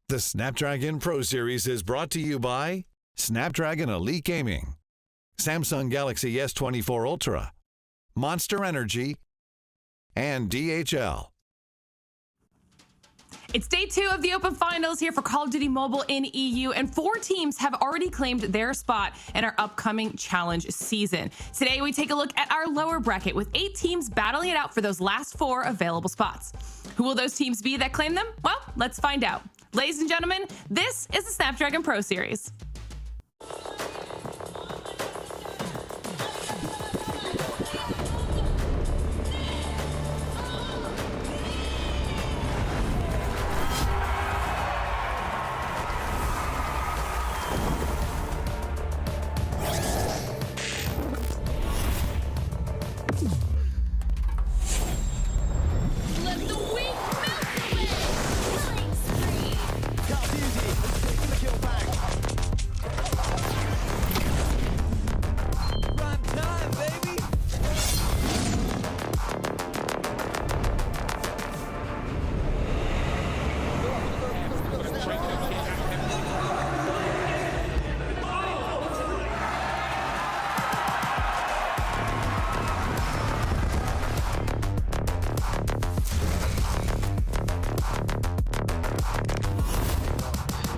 The Snapdragon Pro Series is brought to you by Snapdragon Elite Gaming, Samsung Galaxy S24 Ultra, Monster Energy, and DHL. It's day 2 of the Open Finals here for Call of Duty Mobile in EU, and 4 teams have already claimed their spot in our upcoming challenge season. Today, we take a look at our lower bracket with 8 teams battling it out for those last 4 available spots. Who will those teams be that claim them? Well, let's find out. Ladies and gentlemen, this is the Snapdragon Pro Series.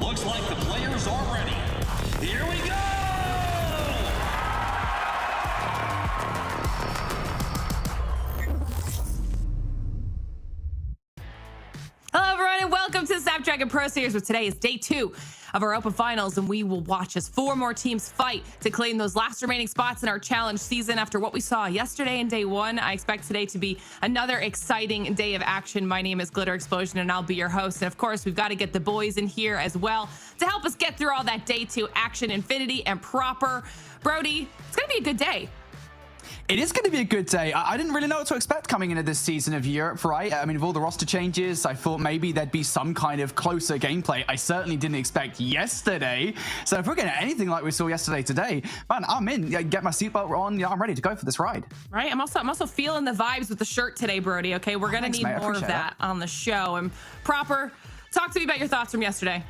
Looks like the players are ready. Here we go! Hello, everyone, and welcome to the Snapdragon Pro Series, where today is day 2 of our Open Finals, and we will watch as 4 more teams fight to claim those last remaining spots in our challenge season. After what we saw yesterday in day 1, I expect today to be another exciting day of action. My name is Glitter Explosion, and I'll be your host. And of course, we've got to get the boys in here as well to help us get through all that day 2 action, Infinity and Proper. Brody, it's going to be a good day. It is going to be a good day. I didn't really know what to expect coming into this season of Europe, right? I mean, with all the roster changes, I thought maybe there'd be some kind of closer gameplay. I certainly didn't expect yesterday. So if we're getting anything like we saw yesterday today, man, I'm in. Get my seatbelt on. Yeah, I'm ready to go for this ride. Right. I'm also feeling the vibes with the shirt today, Brody. Okay, we're going to need more of that on the show. And Proper, talk to me about your thoughts from yesterday.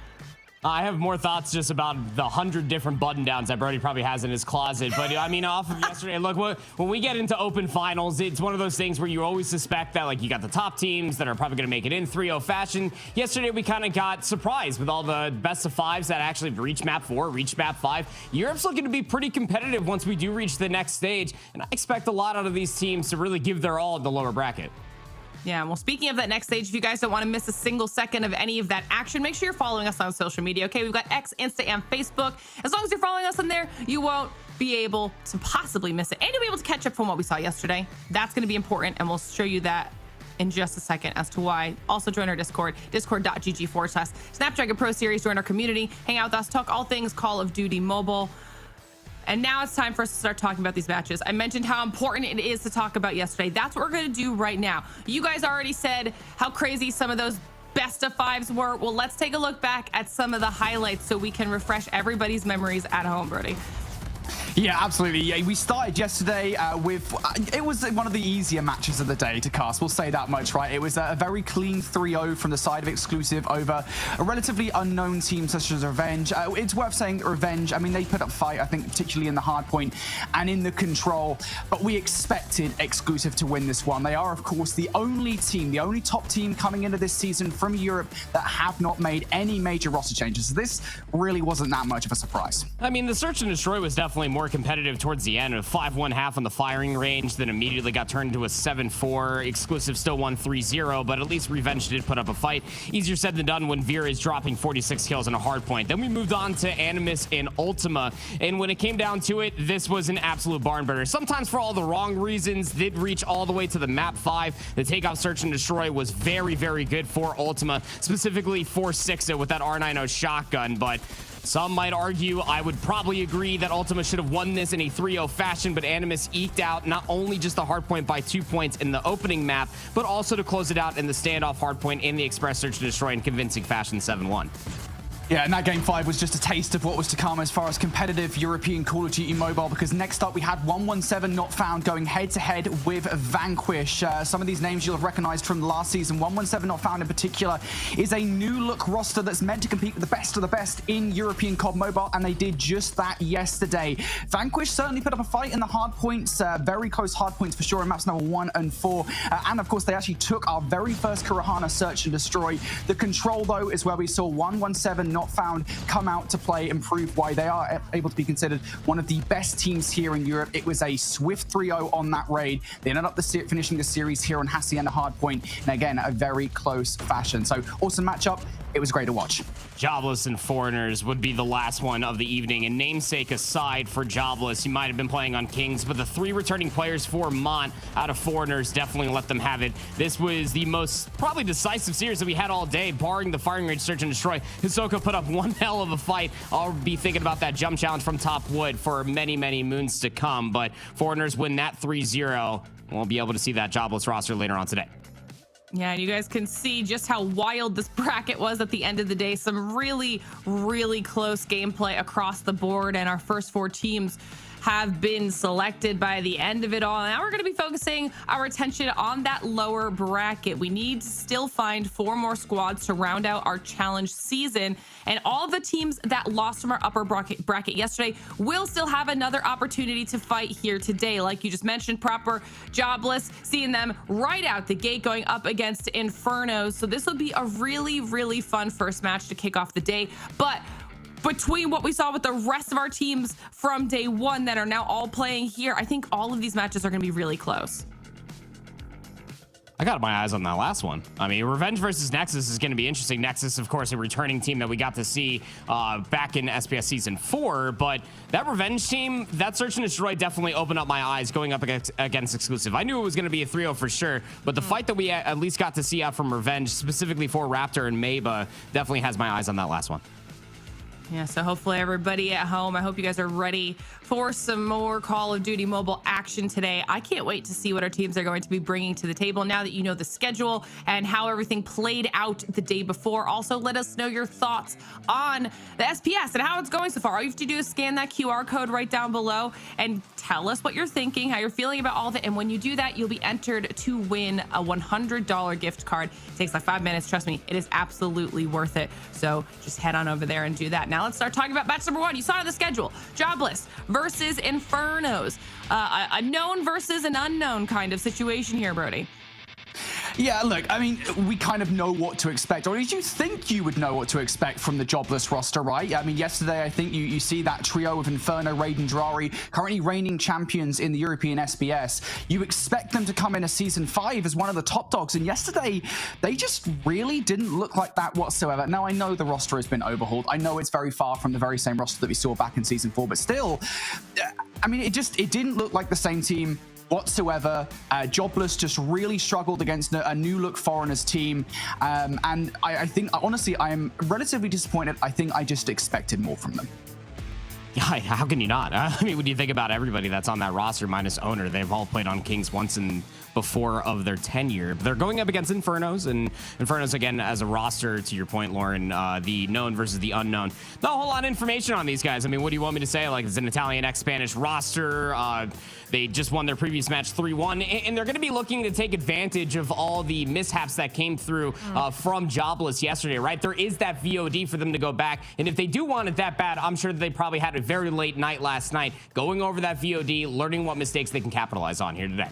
I have more thoughts just about the 100 different button downs that Brody probably has in his closet. But I mean, off of yesterday, look, when we get into open finals, it's one of those things where you always suspect that, like, you got the top teams that are probably going to make it in 3-0 fashion. Yesterday, we kind of got surprised with all the best of 5s that actually reached map 4, reached map 5. Europe's looking to be pretty competitive once we do reach the next stage. And I expect a lot out of these teams to really give their all in the lower bracket. Yeah, well, speaking of that next stage, if you guys don't want to miss a single second of any of that action, make sure you're following us on social media, okay? We've got X, Insta, and Facebook. As long as you're following us on there, you won't be able to possibly miss it. And you'll be able to catch up from what we saw yesterday. That's going to be important, and we'll show you that in just a second as to why. Also join our Discord, discord.gg/Snapdragon Pro Series. Join our community, hang out with us, talk all things Call of Duty Mobile. And now it's time for us to start talking about these matches. I mentioned how important it is to talk about yesterday. That's what we're going to do right now. You guys already said how crazy some of those best of 5s were. Well, let's take a look back at some of the highlights so we can refresh everybody's memories at home, Brody. Yeah, absolutely. Yeah, we started yesterday with, it was one of the easier matches of the day to cast. We'll say that much, right? It was a very clean 3-0 from the side of Exclusive over a relatively unknown team such as Revenge. It's worth saying Revenge, I mean, they put up a fight, I think, particularly in the hardpoint and in the control, but we expected Exclusive to win this one. They are, of course, the only team, the only top team coming into this season from Europe that have not made any major roster changes. So this really wasn't that much of a surprise. I mean, the Search and Destroy was definitely more competitive towards the end, with 5-1 half on the firing range, then immediately got turned into a 7-4. Exclusive still won 3-0, but at least Revenge did put up a fight. Easier said than done when Vera is dropping 46 kills on a hard point. Then we moved on to Animus and Ultima, and when it came down to it, this was an absolute barn burner. Sometimes for all the wrong reasons, did reach all the way to the map 5. The Takeoff Search and Destroy was very, very good for Ultima, specifically for Sixa with that R90 shotgun, but some might argue, I would probably agree, that Ultima should have won this in a 3-0 fashion, but Animus eked out not only just the hardpoint by 2 points in the opening map, but also to close it out in the standoff hardpoint in the Express Search and Destroy in convincing fashion 7-1. Yeah, and that Game 5 was just a taste of what was to come as far as competitive European Call of Duty Mobile, because next up we had 117 Not Found going head-to-head with Vanquish. Some of these names you'll have recognized from last season. 117 Not Found in particular is a new-look roster that's meant to compete with the best of the best in European COD Mobile, and they did just that yesterday. Vanquish certainly put up a fight in the hard points, very close hard points for sure in maps number 1 and 4. And of course, they actually took our very first Kurahana Search and Destroy. The control, though, is where we saw 117 Not Found come out to play and prove why they are able to be considered one of the best teams here in Europe. It was a swift 3-0 on that raid. They ended up finishing the series here on Hacienda Hardpoint, and again, a very close fashion. So awesome matchup. It was great to watch. Jobless and Foreigners would be the last one of the evening, and namesake aside for Jobless, he might have been playing on Kings, but the 3 returning players for Mont out of Foreigners definitely let them have it. This was the most probably decisive series that we had all day, barring the firing range Search and Destroy. Hisoka put up one hell of a fight. I'll be thinking about that jump challenge from Top Wood for many, many moons to come, but Foreigners win that 3-0. We'll be able to see that Jobless roster later on today. Yeah, and you guys can see just how wild this bracket was at the end of the day. Some really, really close gameplay across the board, and our first 4 teams have been selected by the end of it all. Now we're going to be focusing our attention on that lower bracket. We need to still find 4 more squads to round out our challenge season, and all of the teams that lost from our upper bracket yesterday will still have another opportunity to fight here today. Like you just mentioned, Proper, Jobless, seeing them right out the gate going up against Infernos. So this will be a really, really fun first match to kick off the day. But between what we saw with the rest of our teams from day 1 that are now all playing here, I think all of these matches are going to be really close. I got my eyes on that last one. I mean, Revenge versus Nexus is going to be interesting. Nexus, of course, a returning team that we got to see back in SPS Season 4. But that Revenge team, that Search and Destroy definitely opened up my eyes going up against Exclusive. I knew it was going to be a 3-0 for sure. But the fight that we at least got to see out from Revenge, specifically for Raptor and Maba, definitely has my eyes on that last one. Yeah, so hopefully everybody at home, I hope you guys are ready for some more Call of Duty Mobile action today. I can't wait to see what our teams are going to be bringing to the table now that you know the schedule and how everything played out the day before. Also, let us know your thoughts on the SPS and how it's going so far. All you have to do is scan that QR code right down below and tell us what you're thinking, how you're feeling about all of it. And when you do that, you'll be entered to win a $100 gift card. It takes like 5 minutes. Trust me, it is absolutely worth it. So just head on over there and do that. Now let's start talking about match number 1. You saw it on the schedule. Jobless versus Infernos. A known versus an unknown kind of situation here, Brody. Yeah, look, I mean, we kind of know what to expect, or at least you think you would know what to expect from the Jobless roster, right? I mean, yesterday, I think you see that trio of Inferno, Raiden, Drari, currently reigning champions in the European SBS. You expect them to come in a Season 5 as one of the top dogs, and yesterday, they just really didn't look like that whatsoever. Now, I know the roster has been overhauled. I know it's very far from the very same roster that we saw back in Season 4, but still, I mean, it didn't look like the same team whatsoever. Jobless just really struggled against a new look foreigners team, and I think honestly I am relatively disappointed. I think I just expected more from them. Yeah, how can you not? I mean, when you think about everybody that's on that roster minus Owner, they've all played on Kings once and before of their tenure. They're going up against Infernos, and Infernos, again, as a roster, to your point, Lauren, the known versus the unknown. Not a whole lot of information on these guys. I mean, what do you want me to say? Like, it's an Italian ex-Spanish roster. They just won their previous match 3-1, and they're going to be looking to take advantage of all the mishaps that came through from Jobless yesterday, right? There is that VOD for them to go back, and if they do want it that bad, I'm sure that they probably had a very late night last night going over that VOD, learning what mistakes they can capitalize on here today.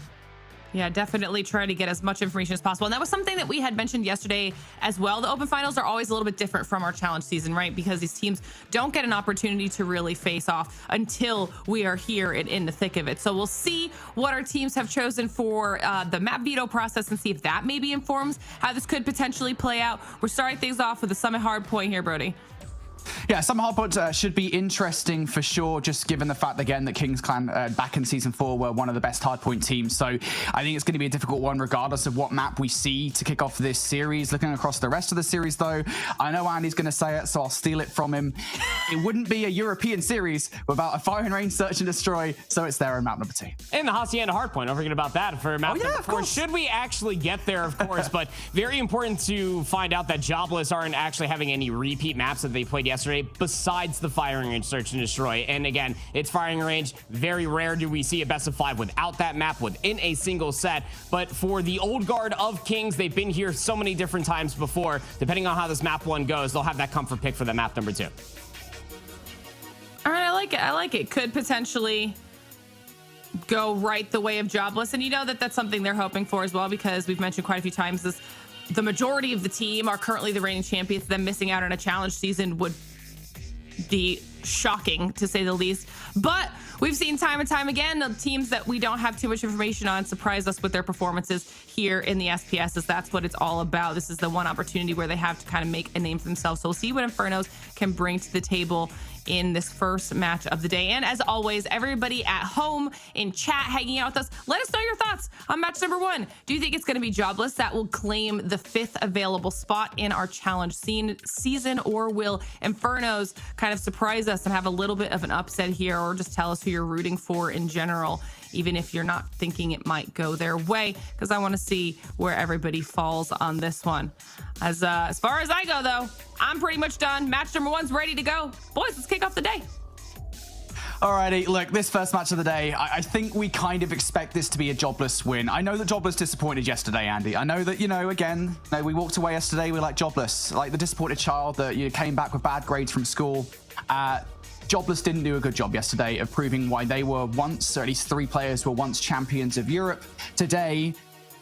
Yeah, definitely try to get as much information as possible. And that was something that we had mentioned yesterday as well. The open finals are always a little bit different from our challenge season, right? Because these teams don't get an opportunity to really face off until we are here and in the thick of it. So we'll see what our teams have chosen for the map veto process and see if that maybe informs how this could potentially play out. We're starting things off with the Summit hardpoint here, Brody. Yeah, some hardpoint should be interesting for sure, just given the fact, again, that Kings Clan back in Season 4 were one of the best hardpoint teams. So I think it's going to be a difficult one regardless of what map we see to kick off this series. Looking across the rest of the series, though, I know Andy's going to say it, so I'll steal it from him. It wouldn't be a European series without a firing range, search and destroy, so it's there in map number 2. And the Hacienda hardpoint, don't forget about that for map number 4. Should we actually get there, of course, but very important to find out that Jobless aren't actually having any repeat maps that they played yesterday, besides the firing range, search and destroy. And again, it's firing range. Very rare do we see a best of 5 without that map within a single set. But for the old guard of Kings, they've been here so many different times before. Depending on how this map 1 goes, they'll have that comfort pick for the map number 2. All right, I like it. I like it. Could potentially go right the way of Jobless. And you know that that's something they're hoping for as well, because we've mentioned quite a few times this. The majority of the team are currently the reigning champions. Them missing out on a challenge season would be shocking, to say the least. But we've seen time and time again the teams that we don't have too much information on surprise us with their performances here in the SPS, as that's what it's all about. This is the one opportunity where they have to kind of make a name for themselves. So we'll see what Infernos can bring to the table in this first match of the day. And as always, everybody at home in chat hanging out with us, let us know your thoughts on match number 1. Do you think it's going to be Jobless that will claim the 5th available spot in our challenge season, or will Infernos kind of surprise us and have a little bit of an upset here, or just tell us who you're rooting for in general, even if you're not thinking it might go their way? Because I want to see where everybody falls on this one. As far as I go, though, I'm pretty much done. Match number 1's ready to go. Boys, let's kick off the day. Alrighty, look, this first match of the day, I think we kind of expect this to be a Jobless win. I know that Jobless disappointed yesterday, Andy. I know that, again, we walked away yesterday, we're like Jobless, like the disappointed child that came back with bad grades from school. Jobless didn't do a good job yesterday of proving why they were once, or at least 3 players were once champions of Europe. Today,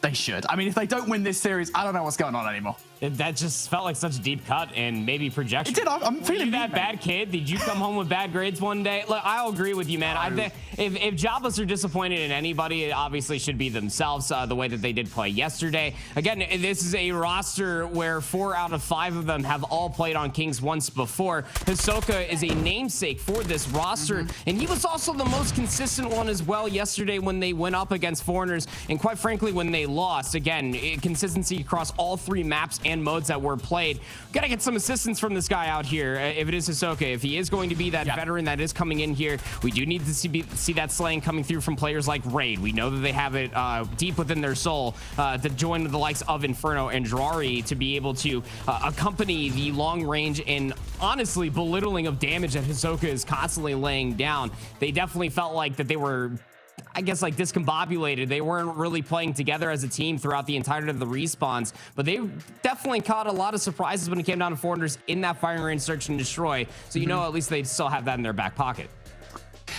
They should. I mean, if they don't win this series, I don't know what's going on anymore. That just felt like such a deep cut and maybe projection. It did. I'm feeling that bad kid. Did you come home with bad grades one day? Look, I'll agree with you, man. I think if Jobless are disappointed in anybody, it obviously should be themselves. The way that they did play yesterday. Again, this is a roster where 4 out of 5 of them have all played on Kings once before. Hisoka is a namesake for this roster, and he was also the most consistent one as well yesterday when they went up against Foreigners, and quite frankly, when they lost. Again, consistency across all 3 maps and modes that were played. Gotta get some assistance from this guy out here. If it is Hisoka, if he is going to be that veteran that is coming in here, we do need to see that slaying coming through from players like Raid. We know that they have it deep within their soul to join the likes of Inferno and Drari to be able to accompany the long range and honestly belittling of damage that Hisoka is constantly laying down. They definitely felt like that they were, I guess, like discombobulated. They weren't really playing together as a team throughout the entirety of the respawns, but they definitely caught a lot of surprises when it came down to Foreigners in that firing range search and destroy. So, you know, at least they still have that in their back pocket.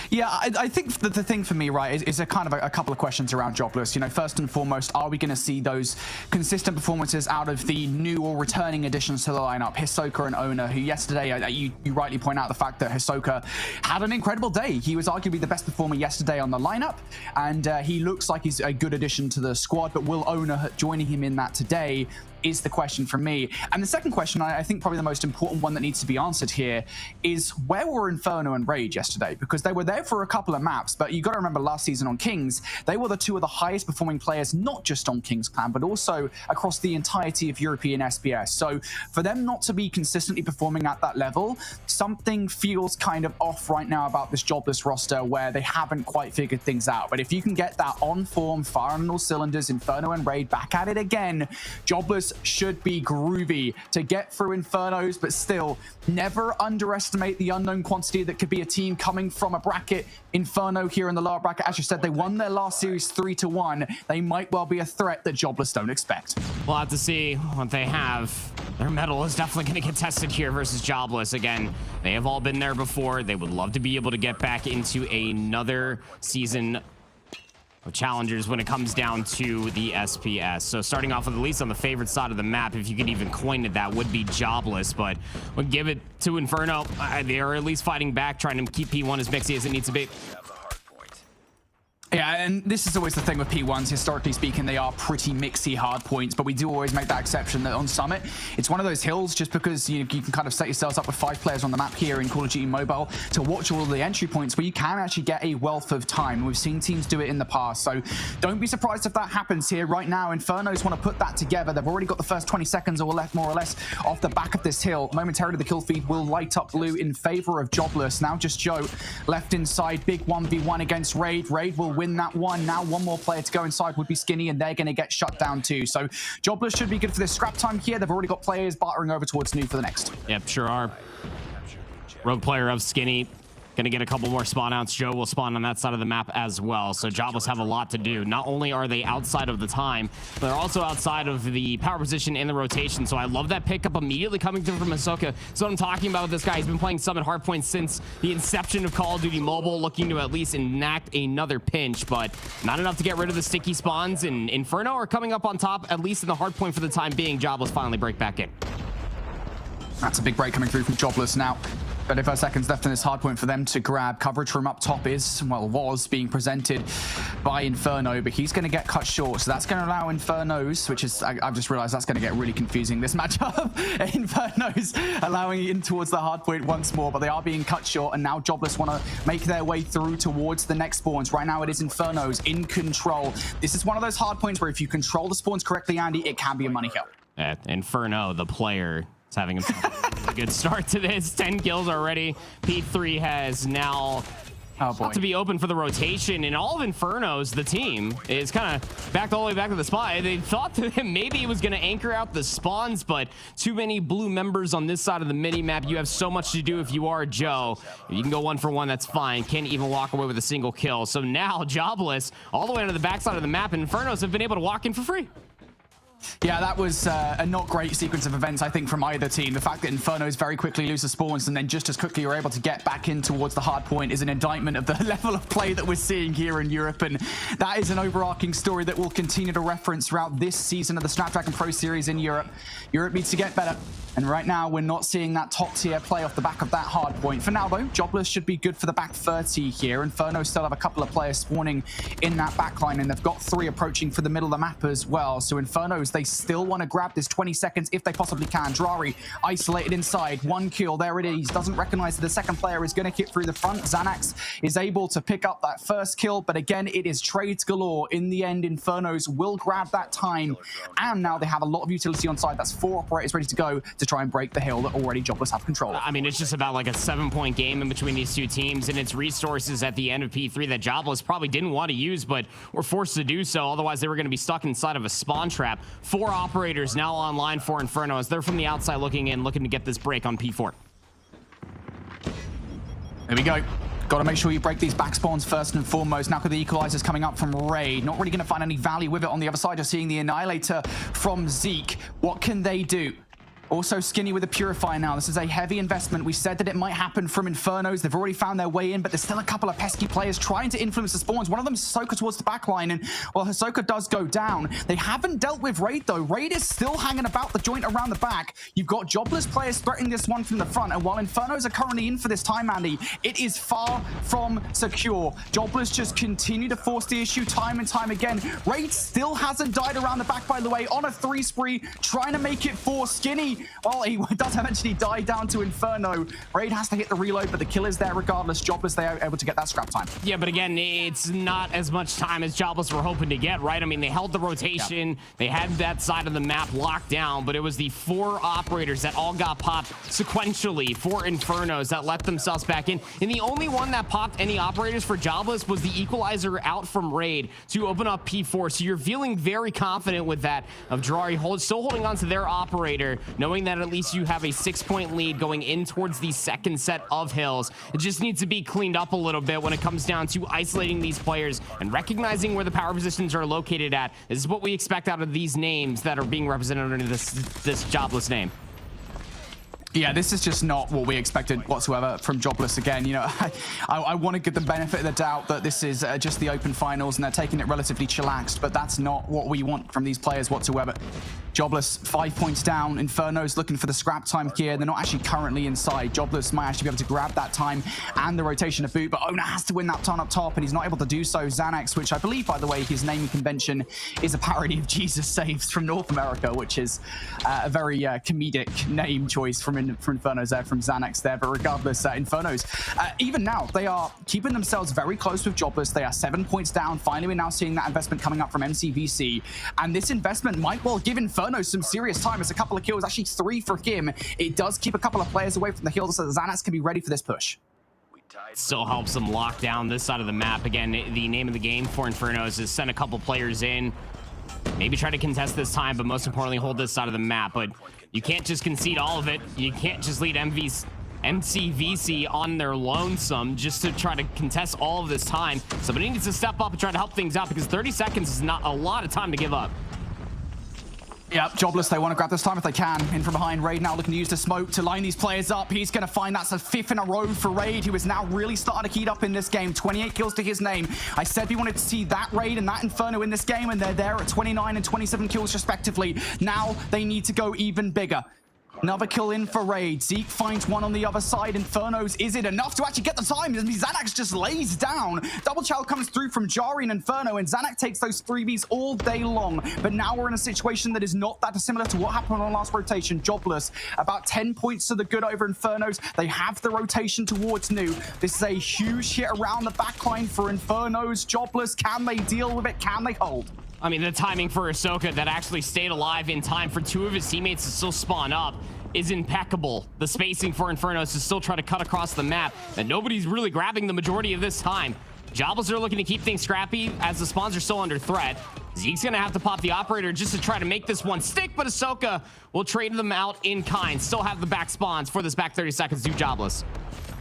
Yeah, I think that the thing for me, right, is a kind of a couple of questions around Jobless. You know, first and foremost, are we going to see those consistent performances out of the new or returning additions to the lineup, Hisoka and Owner, who yesterday, you rightly point out the fact that Hisoka had an incredible day. He was arguably the best performer yesterday on the lineup, and he looks like he's a good addition to the squad, but will Owner joining him in that today is the question for me. And the second question, I think probably the most important one that needs to be answered here, is where were Inferno and Rage yesterday? Because they were there for a couple of maps, but you got to remember last season on Kings, they were the 2 of the highest performing players, not just on Kings Clan, but also across the entirety of European SPS. So for them not to be consistently performing at that level, something feels kind of off right now about this Jobless roster where they haven't quite figured things out. But if you can get that on form, firing on all cylinders, Inferno and Raid back at it again, Jobless should be groovy to get through Infernos, but still never underestimate the unknown quantity that could be a team coming from a bracket. Inferno here in the lower bracket, as you said, they won their last series 3-1. They might well be a threat that Jobless don't expect. We'll have to see what they have. Their medal is definitely going to get tested here versus Jobless. Again, they have all been there before. They would love to be able to get back into another season of challengers when it comes down to the SPS. So starting off with at least on the favorite side of the map, if you could even coin it, that would be Jobless, but we'll give it to Inferno. They are at least fighting back, trying to keep P1 as mixy as it needs to be. Yeah, and this is always the thing with P1s. Historically speaking, they are pretty mixy hard points, but we do always make that exception that on Summit, it's one of those hills just because you can kind of set yourselves up with 5 players on the map here in Call of Duty Mobile to watch all of the entry points where you can actually get a wealth of time. We've seen teams do it in the past, so don't be surprised if that happens here. Right now, Infernos want to put that together. They've already got the first 20 seconds or left, more or less, off the back of this hill. Momentarily, the kill feed will light up blue in favor of Jobless. Now just Joe left inside. Big 1v1 against Raid. Raid will win that one. Now one more player to go inside would be Skinny, and they're going to get shut down too. So Jobless should be good for this scrap time here. They've already got players bartering over towards New for the next. Yep, sure are. Rogue player of Skinny. Gonna get a couple more spawn outs. Joe will spawn on that side of the map as well. So Jobless have a lot to do. Not only are they outside of the time, but they're also outside of the power position and the rotation. So I love that pickup immediately coming through from Hisoka. So what I'm talking about with this guy, he's been playing Summit Hardpoint since the inception of Call of Duty Mobile, looking to at least enact another pinch, but not enough to get rid of the sticky spawns. And Inferno are coming up on top, at least in the Hardpoint for the time being. Jobless finally break back in. That's a big break coming through from Jobless now. 35 seconds left in this hard point for them to grab. Coverage from up top is, well, was being presented by Inferno, but he's going to get cut short. So that's going to allow Infernos, which is, I've just realized that's going to get really confusing, this matchup. Infernos allowing in towards the hard point once more, but they are being cut short, and now Jobless want to make their way through towards the next spawns. Right now it is Infernos in control. This is one of those hard points where if you control the spawns correctly, Andy, it can be a money kill. Inferno, the player, is having a good start to this. 10 kills already. P3 has now to be open for the rotation, and all of Inferno's, the team, is kind of backed all the way back to the spot. They thought that maybe it was going to anchor out the spawns, but too many blue members on this side of the mini-map. You have so much to do if you are Joe. If you can go 1 for 1, that's fine. Can't even walk away with a single kill. So now Jobless all the way to the backside of the map, and Infernos have been able to walk in for free. Yeah, that was a not great sequence of events, I think, from either team. The fact that Infernos very quickly lose the spawns and then just as quickly are able to get back in towards the hard point is an indictment of the level of play that we're seeing here in Europe. And that is an overarching story that we'll continue to reference throughout this season of the Snapdragon Pro Series in Europe. Europe needs to get better. And right now, we're not seeing that top-tier play off the back of that hard point. For now, though, Jobless should be good for the back 30 here. Inferno still have a couple of players spawning in that backline, and they've got 3 approaching for the middle of the map as well. So Infernos, they still want to grab this 20 seconds if they possibly can. Drari isolated inside. 1 kill. There it is. Doesn't recognize that the second player is going to hit through the front. Xanax is able to pick up that first kill, but again, it is trades galore. In the end, Infernos will grab that time, and now they have a lot of utility on side. That's 4 operators ready to go to try and break the hill that already Jobless have control of. I mean, it's just about like a 7-point game in between these two teams, and it's resources at the end of P3 that Jobless probably didn't want to use, but were forced to do so. Otherwise, they were going to be stuck inside of a spawn trap. 4 operators now online for Inferno as they're from the outside looking in, looking to get this break on P4. There we go. Got to make sure you break these back spawns first and foremost. Now, the equalizers coming up from Raid. Not really going to find any value with it on the other side. Just seeing the Annihilator from Zeke. What can they do? Also Skinny with a Purifier now. This is a heavy investment. We said that it might happen from Infernos. They've already found their way in, but there's still a couple of pesky players trying to influence the spawns. One of them is Hisoka towards the backline, and while Hisoka does go down, they haven't dealt with Raid, though. Raid is still hanging about the joint around the back. You've got Jobless players threatening this one from the front, and while Infernos are currently in for this time, Andy, it is far from secure. Jobless just continue to force the issue time and time again. Raid still hasn't died around the back, by the way, on a 3 spree, trying to make it for Skinny. Well, he does eventually die down to Inferno. Raid has to hit the reload, but the kill is there regardless. Jobless, they are able to get that scrap time. Yeah, but again, it's not as much time as Jobless were hoping to get, right? I mean, they held the rotation. Yep. They had that side of the map locked down, but it was the 4 operators that all got popped sequentially for Infernos that let themselves back in. And the only one that popped any operators for Jobless was the equalizer out from Raid to open up P4. So you're feeling very confident with that of Drari still holding on to their operator, knowing that at least you have a 6-point lead going in towards the second set of hills. It just needs to be cleaned up a little bit when it comes down to isolating these players and recognizing where the power positions are located at. This is what we expect out of these names that are being represented under this Jobless name. Yeah, this is just not what we expected whatsoever from Jobless again. You know, I want to give the benefit of the doubt that this is just the open finals and they're taking it relatively chillaxed, but that's not what we want from these players whatsoever. Jobless 5 points down. Inferno's looking for the scrap time here. They're not actually currently inside. Jobless might actually be able to grab that time and the rotation of boot, but Ona has to win that turn up top, and he's not able to do so. Xanax, which I believe, by the way, his naming convention is a parody of Jesus Saves from North America, which is a very comedic name choice from Infernos there, from Xanax there. But regardless, Infernos, even now, they are keeping themselves very close with Jobless. They are 7 points down. Finally, we're now seeing that investment coming up from MCVC, and this investment might well give Inferno some serious time. It's a couple of kills, actually 3 for him. It does keep a couple of players away from the hill so that Xanax can be ready for this push. Still helps them lock down this side of the map. Again, the name of the game for Infernos is send a couple players in, maybe try to contest this time, but most importantly, hold this side of the map. But you can't just concede all of it. You can't just lead MCVC on their lonesome just to try to contest all of this time. Somebody needs to step up and try to help things out, because 30 seconds is not a lot of time to give up. Yep, Jobless, they want to grab this time if they can. In from behind, Raid now looking to use the smoke to line these players up. He's going to find that's a 5th in a row for Raid, who is now really starting to heat up in this game. 28 kills to his name. I said we wanted to see that Raid and that Inferno in this game, and they're there at 29 and 27 kills respectively. Now they need to go even bigger. Another kill in for Raid. Zeke finds one on the other side. Infernos, is it enough to actually get the time? Xanax just lays down. Double chow comes through from Jari and Inferno, and Xanax takes those 3Bs all day long. But now we're in a situation that is not that dissimilar to what happened on last rotation. Jobless, about 10 points to the good over Infernos. They have the rotation towards New. This is a huge hit around the backline for Infernos. Jobless, can they deal with it? Can they hold? I mean, the timing for Hisoka that actually stayed alive in time for 2 of his teammates to still spawn up is impeccable. The spacing for Infernos to still try to cut across the map, and nobody's really grabbing the majority of this time. Jobless are looking to keep things scrappy as the spawns are still under threat. Zeke's gonna have to pop the operator just to try to make this one stick, but Hisoka will trade them out in kind. Still have the back spawns for this back 30 seconds to Jobless.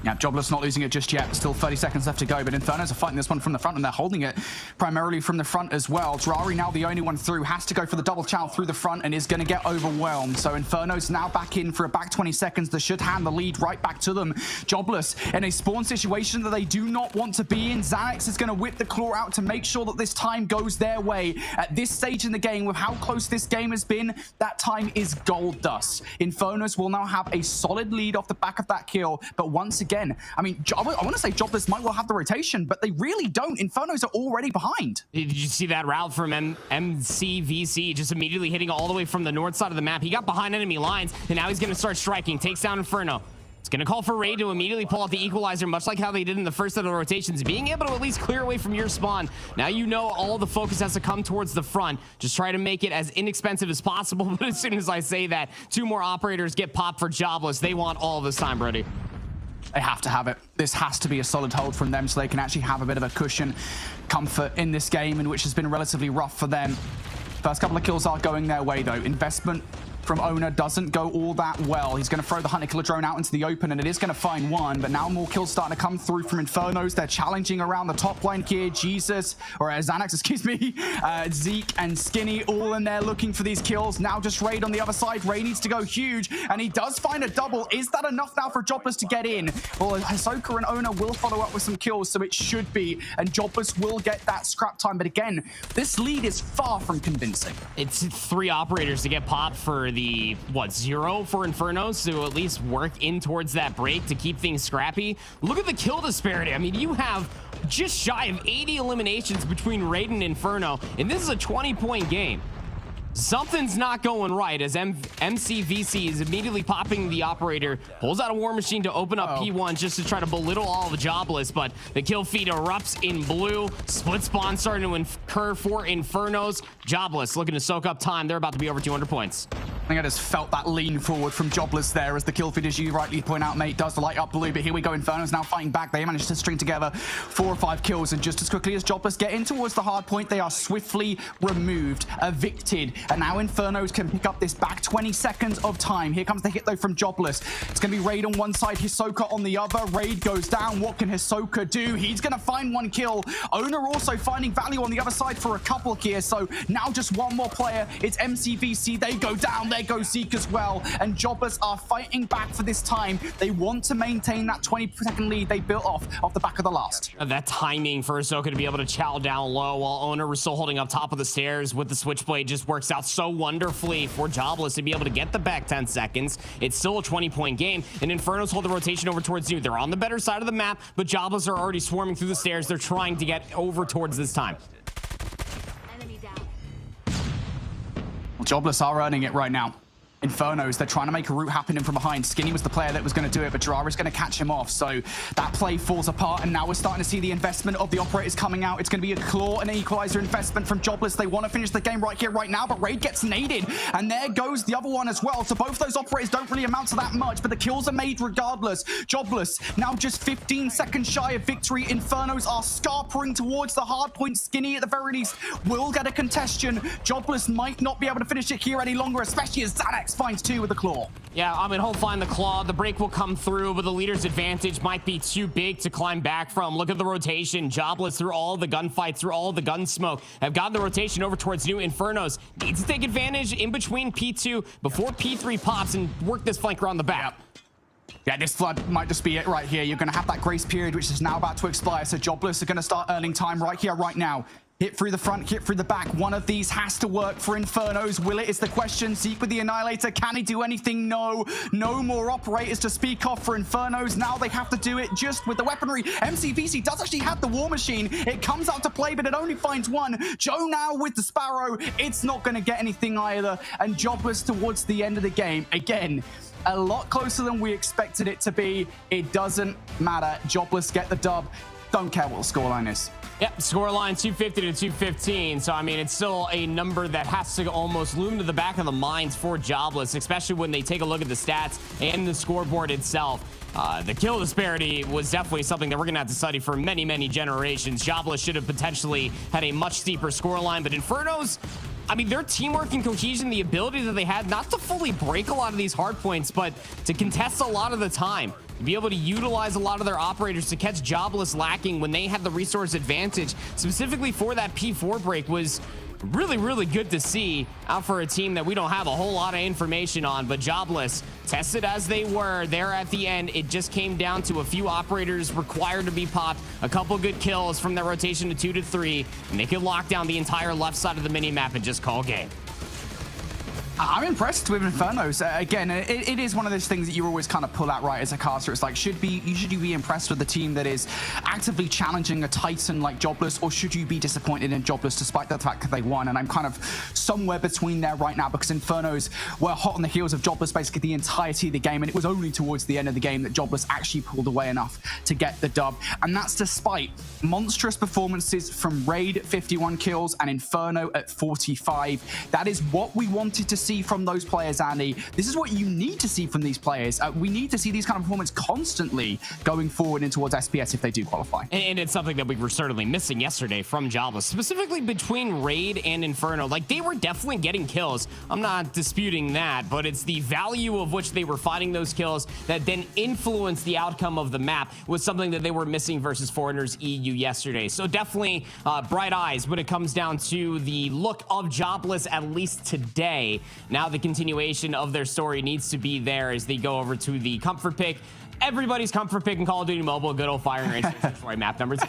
Yeah, Jobless not losing it just yet. Still 30 seconds left to go, but Infernos are fighting this one from the front, and they're holding it primarily from the front as well. Drari now the only one through, has to go for the double chow through the front and is going to get overwhelmed. So Infernos now back in for a back 20 seconds. That should hand the lead right back to them. Jobless in a spawn situation that they do not want to be in. Xanax is going to whip the claw out to make sure that this time goes their way. At this stage in the game, with how close this game has been, that time is gold dust. Infernos will now have a solid lead off the back of that kill, but once again, I mean, I want to say Jobless might well have the rotation, but they really don't. Infernos are already behind. Did you see that route from MCVC just immediately hitting all the way from the north side of the map? He got behind enemy lines, and now he's going to start striking. Takes down Inferno. It's going to call for Raid to immediately pull out the equalizer, much like how they did in the first set of rotations, being able to at least clear away from your spawn. Now you know all the focus has to come towards the front. Just try to make it as inexpensive as possible, but as soon as I say that, 2 more operators get popped for Jobless. They want all this time, Brody. They have to have it. This has to be a solid hold from them so they can actually have a bit of a cushion, comfort in this game, in which has been relatively rough for them. First couple of kills are going their way, though. Investment from Owner doesn't go all that well. He's going to throw the Hunter Killer drone out into the open, and it is going to find one, but now more kills starting to come through from Infernos. They're challenging around the top line here. Xanax, excuse me, Zeke and Skinny all in there looking for these kills. Now just Raid on the other side. Ray needs to go huge, and he does find a double. Is that enough now for Jobless to get in? Well, Hisoka and Owner will follow up with some kills, so it should be, and Jobless will get that scrap time. But again, this lead is far from convincing. It's 3 operators to get popped for the 0 for Infernos to at least work in towards that break to keep things scrappy. Look at the kill disparity. I mean, you have just shy of 80 eliminations between Raid and Inferno, and this is a 20-point game. Something's not going right as MCVC is immediately popping the operator, pulls out a War Machine to open up P1 just to try to belittle all the Jobless, but the kill feed erupts in blue. Split spawn starting to incur for Infernos. Jobless looking to soak up time. They're about to be over 200 points. I think I just felt that lean forward from Jobless there as the kill feed, as you rightly point out, mate, does light up blue. But here we go, Inferno's now fighting back. They managed to string together 4 or 5 kills, and just as quickly as Jobless get in towards the hard point, they are swiftly removed, evicted, and now Infernos can pick up this back 20 seconds of time. Here comes the hit, though, from Jobless. It's going to be Raid on one side, Hisoka on the other. Raid goes down. What can Hisoka do? He's going to find 1 kill. Owner also finding value on the other side for a couple here, so now just 1 more player. It's MCVC. They go down. There goes Zeke as well, and Jobless are fighting back for this time. They want to maintain that 20-second lead they built off the back of the last. That timing for Hisoka to be able to chow down low while Owner was still holding up top of the stairs with the Switchblade just works out so wonderfully for Jobless to be able to get the back 10 seconds. It's still a 20-point game, and Infernos hold the rotation over towards you. They're on the better side of the map, but Jobless are already swarming through the stairs. They're trying to get over towards this time. Well, Jobless are earning it right now. Infernos, they're trying to make a route happen in from behind. Skinny was the player that was going to do it, but Jirara's going to catch him off. So that play falls apart, and now we're starting to see the investment of the operators coming out. It's going to be a claw and an equalizer investment from Jobless. They want to finish the game right here, right now, but Raid gets naded, and there goes the other one as well. So both those operators don't really amount to that much, but the kills are made regardless. Jobless now just 15 seconds shy of victory. Infernos are scarpering towards the hard point. Skinny, at the very least, will get a contestation. Jobless might not be able to finish it here any longer, especially as Xanax finds 2 with the claw. Yeah, I mean, he'll find the claw. The break will come through, but the leader's advantage might be too big to climb back from. Look at the rotation. Jobless, through all the gunfights, through all the gun smoke, have gotten the rotation over towards new Infernos. Needs to take advantage in between P2 before P3 pops and work this flanker on the back. Yeah, this flood might just be it right here. You're going to have that grace period, which is now about to expire. So Jobless are going to start earning time right here, right now. Hit through the front, hit through the back. One of these has to work for Infernos. Will it is the question. Zeke with the Annihilator. Can he do anything? No. No more operators to speak of for Infernos. Now they have to do it just with the weaponry. MCVC does actually have the War Machine. It comes out to play, but it only finds 1. Joe now with the Sparrow. It's not going to get anything either. And Jobless towards the end of the game. Again, a lot closer than we expected it to be. It doesn't matter. Jobless get the dub. Don't care what the scoreline is. Yep, scoreline 250 to 215. So, I mean, it's still a number that has to almost loom to the back of the minds for Jobless, especially when they take a look at the stats and the scoreboard itself. The kill disparity was definitely something that we're going to have to study for many, many generations. Jobless should have potentially had a much steeper scoreline, but Infernos, I mean, their teamwork and cohesion, the ability that they had not to fully break a lot of these hard points, but to contest a lot of the time. be able to utilize a lot of their operators to catch Jobless lacking when they had the resource advantage, specifically for that P4 break, was really, really good to see out for a team that we don't have a whole lot of information on. But Jobless, tested as they were there at the end, it just came down to a few operators required to be popped, a couple good kills from their rotation to 2 to 3, and they could lock down the entire left side of the mini map and just call game. I'm impressed with Infernos. Again, it is one of those things that you always kind of pull out right as a caster. It's like, should you be impressed with the team that is actively challenging a Titan like Jobless, or should you be disappointed in Jobless despite the fact that they won? And I'm kind of somewhere between there right now, because Infernos were hot on the heels of Jobless basically the entirety of the game, and it was only towards the end of the game that Jobless actually pulled away enough to get the dub. And that's despite monstrous performances from Raid, 51 kills, and Inferno at 45. That is what we wanted to see from those players, Andy. This is what you need to see from these players. We need to see these kind of performance constantly going forward in towards SPS if they do qualify. And it's something that we were certainly missing yesterday from Jobless, specifically between Raid and Inferno. Like, they were definitely getting kills. I'm not disputing that, but it's the value of which they were finding those kills that then influenced the outcome of the map was something that they were missing versus Foreigners EU yesterday. So definitely bright eyes when it comes down to the look of Jobless, at least today. Now the continuation of their story needs to be there as they go over to the comfort pick. Everybody's comfort pick in Call of Duty Mobile, good old firing range destroy map numbers.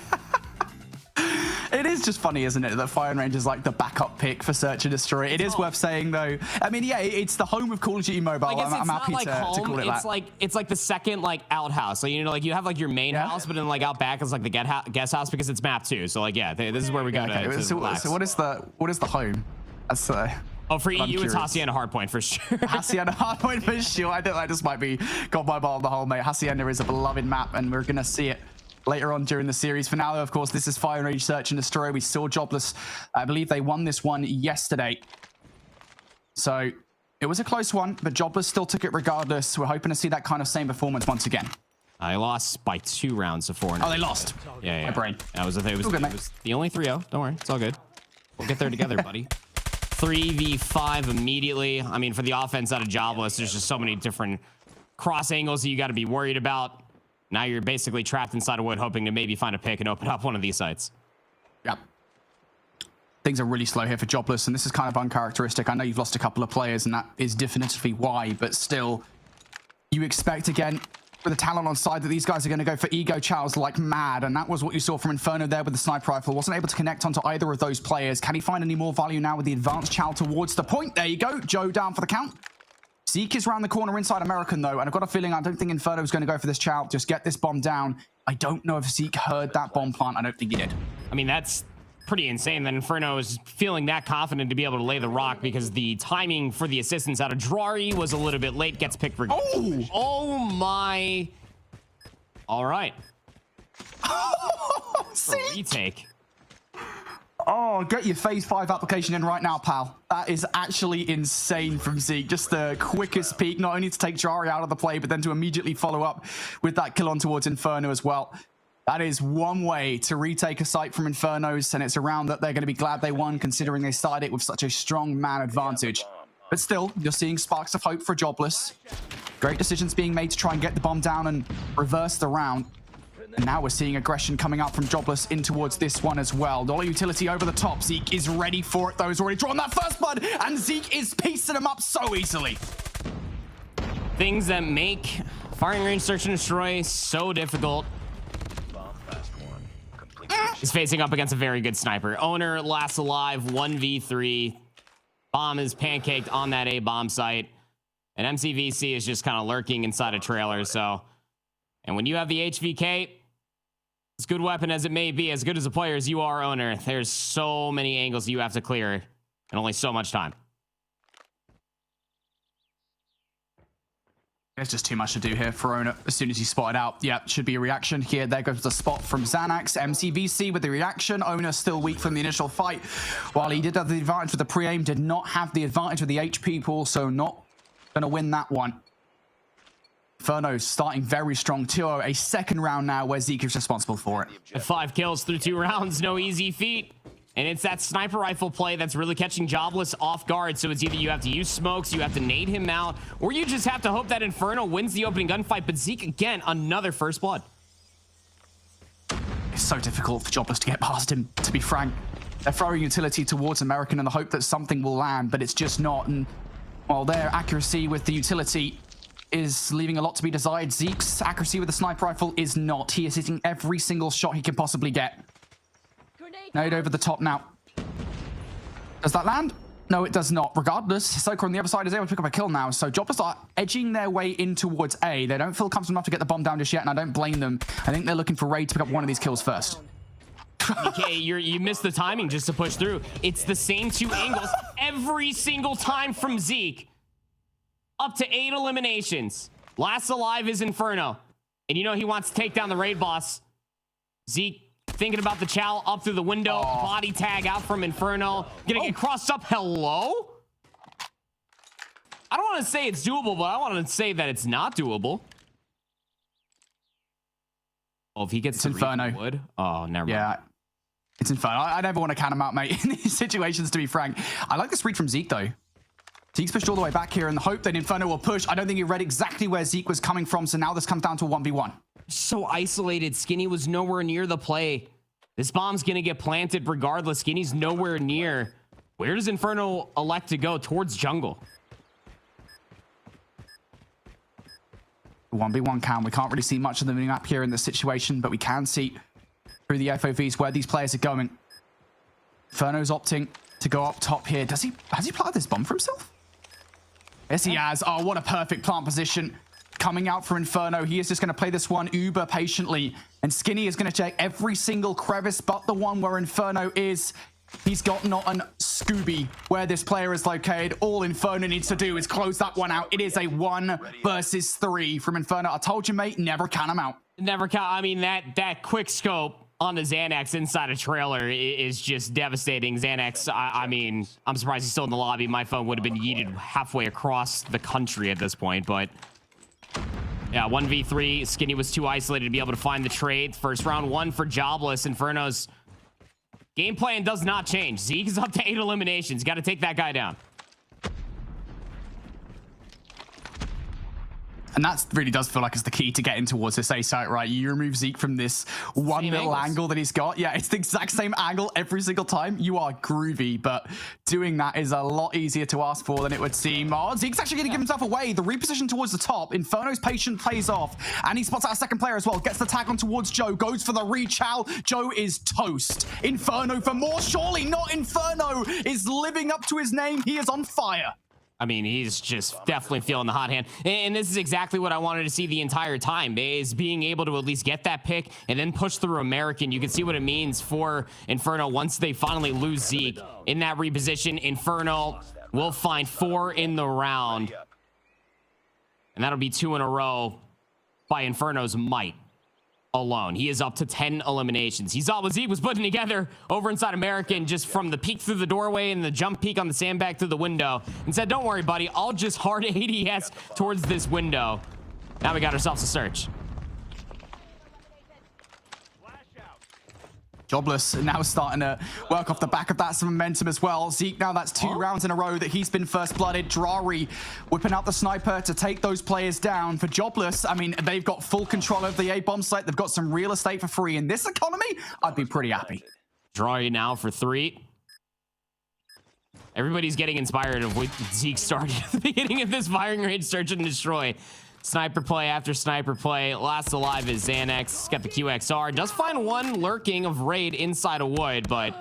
It is just funny, isn't it, that Fire and Range is like the backup pick for Search and Destroy. It is worth saying, though. I mean, yeah, it's the home of Call of Duty Mobile. I'm happy to call it that. It's like the second outhouse. So, you know, like you have like your main house, but then like out back is like the guest house because it's map 2. So like, yeah, this is where we go to so what is the home? That's oh, for EU, it's Hacienda Hardpoint for sure. Hacienda Hardpoint for sure. I think that just might be got my ball on the whole, mate. Hacienda is a beloved map, and we're gonna see it later on during the series. For now, though, of course, this is Fire and Range Search and Destroy. We saw Jobless. I believe they won this one yesterday. So it was a close one, but Jobless still took it regardless. We're hoping to see that kind of same performance once again. They lost by 2 rounds to 4. Oh, they lost. Yeah. My brain. That was it was the only 3-0. Don't worry, it's all good. We'll get there together, buddy. 3v5 immediately. I mean, for the offense out of Jobless, there's just so many different cross angles that you got to be worried about. Now you're basically trapped inside a wood, hoping to maybe find a pick and open up one of these sites. Yep. Things are really slow here for Jobless, and this is kind of uncharacteristic. I know you've lost a couple of players, and that is definitively why, but still, you expect, again, with the talent on side, that these guys are going to go for ego chows like mad, and that was what you saw from Inferno there with the sniper rifle. Wasn't able to connect onto either of those players. Can he find any more value now with the advanced chow towards the point? There you go. Joe down for the count. Zeke is around the corner inside American, though, and I've got a feeling I don't think Inferno is going to go for this chow. Just get this bomb down. I don't know if Zeke heard that bomb plant. I don't think he did. I mean, that's pretty insane that Inferno is feeling that confident to be able to lay the rock, because the timing for the assistance out of Drari was a little bit late. Gets picked for... Oh my... All right. Retake. Oh, get your phase 5 application in right now, pal. That is actually insane from Zeke. Just the quickest peak, not only to take Jari out of the play, but then to immediately follow up with that kill on towards Inferno as well. That is one way to retake a site from Infernos, and it's a round that they're going to be glad they won, considering they started it with such a strong man advantage. But still, you're seeing sparks of hope for Jobless. Great decisions being made to try and get the bomb down and reverse the round. And now we're seeing aggression coming up from Jobless in towards this one as well. Dollar utility over the top. Zeke is ready for it, though. He's already drawn that first blood, and Zeke is piecing him up so easily. Things that make firing range search and destroy so difficult. He's facing up against a very good sniper. Owner last alive, 1v3. Bomb is pancaked on that A bomb site. And MCVC is just kind of lurking inside a trailer. So, and when you have the HVK, as good weapon as it may be, as good as a player as you are, Owner, there's so many angles you have to clear and only so much time. There's just too much to do here for Owner. As soon as he spotted out, yeah, should be a reaction here. There goes the spot from Xanax. MCVC with the reaction. Owner still weak from the initial fight. While he did have the advantage with the pre-aim, did not have the advantage with the HP pool, so not going to win that one. Inferno starting very strong. 2-0, a second round now where Zeke is responsible for it. 5 kills through 2 rounds, no easy feat. And it's that sniper rifle play that's really catching Jobless off guard. So it's either you have to use smokes, you have to nade him out, or you just have to hope that Inferno wins the opening gunfight. But Zeke, again, another first blood. It's so difficult for Jobless to get past him, to be frank. They're throwing utility towards American in the hope that something will land, but it's just not. And while their accuracy with the utility is leaving a lot to be desired, Zeke's accuracy with the sniper rifle is not. He is hitting every single shot he can possibly get. Nade over the top now. Does that land? No, it does not. Regardless, Hisoka on the other side is able to pick up a kill now. So Jobless are edging their way in towards A. They don't feel comfortable enough to get the bomb down just yet, and I don't blame them. I think they're looking for Raid to pick up one of these kills first. Okay, you missed the timing just to push through. It's the same two angles every single time from Zeke. Up to 8 eliminations. Last alive is Inferno. And you know he wants to take down the raid boss. Zeke thinking about the chow up through the window. Body tag out from Inferno. Gonna get crossed up. Hello? I don't want to say it's doable, but I want to say that it's not doable. Oh, if he gets to Inferno. Wood. Oh, never mind. Yeah. It's Inferno. I never want to count him out, mate, in these situations, to be frank. I like this read from Zeke, though. Zeke's pushed all the way back here in the hope that Inferno will push. I don't think he read exactly where Zeke was coming from, so now this comes down to a 1v1. So isolated. Skinny was nowhere near the play. This bomb's going to get planted regardless. Skinny's nowhere near. Where does Inferno elect to go? Towards jungle. 1v1 count. We can't really see much of the map here in this situation, but we can see through the FOVs where these players are going. Inferno's opting to go up top here. Has he planted this bomb for himself? Yes, he has. Oh, what a perfect plant position coming out for Inferno. He is just going to play this one uber patiently, and Skinny is going to check every single crevice but the one where Inferno is. He's got not an Scooby where this player is located. All Inferno needs to do is close that one out. It is a 1 versus 3 from Inferno. I told you, mate, never count him out. Never count. I mean, that quick scope on the Xanax inside a trailer is just devastating. Xanax, I mean, I'm surprised he's still in the lobby. My phone would have been yeeted halfway across the country at this point, but yeah, 1v3. Skinny was too isolated to be able to find the trade. First round 1 for Jobless. Inferno's game plan does not change. Zeke is up to 8 eliminations. Got to take that guy down. And that really does feel like it's the key to getting towards this A site, right? You remove Zeke from this one little angle that he's got. Yeah, it's the exact same angle every single time. You are groovy, but doing that is a lot easier to ask for than it would seem. Oh, Zeke's actually going to give himself away. The reposition towards the top. Inferno's patient plays off, and he spots out a second player as well. Gets the tag on towards Joe. Goes for the rechow. Joe is toast. Inferno for more. Surely not. Inferno is living up to his name. He is on fire. I mean, he's just definitely feeling the hot hand. And this is exactly what I wanted to see the entire time, is being able to at least get that pick and then push through American. You can see what it means for Inferno once they finally lose Zeke. In that reposition, Inferno will find 4 in the round. And that'll be 2 in a row by Inferno's might alone. He is up to 10 eliminations. He saw what Zeke was putting together over inside American just from the peek through the doorway and the jump peek on the sandbag through the window, and said, don't worry, buddy, I'll just hard ADS towards this window. Now we got ourselves a search. Jobless now starting to work off the back of that, some momentum as well. Zeke now, that's 2 rounds in a row that he's been first blooded. Drari whipping out the sniper to take those players down. For Jobless, I mean, they've got full control of the A bomb site. They've got some real estate for free. In this economy, I'd be pretty happy. Drari now for 3. Everybody's getting inspired of what Zeke started at the beginning of this firing range search and destroy. Sniper play after sniper play. Last alive is Xanax. Got the QXR. Does find one lurking of Raid inside a wood, but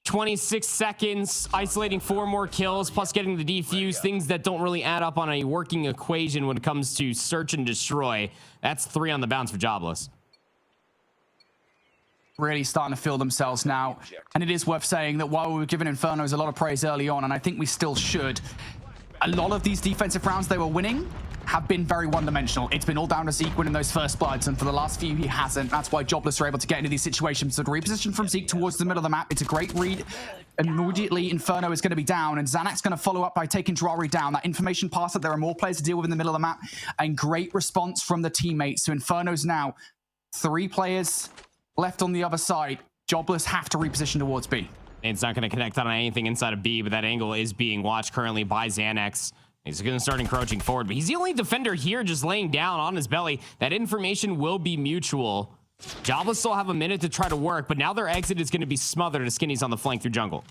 26 seconds, isolating 4 more kills, plus getting the defuse. Things that don't really add up on a working equation when it comes to search and destroy. That's 3 on the bounce for Jobless. Really starting to feel themselves now. And it is worth saying that while we were giving Infernos a lot of praise early on, and I think we still should, a lot of these defensive rounds they were winning have been very one-dimensional. It's been all down to Zeke winning those first bloods, and for the last few, he hasn't. That's why Jobless are able to get into these situations. So the reposition from Zeke towards the middle of the map, it's a great read. Immediately, Inferno is going to be down, and Xanax going to follow up by taking Drari down. That information pass that there are more players to deal with in the middle of the map, and great response from the teammates. So Inferno's now 3 players left on the other side. Jobless have to reposition towards B. It's not going to connect on anything inside of B, but that angle is being watched currently by Xanax. He's going to start encroaching forward, but he's the only defender here just laying down on his belly. That information will be mutual. Jobless still have a minute to try to work, but now their exit is going to be smothered as Skinny's on the flank through jungle.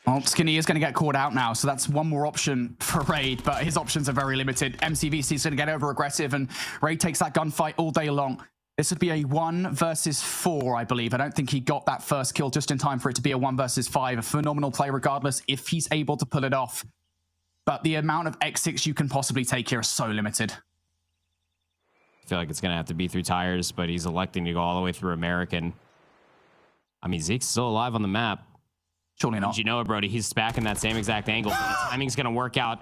Well, Skinny is going to get caught out now, so that's one more option for Raid, but his options are very limited. MCVC is going to get over aggressive, and Raid takes that gunfight all day long. This would be a 1 versus 4, I believe. I don't think he got that first kill just in time for it to be a 1 versus 5. A phenomenal play regardless if he's able to pull it off. But the amount of X6 you can possibly take here is so limited. I feel like it's going to have to be through tires, but he's electing to go all the way through American. I mean, Zeke's still alive on the map. Surely not. Did you know it, Brody? He's back in that same exact angle. The timing's going to work out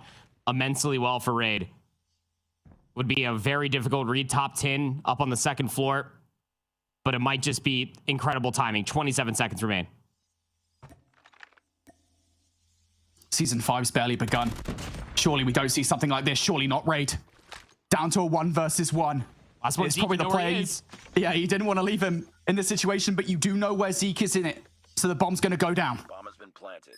immensely well for Raid. Would be a very difficult read. Top 10 up on the second floor. But it might just be incredible timing. 27 seconds remain. Season 5's barely begun. Surely we don't see something like this. Surely not, Raid. Down to a 1 versus 1. That's what it's Zeke probably the play. is. Yeah, you didn't want to leave him in this situation, but you do know where Zeke is in it. So the bomb's going to go down. Bomb has been planted.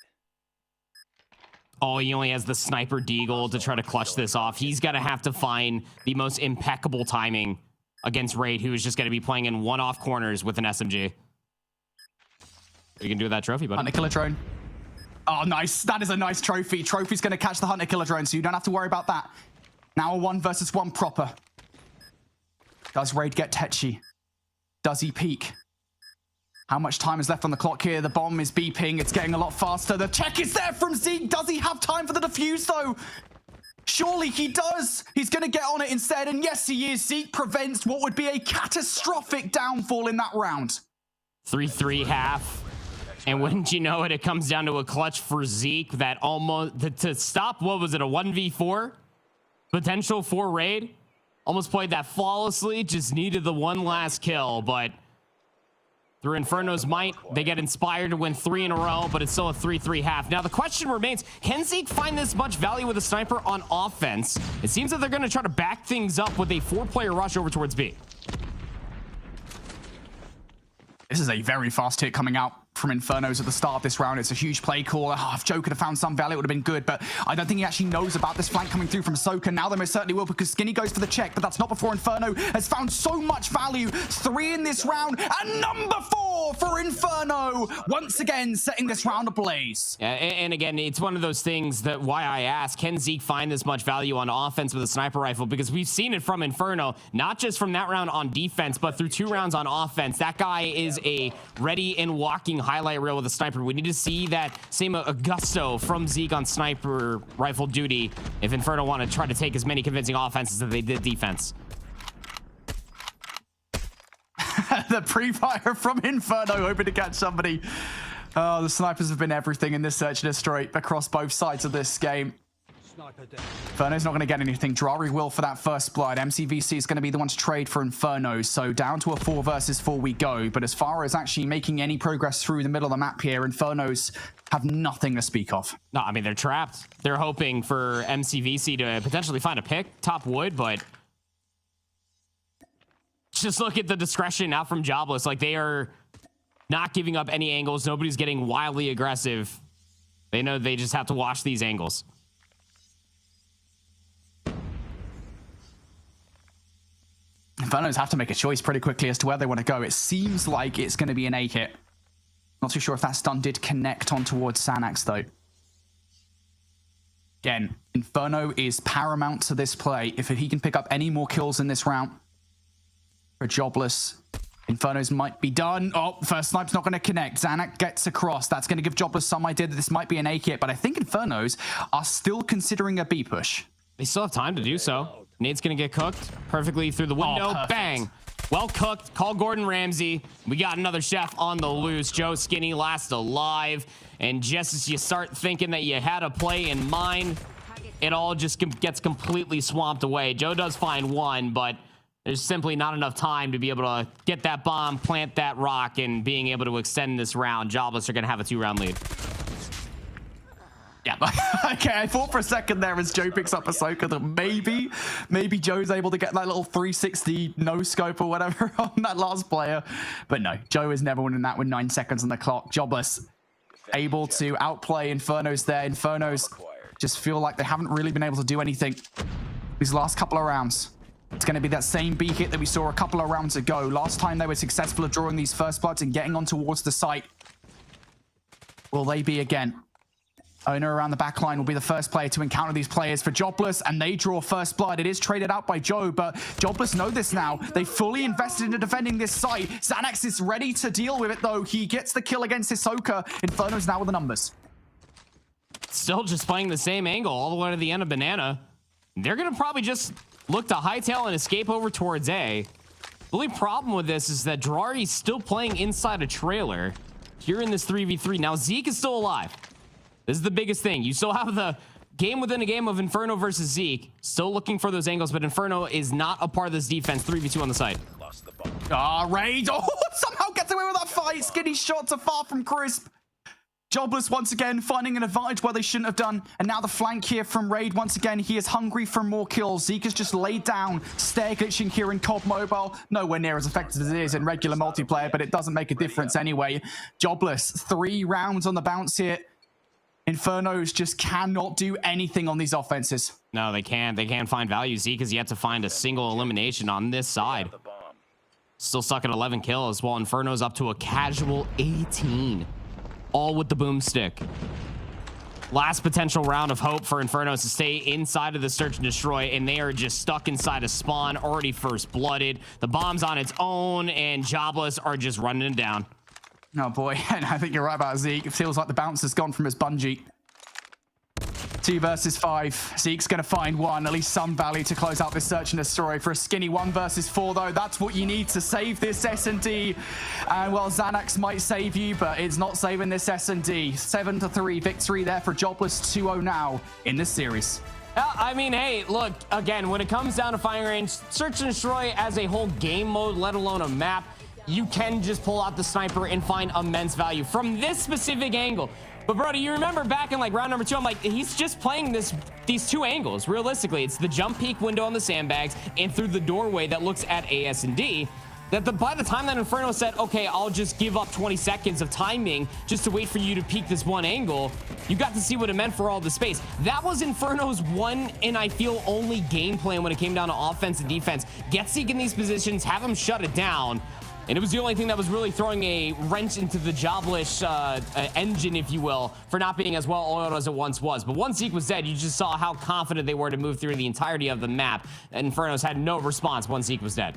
Oh, he only has the sniper deagle to try to clutch this off. He's going to have to find the most impeccable timing against Raid, who is just going to be playing in one-off corners with an SMG. What you can do with that trophy, buddy? Hunter killer drone. Oh, nice. That is a nice trophy. Trophy's going to catch the Hunter killer drone, so you don't have to worry about that. Now a 1 versus 1 proper. Does Raid get Tetchy? Does he peek? How much time is left on the clock here? The bomb is beeping. It's getting a lot faster. The check is there from Zeke. Does he have time for the defuse, though? Surely he does. He's going to get on it instead. And yes, he is. Zeke prevents what would be a catastrophic downfall in that round. 3-3 half. And wouldn't you know it, it comes down to a clutch for Zeke that almost, to stop, what was it, a 1v4? Potential for Raid. Almost played that flawlessly. Just needed the one last kill, but through Inferno's might, they get inspired to win 3 in a row, but it's still a 3-3 half. Now, the question remains, can Zeke find this much value with a sniper on offense? It seems that they're going to try to back things up with a 4-player rush over towards B. This is a very fast hit coming out from Infernos at the start of this round. It's a huge play call. If Joe could have found some value, it would have been good, but I don't think he actually knows about this flank coming through from Soka. Now they most certainly will, because Skinny goes for the check, but that's not before Inferno has found so much value. 3 in this round, and number 4 for Inferno. Once again, setting this round ablaze. Yeah, and again, it's one of those things that why I ask, can Zeke find this much value on offense with a sniper rifle? Because we've seen it from Inferno, not just from that round on defense, but through 2 rounds on offense. That guy is a ready and walking highlight reel with a sniper. We need to see that same gusto from Zeke on sniper rifle duty if Inferno want to try to take as many convincing offenses as they did defense. The pre-fire from Inferno, hoping to catch somebody. Oh, the snipers have been everything in this search and destroy across both sides of this game. Inferno's not going to get anything. Drari will for that first blood. MCVC is going to be the one to trade for Inferno. So down to a 4 versus 4 we go. But as far as actually making any progress through the middle of the map here, Infernos have nothing to speak of. No, I mean, they're trapped. They're hoping for MCVC to potentially find a pick, top wood, but just look at the discretion out from Jobless. Like, they are not giving up any angles. Nobody's getting wildly aggressive. They know they just have to watch these angles. Infernos have to make a choice pretty quickly as to where they want to go. It seems like it's going to be an A hit. Not too sure if that stun did connect on towards Sanax, though. Again, Inferno is paramount to this play. If he can pick up any more kills in this round for Jobless, Infernos might be done. Oh, first snipe's not going to connect. Xanax gets across. That's going to give Jobless some idea that this might be an A hit, but I think Infernos are still considering a B push. They still have time to do so. Nade's gonna get cooked perfectly through the window. Oh, bang. Well cooked. Call Gordon Ramsay. We got another chef on the loose. Joe Skinny last alive. And just as you start thinking that you had a play in mind, it all just gets completely swamped away. Joe does find one, but there's simply not enough time to be able to get that bomb, plant that rock, and being able to extend this round. Jobless are gonna have a 2-round lead. Yeah, Yeah, okay, I thought for a second there as Joe picks up Ahsoka that maybe Joe's able to get that little 360 no scope or whatever on that last player. But no, Joe is never winning that with 9 seconds on the clock. Jobless able to outplay Infernos there. Infernos just feel like they haven't really been able to do anything these last couple of rounds. It's going to be that same B hit that we saw a couple of rounds ago. Last time they were successful at drawing these first bloods and getting on towards the site. Will they be again? Owner around the back line will be the first player to encounter these players for Jobless, and they draw first blood. It is traded out by Joe, but Jobless know this now. They fully invested into defending this site. Xanax is ready to deal with it, though. He gets the kill against Hisoka. Inferno's now with the numbers. Still just playing the same angle all the way to the end of Banana. They're going to probably just look to hightail and escape over towards A. The only problem with this is that Girardi's still playing inside a trailer here in this 3v3. Now, Zeke is still alive. This is the biggest thing. You still have the game within a game of Inferno versus Zeke. Still looking for those angles, but Inferno is not a part of this defense. 3v2 on the site. Raid. Oh, somehow gets away with that fight. Skinny shots are far from crisp. Jobless once again finding an advantage where they shouldn't have done. And now the flank here from Raid. Once again, he is hungry for more kills. Zeke has just laid down, stair glitching here in COD Mobile. Nowhere near as effective as it is in regular multiplayer, but it doesn't make a difference anyway. Jobless, 3 rounds on the bounce here. Infernos just cannot do anything on these offenses. No, they can't. They can't find value. Zeke has yet to find a single elimination on this side. Still stuck at 11 kills, while Inferno's up to a casual 18. All with the boomstick. Last potential round of hope for Infernos to stay inside of the search and destroy, and they are just stuck inside a spawn, already first blooded. The bomb's on its own, and Jobless are just running it down. Oh boy, and I think you're right about Zeke. It feels like the bounce has gone from his bungee. 2 versus 5. Zeke's going to find one, at least some value to close out this search and destroy. For a skinny 1 versus 4, though, that's what you need to save this S&D. And, well, Xanax might save you, but it's not saving this S&D. 7-3 victory there for Jobless, 2-0 now in this series. I mean, hey, look, again, when it comes down to firing range, search and destroy as a whole game mode, let alone a map, you can just pull out the sniper and find immense value from this specific angle. But Brody, you remember back in like round number 2, I'm like, he's just playing these 2 angles. Realistically, it's the jump peek window on the sandbags and through the doorway that looks at AS&D. By the time that Inferno said, okay, I'll just give up 20 seconds of timing just to wait for you to peek this one angle, you got to see what it meant for all the space. That was Inferno's one, and I feel only game plan when it came down to offense and defense. Get Zeke in these positions, have him shut it down. And it was the only thing that was really throwing a wrench into the Jobless engine, if you will, for not being as well oiled as it once was. But once Zeke was dead, you just saw how confident they were to move through the entirety of the map. Infernos had no response once Zeke was dead.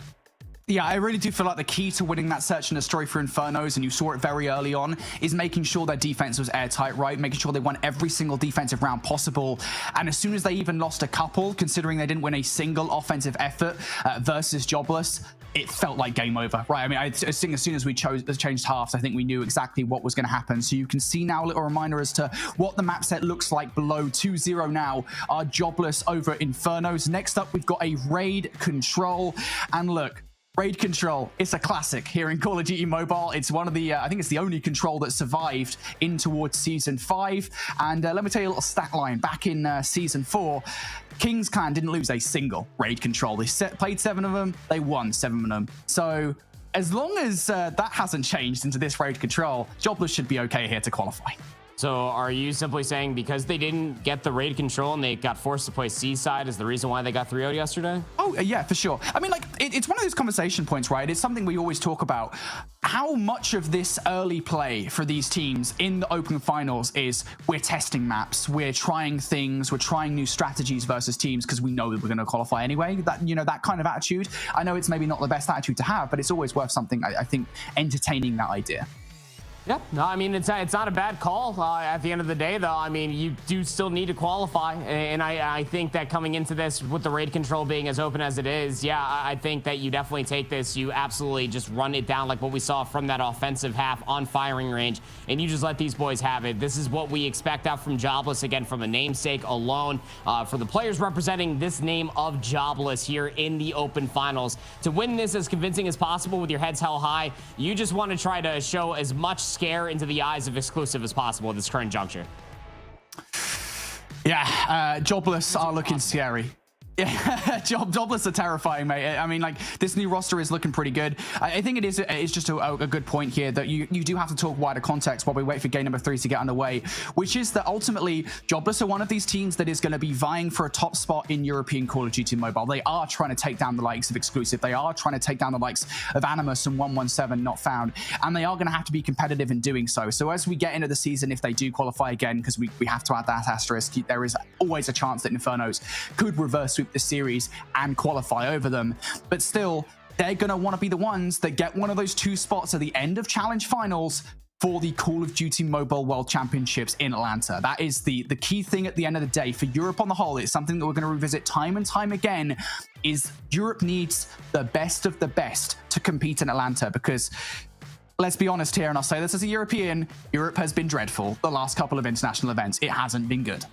Yeah, I really do feel like the key to winning that search and destroy for Infernos, and you saw it very early on, is making sure their defense was airtight, right? Making sure they won every single defensive round possible. And as soon as they even lost a couple, considering they didn't win a single offensive effort versus Jobless, it felt like game over, right? I mean, I think as soon as we changed halves, I think we knew exactly what was going to happen. So you can see now a little reminder as to what the map set looks like below. 2-0 now are Jobless over Infernos. Next up, we've got a Raid Control. And look, Raid Control, it's a classic here in Call of Duty Mobile. It's one of the, I think it's the only control that survived in towards Season 5. And let me tell you a little stat line. Back in Season 4, King's Clan didn't lose a single Raid Control. They played 7 of them, they won 7 of them. So as long as that hasn't changed into this Raid Control, Jobless should be okay here to qualify. So are you simply saying because they didn't get the Raid Control and they got forced to play Seaside is the reason why they got 3-0'd yesterday? Oh, yeah, for sure. I mean, like, it's one of those conversation points, right? It's something we always talk about. How much of this early play for these teams in the Open Finals is we're testing maps, we're trying things, we're trying new strategies versus teams because we know that we're going to qualify anyway. That, you know, that kind of attitude. I know it's maybe not the best attitude to have, but it's always worth something, I think, entertaining that idea. Yeah, no, I mean, it's not a bad call at the end of the day, though. I mean, you do still need to qualify, and I think that coming into this with the Raid Control being as open as it is, yeah, I think that you definitely take this, you absolutely just run it down like what we saw from that offensive half on firing range, and you just let these boys have it. This is what we expect out from Jobless, again, from a namesake alone, for the players representing this name of Jobless here in the Open Finals. To win this as convincing as possible with your heads held high, you just want to try to show as much scare into the eyes of Exclusive as possible at this current juncture. Yeah, Jobless are looking scary. Yeah, Jobless are terrifying, mate. I mean, like, this new roster is looking pretty good. I think it's just a good point here that you do have to talk wider context while we wait for game number 3 to get underway, which is that ultimately Jobless are one of these teams that is going to be vying for a top spot in European Call of Duty Mobile. They are trying to take down the likes of Exclusive. They are trying to take down the likes of Animus and 117 Not Found, and they are going to have to be competitive in doing so. So as we get into the season, if they do qualify again, because we have to add that asterisk, there is always a chance that Infernos could reverse sweep the series and qualify over them, but still they're going to want to be the ones that get one of those 2 spots at the end of challenge finals for the Call of Duty Mobile World Championships in Atlanta. That is the key thing at the end of the day for Europe on the whole. It's something that we're going to revisit time and time again, is Europe needs the best of the best to compete in Atlanta, because let's be honest here, and I'll say this as a European, Europe has been dreadful the last couple of international events. It hasn't been good.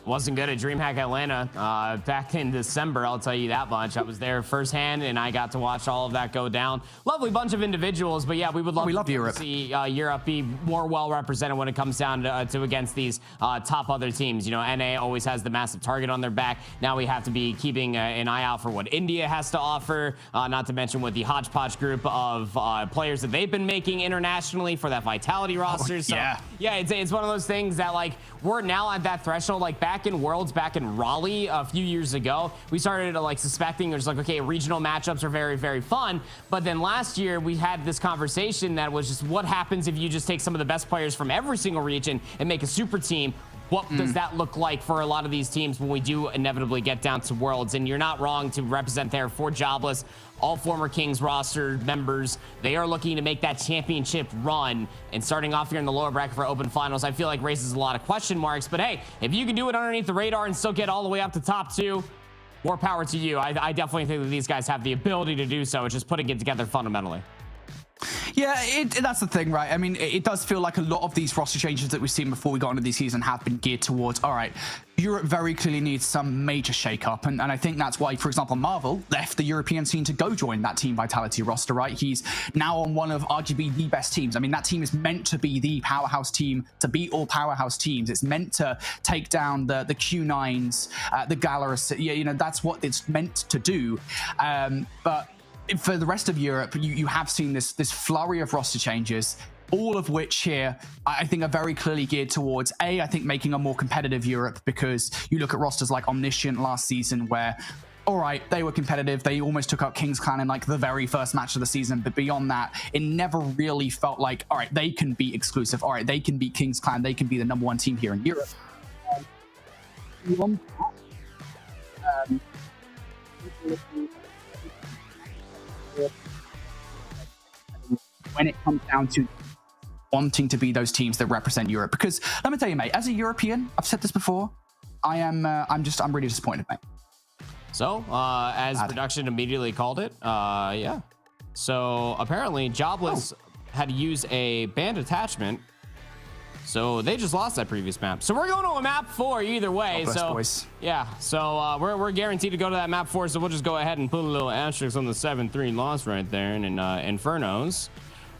Wasn't good at DreamHack Atlanta back in December, I'll tell you that much. I was there firsthand, and I got to watch all of that go down. Lovely bunch of individuals, but yeah, we would love to see Europe be more well represented when it comes down to against these top other teams. You know, NA always has the massive target on their back. Now we have to be keeping an eye out for what India has to offer, not to mention with the hodgepodge group of players that they've been making internationally for that Vitality roster. So, yeah, it's one of those things that, like, we're now at that threshold. Like, back in Worlds, back in Raleigh a few years ago, we started like suspecting there's like, okay, regional matchups are very, very fun. But then last year we had this conversation that was just, what happens if you just take some of the best players from every single region and make a super team? What does that look like for a lot of these teams when we do inevitably get down to Worlds? And you're not wrong to represent there for Jobless. All former Kings roster members, they are looking to make that championship run. And starting off here in the lower bracket for Open Finals, I feel like raises a lot of question marks. But hey, if you can do it underneath the radar and still get all the way up to top 2, more power to you. I definitely think that these guys have the ability to do so. It's just putting it together fundamentally. Yeah, that's the thing, right? I mean, it does feel like a lot of these roster changes that we've seen before we got into the season have been geared towards, all right, Europe very clearly needs some major shake-up, and I think that's why, for example, Marvel left the European scene to go join that Team Vitality roster, right? He's now on one of arguably the best teams. I mean, that team is meant to be the powerhouse team, to beat all powerhouse teams. It's meant to take down the Q9s, the Gallerus. You know, that's what it's meant to do. But for the rest of Europe, you have seen this flurry of roster changes, all of which here I think are very clearly geared towards, I think making a more competitive Europe, because you look at rosters like Omniscient last season where, all right, they were competitive. They almost took out Kings Clan in like the very first match of the season. But beyond that, it never really felt like, all right, they can be exclusive. All right, they can beat Kings Clan. They can be the #1 team here in Europe. When it comes down to wanting to be those teams that represent Europe, because let me tell you, mate, as a European, I've said this before, I'm really disappointed, mate. So, as production immediately called it, yeah. So apparently Jobless had to use a banned attachment. So they just lost that previous map. So we're going to a map 4 either way. So boys. Yeah, so we're guaranteed to go to that map 4. So we'll just go ahead and put a little asterisk on the 7-3 loss right there. And Infernos.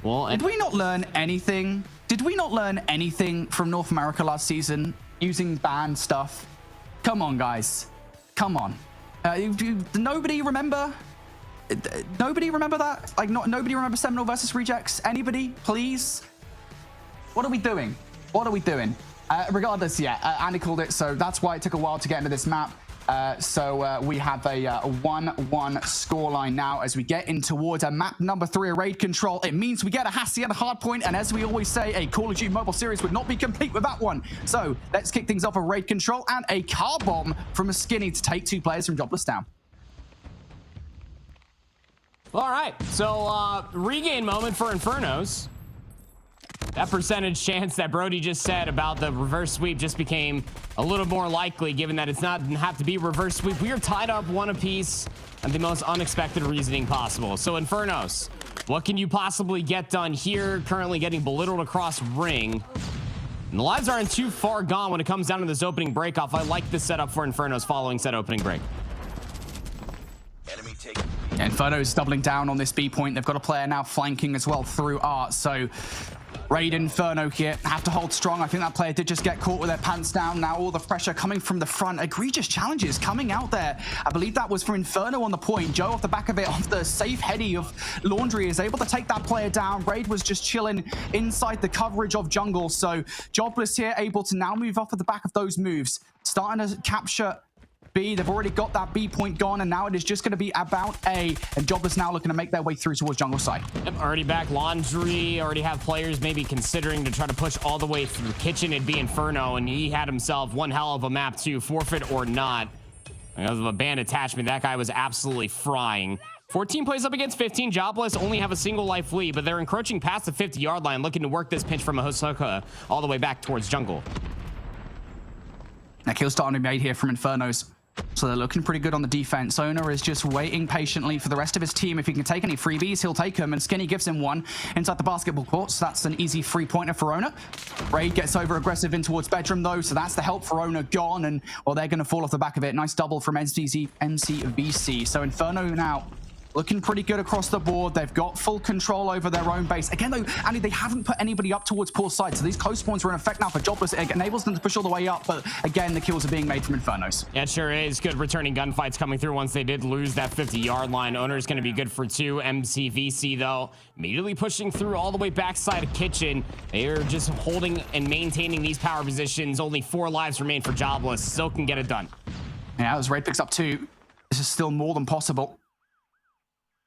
Well, did we not learn anything? Did we not learn anything from North America last season using banned stuff? Come on, guys. Come on. Nobody remember? Nobody remember that? Like, nobody remember Seminole versus Rejects? Anybody, please? What are we doing? What are we doing? Regardless, yeah, Andy called it, so that's why it took a while to get into this map. So we have a 1-1 scoreline now as we get in towards a map number 3, a raid control. It means we get a Hassie and a hardpoint, and as we always say, a Call of Duty Mobile Series would not be complete without one. So let's kick things off a raid control and a car bomb from a Skinny to take 2 players from Jobless down. All right, so regain moment for Infernos. That percentage chance that Brody just said about the reverse sweep just became a little more likely, given that it's not have to be reverse sweep. We are tied up 1 apiece and the most unexpected reasoning possible. So Infernos, what can you possibly get done here? Currently getting belittled across ring. And the lives aren't too far gone when it comes down to this opening break off. I like this setup for Infernos following said opening break. Enemy take. Inferno's doubling down on this B point. They've got a player now flanking as well through Art. So Raid Inferno here have to hold strong. I think that player did just get caught with their pants down. Now all the pressure coming from the front. Egregious challenges coming out there. I believe that was for Inferno on the point. Joe off the back of it, off the safe heady of Laundry, is able to take that player down. Raid was just chilling inside the coverage of jungle. So Jobless here able to now move off of the back of those moves. Starting to capture B. They've already got that B point gone, and now it is just going to be about A. And Jobless now looking to make their way through towards jungle side. Yep, already back Laundry. Already have players maybe considering to try to push all the way through Kitchen. It'd be Inferno, and he had himself one hell of a map to forfeit or not. Because of a band attachment, that guy was absolutely frying. 14 plays up against 15. Jobless only have a single life lead, but they're encroaching past the 50-yard line, looking to work this pinch from a Hosoka all the way back towards jungle. That kill starting to be made here from Infernos. So they're looking pretty good on the defense. Owner is just waiting patiently for the rest of his team. If he can take any freebies, he'll take them. And Skinny gives him one inside the basketball court. So that's an easy free-pointer for Owner. Raid gets over aggressive in towards bedroom, though. So that's the help for Owner gone. And, well, they're going to fall off the back of it. Nice double from MCVC. So Inferno now looking pretty good across the board. They've got full control over their own base. Again, though, Andy, they haven't put anybody up towards poor side. So these close spawns are in effect now for Jobless. It enables them to push all the way up. But again, the kills are being made from Infernos. Yeah, it sure is. Good returning gunfights coming through once they did lose that 50-yard line. Owner is going to be good for 2. MCVC, though, immediately pushing through all the way backside of Kitchen. They are just holding and maintaining these power positions. Only 4 lives remain for Jobless. Still can get it done. Yeah, as Raid picks up 2, this is still more than possible.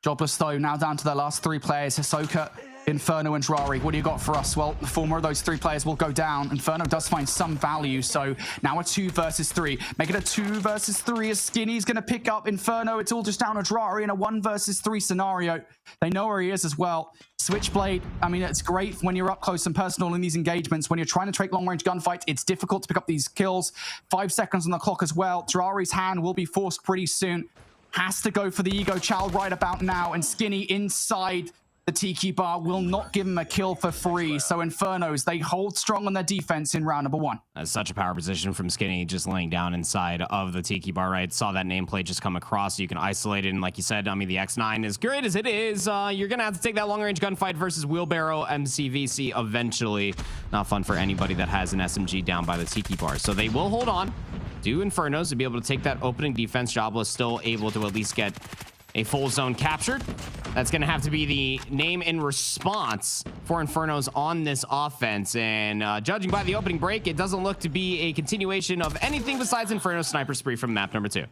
Jobless, though, now down to their last 3 players. Hisoka, Inferno, and Drari. What do you got for us? Well, the former of those 3 players will go down. Inferno does find some value, so now a 2 versus 3. Make it a 2 versus 3 as Skinny's going to pick up Inferno. It's all just down to Drari in a 1 versus 3 scenario. They know where he is as well. Switchblade, I mean, it's great when you're up close and personal in these engagements. When you're trying to take long-range gunfights, it's difficult to pick up these kills. 5 seconds on the clock as well. Drari's hand will be forced pretty soon. Has to go for the ego child right about now, and Skinny inside the Tiki bar will not give him a kill for free. So Infernos, they hold strong on their defense in round number 1. That's such a power position from Skinny, just laying down inside of the Tiki bar, right? Saw that nameplate just come across, so you can isolate it. And like you said, I mean, the X9, as great as it is, you're going to have to take that long-range gunfight versus Wheelbarrow MCVC eventually. Not fun for anybody that has an SMG down by the Tiki bar. So they will hold on. Do Infernos to be able to take that opening defense. Jobless still able to at least get a full zone captured. That's going to have to be the name in response for Infernos on this offense. And judging by the opening break, it doesn't look to be a continuation of anything besides Inferno sniper spree from map number 2.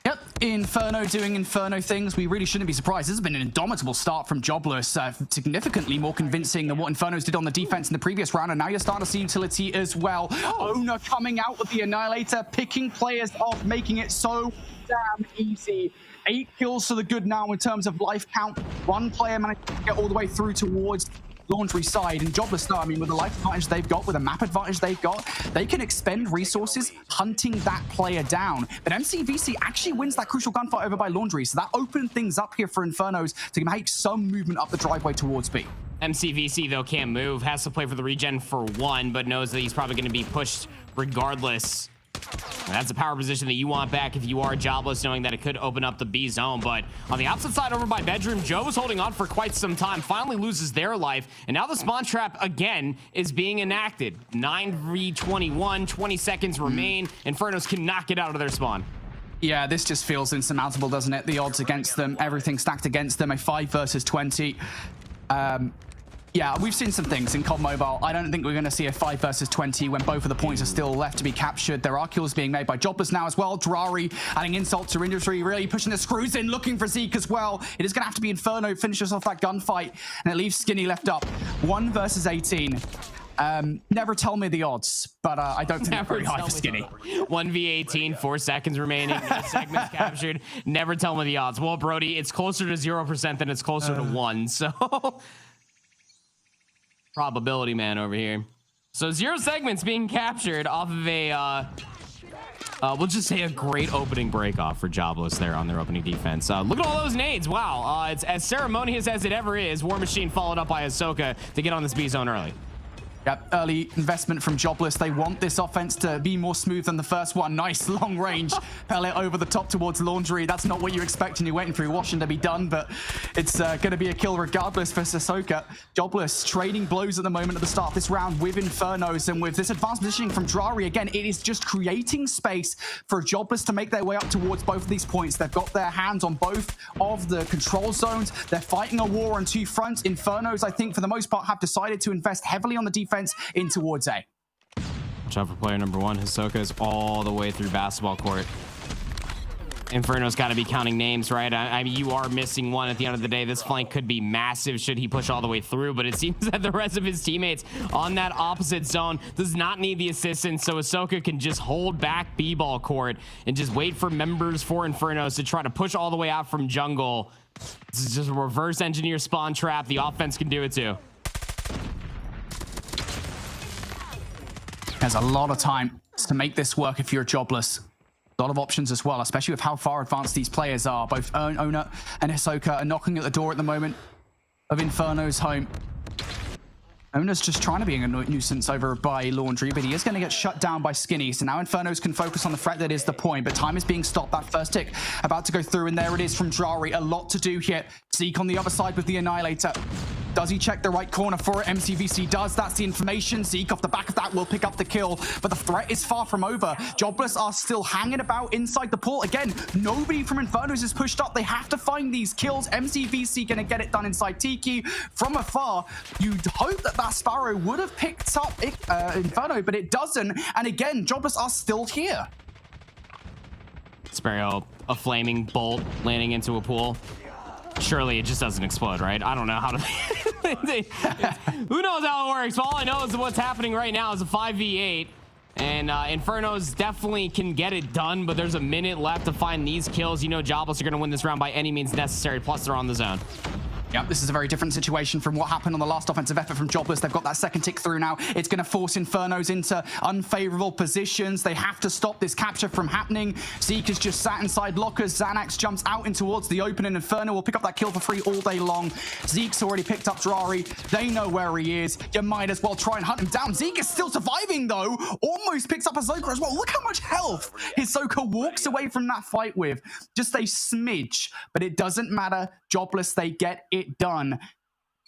Yep, Inferno doing Inferno things. We really shouldn't be surprised. This has been an indomitable start from Jobless. Significantly more convincing than what Infernos did on the defense in the previous round. And now you're starting to see utility as well. Owner coming out with the Annihilator, picking players off, making it so damn easy. 8 kills to the good now in terms of life count. 1 player managed to get all the way through towards Laundry side, and Jobless, though, I mean, with the life advantage they've got, with the map advantage they've got, they can expend resources hunting that player down. But MCVC actually wins that crucial gunfight over by Laundry, so that opened things up here for Infernos to make some movement up the driveway towards B. MCVC, though, can't move, has to play for the regen for 1, but knows that he's probably going to be pushed regardless. That's a power position that you want back if you are Jobless, knowing that it could open up the B zone. But on the opposite side over by bedroom, Joe was holding on for quite some time, finally loses their life, and now the spawn trap again is being enacted. 9v21, 20 seconds remain. Infernos cannot get out of their spawn. Yeah, this just feels insurmountable, doesn't it? The odds against them, everything stacked against them, a 5 versus 20. Yeah, we've seen some things in COD Mobile. I don't think we're going to see a 5 versus 20 when both of the points are still left to be captured. There are kills being made by Jobless now as well. Drari adding insult to industry, really pushing the screws in, looking for Zeke as well. It is going to have to be Inferno, finishes off that gunfight, and it leaves Skinny left up. 1 versus 18. Never tell me the odds, but I don't think they're very high for Skinny. 1v18, 4 seconds remaining, no segments captured. Never tell me the odds. Well, Brody, it's closer to 0% than it's closer to 1, so... Probability man over here. So 0 segments being captured off of a we'll just say a great opening break off for Jobless there on their opening defense. Look at all those nades. Wow, it's as ceremonious as it ever is. War Machine followed up by Ahsoka to get on this B zone early. Yep, early investment from Jobless. They want this offense to be more smooth than the first one. Nice long range pellet over the top towards Laundry. That's not what you expect when you're waiting for your washing to be done, but it's going to be a kill regardless for Sissoko. Jobless trading blows at the moment at the start of this round with Infernos, and with this advanced positioning from Drari, again, it is just creating space for Jobless to make their way up towards both of these points. They've got their hands on both of the control zones. They're fighting a war on two fronts. Infernos, I think, for the most part, have decided to invest heavily on the defense in towards A. Watch out for player number 1. Hisoka is all the way through basketball court. Inferno's got to be counting names, right? I mean, you are missing one at the end of the day. This flank could be massive should he push all the way through, but it seems that the rest of his teammates on that opposite zone does not need the assistance, so Hisoka can just hold back B-ball court and just wait for members for Infernos to try to push all the way out from jungle. This is just a reverse engineer spawn trap. The offense can do it too. There's a lot of time to make this work if you're Jobless. A lot of options as well, especially with how far advanced these players are. Both Ona and Hisoka are knocking at the door at the moment of Inferno's home. Ona's just trying to be a nuisance over by Laundry, but he is going to get shut down by Skinny. So now Infernos can focus on the threat that is the point, but time is being stopped. That first tick about to go through, and there it is from Drari. A lot to do here. Zeke on the other side with the Annihilator. Does he check the right corner for it? MCVC does. That's the information. Zeke off the back of that will pick up the kill, but the threat is far from over. Jobless are still hanging about inside the port. Again, nobody from Infernos is pushed up. They have to find these kills. MCVC going to get it done inside Tiki. From afar, you'd hope that that Sparrow would have picked up Inferno, but it doesn't. And again, Jobless are still here. Sparrow, a flaming bolt landing into a pool. Surely it just doesn't explode, right? I don't know how to... Who knows how it works? All I know is what's happening right now is a 5v8. And Infernos definitely can get it done, but there's a minute left to find these kills. You know Jobless are going to win this round by any means necessary, plus they're on the zone. Yep, this is a very different situation from what happened on the last offensive effort from Jobless. They've got that second tick through now. It's going to force Infernos into unfavorable positions. They have to stop this capture from happening. Zeke is just sat inside lockers. Xanax jumps out in towards the open, and Inferno will pick up that kill for free all day long. Zeke's already picked up Drari. They know where he is. You might as well try and hunt him down. Zeke is still surviving, though. Almost picks up Hisoka as well. Look how much health Hisoka walks away from that fight with. Just a smidge, but it doesn't matter. Jobless, they get it done.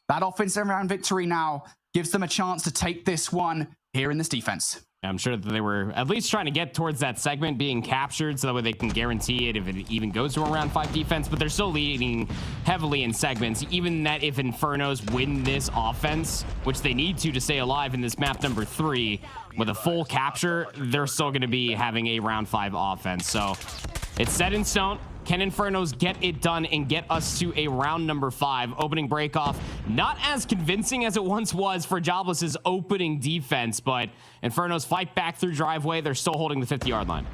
That offensive round victory now gives them a chance to take this one here in this defense. I'm sure that they were at least trying to get towards that segment being captured so that way they can guarantee it if it even goes to a round 5 defense, but they're still leading heavily in segments. Even that if Infernos win this offense, which they need to stay alive in this map number 3, with a full capture, they're still going to be having a round 5 offense. So it's set in stone. Can Infernos get it done and get us to a round number 5? Opening breakoff, not as convincing as it once was for Jobless's opening defense, but Infernos fight back through driveway. They're still holding the 50-yard line.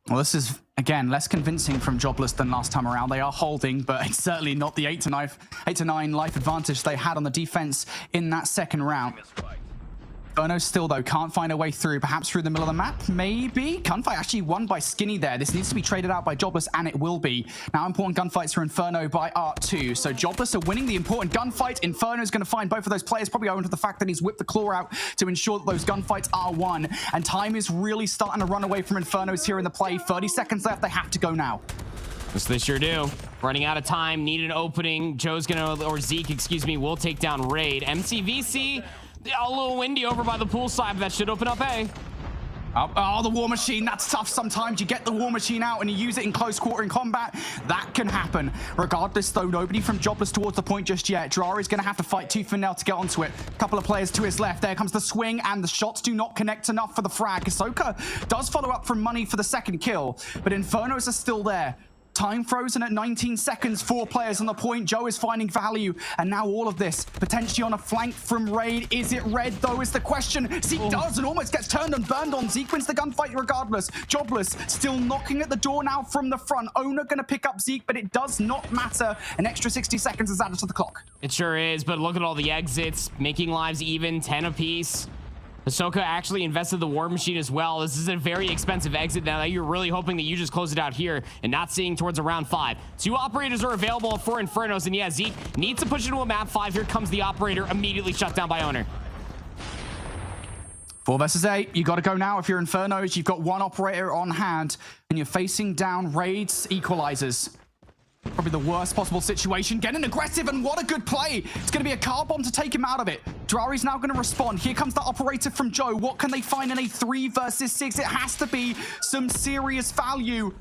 Well, this is, again, less convincing from Jobless than last time around. They are holding, but it's certainly not the 8 to 9 life advantage they had on the defense in that second round. Inferno still, though, can't find a way through, perhaps through the middle of the map, maybe? Gunfight actually won by Skinny there. This needs to be traded out by Jobless, and it will be. Now, important gunfights for Inferno by Art 2. So Jobless are winning the important gunfight. Inferno is going to find both of those players, probably owing to the fact that he's whipped the claw out to ensure that those gunfights are won. And time is really starting to run away from Infernos here in the play. 30 seconds left. They have to go now. Yes, they sure do. Running out of time, need an opening. Joe's gonna, or Zeke, excuse me, will take down Raid. MCVC, a little windy over by the poolside, but that should open up A. Oh, the War Machine, that's tough sometimes. You get the War Machine out and you use it in close quarter in combat. That can happen. Regardless, though, nobody from Jobless towards the point just yet. Drari's going to have to fight tooth and nail to get onto it. A couple of players to his left. There comes the swing, and the shots do not connect enough for the frag. Hisoka does follow up from money for the second kill, but Infernos are still there. Time frozen at 19 seconds. 4 players on the point. Joe is finding value. And now all of this potentially on a flank from Raid. Is it red, though, is the question. Zeke does and almost gets turned and burned on. Zeke wins the gunfight regardless. Jobless still knocking at the door now from the front. Owner going to pick up Zeke, but it does not matter. An extra 60 seconds is added to the clock. It sure is, but look at all the exits. Making lives even, 10 apiece. Ahsoka actually invested the War Machine as well. This is a very expensive exit now that you're really hoping that you just close it out here and not seeing towards around 5. 2 operators are available for Infernos, and yeah, Zeke needs to push into a map 5. Here comes the operator, immediately shut down by Owner. 4 versus 8. You got to go now if you're Infernos. You've got 1 operator on hand, and you're facing down raids, equalizers. Probably the worst possible situation. Getting aggressive, and what a good play. It's going to be a car bomb to take him out of it. Drari's now going to respond. Here comes the operator from Joe. What can they find in a 3 versus 6? It has to be some serious value.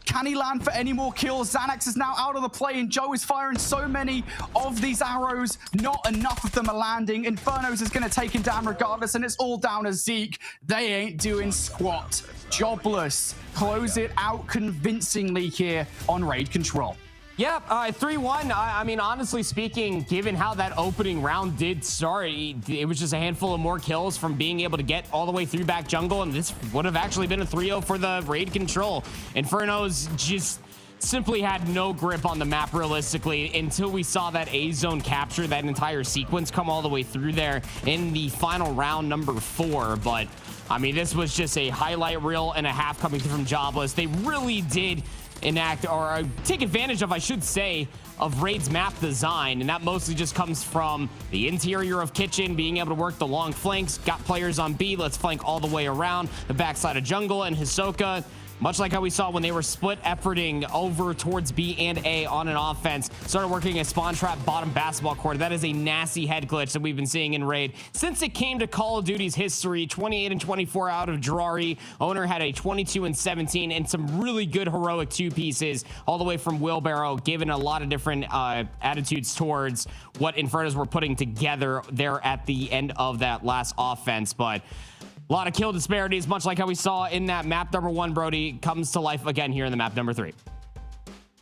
Can he land for any more kills? Xanax is now out of the play, and Joe is firing so many of these arrows. Not enough of them are landing. Infernos is going to take him down regardless, and it's all down to Zeke. They ain't doing squat. Jobless. Close it out convincingly here on raid control. Yep, 3-1. I mean, honestly speaking, given how that opening round did start, it was just a handful of more kills from being able to get all the way through back jungle, and this would have actually been a 3-0 for the raid control. Infernos just simply had no grip on the map realistically until we saw that A zone capture that entire sequence come all the way through there in the final round number 4. But I mean, this was just a highlight reel and a half coming through from Jobless. They really did enact, or take advantage of, I should say, of Raid's map design, and that mostly just comes from the interior of Kitchen being able to work the long flanks. Got players on B, let's flank all the way around the backside of jungle, and Hisoka, much like how we saw when they were split efforting over towards B and A on an offense, started working a spawn trap bottom basketball court. That is a nasty head glitch that we've been seeing in Raid since it came to Call of Duty's history. 28 and 24 out of Jirari. Owner had a 22 and 17 and some really good heroic 2 pieces all the way from Wheelbarrow, given a lot of different attitudes towards what Infernos were putting together there at the end of that last offense. But a lot of kill disparities, much like how we saw in that map number 1, Brody, comes to life again here in the map number 3.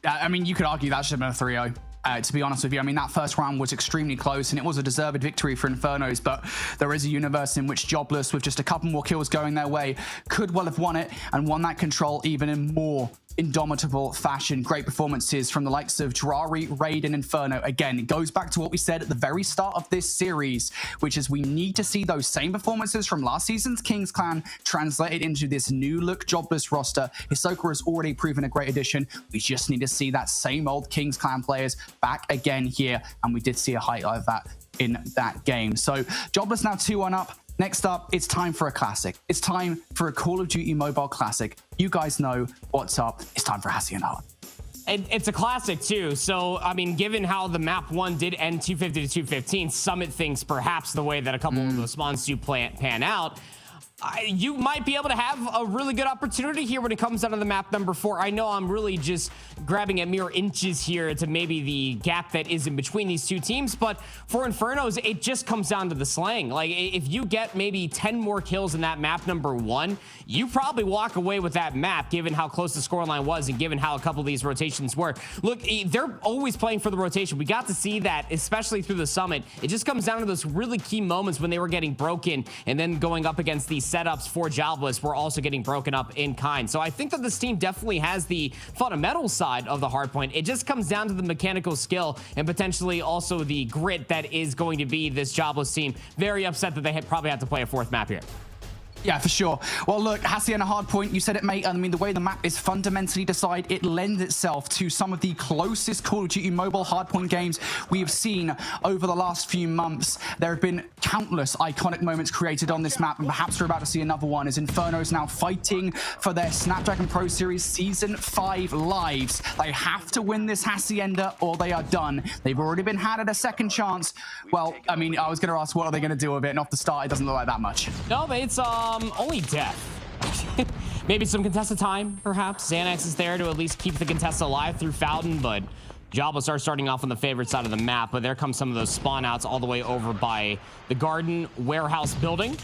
I mean, you could argue that should have been a 3-0. To be honest with you, I mean, that first round was extremely close, and it was a deserved victory for Infernos, but there is a universe in which Jobless, with just a couple more kills going their way, could well have won it and won that control even in more indomitable fashion. Great performances from the likes of Jirari, Raid, and Inferno. Again, it goes back to what we said at the very start of this series, which is we need to see those same performances from last season's Kings Clan translated into this new look Jobless roster. Hisoka has already proven a great addition. We just need to see that same old Kings Clan players back again here, and we did see a highlight of that in that game. So Jobless now 2-1 up. Next up, it's time for a classic. It's time for a Call of Duty Mobile classic. You guys know what's up. It's time for Hassian Hart. And it's a classic too. So, I mean, given how the map 1 did end 250 to 215, Summit thinks perhaps the way that a couple of those spawns do pan out, you might be able to have a really good opportunity here when it comes down to the map number 4. I know I'm really just grabbing at mere inches here to maybe the gap that is in between these two teams, but for Infernos, it just comes down to the slang. Like, if you get maybe 10 more kills in that map number 1, you probably walk away with that map, given how close the scoreline was and given how a couple of these rotations were. Look, they're always playing for the rotation. We got to see that, especially through the Summit. It just comes down to those really key moments when they were getting broken and then going up against these setups for Jobless were also getting broken up in kind. So I think that this team definitely has the fundamental side of the hardpoint. It just comes down to the mechanical skill and potentially also the grit that is going to be this Jobless team. Very upset that they probably have to play a 4th map here. Yeah, for sure. Well, look, Hassian, a hard point. You said it, mate. I mean, the way the map is fundamentally decided, it lends itself to some of the closest Call of Duty mobile hardpoint games we have seen over the last few months. There have been countless iconic moments created on this map, and perhaps we're about to see another one as Inferno's now fighting for their Snapdragon Pro Series Season 5 lives. They have to win this Hacienda or they are done. They've already been handed a second chance. Well, I mean, I was going to ask what are they going to do with it, and off the start, it doesn't look like that much. No, but it's only death. Maybe some contested time, perhaps. Xanax is there to at least keep the contest alive through Fountain, but Jobless are starting off on the favorite side of the map, but there comes some of those spawn outs all the way over by the Garden Warehouse building.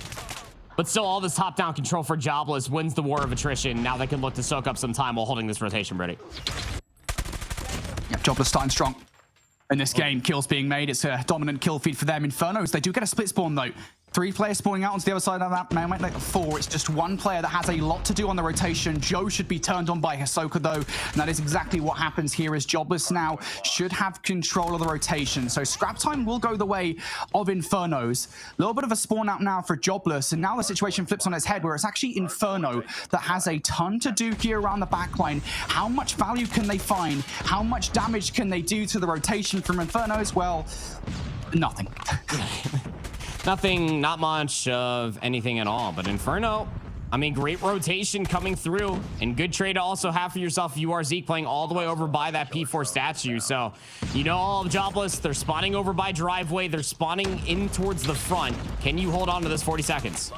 But still, all this top-down control for Jobless wins the war of attrition. Now they can look to soak up some time while holding this rotation ready. Yep, Jobless starting strong. In this game, kills being made. It's a dominant kill feed for them. Infernos, they do get a split spawn, though. 3 players spawning out onto the other side of that. Might make 4. It's just 1 player that has a lot to do on the rotation. Joe should be turned on by Hisoka though, and that is exactly what happens here as Jobless now should have control of the rotation. So scrap time will go the way of Infernos. A little bit of a spawn out now for Jobless, and now the situation flips on its head where it's actually Inferno that has a ton to do here around the backline. How much value can they find? How much damage can they do to the rotation from Infernos? Well, nothing. Nothing, not much of anything at all. But Inferno, I mean, great rotation coming through, and good trade to also have for yourself. You are Zeke playing all the way over by that P4 statue. So, you know, all of Jobless, they're spawning over by driveway. They're spawning in towards the front. Can you hold on to this 40 seconds?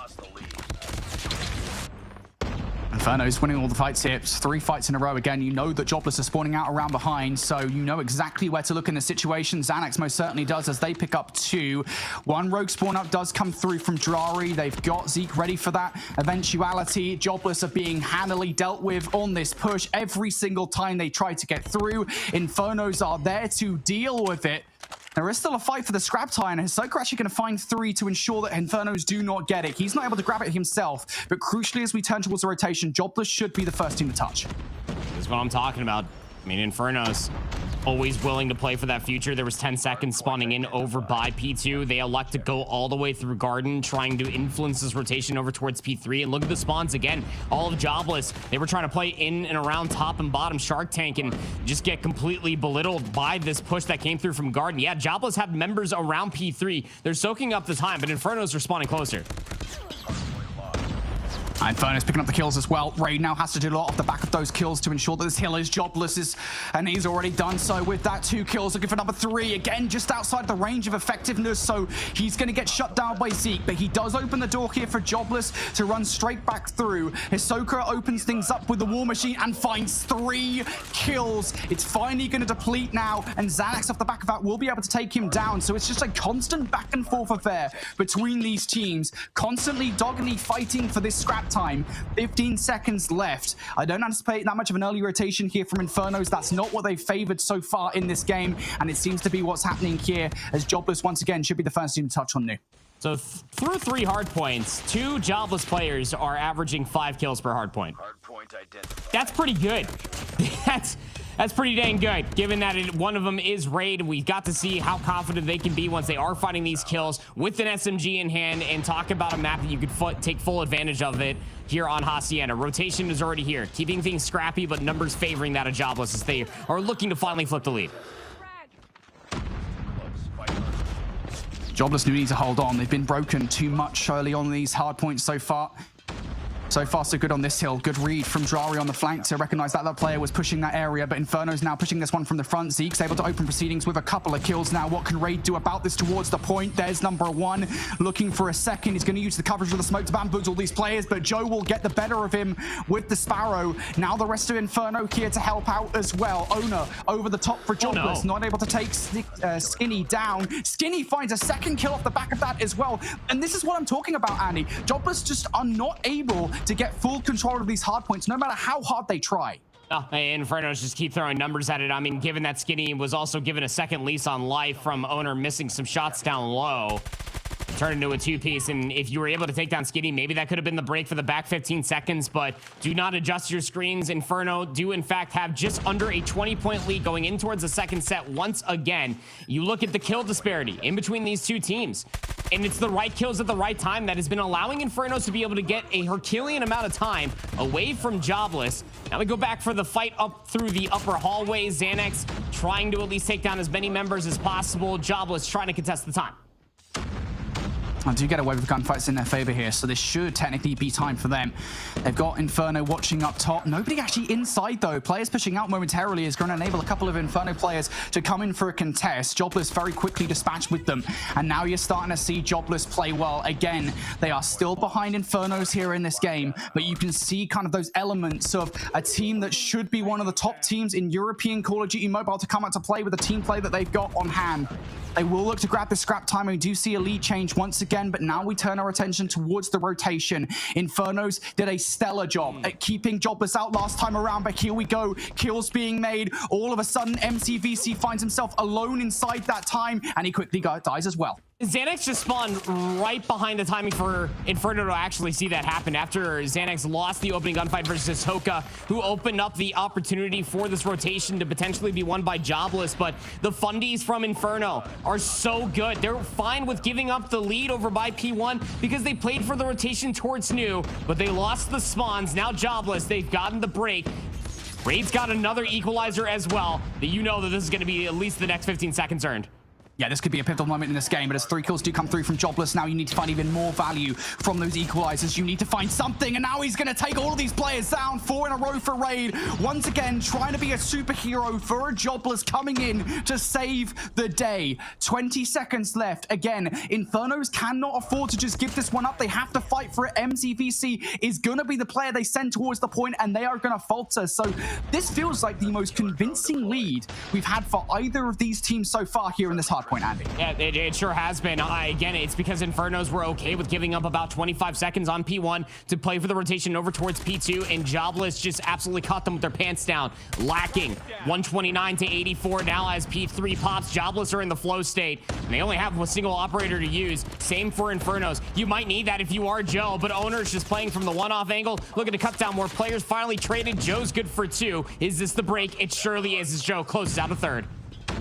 Inferno's winning all the fights here. It's 3 fights in a row again. You know that Jobless is spawning out around behind, so you know exactly where to look in the situation. Xanax most certainly does as they pick up 2. 1 rogue spawn up does come through from Drari. They've got Zeke ready for that eventuality. Jobless are being handily dealt with on this push every single time they try to get through. Infernos are there to deal with it. There is still a fight for the scrap tie, and Hisoka actually going to find 3 to ensure that Infernos do not get it. He's not able to grab it himself, but crucially as we turn towards the rotation, Jobless should be the first team to touch. This is what I'm talking about. I mean, Infernos always willing to play for that future. There was 10 seconds spawning in over by P2. They elect to go all the way through Garden, trying to influence this rotation over towards P3. And look at the spawns again. All of Jobless. They were trying to play in and around top and bottom Shark Tank and just get completely belittled by this push that came through from Garden. Yeah, Jobless have members around P3. They're soaking up the time, but Infernos are spawning closer. Inferno's picking up the kills as well. Raid now has to do a lot off the back of those kills to ensure that this hill is Jobless, and he's already done so with that. 2 kills, looking for number 3. Again, just outside the range of effectiveness, so he's going to get shut down by Zeke, but he does open the door here for Jobless to run straight back through. Hisoka opens things up with the War Machine and finds 3 kills. It's finally going to deplete now, and Xanax off the back of that will be able to take him down. So it's just a constant back and forth affair between these teams, constantly doggedly fighting for this scrap time. 15 seconds left. I don't anticipate that much of an early rotation here from Infernos. That's not what they've favored so far in this game, and it seems to be what's happening here as Jobless once again should be the first team to touch on new. So through 3 hard points, 2 Jobless players are averaging 5 kills per hard point. That's pretty good. That's pretty dang good, given that one of them is Raid. We got to see how confident they can be once they are finding these kills with an SMG in hand, and talk about a map that you could take full advantage of it here on Hacienda. Rotation is already here, keeping things scrappy, but numbers favoring that of Jobless as they are looking to finally flip the lead. Jobless do need to hold on. They've been broken too much early on these hard points so far. So far, so good on this hill. Good read from Drari on the flank to recognize that player was pushing that area, but Inferno's now pushing this one from the front. Zeke's able to open proceedings with a couple of kills now. What can Raid do about this towards the point? There's number 1 looking for a second. He's going to use the coverage of the smoke to bamboozle these players, but Joe will get the better of him with the Sparrow. Now the rest of Inferno here to help out as well. Owner over the top for Jobless, not able to take Skinny down. Skinny finds a second kill off the back of that as well. And this is what I'm talking about, Andy. Jobless just are not able to get full control of these hard points, no matter how hard they try. Oh, Infernos just keep throwing numbers at it. I mean, given that Skinny was also given a second lease on life from Owner missing some shots down low, turn into a 2-piece, and if you were able to take down Skinny, maybe that could have been the break for the back 15 seconds, but do not adjust your screens. Inferno do in fact have just under a 20-point lead going in towards the second set once again. You look at the kill disparity in between these 2 teams, and it's the right kills at the right time that has been allowing Infernos to be able to get a Herculean amount of time away from Jobless. Now we go back for the fight up through the upper hallway. Xanax trying to at least take down as many members as possible. Jobless trying to contest the time. I do get away with gunfights in their favor here, so this should technically be time for them. They've got Inferno watching up top. Nobody actually inside, though. Players pushing out momentarily is going to enable a couple of Inferno players to come in for a contest. Jobless very quickly dispatched with them, and now you're starting to see Jobless play well. Again, they are still behind Infernos here in this game, but you can see kind of those elements of a team that should be one of the top teams in European Call of Duty Mobile to come out to play with the team play that they've got on hand. They will look to grab the scrap time. We do see a lead change once again, but now we turn our attention towards the rotation. Infernos did a stellar job at keeping Jobless out last time around, but here we go. Kills being made. All of a sudden, MCVC finds himself alone inside that time, and he quickly dies as well. Xanax just spawned right behind the timing for Inferno to actually see that happen after Xanax lost the opening gunfight versus Hoka, who opened up the opportunity for this rotation to potentially be won by Jobless. But the fundies from Inferno are so good. They're fine with giving up the lead over by P1 because they played for the rotation towards New, but they lost the spawns. Now Jobless, they've gotten the break. Raid's got another equalizer as well, that you know that this is going to be at least the next 15 seconds earned. Yeah, this could be a pivotal moment in this game, but as 3 kills do come through from Jobless, now you need to find even more value from those equalizers. You need to find something, and now he's going to take all of these players down. 4 in a row for Raid. Once again, trying to be a superhero for a Jobless coming in to save the day. 20 seconds left. Again, Infernos cannot afford to just give this one up. They have to fight for it. MCVC is going to be the player they send towards the point, and they are going to falter. So this feels like the most convincing lead we've had for either of these teams so far here in this hardpoint. Andy. Yeah, it sure has been. Again, it's because Infernos were okay with giving up about 25 seconds on P1 to play for the rotation over towards P2, and Jobless just absolutely caught them with their pants down, lacking 129 to 84 now as P3 pops. Jobless are in the flow state, and they only have a single operator to use. Same for Infernos. You might need that if you are Joe, but Owner's just playing from the one-off angle, looking to cut down more players. Finally traded. Joe's good for 2. Is this the break? It surely is, as Joe closes out a third.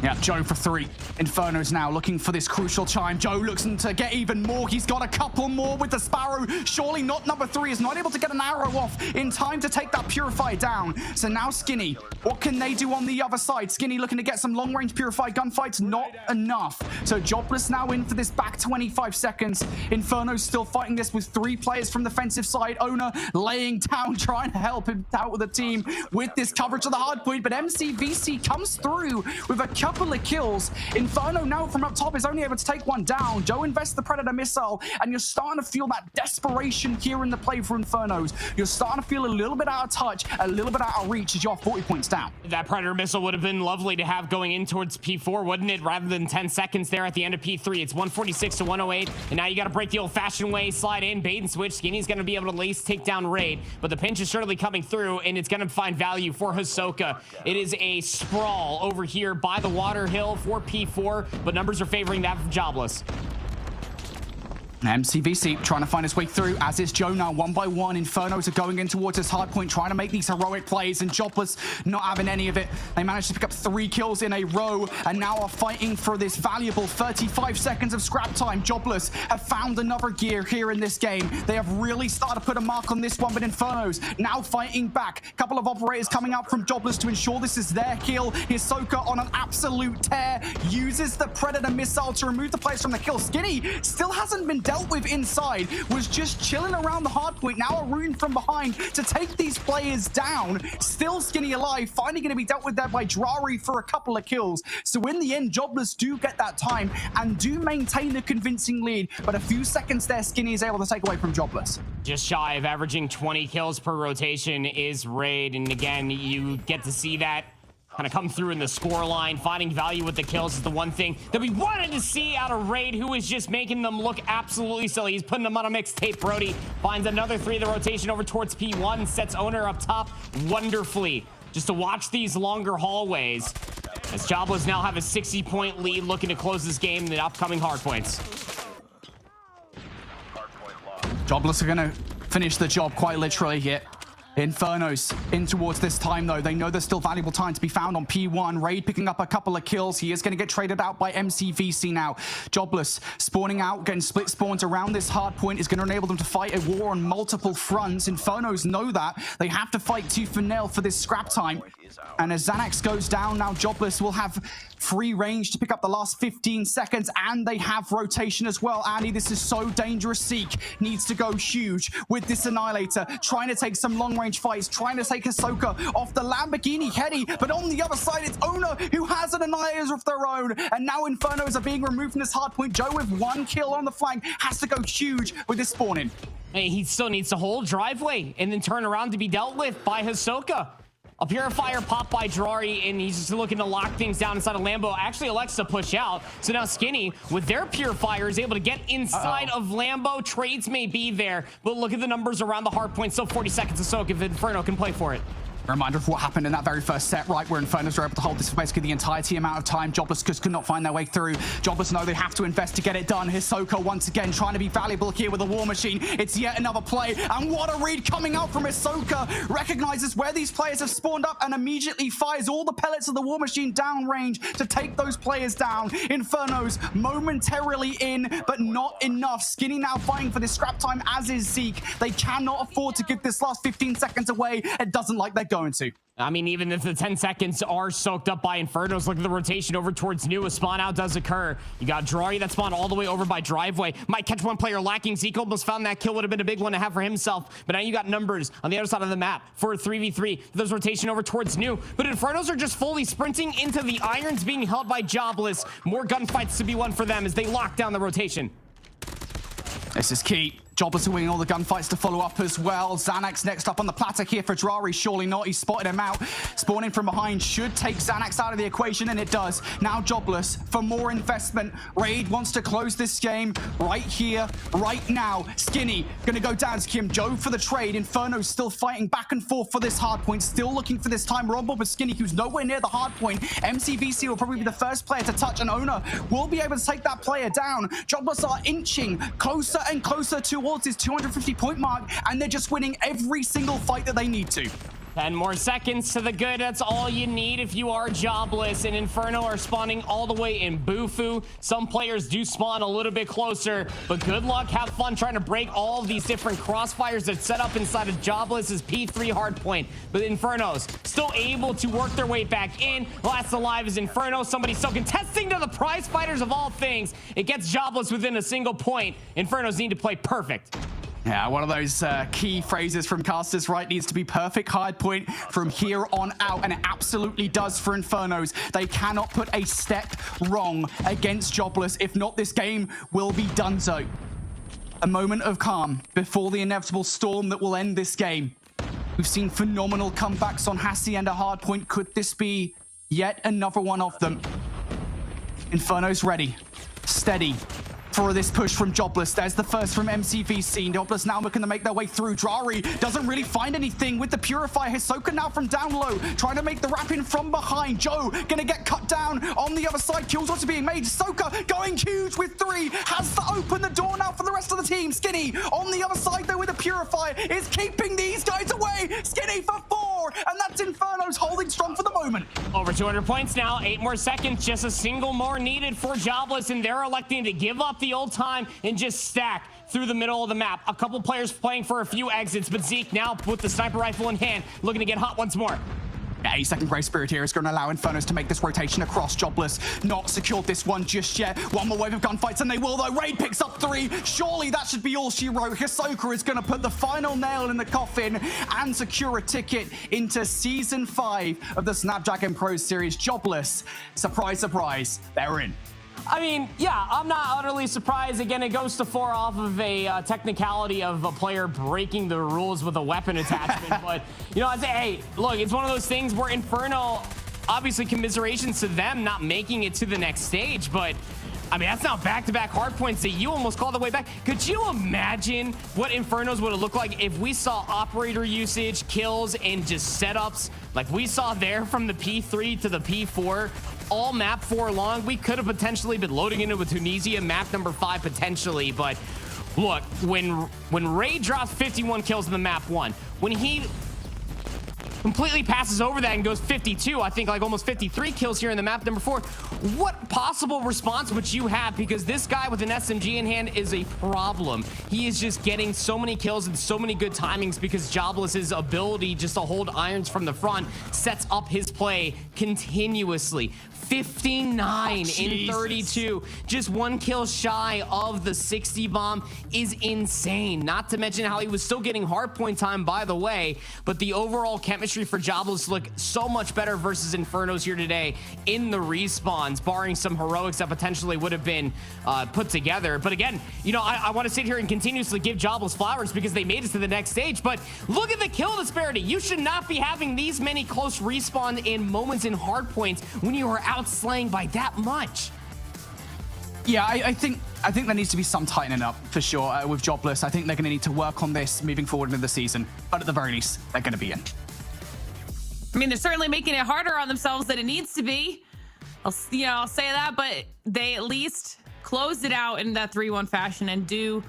Yeah, Joe for 3. Inferno's now looking for this crucial time. Joe looks to get even more. He's got a couple more with the Sparrow. Surely not number 3. Is not able to get an arrow off in time to take that Purify down. So now Skinny, what can they do on the other side? Skinny looking to get some long-range Purify gunfights. Not enough. So Jobless now in for this back 25 seconds. Inferno's still fighting this with 3 players from the defensive side. Owner laying down, trying to help him out with the team with this coverage of the hard point. But MCVC comes through with a couple of kills. Inferno now from up top is only able to take one down. Joe invests the Predator missile, and you're starting to feel that desperation here in the play for Infernos. You're starting to feel a little bit out of touch, a little bit out of reach as you're 40 points down. That Predator missile would have been lovely to have going in towards P4, wouldn't it? Rather than 10 seconds there at the end of P3. It's 146 to 108, and now you got to break the old-fashioned way, slide in, bait and switch. Skinny's going to be able to at least take down Raid, but the pinch is certainly coming through, and it's going to find value for Hisoka. It is a sprawl over here by the water hill for P4, but numbers are favoring that for Jobless. MCVC trying to find his way through, as is Joe now, 1 by 1. Infernos are going in towards this hard point, trying to make these heroic plays, and Jobless not having any of it. They managed to pick up 3 kills in a row, and now are fighting for this valuable 35 seconds of scrap time. Jobless have found another gear here in this game. They have really started to put a mark on this one, but Infernos now fighting back. A couple of operators coming out from Jobless to ensure this is their kill. Hisoka on an absolute tear, uses the Predator missile to remove the players from the kill. Skinny still hasn't been dealt with inside, was just chilling around the hard point. Now a rune from behind to take these players down. Still Skinny alive, finally going to be dealt with there by Drari for a couple of kills. So in the end, Jobless do get that time and do maintain a convincing lead, but a few seconds there, Skinny is able to take away from Jobless. Just shy of averaging 20 kills per rotation is Raid, and again, you get to see that kind of come through in the score line. Finding value with the kills is the one thing that we wanted to see out of Raid, who is just making them look absolutely silly. He's putting them on a mixtape. Brody finds another 3 of the rotation over towards P1, sets Owner up top wonderfully. Just to watch these longer hallways, as Jobless now have a 60-point lead, looking to close this game in the upcoming hardpoints. Jobless are going to finish the job quite literally here. Infernos in towards this time, though. They know there's still valuable time to be found on P1. Raid picking up a couple of kills. He is going to get traded out by MCVC now. Jobless spawning out, getting split spawns around this hard point is going to enable them to fight a war on multiple fronts. Infernos know that. They have to fight tooth and nail for this scrap time. And as Xanax goes down, now Jobless will have free range to pick up the last 15 seconds, and they have rotation as well. Andy, this is so dangerous. Seek needs to go huge with this Annihilator, trying to take some long-range fights, trying to take Hisoka off the Lamborghini Heady, but on the other side, it's Owner who has an Annihilator of their own, and now Infernos are being removed from this hardpoint. Joe with 1 kill on the flank has to go huge with this spawning. Hey, he still needs to hold driveway and then turn around to be dealt with by Hisoka. A Purifier popped by Drari, and he's just looking to lock things down inside of Lambo. Actually, Alexa push out. So now Skinny, with their Purifier, is able to get inside of Lambo. Trades may be there, but look at the numbers around the hard point. Still 40 seconds of soak if Inferno can play for it. Reminder of what happened in that very first set, right, where Infernos were able to hold this for basically the entirety amount of time. Jobless just could not find their way through. Jobless know they have to invest to get it done. Hisoka once again trying to be valuable here with a War Machine. It's yet another play, and what a read coming out from Hisoka. Recognizes where these players have spawned up and immediately fires all the pellets of the War Machine down range to take those players down. Infernos momentarily in, but not enough. Skinny now fighting for this scrap time, as is Zeke. They cannot afford to give this last 15 seconds away. It doesn't like they're going to. I mean, even if the 10 seconds are soaked up by Infernos, look at the rotation over towards New. A spawn out does occur. You got Drari that spawned all the way over by Driveway. Might catch one player lacking. Zeke almost found that kill. Would have been a big one to have for himself. But now you got numbers on the other side of the map for a 3v3. There's rotation over towards New. But Infernos are just fully sprinting into the irons being held by Jobless. More gunfights to be won for them as they lock down the rotation. This is key. Jobless are winning all the gunfights to follow up as well. Xanax next up on the platter here for Drari. Surely not. He spotted him out. Spawning from behind should take Xanax out of the equation, and it does. Now Jobless for more investment. Raid wants to close this game right here, right now. Skinny gonna go down to Kim. Joe for the trade. Inferno still fighting back and forth for this hard point. Still looking for this time rumble with Skinny, who's nowhere near the hard point. MCVC will probably be the first player to touch, and Owner will be able to take that player down. Jobless are inching closer and closer towards his 250 point mark, and they're just winning every single fight that they need to. 10 more seconds to the good. That's all you need if you are Jobless. And Inferno are spawning all the way in Bufu. Some players do spawn a little bit closer, but good luck. Have fun trying to break all of these different crossfires that set up inside of Jobless's P3 hardpoint. But Inferno's still able to work their way back in. Last alive is Inferno. Somebody still contesting to the prize fighters of all things. It gets Jobless within a single point. Infernos need to play perfect. Yeah, one of those key phrases from casters, right? Needs to be perfect hard point from here on out, and it absolutely does for Infernos. They cannot put a step wrong against Jobless. If not, this game will be donezo. A moment of calm before the inevitable storm that will end this game. We've seen phenomenal comebacks on Hassi and a hard point. Could this be yet another one of them? Inferno's ready, steady for this push from Jobless. There's the first from MCVC. Jobless now looking to make their way through. Drari doesn't really find anything with the Purifier. Hisoka now from down low, trying to make the wrap in from behind. Joe gonna get cut down on the other side. Kills also being made. Hisoka going huge with 3. Has to open the door now for the rest of the team. Skinny on the other side though with the Purifier is keeping these guys away. Skinny for 4, and that's Inferno's holding strong for the moment. Over 200 points now, 8 more seconds, just a single more needed for Jobless, and they're electing to give up the old time and just stack through the middle of the map. A couple players playing for a few exits, but Zeke now with the sniper rifle in hand, looking to get hot once more. Yeah, 8-second Grey Spirit here is going to allow Infernos to make this rotation across. Jobless not secured this one just yet. One more wave of gunfights, and they will though. Raid picks up 3. Surely that should be all she wrote. Hisoka is going to put the final nail in the coffin and secure a ticket into Season 5 of the Snapdragon Pro Series. Jobless, surprise, surprise, they're in. I mean, yeah, I'm not utterly surprised. Again, it goes to 4 off of a technicality of a player breaking the rules with a weapon attachment. But, you know, I say, hey, look, it's one of those things where Inferno, obviously commiserations to them not making it to the next stage. But, I mean, that's now back-to-back hard points that you almost called the way back. Could you imagine what Infernos would have looked like if we saw operator usage, kills, and just setups like we saw there from the P3 to the P4? All map 4 long. We could have potentially been loading into with Tunisia map number 5 potentially, but look, when Ray drops 51 kills in the map 1, when he completely passes over that and goes 52, I think like almost 53 kills here in the map number 4, what possible response would you have? Because this guy with an SMG in hand is a problem. He is just getting so many kills and so many good timings because Jobless's ability just to hold irons from the front sets up his play continuously. 59 in 32, just 1 kill shy of the 60 bomb is insane. Not to mention how he was still getting hardpoint time, by the way, but the overall chemistry for Jobless look so much better versus Infernos here today in the respawns, barring some heroics that potentially would have been put together. But again, you know, I want to sit here and continuously give Jobless flowers because they made it to the next stage, but look at the kill disparity. You should not be having these many close respawn in moments in hardpoints when you are outslaying by that much. Yeah, I think there needs to be some tightening up for sure with Jobless. I think they're going to need to work on this moving forward into the season, but at the very least, they're going to be in. I mean, they're certainly making it harder on themselves than it needs to be. I'll say that, but they at least closed it out in that 3-1 fashion and do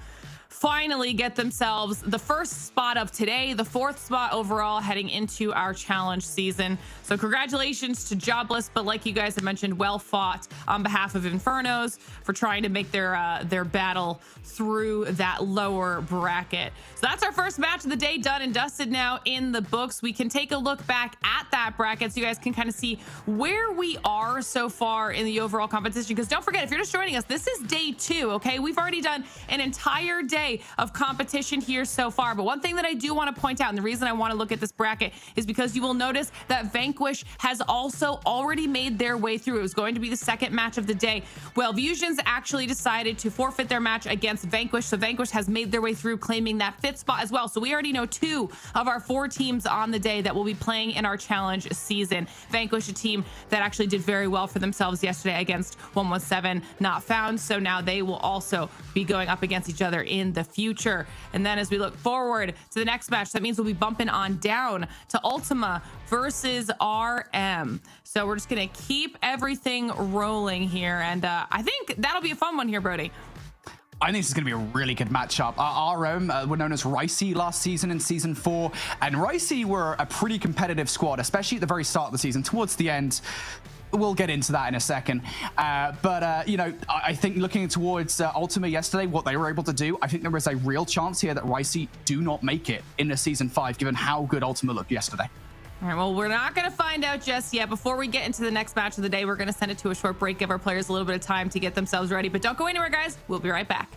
finally get themselves the first spot of today, the 4th spot overall heading into our challenge season. So congratulations to Jobless, but like you guys have mentioned, well fought on behalf of Infernos for trying to make their battle through that lower bracket. So that's our first match of the day done and dusted now in the books. We can take a look back at that bracket so you guys can kind of see where we are so far in the overall competition. Because don't forget, if you're just joining us, this is day 2, okay? We've already done an entire day of competition here so far. But one thing that I do want to point out, and the reason I want to look at this bracket, is because you will notice that Vanquish has also already made their way through. It was going to be the second match of the day. Well, Fusions actually decided to forfeit their match against Vanquish, so Vanquish has made their way through, claiming that 5th spot as well. So we already know 2 of our 4 teams on the day that will be playing in our challenge season. Vanquish, a team that actually did very well for themselves yesterday against 117 Not Found, so now they will also be going up against each other in the future. And then as we look forward to the next match, that means we'll be bumping on down to Ultima versus RM. So we're just gonna keep everything rolling here, and I think that'll be a fun one here, Brody. I think this is going to be a really good matchup. RM were known as Ricey last season in Season 4, and Ricey were a pretty competitive squad, especially at the very start of the season. Towards the end, we'll get into that in a second. You know, I think looking towards Ultima yesterday, what they were able to do, I think there is a real chance here that Ricey do not make it into Season 5, given how good Ultima looked yesterday. All right, well, we're not going to find out just yet. Before we get into the next match of the day, we're going to send it to a short break, give our players a little bit of time to get themselves ready. But don't go anywhere, guys. We'll be right back.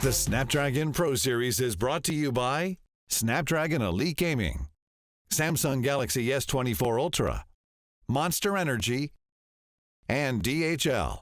The Snapdragon Pro Series is brought to you by Snapdragon Elite Gaming, Samsung Galaxy S24 Ultra, Monster Energy, and DHL.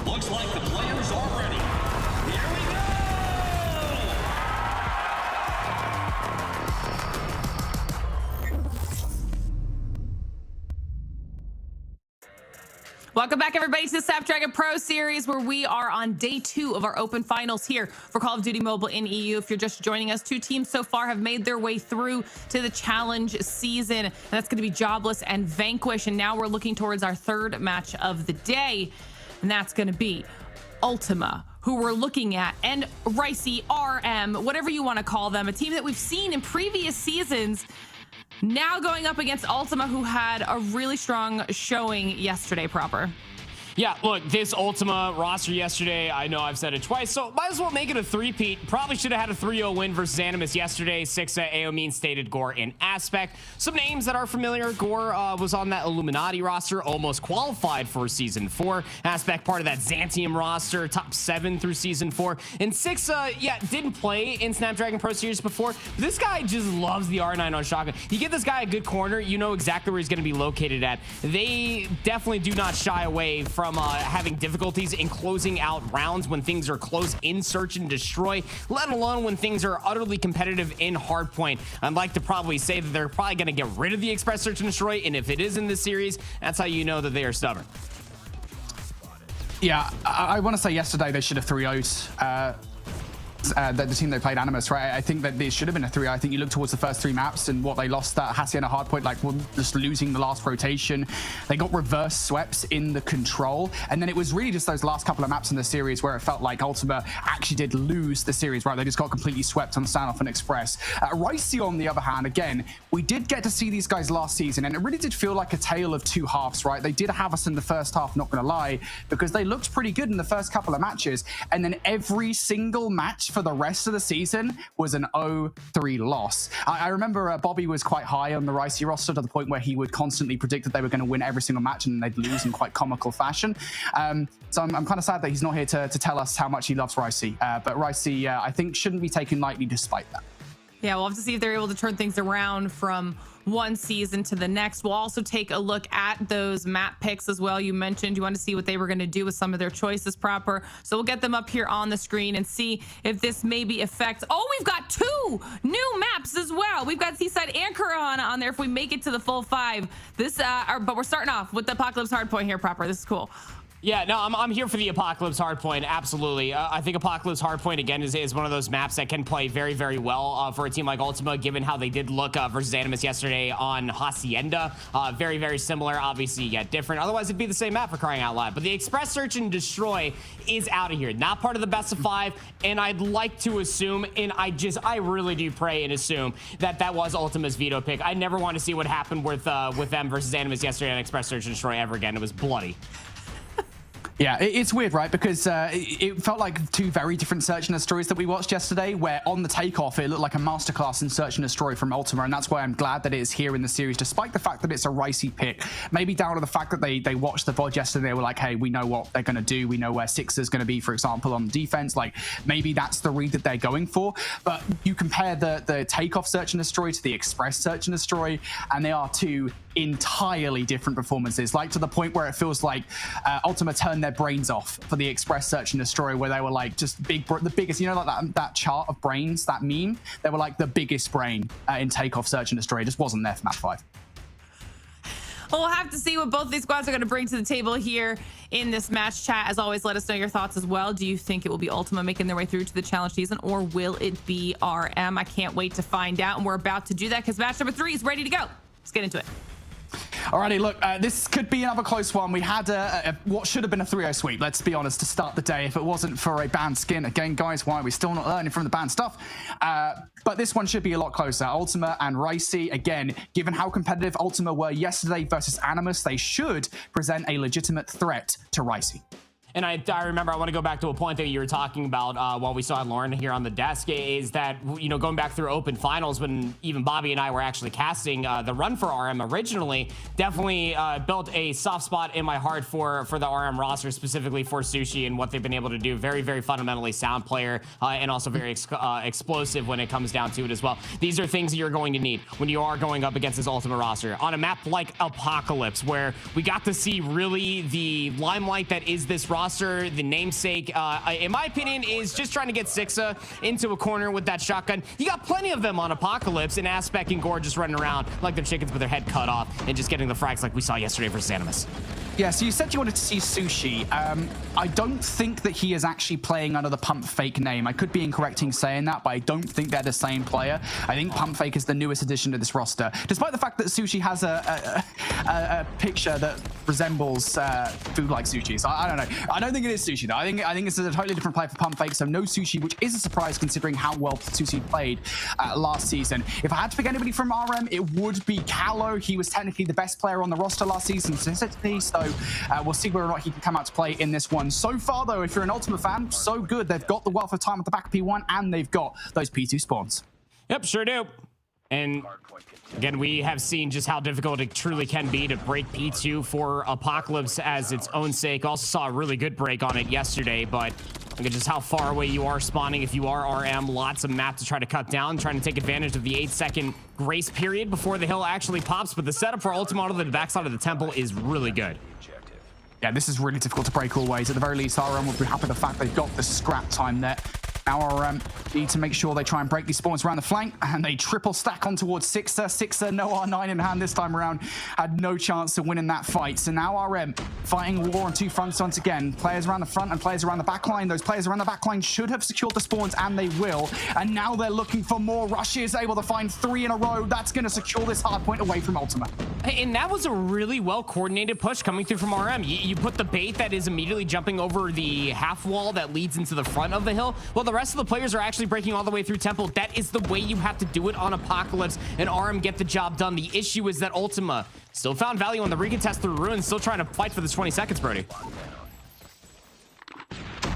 Looks like the players are ready. Here we go! Welcome back, everybody, to the Snapdragon Pro Series, where we are on day 2 of our Open Finals here for Call of Duty Mobile in EU. If you're just joining us, 2 teams so far have made their way through to the challenge season, and that's going to be Jobless and Vanquish. And now we're looking towards our 3rd match of the day, and that's going to be Ultima, who we're looking at, and Ricey, RM, whatever you want to call them, a team that we've seen in previous seasons, now going up against Ultima, who had a really strong showing yesterday proper. Yeah, look, this Ultima roster yesterday, I know I've said it twice, so might as well make it a three-peat. Probably should have had a 3-0 win versus Animus yesterday. 6 Aomine, Stated, Gore, and Aspect. Some names that are familiar. Gore was on that Illuminati roster, almost qualified for Season 4. Aspect, part of that Xantium roster, top 7 through Season 4. And 6, didn't play in Snapdragon Pro Series before. But this guy just loves the R9 on shotgun. You give this guy a good corner, you know exactly where he's going to be located at. They definitely do not shy away from having difficulties in closing out rounds when things are close in search and destroy, let alone when things are utterly competitive in hardpoint. I'd like to probably say that they're probably going to get rid of the express search and destroy, and if it is in this series, that's how you know that they are stubborn. Yeah, I want to say yesterday they should have 3-0'd the team they played, Animus, right? I think that they should have been a 3. I think you look towards the first 3 maps and what they lost, that Hacienda hardpoint, like just losing the last rotation. They got reverse sweeps in the control, and then it was really just those last couple of maps in the series where it felt like Ultima actually did lose the series, right? They just got completely swept on Standoff and Express. Ricey, on the other hand, again, we did get to see these guys last season, and it really did feel like a tale of 2 halves, right? They did have us in the first half, not gonna lie, because they looked pretty good in the first couple of matches, and then every single match for the rest of the season was an 0-3 loss. I remember Bobby was quite high on the Ricey roster to the point where he would constantly predict that they were going to win every single match and they'd lose in quite comical fashion. So I'm kind of sad that he's not here to tell us how much he loves Ricey. But Ricey, I think, shouldn't be taken lightly despite that. Yeah, we'll have to see if they're able to turn things around from one season to the next. We'll also take a look at those map picks as well. You mentioned you want to see what they were going to do with some of their choices proper. So we'll get them up here on the screen and see if this maybe affects. Oh, we've got 2 new maps as well. We've got Seaside and Corona on there if we make it to the full 5. But we're starting off with the Apocalypse hardpoint here proper. This is cool. Yeah, no, I'm here for the Apocalypse hardpoint, absolutely. I think Apocalypse hardpoint, again, is one of those maps that can play very, very well for a team like Ultima, given how they did look versus Animus yesterday on Hacienda. Very, very similar, obviously, yet different. Otherwise, it'd be the same map, for crying out loud. But the Express Search and Destroy is out of here. Not part of the best of 5, and I'd like to assume, and I really do pray and assume that that was Ultima's veto pick. I never want to see what happened with them versus Animus yesterday on Express Search and Destroy ever again. It was bloody. Yeah, it's weird, right? Because it felt like 2 very different search and destroys that we watched yesterday, where on the takeoff, it looked like a masterclass in search and destroy from Ultima, and that's why I'm glad that it is here in the series, despite the fact that it's a Ricey pick. Maybe down to the fact that they watched the VOD yesterday, they were like, hey, we know what they're going to do. We know where 6 is going to be, for example, on defense. Like, maybe that's the read that they're going for. But you compare the takeoff search and destroy to the express search and destroy, and they are 2 entirely different performances, like to the point where it feels like Ultima turned their brains off for the express search and destroy, where they were like just the biggest, you know, like that chart of brains, that meme, they were like the biggest brain in takeoff search and destroy. It just wasn't there for map 5. Well, we'll have to see what both these squads are going to bring to the table here in this match. Chat, as always, let us know your thoughts as well. Do you think it will be Ultima making their way through to the challenge season, or will it be RM? I can't wait to find out, and we're about to do that because match number 3 is ready to go. Let's get into it. Alrighty, look, this could be another close one. We had what should have been a 3-0 sweep, let's be honest, to start the day if it wasn't for a banned skin. Again, guys, why are we still not learning from the banned stuff? But this one should be a lot closer. Ultima and Ricey, again, given how competitive Ultima were yesterday versus Animus, they should present a legitimate threat to Ricey. And I remember, I want to go back to a point that you were talking about while we saw Lauren here on the desk, is that, you know, going back through open finals when even Bobby and I were actually casting the run for RM originally, definitely built a soft spot in my heart for the RM roster, specifically for Sushi and what they've been able to do. Very, very fundamentally sound player and also very explosive when it comes down to it as well. These are things that you're going to need when you are going up against this Ultima roster. On a map like Apocalypse, where we got to see really the limelight that is this roster, the namesake, in my opinion, is just trying to get Sixa into a corner with that shotgun. You got plenty of them on Apocalypse, and Aspect and Gore just running around like they're chickens with their head cut off and just getting the frags like we saw yesterday versus Animus. Yeah, so you said you wanted to see Sushi. I don't think that he is actually playing under the Pump Fake name. I could be incorrect in saying that, but I don't think they're the same player. I think Pump Fake is the newest addition to this roster. Despite the fact that Sushi has a picture that resembles food like Sushi. So I don't know. I don't think it is Sushi, though. I think this is a totally different player for Pump Fake, so no Sushi, which is a surprise considering how well Sushi played last season. If I had to pick anybody from RM, it would be Callow. He was technically the best player on the roster last season, so we'll see whether or not he can come out to play in this one. So far, though, if you're an Ultima fan, so good. They've got the wealth of time at the back of P1, and they've got those P2 spawns. Yep, sure do. And again, we have seen just how difficult it truly can be to break P2 for Apocalypse as its own sake. Also saw a really good break on it yesterday, but look at just how far away you are spawning if you are RM. Lots of map to try to cut down, trying to take advantage of the 8-second grace period before the hill actually pops. But the setup for Ultima to the backside of the temple is really good. Yeah, this is really difficult to break always. At the very least, RM will be happy with the fact they've got the scrap time there. Now RM need to make sure they try and break these spawns around the flank, and they triple stack on towards Sixa. Sixa, no R9 in hand this time around, had no chance of winning that fight. So now RM fighting war on two fronts once again. Players around the front and players around the back line. Those players around the back line should have secured the spawns, and they will. And now they're looking for more rushes, able to find 3 in a row. That's going to secure this hard point away from Ultima. And that was a really well-coordinated push coming through from RM. You put the bait that is immediately jumping over the half wall that leads into the front of the hill. Well, the rest of the players are actually breaking all the way through Temple. That is the way you have to do it on Apocalypse, and RM get the job done. The issue is that Ultima still found value on the recontest through Ruins, still trying to fight for this 20 seconds, Brody.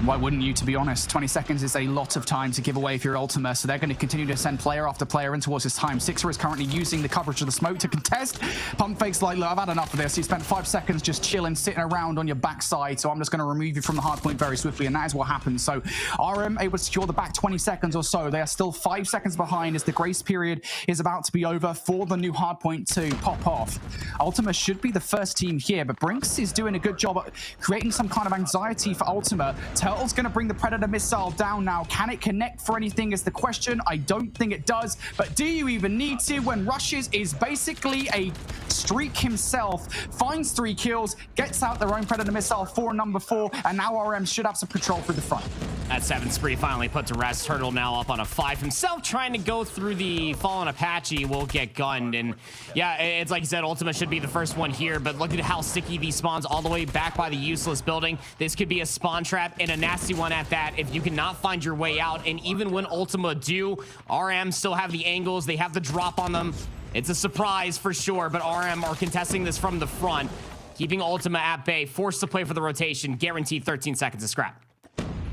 Why wouldn't you, to be honest? 20 seconds is a lot of time to give away if you're Ultima, so they're going to continue to send player after player in towards this time. Sixa is currently using the coverage of the smoke to contest. Pump Fake's like, look, I've had enough of this. You spent 5 seconds just chilling, sitting around on your backside, so I'm just going to remove you from the hard point very swiftly, and that is what happens. So RM able to secure the back 20 seconds or so. They are still 5 seconds behind as the grace period is about to be over for the new hard point to pop off. Ultima should be the first team here, but Brinks is doing a good job at creating some kind of anxiety for Ultima. Turtle's going to bring the Predator missile down now. Can it connect for anything is the question. I don't think it does, but do you even need to when Rushes is basically a streak himself, finds 3 kills, gets out their own Predator missile for number 4, and now RM should have some control through the front. That 7th spree finally put to rest. Turtle now up on a 5 himself, trying to go through the fallen Apache, will get gunned. And yeah, it's like you said, Ultima should be the first one here, but look at how sticky these spawns all the way back by the useless building. This could be a spawn trap, and a nasty one at that if you cannot find your way out. And even when Ultima do, RM still have the angles, they have the drop on them. It's a surprise for sure, but RM are contesting this from the front, keeping Ultima at bay, forced to play for the rotation, guaranteed 13 seconds of scrap.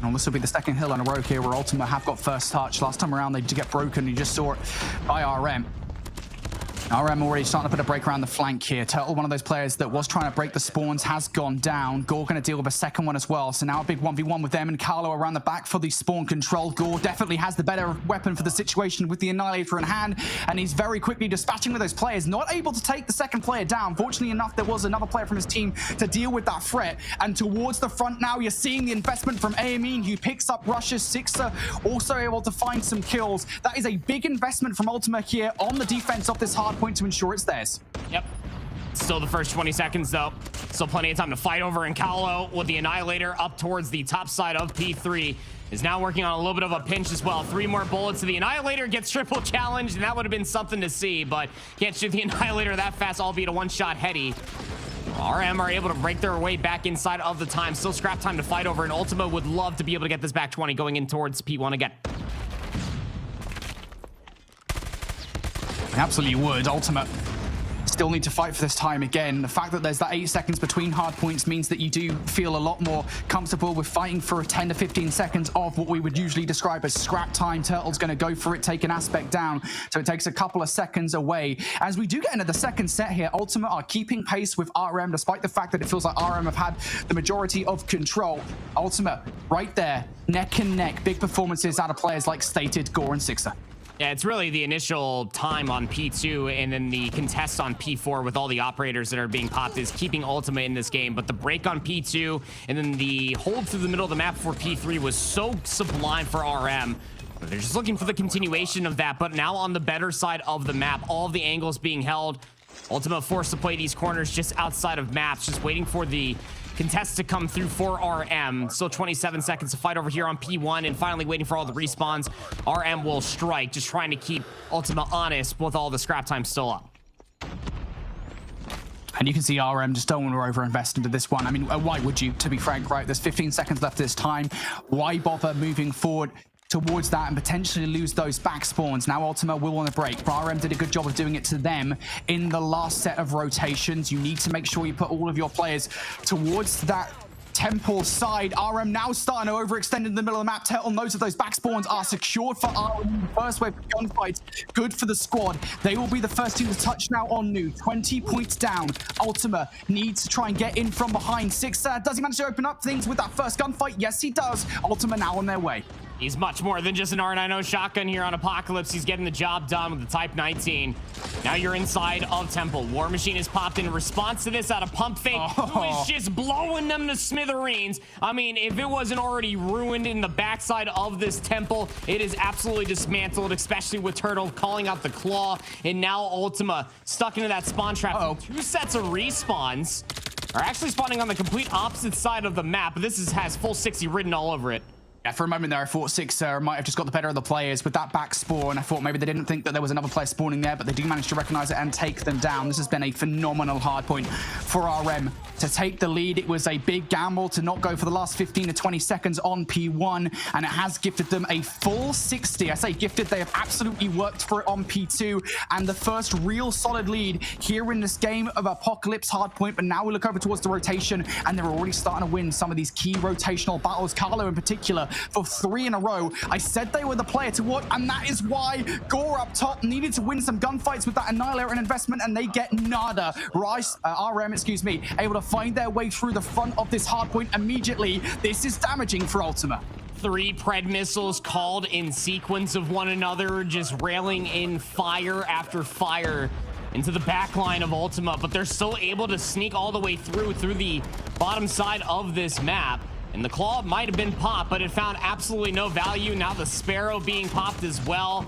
And this will be the second hill in a row here where Ultima have got first touch. Last time around they did get broken, you just saw it by RM. RM already starting to put a break around the flank here. Turtle, one of those players that was trying to break the spawns, has gone down. Gore going to deal with a second one as well. So now a big 1v1 with them and Carlo around the back for the spawn control. Gore definitely has the better weapon for the situation with the Annihilator in hand, and he's very quickly dispatching with those players. Not able to take the second player down. Fortunately enough, there was another player from his team to deal with that threat. And towards the front now, you're seeing the investment from Amin, who picks up rushes. Sixa also able to find some kills. That is a big investment from Ultima here on the defense of this hard point to ensure it's theirs. Yep. Still the first 20 seconds though. Still plenty of time to fight over, and Callo with the Annihilator up towards the top side of P3 is now working on a little bit of a pinch as well. 3 more bullets to the Annihilator, gets triple challenged, and that would have been something to see, but can't shoot the Annihilator that fast, albeit a one-shot heady. RM are able to break their way back inside of the time. Still scrap time to fight over, and Ultima would love to be able to get this back 20 going in towards P1 again. Absolutely would. Ultima still need to fight for this time again. The fact that there's that 8 seconds between hard points means that you do feel a lot more comfortable with fighting for 10 to 15 seconds of what we would usually describe as scrap time. Turtle's going to go for it, take an aspect down, so it takes a couple of seconds away. As we do get into the second set here, Ultimate are keeping pace with RM, despite the fact that it feels like RM have had the majority of control. Ultimate, right there, neck and neck. Big performances out of players like Stated, Gore, and Sixer. Yeah, it's really the initial time on P2 and then the contest on P4 with all the operators that are being popped is keeping Ultima in this game. But the break on P2 and then the hold through the middle of the map for P3 was so sublime for RM. They're just looking for the continuation of that, but now on the better side of the map, all of the angles being held. Ultima forced to play these corners just outside of maps, just waiting for the contest to come through for RM. Still 27 seconds to fight over here on P1 and finally waiting for all the respawns. RM will strike, just trying to keep Ultima honest with all the scrap time still up. And you can see RM just don't want to overinvest into this one. I mean, why would you, to be frank, right? There's 15 seconds left this time. Why bother moving forward towards that and potentially lose those back spawns? Now Ultima will want to break, but RM did a good job of doing it to them in the last set of rotations. You need to make sure you put all of your players towards that temple side. RM now starting to overextend in the middle of the map. Turtle knows that those back spawns are secured for RM. First wave of gunfights, good for the squad. They will be the first team to touch now on new. 20 points down. Ultima needs to try and get in from behind. Sixer, does he manage to open up things with that first gunfight? Yes, he does. Ultima now on their way. He's much more than just an R90 shotgun here on Apocalypse. He's getting the job done with the Type 19. Now you're inside of Temple. War Machine is popped in response to this out of Pump Fake, who is just blowing them to smithereens. I mean, if it wasn't already ruined in the backside of this Temple, it is absolutely dismantled, especially with Turtle calling out the claw. And now Ultima stuck into that spawn trap. Two sets of respawns are actually spawning on the complete opposite side of the map. This has full 60 written all over it. Yeah, for a moment there, I thought Sixer might have just got the better of the players with that back spawn. I thought maybe they didn't think that there was another player spawning there, but they do manage to recognize it and take them down. This has been a phenomenal hardpoint for RM to take the lead. It was a big gamble to not go for the last 15 to 20 seconds on P1, and it has gifted them a full 60. I say gifted, they have absolutely worked for it on P2, and the first real solid lead here in this game of Apocalypse hardpoint. But now we look over towards the rotation, and they're already starting to win some of these key rotational battles. Carlo in particular, for 3 in a row. I said they were the player to watch, and that is why Gore up top needed to win some gunfights with that Annihilator and investment, and they get nada. RM, able to find their way through the front of this hardpoint immediately. This is damaging for Ultima. 3 Pred missiles called in sequence of one another, just railing in fire after fire into the back line of Ultima, but they're still able to sneak all the way through the bottom side of this map. And the claw might have been popped, but it found absolutely no value. Now the Sparrow being popped as well.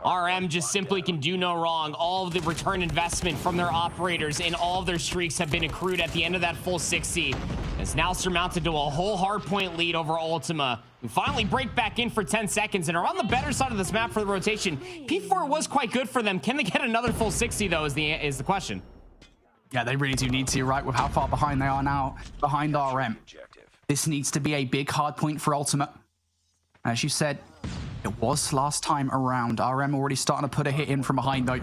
RM just simply can do no wrong. All of the return investment from their operators and all of their streaks have been accrued at the end of that full 60. It's now surmounted to a whole hardpoint lead over Ultima. We finally break back in for 10 seconds and are on the better side of this map for the rotation. P4 was quite good for them. Can they get another full 60 though is the question. Yeah, they really do need to, right, with how far behind they are now behind RM. This needs to be a big hard point for Ultimate. As you said, it was last time around. RM already starting to put a hit in from behind, though.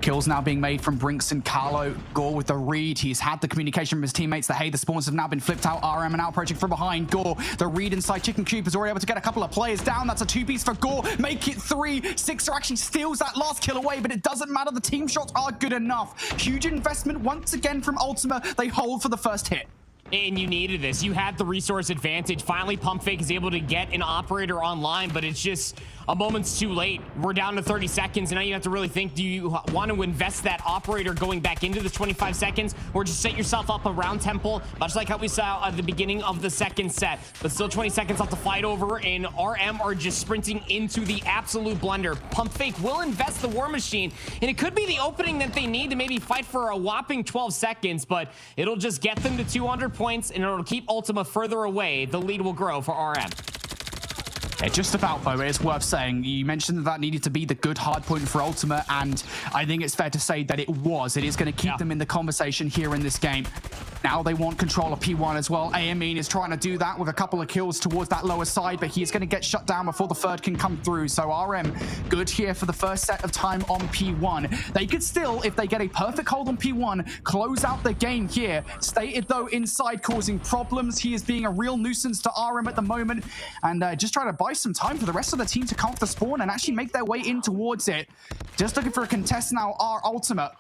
Kills now being made from Brinks and Carlo. Gore with the read. He's had the communication from his teammates that, hey, the spawns have now been flipped out. RM and now approaching from behind. Gore, the read inside Chicken Coop is already able to get a couple of players down. That's a 2-piece for Gore. Make it 3. Sixer actually steals that last kill away, but it doesn't matter. The team shots are good enough. Huge investment once again from Ultima. They hold for the first hit. And you needed this. You had the resource advantage. Finally, Pump Fake is able to get an operator online, but it's just a moment's too late. We're down to 30 seconds, and now you have to really think, do you want to invest that operator going back into the 25 seconds, or just set yourself up around Temple, much like how we saw at the beginning of the second set? But still 20 seconds left to fight over, and RM are just sprinting into the absolute blender. Pump Fake will invest the War Machine, and it could be the opening that they need to maybe fight for a whopping 12 seconds, but it'll just get them to 200 points, and it'll keep Ultima further away. The lead will grow for RM. Yeah, just about, though, it's worth saying. You mentioned that needed to be the good hard point for Ultima, and I think it's fair to say that it was. It is going to keep them in the conversation here in this game. Now they want control of P1 as well. Amin is trying to do that with a couple of kills towards that lower side, but he's going to get shut down before the third can come through. So RM, good here for the first set of time on P1. They could still, if they get a perfect hold on P1, close out the game here. Stated, though, inside causing problems. He is being a real nuisance to RM at the moment, and just trying to buy some time for the rest of the team to come off the spawn and actually make their way in towards it. Just looking for a contest now, our Ultimate.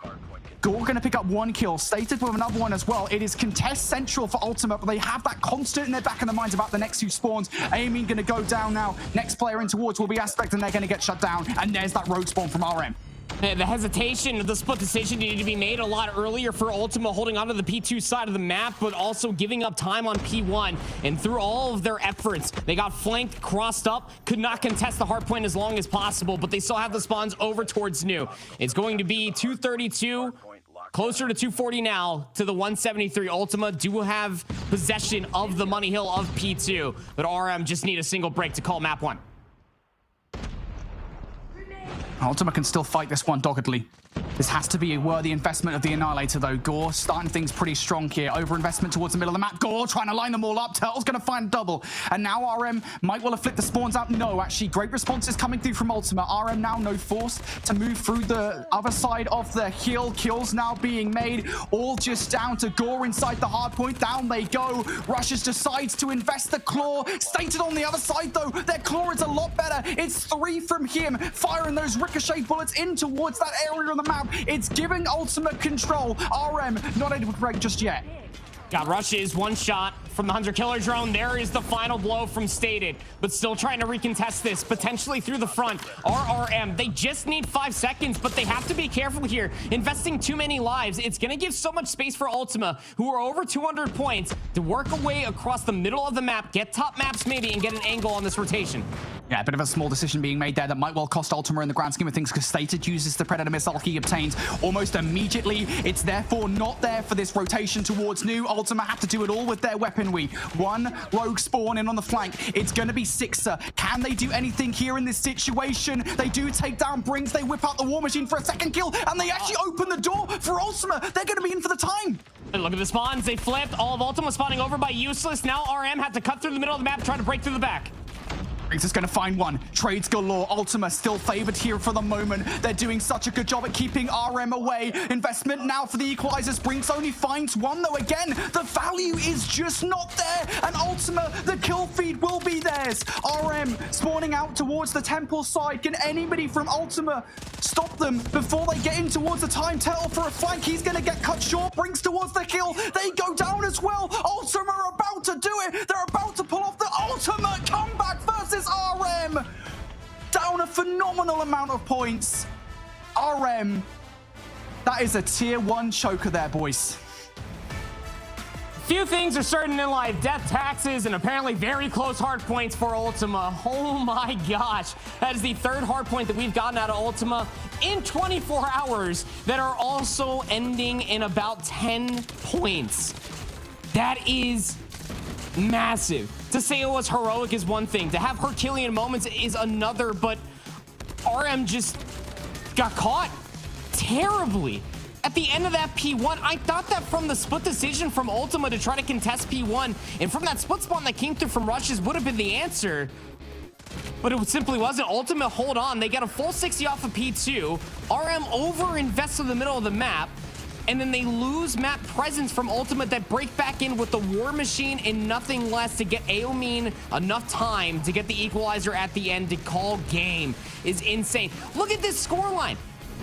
Gore going to pick up one kill, Stated with another one as well. It is contest central for Ultimate, but they have that constant in their back of their minds about the next two spawns. Amin going to go down now. Next player in towards will be Aspect, and they're going to get shut down. And there's that rogue spawn from RM. The hesitation, the split decision needed to be made a lot earlier for Ultima, holding onto the P2 side of the map, but also giving up time on P1. And through all of their efforts, they got flanked, crossed up, could not contest the hardpoint as long as possible, but they still have the spawns over towards New. It's going to be 232, closer to 240 now to the 173. Ultima do have possession of the money hill of P2, but RM just need a single break to call map 1. Ultima can still fight this one doggedly. This has to be a worthy investment of the Annihilator, though. Gore starting things pretty strong here. Over-investment towards the middle of the map. Gore trying to line them all up. Turtle's going to find double. And now RM might well have flipped the spawns out. No, actually, great responses coming through from Ultima. RM now no force to move through the other side of the hill. Kills now being made. All just down to Gore inside the hardpoint. Down they go. Rushes decides to invest the claw. Stated on the other side, though. Their claw is a lot better. It's 3 from him. Firing those ricochet bullets in towards that area on the map. It's giving Ultimate control. RM not able to break just yet. Got rushes, one shot from the Hunter Killer drone. There is the final blow from Stated, but still trying to recontest this, potentially through the front. RRM, they just need 5 seconds, but they have to be careful here. Investing too many lives, it's going to give so much space for Ultima, who are over 200 points, to work away across the middle of the map, get top maps maybe, and get an angle on this rotation. Yeah, a bit of a small decision being made there that might well cost Ultima in the grand scheme of things, because Stated uses the Predator missile he obtains almost immediately. It's therefore not there for this rotation towards New. Ultima have to do it all with their weaponry. One rogue spawn in on the flank. It's going to be Sixer. Can they do anything here in this situation? They do take down Brings. They whip out the War Machine for a second kill, and they actually open the door for Ultima. They're going to be in for the time. And look at the spawns. They flipped. All of Ultima spawning over by Useless. Now RM had to cut through the middle of the map, trying to break through the back. Brings is going to find one. Trades galore. Ultima still favored here for the moment. They're doing such a good job at keeping RM away. Investment now for the equalizers. Brinks only finds one, though. Again, the value is just not there. And Ultima, the kill feed will be theirs. RM spawning out towards the temple side. Can anybody from Ultima stop them before they get in towards the time? Turtle for a flank. He's going to get cut short. Brings towards the kill. They go down as well. Ultima are about to do it. They're about to pull off the ultimate comeback versus RM. Down a phenomenal amount of points. RM, that is a tier 1 choker there, boys. Few things are certain in life. Death, taxes, and apparently very close hard points for Ultima. Oh my gosh. That is the third hard point that we've gotten out of Ultima in 24 hours that are also ending in about 10 points. That is massive. To say it was heroic is one thing. To have Herculean moments is another, but RM just got caught terribly. At the end of that P1, I thought that from the split decision from Ultima to try to contest P1, and from that split spawn that came through from rushes would have been the answer. But it simply wasn't. Ultima hold on. They got a full 60 off of P2. RM over-invests in the middle of the map. And then they lose map presence from Ultimate that break back in with the War Machine and nothing less to get Aomin enough time to get the equalizer at the end to call game. Is insane. Look at this scoreline.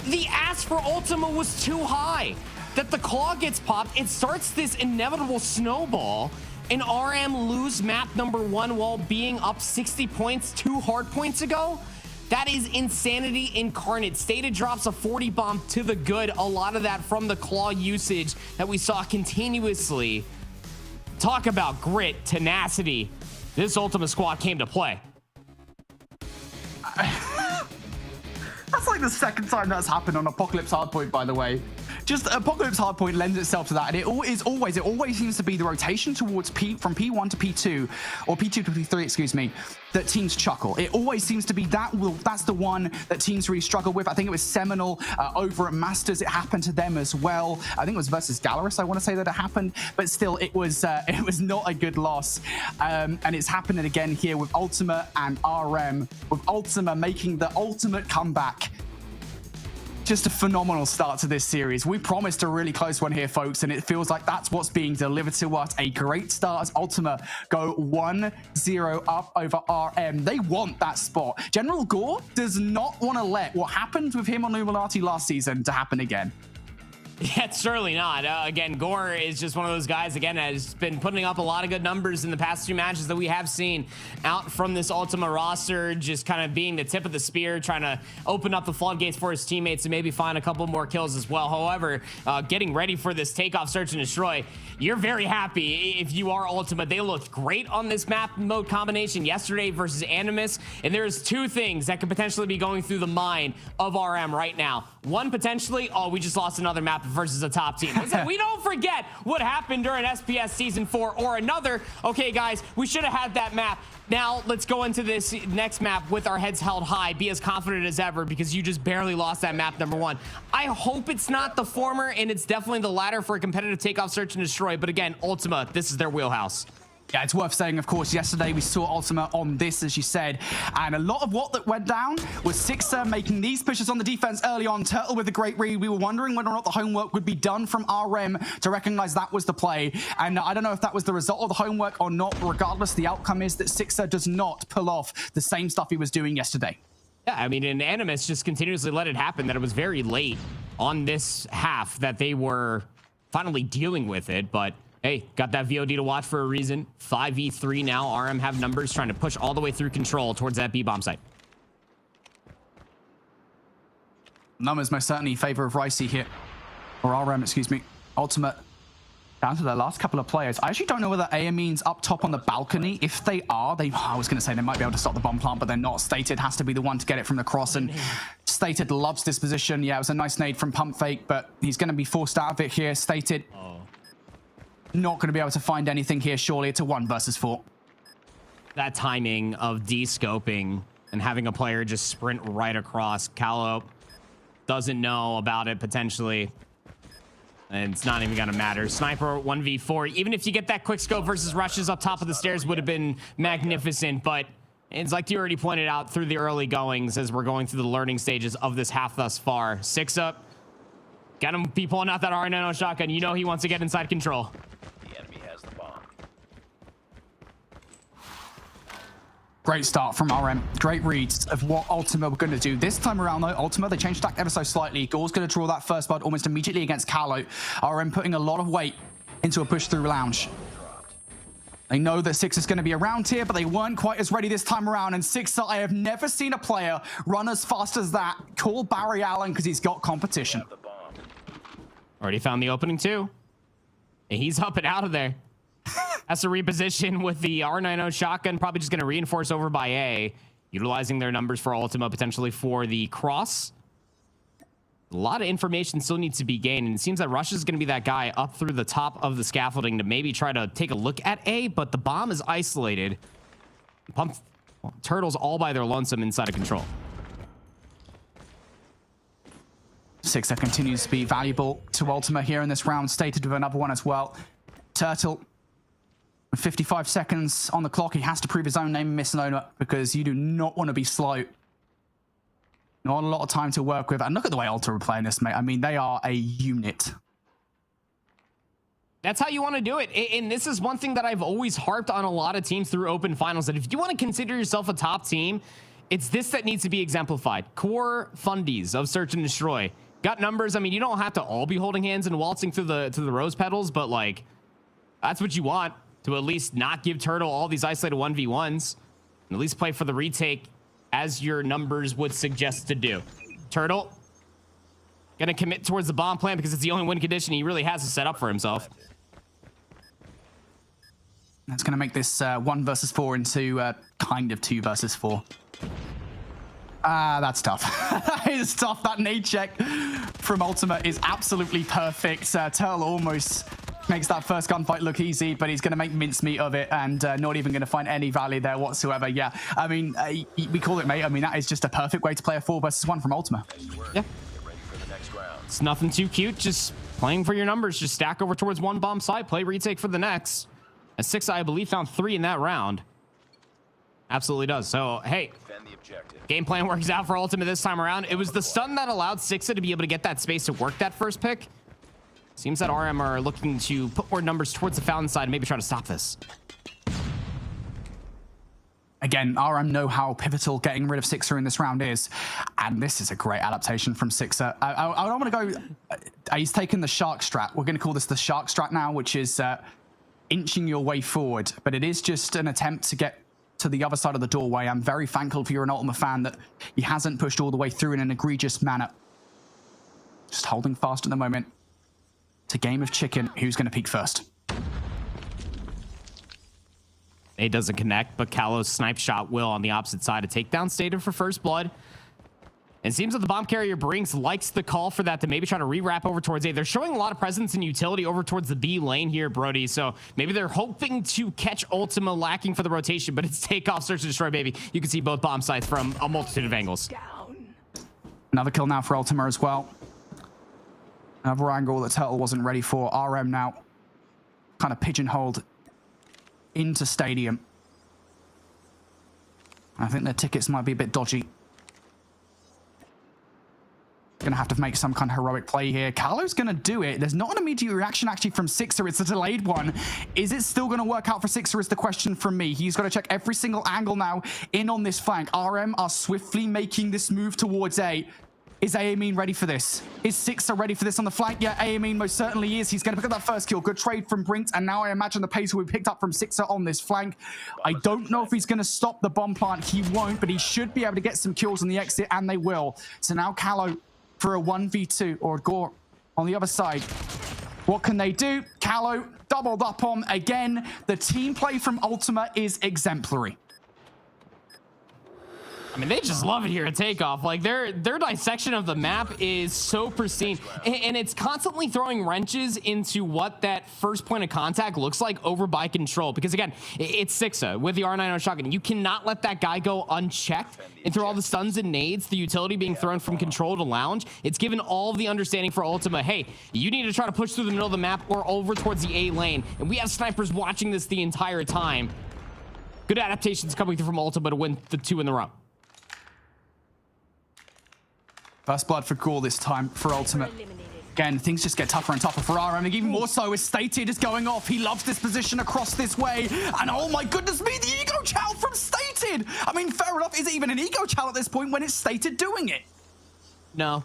The ask for Ultima was too high. That the claw gets popped, it starts this inevitable snowball, and RM lose map number 1 while being up 60 points 2 hard points ago. That is insanity incarnate. Stated drops a 40 bomb to the good. A lot of that from the claw usage that we saw continuously. Talk about grit, tenacity. This Ultima squad came to play. That's like the second time that's happened on Apocalypse Hardpoint, by the way. just Apocalypse hardpoint lends itself to that, and it always seems to be the rotation towards from P1 to P2, or P2 to P3, excuse me, that teams chuckle. It always seems to be that's the one that teams really struggle with. I think it was Seminole over at Masters. It happened to them as well. I think it was versus Galaris, I want to say that it happened, but still, it was not a good loss. And it's happening again here with Ultima and RM, with Ultima making the ultimate comeback. Just a phenomenal start to this series. We promised a really close one here, folks, and it feels like that's what's being delivered to us. A great start as Ultima go 1-0 up over RM. They want that spot. General Gore does not want to let what happened with him on Illuminati last season to happen again. Yeah, certainly not. Again, Gore is just one of those guys, again, has been putting up a lot of good numbers in the past 2 matches that we have seen out from this Ultima roster, just kind of being the tip of the spear, trying to open up the floodgates for his teammates and maybe find a couple more kills as well. However, getting ready for this takeoff, search, and destroy, you're very happy if you are Ultima. They looked great on this map mode combination yesterday versus Animus, and there's 2 things that could potentially be going through the mind of RM right now. One, potentially, oh, we just lost another map versus a top team. We don't forget what happened during SPS Season 4, or another, okay, guys, we should have had that map. Now, let's go into this next map with our heads held high, be as confident as ever, because you just barely lost that map, number 1. I hope it's not the former, and it's definitely the latter for a competitive takeoff, search, and destroy. But again, Ultima, this is their wheelhouse. Yeah, it's worth saying, of course, yesterday we saw Ultima on this, as you said, and a lot of what that went down was Sixer making these pushes on the defense early on, Turtle with a great read. We were wondering whether or not the homework would be done from RM to recognize that was the play, and I don't know if that was the result of the homework or not, but regardless, the outcome is that Sixer does not pull off the same stuff he was doing yesterday. Yeah, I mean, and Animus just continuously let it happen, that it was very late on this half that they were finally dealing with it, but hey, got that VOD to watch for a reason. 5v3 now. RM have numbers, trying to push all the way through control towards that B-bomb site. Numbers most certainly in favor of Ricey here. Or RM, excuse me. Ultimate down to their last couple of players. I actually don't know whether Amines up top on the balcony. If they are, I was going to say they might be able to stop the bomb plant, but they're not. Stated has to be the one to get it from the cross, and Stated loves this position. Yeah, it was a nice nade from Pump Fake, but he's going to be forced out of it here. Stated not going to be able to find anything here, surely. It's a 1 versus 4. That timing of de-scoping and having a player just sprint right across. Callow doesn't know about it, potentially. And it's not even going to matter. Sniper 1v4. Even if you get that quick scope versus rushes up top of the stairs would have been magnificent. But it's like you already pointed out through the early goings as we're going through the learning stages of this half thus far. 6 up. Got him be pulling out that R90 shotgun. You know he wants to get inside control. Great start from RM. Great reads of what Ultima were going to do. This time around, though, Ultima, they changed tack ever so slightly. Gore's going to draw that first blood almost immediately against Callow. RM putting a lot of weight into a push through lounge. They know that Six is going to be around here, but they weren't quite as ready this time around. And Six, I have never seen a player run as fast as that. Call Barry Allen because he's got competition. Already found the opening, too. And he's up and out of there. Has to reposition with the R90 shotgun, probably just going to reinforce over by A, utilizing their numbers for Ultima, potentially for the cross. A lot of information still needs to be gained, and it seems that Rush is going to be that guy up through the top of the scaffolding to maybe try to take a look at A, but the bomb is isolated. Turtles all by their lonesome inside of control. Sixer continues to be valuable to Ultima here in this round, Stated with another one as well. Turtle, 55 seconds on the clock. He has to prove his own name and misnomer because you do not want to be slow. Not a lot of time to work with. And look at the way Ultra are playing this, mate. I mean, they are a unit. That's how you want to do it. And this is one thing that I've always harped on a lot of teams through open finals, that if you want to consider yourself a top team, it's this that needs to be exemplified. Core fundies of search and destroy. Got numbers. I mean, you don't have to all be holding hands and waltzing through the rose petals, but like, that's what you want, to at least not give Turtle all these isolated 1v1s, and at least play for the retake as your numbers would suggest to do. Turtle gonna commit towards the bomb plant because it's the only win condition he really has to set up for himself. That's gonna make this 1 versus 4 into kind of 2 versus 4. That's tough. That is tough. That nade check from Ultima is absolutely perfect. Turtle almost makes that first gunfight look easy, but he's going to make mincemeat of it and not even going to find any value there whatsoever. Yeah, I mean, we call it, mate. I mean, that is just a perfect way to play a 4 versus 1 from Ultima. Yeah. It's nothing too cute. Just playing for your numbers. Just stack over towards one bomb side. Play retake for the next. And 6, I believe, found 3 in that round. Absolutely does. So, hey, game plan works out for Ultima this time around. It was the stun that allowed Sixa to be able to get that space to work that first pick. Seems that RM are looking to put more numbers towards the Fountain side and maybe try to stop this. Again, RM know how pivotal getting rid of Sixa in this round is. And this is a great adaptation from Sixa. I don't want to go... he's taken the shark strat. We're going to call this the shark strat now, which is inching your way forward. But it is just an attempt to get to the other side of the doorway. I'm very thankful if you're an Ultima fan that he hasn't pushed all the way through in an egregious manner. Just holding fast at the moment. It's a game of chicken. Who's going to peek first? It doesn't connect, but Callow's snipe shot will on the opposite side. A takedown stated for first blood. It seems that the bomb carrier Brinks likes the call for that to maybe try to re-wrap over towards A. They're showing a lot of presence and utility over towards the B lane here, Brody. So maybe they're hoping to catch Ultima lacking for the rotation, but it's Takeoff, search and destroy, baby. You can see both bomb sites from a multitude of angles. Another kill now for Ultima as well. Another angle that Turtle wasn't ready for. RM now kind of pigeonholed into Stadium. I think their tickets might be a bit dodgy. Gonna have to make some kind of heroic play here. Carlo's gonna do it. There's not an immediate reaction actually from Sixa. It's a delayed one. Is it still gonna work out for Sixa is the question from me. He's got to check every single angle now in on this flank. RM are swiftly making this move towards A. Is Amin ready for this? Is Sixa ready for this on the flank? Yeah, Amin most certainly is. He's going to pick up that first kill. Good trade from Brinks, and now I imagine the pace will be picked up from Sixa on this flank. I don't know if he's going to stop the bomb plant. He won't, but he should be able to get some kills on the exit, and they will. So now Callow for a 1v2, or Gore on the other side. What can they do? Callow doubled up on again. The team play from Ultima is exemplary. I mean, they just love it here at Takeoff. Like, their dissection of the map is so pristine. And it's constantly throwing wrenches into what that first point of contact looks like over by control. Because, again, it's Sixa with the R90 shotgun. You cannot let that guy go unchecked. And through all the stuns and nades, the utility being thrown from control to lounge, it's given all of the understanding for Ultima, hey, you need to try to push through the middle of the map or over towards the A lane. And we have snipers watching this the entire time. Good adaptations coming through from Ultima to win the 2 in a row. First blood for Gore this time for Ultimate. Again, things just get tougher and tougher for RM. And even more so as Stated is going off. He loves this position across this way. And oh my goodness me, the ego chow from Stated. I mean, fair enough. Is it even an ego chow at this point when it's Stated doing it? No.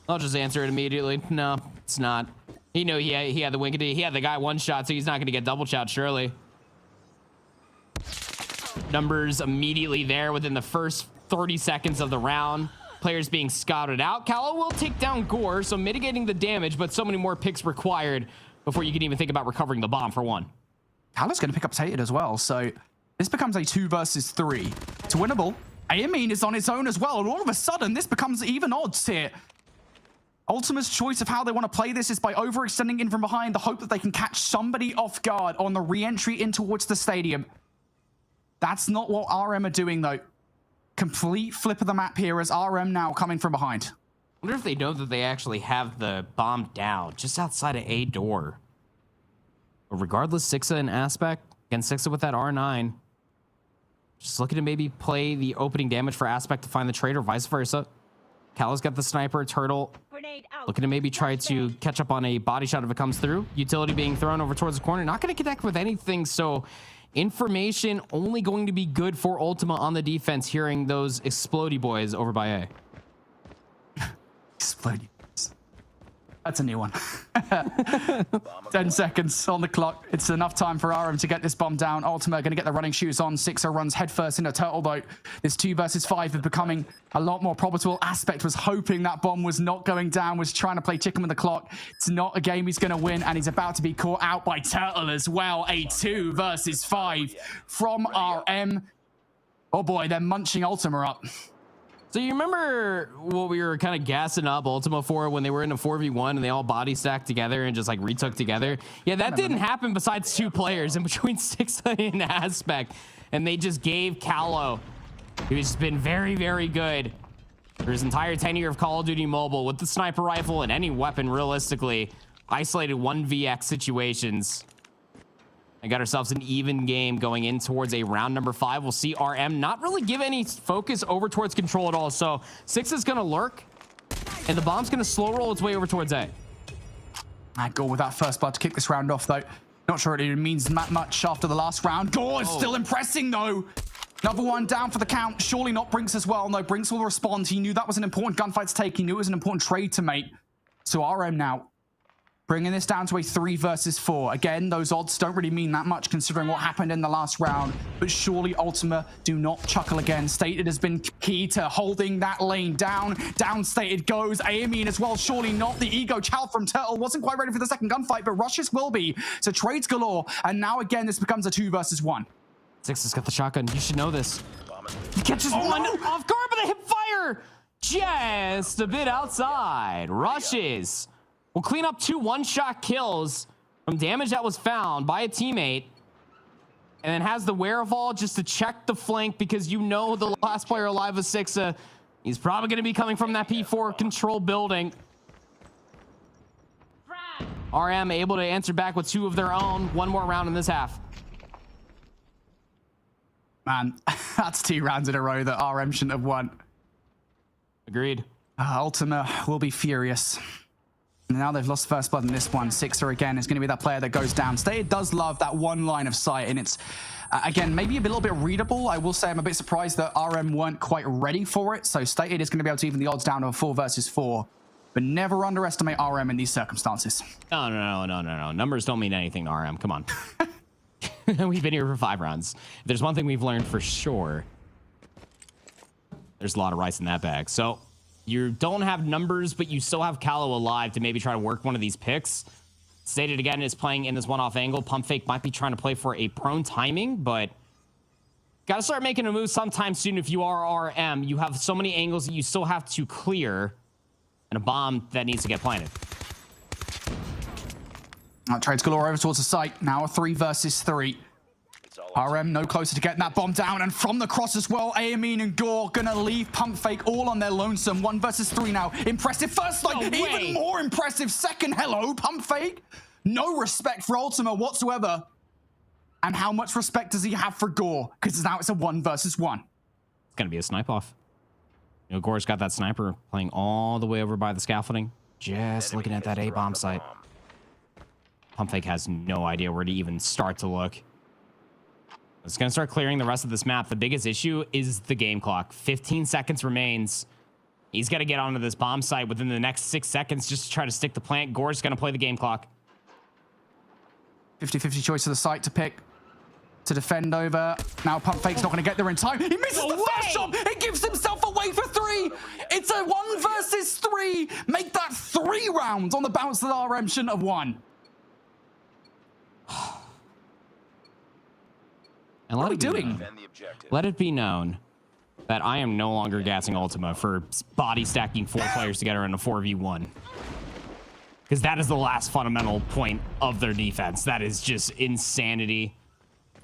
I'll just answer it immediately. No, it's not. He knew he had the wing. He had the guy one shot, so he's not going to get double chowed, surely. Numbers immediately there within the first 30 seconds of the round. Players being scouted out. Callow will take down Gore, so mitigating the damage, but so many more picks required before you can even think about recovering the bomb for one. Callow's going to pick up Tated as well, so this becomes a 2 versus 3. It's winnable. Amin is on his own as well, and all of a sudden, this becomes even odds here. Ultima's choice of how they want to play this is by overextending in from behind, the hope that they can catch somebody off guard on the re-entry in towards the stadium. That's not what RM are doing, though. Complete flip of the map here as RM now coming from behind. I wonder if they know that they actually have the bomb down just outside of A door. But regardless, Sixa in aspect, again, Sixa with that R9. Just looking to maybe play the opening damage for aspect to find the trade or vice versa. Callow's got the sniper, Turtle looking to maybe try to catch up on a body shot if it comes through. Utility being thrown over towards the corner. Not going to connect with anything, so information only going to be good for Ultima on the defense, hearing those explodey boys over by A. Explodey boys. That's a new one. 10 seconds on the clock. It's enough time for RM to get this bomb down. Ultima going to get the running shoes on. Sixa runs headfirst into Turtle, though. This 2 versus 5 is becoming a lot more probable. Aspect was hoping that bomb was not going down, was trying to play chicken with the clock. It's not a game he's going to win, and he's about to be caught out by Turtle as well. A 2 versus 5 from RM. Oh boy, they're munching Ultima up. So you remember what we were kind of gassing up Ultima for when they were in a 4v1 and they all body stacked together and just like retook together? Yeah, that didn't happen besides 2 players in between Sixa and Aspect. And they just gave Callow, who's been very, very good for his entire tenure of Call of Duty Mobile with the sniper rifle and any weapon, realistically, isolated 1vx situations. And got ourselves an even game going in towards a round number 5. We'll see RM not really give any focus over towards control at all. So Six is going to lurk, and the bomb's going to slow roll its way over towards A. Gore with that first blood to kick this round off, though. Not sure it even means that much after the last round. Gore is still impressing, though. Another one down for the count. Surely not Brinks as well. No, Brinks will respond. He knew that was an important gunfight to take. He knew it was an important trade to make. So RM now bringing this down to a 3 versus 4. Again, those odds don't really mean that much considering what happened in the last round. But surely Ultima do not chuckle again. Stated has been key to holding that lane down. Down Stated goes. AME as well. Surely not. The ego chow from Turtle wasn't quite ready for the second gunfight, but Rushes will be. So trades galore. And now again, this becomes a 2 versus 1. Six has got the shotgun. You should know this. He catches one off guard, but a hip fire just a bit outside. Rushes will clean up 2 one-shot kills from damage that was found by a teammate, and then has the wherewithal just to check the flank because you know the last player alive is Sixa. He's probably going to be coming from that P4 control building. RM able to answer back with 2 of their own. 1 more round in this half. Man, that's 2 rounds in a row that RM shouldn't have won. Agreed. Ultima will be furious. Now they've lost first blood in this one. Sixa again is going to be that player that goes down. Stated does love that one line of sight, and it's, again, maybe a little bit readable. I will say I'm a bit surprised that RM weren't quite ready for it. So Stated is going to be able to even the odds down to a 4 versus 4. But never underestimate RM in these circumstances. No. Numbers don't mean anything to RM. Come on. We've been here for 5 rounds. If there's one thing we've learned for sure, there's a lot of rice in that bag. So you don't have numbers, but you still have Callow alive to maybe try to work one of these picks. Stated again is playing in this one-off angle. Pump Fake might be trying to play for a prone timing, but got to start making a move sometime soon. If you are RM, you have so many angles that you still have to clear, and a bomb that needs to get planted. Trades galore over towards the site. Now a 3 versus 3. RM no closer to getting that bomb down, and from the cross as well, Amin and Gore gonna leave Pump Fake all on their lonesome. 1 versus 3 now. Impressive first light, even more impressive second. Hello, Pump Fake. No respect for Ultima whatsoever. And how much respect does he have for Gore? Because now it's a 1 versus 1. It's gonna be a snipe off. You know, Gore's got that sniper playing all the way over by the scaffolding, just looking at that A-bomb site. Pump Fake has no idea where to even start to look. It's going to start clearing the rest of this map. The biggest issue is the game clock. 15 seconds remains. He's got to get onto this bomb site within the next 6 seconds just to try to stick the plant. Gore's going to play the game clock. 50-50 choice of the site to pick, to defend over. Now Pump Fake's not going to get there in time. He misses the first shot. He gives himself away for 3. It's a 1 versus 3. Make that 3 rounds on the bounce that RM shouldn't have won. And what are we doing? Let it be known that I am no longer gassing Ultima for body stacking 4 players together in a 4v1. Because that is the last fundamental point of their defense. That is just insanity.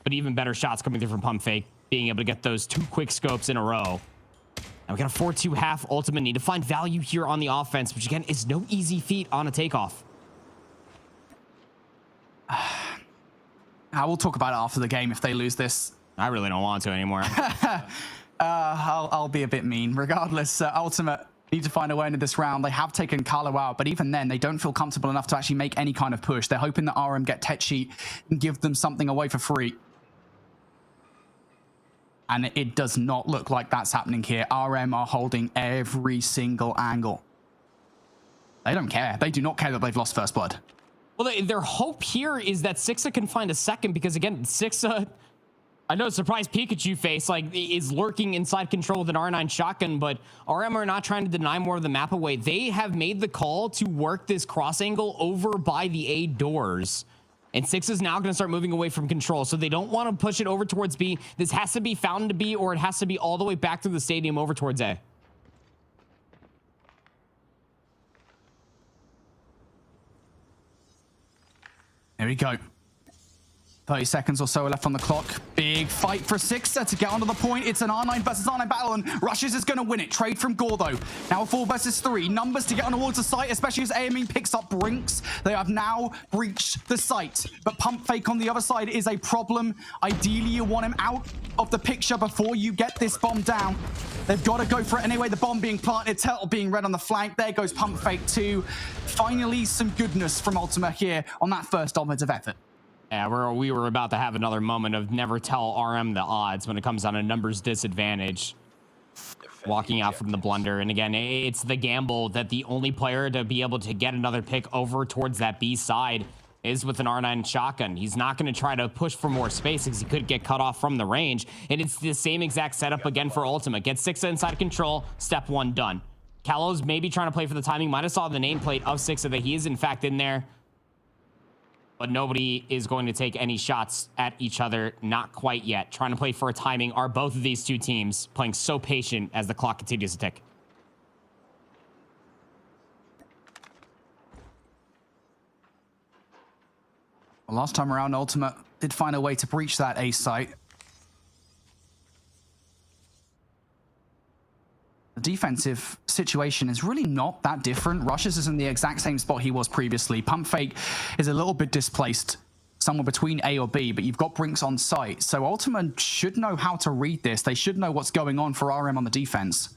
But even better shots coming through from Pump Fake, being able to get those 2 quick scopes in a row. And we got a 4-2 half. Ultima need to find value here on the offense, which again is no easy feat on a takeoff. I will talk about it after the game if they lose this. I really don't want to anymore. I'll be a bit mean. Regardless, Ultimate need to find a way into this round. They have taken Carlo out, but even then, they don't feel comfortable enough to actually make any kind of push. They're hoping that RM get tech sheet and give them something away for free. And it does not look like that's happening here. RM are holding every single angle. They don't care. They do not care that they've lost first blood. Well, their hope here is that Sixa can find a second, because again, Sixa, I know, surprise Pikachu face, like, is lurking inside control with an R9 shotgun, but RM are not trying to deny more of the map away. They have made the call to work this cross angle over by the A doors. And Sixa is now going to start moving away from control, so they don't want to push it over towards B. This has to be fountain to B, or it has to be all the way back to the stadium over towards A. Here we go. 30 seconds or so left on the clock. Big fight for Sixer to get onto the point. It's an R9 versus R9 battle, and Rushes is going to win it. Trade from Gore, though. Now a 4 versus 3. Numbers to get on towards the site, especially as AME picks up Brinks. They have now breached the site. But Pump Fake on the other side is a problem. Ideally, you want him out of the picture before you get this bomb down. They've got to go for it anyway. The bomb being planted, Turtle being red on the flank. There goes Pump Fake too. Finally, some goodness from Ultima here on that first offensive effort. Yeah, we were about to have another moment of never tell RM the odds when it comes down to numbers disadvantage. Walking out from the blunder. And again, it's the gamble that the only player to be able to get another pick over towards that B side is with an R9 shotgun. He's not going to try to push for more space because he could get cut off from the range. And it's the same exact setup again for Ultima. Get 6 inside control, step 1 done. Callow's maybe trying to play for the timing. Might have saw the nameplate of 6 that he is in fact in there. But nobody is going to take any shots at each other. Not quite yet. Trying to play for a timing. Are both of these two teams playing so patient as the clock continues to tick? Well, last time around, Ultima did find a way to breach that A site. The defensive situation is really not that different. Rushes is in the exact same spot he was previously. Pump Fake is a little bit displaced, somewhere between A or B, but you've got Brinks on site. So Ultima should know how to read this. They should know what's going on for RM on the defense.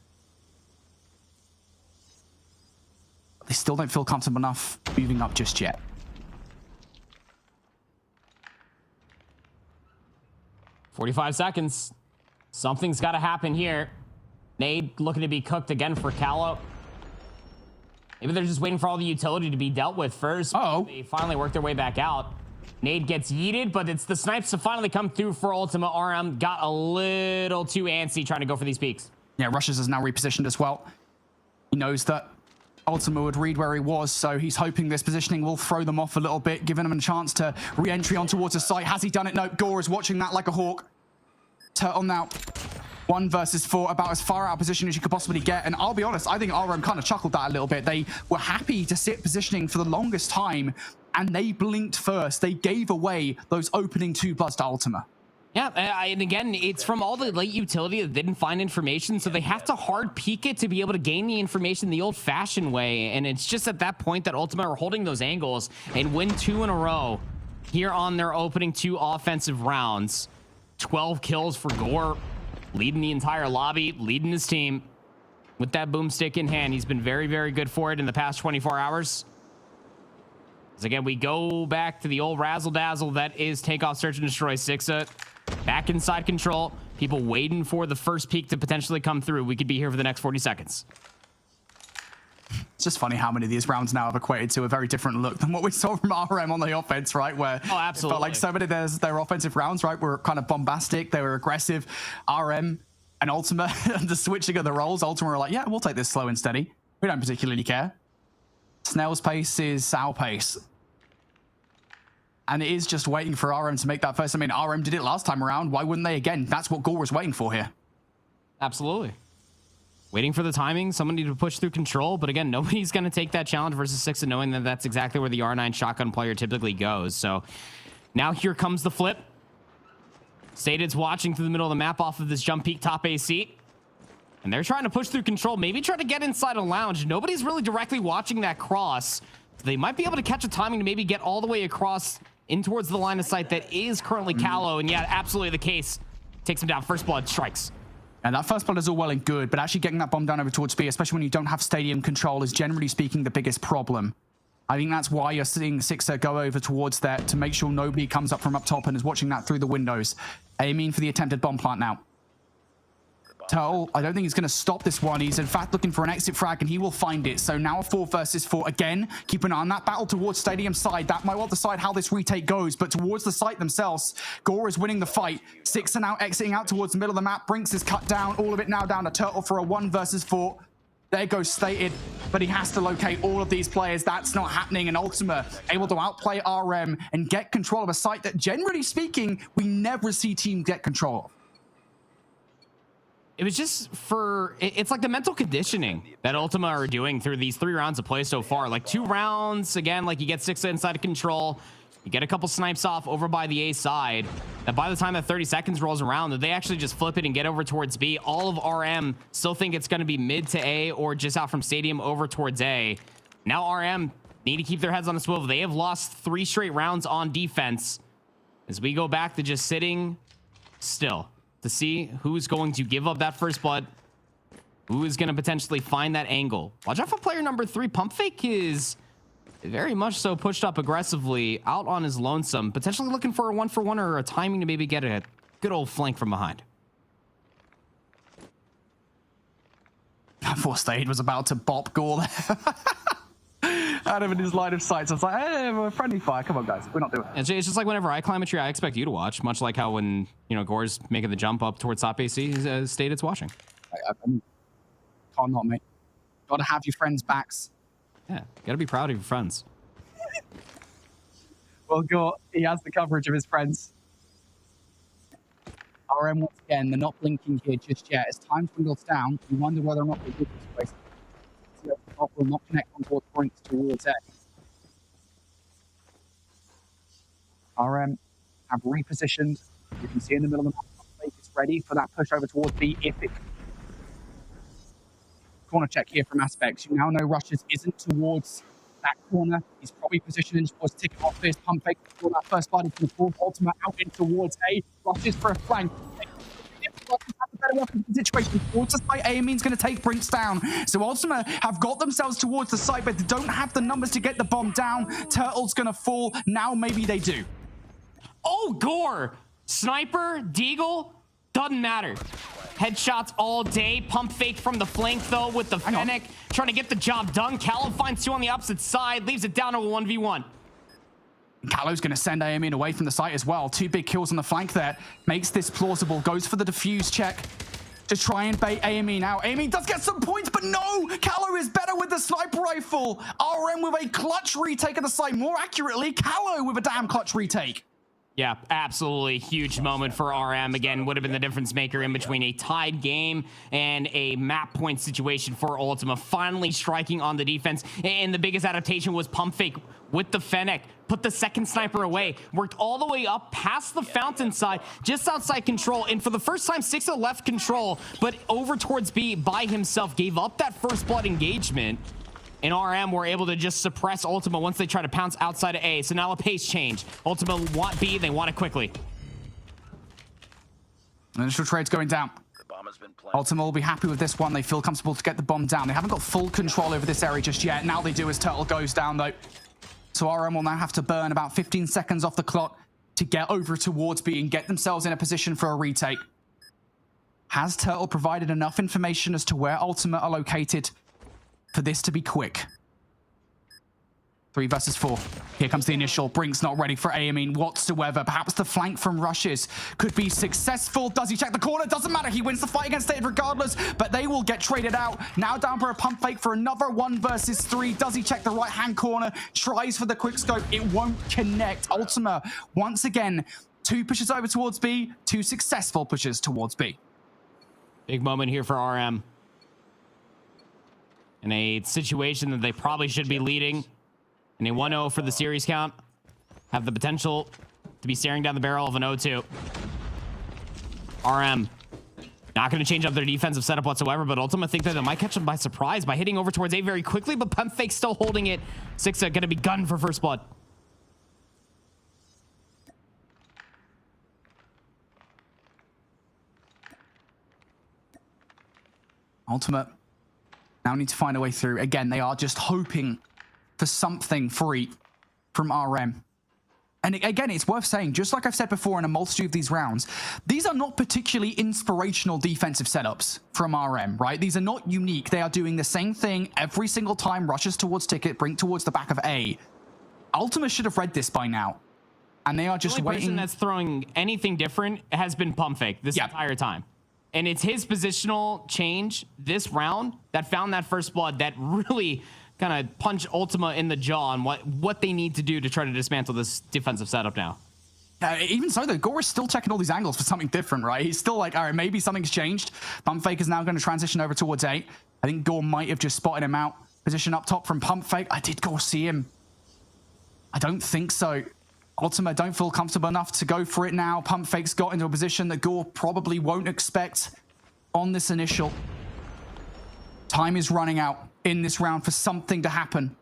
They still don't feel comfortable enough moving up just yet. "45 seconds. Something's got to happen here." Nade looking to be cooked again for Callow. Maybe they're just waiting for all the utility to be dealt with first. Uh-oh. They finally work their way back out. Nade gets yeeted, but it's the snipes to finally come through for Ultima. RM got a little too antsy trying to go for these peaks. Yeah, Rushes is now repositioned as well. He knows that Ultima would read where he was, so he's hoping this positioning will throw them off a little bit, giving them a chance to re-entry on towards the site. Has he done it? No, Gore is watching that like a hawk. Turtle now. 1 versus 4, about as far out of position as you could possibly get. And I'll be honest, I think RM kind of chuckled that a little bit. They were happy to sit positioning for the longest time, and they blinked first. They gave away those opening 2 plus to Ultima. Yeah, and again, it's from all the late utility that didn't find information, so they have to hard peek it to be able to gain the information the old-fashioned way. And it's just at that point that Ultima are holding those angles and win 2 in a row here on their opening 2 offensive rounds. 12 kills for Gore, leading the entire lobby, leading his team with that boomstick in hand. He's been very, very good for it in the past 24 hours. As again, we go back to the old razzle-dazzle that is Takeoff Search and Destroy. Sixa back inside control. People waiting for the first peak to potentially come through. We could be here for the next 40 seconds. It's just funny how many of these rounds now have equated to a very different look than what we saw from RM on the offense, right? Where oh, absolutely. It felt like so many of their offensive rounds, right, were kind of bombastic. They were aggressive. RM and Ultima, the switching of the roles, Ultima were like, yeah, we'll take this slow and steady. We don't particularly care. Snail's pace is our pace. And it is just waiting for RM to make that first. I mean, RM did it last time around. Why wouldn't they again? That's what Gore was waiting for here. Absolutely. Waiting for the timing, somebody to push through control. But again, nobody's going to take that challenge versus Sixa, knowing that that's exactly where the R9 shotgun player typically goes. So now here comes the flip. Stated's watching through the middle of the map off of this jump peak top A seat. And they're trying to push through control, maybe try to get inside a lounge. Nobody's really directly watching that cross. They might be able to catch a timing to maybe get all the way across in towards the line of sight that is currently Callow. And yeah, absolutely the case. Takes him down. First blood strikes. And that first blood is all well and good, but actually getting that bomb down over towards B, especially when you don't have stadium control, is generally speaking the biggest problem. I think that's why you're seeing Sixa go over towards that to make sure nobody comes up from up top and is watching that through the windows. Aiming for the attempted bomb plant now. Turtle, I don't think he's going to stop this one. He's in fact looking for an exit frag, and he will find it. So now a 4 versus 4 again. Keep an eye on that battle towards stadium side. That might well decide how this retake goes, but towards the site themselves, Gore is winning the fight. Sixa now exiting out towards the middle of the map. Brinks is cut down. All of it now down to Turtle for a 1 versus 4. There goes Stated, but he has to locate all of these players. That's not happening, and Ultima able to outplay RM and get control of a site that, generally speaking, we never see teams get control of. It was just for, it's like the mental conditioning that Ultima are doing through these 3 rounds of play so far. Like 2 rounds, again, like you get Sixa inside of control. You get a couple snipes off over by the A side. That by the time that 30 seconds rolls around, that they actually just flip it and get over towards B. All of RM still think it's going to be mid to A or just out from Stadium over towards A. Now RM need to keep their heads on the swivel. They have lost 3 straight rounds on defense as we go back to just sitting still to see who's going to give up that first blood. Who is going to potentially find that angle? Watch out for player number 3. Pump Fake is very much so pushed up aggressively out on his lonesome, potentially looking for a 1-for-1 or a timing to maybe get a good old flank from behind. Forstade was about to bop Gore out of his line of sight. So I was like, hey, we're friendly fire. Come on, guys. We're not doing it. It's just like whenever I climb a tree, I expect you to watch, much like how when, you know, Gore's making the jump up towards top AC, Staded's watching. Can't not, mate. Gotta have your friends' backs. Yeah, gotta be proud of your friends. Well, Gore, he has the coverage of his friends. RM once again, they're not blinking here just yet. As time dwindles down, you wonder whether or not they do this race. Will not connect on board points towards A. RM have repositioned. You can see in the middle of the map, it's ready for that push over towards B if it. Corner check here from Aspects. You now know Rushes isn't towards that corner. He's probably positioning towards Takeoff. There's Pump Fake for that first body from the fourth. Ultima out in towards A. Rushes for a flank. Better weapon situation towards the site. Amin's going to take Brinks down. So Ultima have got themselves towards the site, but they don't have the numbers to get the bomb down. Turtle's going to fall. Now maybe they do. Oh, Gore! Sniper, Deagle, doesn't matter. Headshots all day. Pump Fake from the flank, though, with the Fennec. Trying to get the job done. Callow finds 2 on the opposite side. Leaves it down to a 1v1. Callow's going to send Amin away from the site as well. 2 big kills on the flank there. Makes this plausible. Goes for the defuse check to try and bait Amin out. Amin does get some points, but no! Callow is better with the sniper rifle. RM with a clutch retake of the site. More accurately, Callow with a damn clutch retake. Yeah, absolutely huge moment for RM. Again, would have been the difference maker in between a tied game and a map point situation for Ultima. Finally striking on the defense. And the biggest adaptation was Pump Fake with the Fennec. Put the second sniper away. Worked all the way up past the fountain side, just outside control. And for the first time, 6 left control, but over towards B by himself. Gave up that first blood engagement. And RM were able to just suppress Ultima once they try to pounce outside of A. So now a pace change. Ultima want B, they want it quickly. Initial trade's going down. Ultima will be happy with this one. They feel comfortable to get the bomb down. They haven't got full control over this area just yet. Now they do as Turtle goes down, though. So RM will now have to burn about 15 seconds off the clock to get over towards B and get themselves in a position for a retake. Has Turtle provided enough information as to where Ultima are located for this to be quick? 3 versus 4. Here comes the initial. Brinks not ready for Amin whatsoever. Perhaps the flank from Rushes could be successful. Does he check the corner? Doesn't matter. He wins the fight against it regardless, but they will get traded out. Now down for a Pump Fake for another 1 versus 3. Does he check the right-hand corner? Tries for the quick scope. It won't connect. Ultima, once again, 2 pushes over towards B, 2 successful pushes towards B. Big moment here for RM. In a situation that they probably should be leading. And a 1-0 for the series count. Have the potential to be staring down the barrel of an 0-2. RM not going to change up their defensive setup whatsoever, but Ultima think that they might catch them by surprise by hitting over towards A very quickly, but Pump Fake still holding it. Sixa going to be gunned for first blood. Ultima now need to find a way through. Again, they are just hoping for something free from RM. And again, it's worth saying, just like I've said before in a multitude of these rounds, these are not particularly inspirational defensive setups from RM, right? These are not unique. They are doing the same thing every single time. Rushes towards Ticket, Brink towards the back of A. Ultima should have read this by now. And they are just waiting. The only person that's throwing anything different has been Pump Fake this entire time. And it's his positional change this round that found that first blood that really kind of punched Ultima in the jaw on what they need to do to try to dismantle this defensive setup now. Even so, though, Gore is still checking all these angles for something different, right? He's still like, all right, maybe something's changed. Pump Fake is now going to transition over towards A. I think Gore might have just spotted him out. Position up top from Pump Fake. Did Gore see him? I don't think so. Ultima don't feel comfortable enough to go for it now. Pump Fake's got into a position that Gore probably won't expect on this initial. Time is running out in this round for something to happen.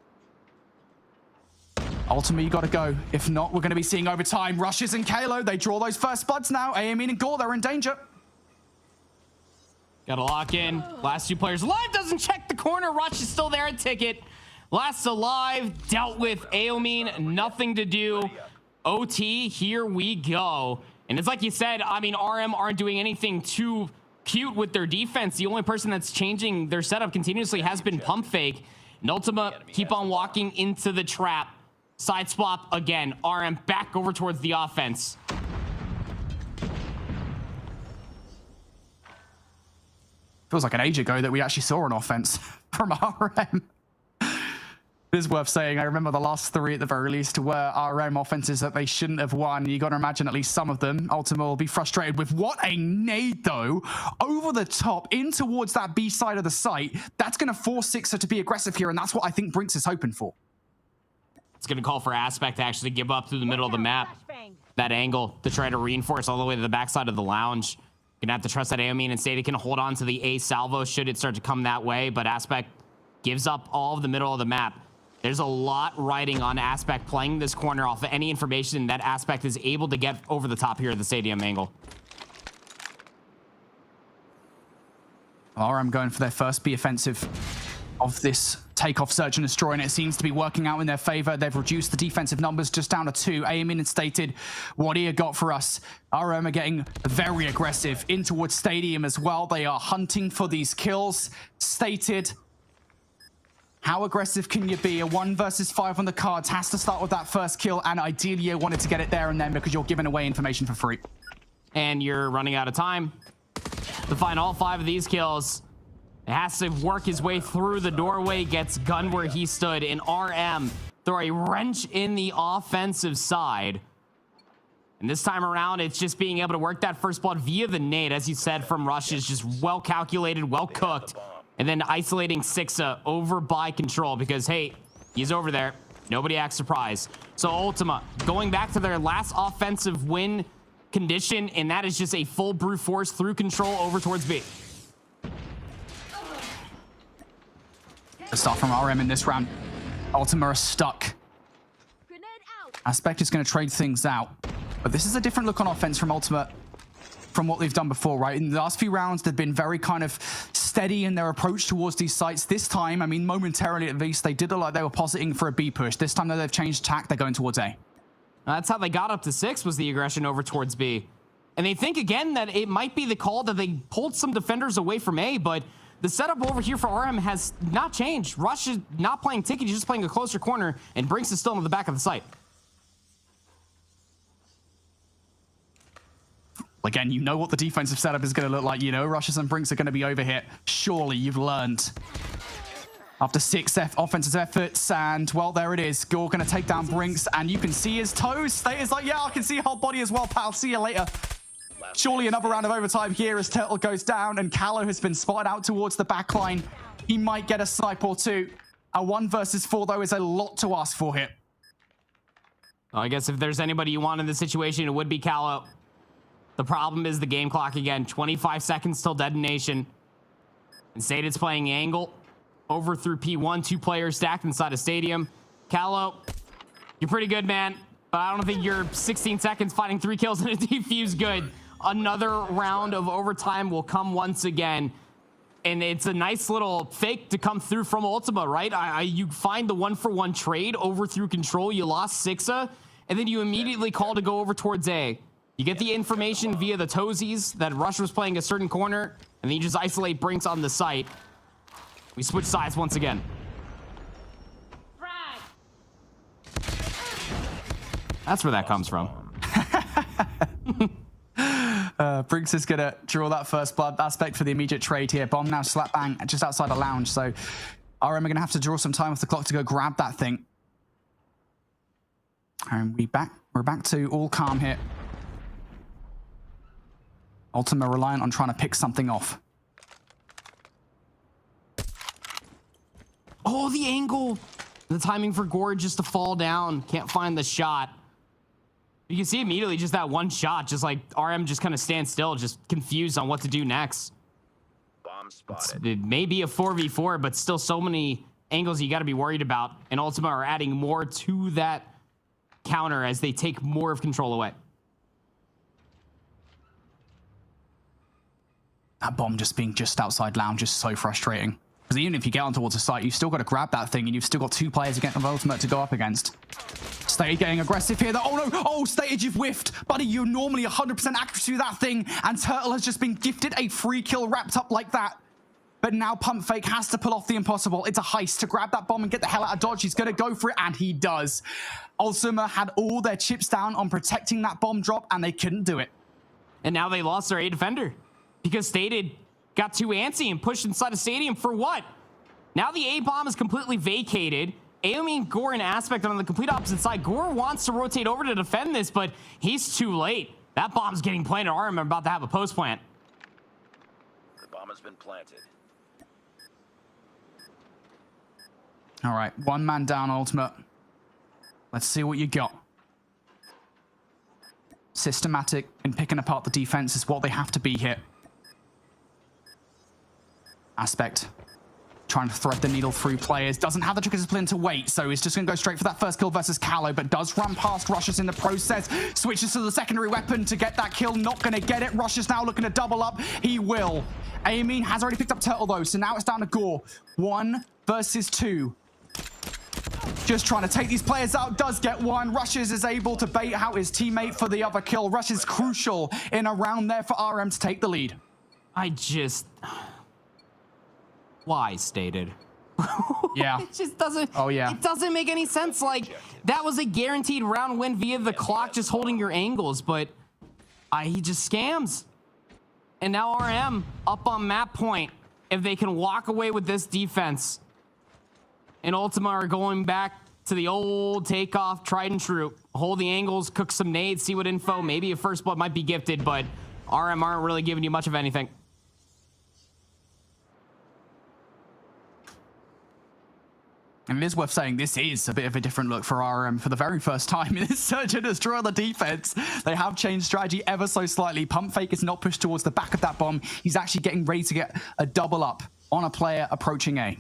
Ultima, you got to go. If not, we're going to be seeing overtime. Rushes and Kalo, they draw those first spuds now. Amin and Gore, they're in danger. Got to lock in. Last two players alive. Doesn't check the corner. Rush is still there at ticket. Last alive. Dealt with. Aomin, nothing to do. OT, here we go. And it's like you said, I mean, RM aren't doing anything too cute with their defense. The only person that's changing their setup continuously has been Pump Fake. And Ultima keep on walking into the trap. Side swap again. RM back over towards the offense. Feels like an age ago that we actually saw an offense from RM. It is worth saying, I remember the last three at the very least were RM offenses that they shouldn't have won. You got to imagine at least some of them. Ultima will be frustrated with what a nade, though, over the top, in towards that B side of the site. That's going to force Sixer to be aggressive here, and that's what I think Brinks is hoping for. It's going to call for Aspect to actually give up through the middle of the map. That angle to try to reinforce all the way to the backside of the lounge. Gonna have to trust that Aomin and Stata can hold on to the A salvo should it start to come that way, but Aspect gives up all of the middle of the map. There's a lot riding on Aspect playing this corner off of any information that Aspect is able to get over the top here at the stadium angle. RM going for their first B offensive of this takeoff search and destroy, and it seems to be working out in their favor. They've reduced the defensive numbers just down to 2. Aomin and Stated, what do you got for us? RM are getting very aggressive in towards Stadium as well. They are hunting for these kills. Stated, how aggressive can you be? A 1 versus 5 on the cards has to start with that first kill, and ideally you wanted to get it there and then because you're giving away information for free. And you're running out of time to find all 5 of these kills. It has to work his way through the doorway, gets gunned where he stood, and RM throw a wrench in the offensive side. And this time around, it's just being able to work that first blood via the nade, as you said, from Rush is just well calculated, well cooked. And then isolating Sixa over by Control because, hey, he's over there. Nobody acts surprised. So Ultima going back to their last offensive win condition, and that is just a full brute force through Control over towards B. The start from RM in this round. Ultima are stuck. Aspect is going to trade things out. But this is a different look on offense from Ultima from what they've done before, right? In the last few rounds, they've been very kind of steady in their approach towards these sites. This time, I mean, momentarily at least, they did look like they were positing for a B push. This time, though, they've changed tack. They're going towards A. That's how they got up to 6, was the aggression over towards B. And they think, again, that it might be the call that they pulled some defenders away from A, but the setup over here for RM has not changed. Rush is not playing ticket, he's just playing a closer corner, and Brinks is still in the back of the site. Again, you know what the defensive setup is going to look like. You know Rushes and Brinks are going to be over here. Surely you've learned. After 6 offensive efforts, and, well, there it is. Gore going to take down Brinks, and you can see his toes. Stata's like, yeah, I can see your whole body as well, pal. See you later. Surely another round of overtime here as Turtle goes down, and Callow has been spotted out towards the back line. He might get a snipe or two. A 1 versus 4, though, is a lot to ask for here. Well, I guess if there's anybody you want in this situation, it would be Callow. The problem is the game clock again. 25 seconds till detonation. And Stated's playing angle over through P1. 2 players stacked inside a stadium. Callow, you're pretty good, man. But I don't think you're 16 seconds fighting 3 kills and a defuse good. Another round of overtime will come once again. And it's a nice little fake to come through from Ultima, right? You find the 1-for-1 trade over through Control. You lost Sixa, and then you immediately call to go over towards A. You get the information via the toesies that Rush was playing a certain corner, and then you just isolate Brinks on the site. We switch sides once again. That's where that comes from. Brinks is going to draw that first blood. Aspect for the immediate trade here. Bomb now slap bang just outside the lounge. So RM are going to have to draw some time off the clock to go grab that thing. And we're back to all calm here. Ultima reliant on trying to pick something off. Oh, the angle. The timing for Gore just to fall down. Can't find the shot. You can see immediately just that one shot, just like RM just kind of stands still, just confused on what to do next. It may be a 4v4, but still so many angles you got to be worried about. And Ultima are adding more to that counter as they take more of control away. That bomb just being just outside lounge is so frustrating. Because even if you get on towards the site, you've still got to grab that thing, and you've still got 2 players against of Ultimate to go up against. Stated getting aggressive here. Oh no! Oh, Stated, you've whiffed. Buddy, you're normally 100% accuracy with that thing, and Turtle has just been gifted a free kill wrapped up like that. But now Pump Fake has to pull off the impossible. It's a heist to grab that bomb and get the hell out of dodge. He's going to go for it, and he does. Ultima had all their chips down on protecting that bomb drop, and they couldn't do it. And now they lost their A defender because Stated got too antsy and pushed inside a stadium for what? Now the A bomb is completely vacated. Aomi and Gore in Aspect on the complete opposite side. Gore wants to rotate over to defend this, but he's too late. That bomb's getting planted. RM are about to have a post plant. The bomb has been planted. All right, 1 man down, Ultimate. Let's see what you got. Systematic in picking apart the defense is what they have to be here. Aspect trying to thread the needle through players. Doesn't have the trick discipline to wait, so he's just going to go straight for that first kill versus Callow, but does run past Rushes in the process. Switches to the secondary weapon to get that kill. Not going to get it. Rushes now looking to double up. He will. Amin has already picked up Turtle, though, so now it's down to Gore. 1 versus 2. Just trying to take these players out. Does get one. Rushes is able to bait out his teammate for the other kill. Rush is crucial in a round there for RM to take the lead. Why Stated? Yeah. It just doesn't. Oh, yeah. It doesn't make any sense. Like, that was a guaranteed round win via the clock, just holding your angles, but he just scams. And now RM up on map point. If they can walk away with this defense, and Ultima are going back to the old Takeoff, tried and true. Hold the angles, cook some nades, see what info. Maybe a first blood might be gifted, but RM aren't really giving you much of anything. And it is worth saying this is a bit of a different look for RM for the very first time in this search and destroy on the defense. They have changed strategy ever so slightly. Pump Fake is not pushed towards the back of that bomb. He's actually getting ready to get a double up on a player approaching A.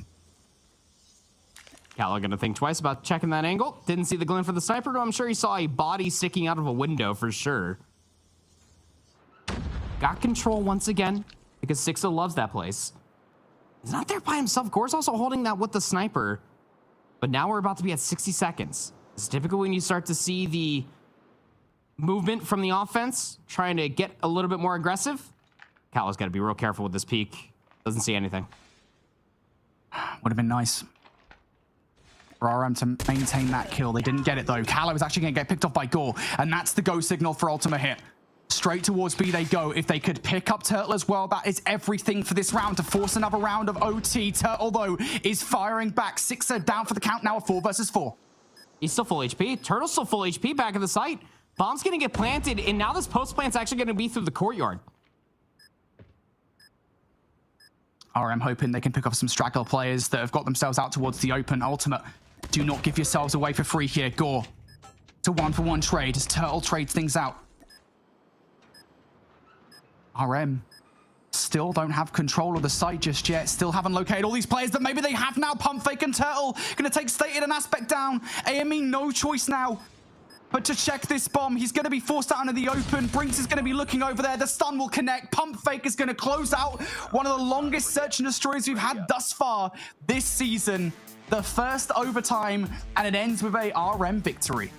Callow gonna think twice about checking that angle. Didn't see the glint for the sniper, but I'm sure he saw a body sticking out of a window for sure. Got control once again because Sixo loves that place. He's not there by himself. Gore's also holding that with the sniper. But now we're about to be at 60 seconds. It's typical when you start to see the movement from the offense, trying to get a little bit more aggressive. Callow's got to be real careful with this peek. Doesn't see anything. Would have been nice for RM to maintain that kill. They didn't get it, though. Callow is actually going to get picked off by Gore, and that's the go signal for Ultima here. Straight towards B they go. If they could pick up Turtle as well, that is everything for this round to force another round of OT. Turtle, though, is firing back. Sixer down for the count now of 4 versus 4. He's still full HP. Turtle's still full HP back at the site. Bomb's going to get planted, and now this post plant's actually going to be through the courtyard. RM hoping they can pick up some straggler players that have got themselves out towards the open. Ultimate, do not give yourselves away for free here. Gore to 1-for-1 trade as Turtle trades things out. RM still don't have control of the site just yet. Still haven't located all these players that maybe they have now. Pump Fake and Turtle going to take Stated and Aspect down. AME no choice now but to check this bomb. He's going to be forced out into the open. Brinks is going to be looking over there. The stun will connect. Pump Fake is going to close out one of the longest search and destroys we've had thus far this season. The first overtime, and it ends with a RM victory.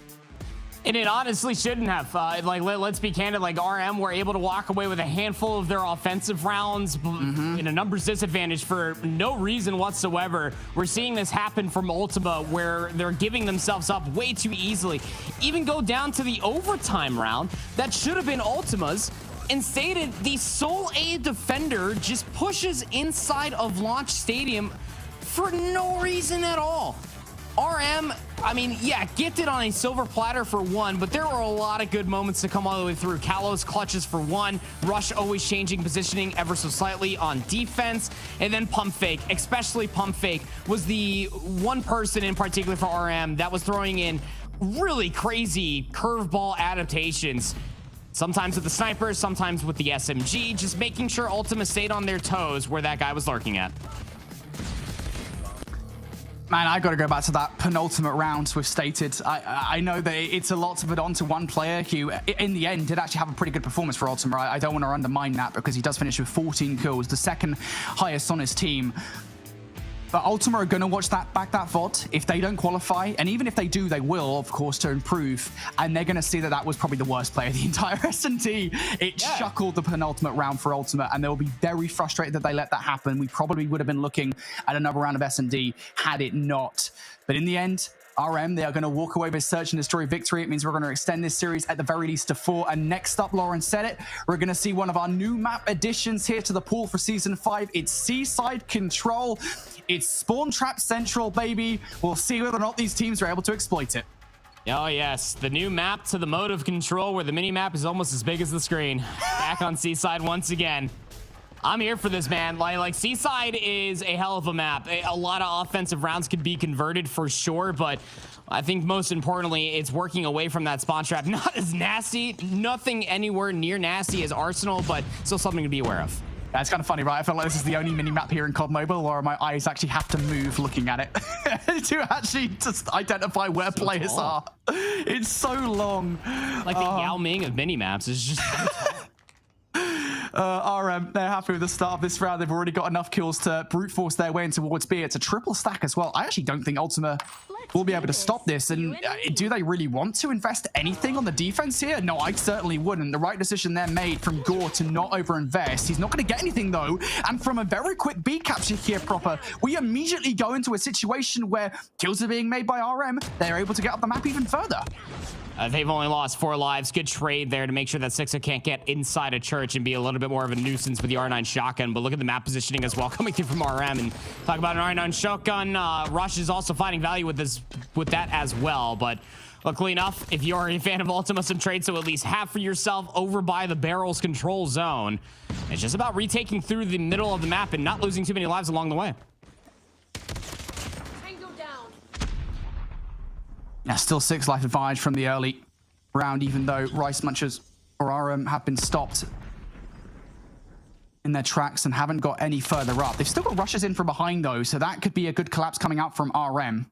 And it honestly shouldn't have. Let's be candid. Like, RM were able to walk away with a handful of their offensive rounds in a numbers disadvantage for no reason whatsoever. We're seeing this happen from Ultima, where they're giving themselves up way too easily. Even go down to the overtime round that should have been Ultima's. And Stated, the sole A defender just pushes inside of Launch Stadium for no reason at all. RM, I mean, yeah, gifted on a silver platter for 1, but there were a lot of good moments to come all the way through. Callow's clutches for 1, Rush always changing positioning ever so slightly on defense, and then Pump Fake, especially Pump Fake, was the one person in particular for RM that was throwing in really crazy curveball adaptations. Sometimes with the sniper, sometimes with the SMG, just making sure Ultima stayed on their toes where that guy was lurking at. Man, I got to go back to that penultimate round with Stated. I know that it's a lot to put onto one player who, in the end, did actually have a pretty good performance for Ultima. I don't want to undermine that because he does finish with 14 kills, the second highest on his team. But Ultima are going to watch that VOD if they don't qualify. And even if they do, they will, of course, to improve. And they're going to see that that was probably the worst play of the entire S&D. It shuckled the penultimate round for Ultima, and they'll be very frustrated that they let that happen. We probably would have been looking at another round of S&D had it not. But in the end, RM, they are going to walk away with search and destroy victory. It means we're going to extend this series at the very least to 4. And next up, Lauren said it, we're going to see one of our new map additions here to the pool for Season 5. It's Seaside Control. It's Spawn Trap Central, baby. We'll see whether or not these teams are able to exploit it. Oh, yes. The new map to the mode of control where the mini-map is almost as big as the screen. Back on Seaside once again. I'm here for this, man. Like Seaside is a hell of a map. A lot of offensive rounds could be converted for sure, but I think most importantly, it's working away from that spawn trap. Not as nasty, nothing anywhere near nasty as Arsenal, but still something to be aware of. Yeah, it's kind of funny, right? I feel like this is the only mini-map here in COD Mobile where my eyes actually have to move looking at it to actually just identify where players are. It's so long. Like the Yao Ming of mini-maps is just... RM, they're happy with the start of this round. They've already got enough kills to brute force their way in towards B. It's a triple stack as well. I actually don't think Ultima will be able to stop this. And do they really want to invest anything on the defense here? No, I certainly wouldn't. The right decision there made from Gore to not over-invest. He's not going to get anything, though. And from a very quick B capture here, Proper, we immediately go into a situation where kills are being made by RM. They're able to get up the map even further. They've only lost 4 lives. Good trade there to make sure that Sixer can't get inside a church and be a little bit more of a nuisance with the R9 shotgun. But look at the map positioning as well coming through from RM. And talk about an R9 shotgun. Rush is also finding value with that as well. But luckily enough, if you're a fan of Ultima, some trades to at least have for yourself over by the barrels control zone. It's just about retaking through the middle of the map and not losing too many lives along the way. Now, still 6 life advantage from the early round, even though Rice Munchers or RM have been stopped in their tracks and haven't got any further up. They've still got rushes in from behind, though, so that could be a good collapse coming out from RM.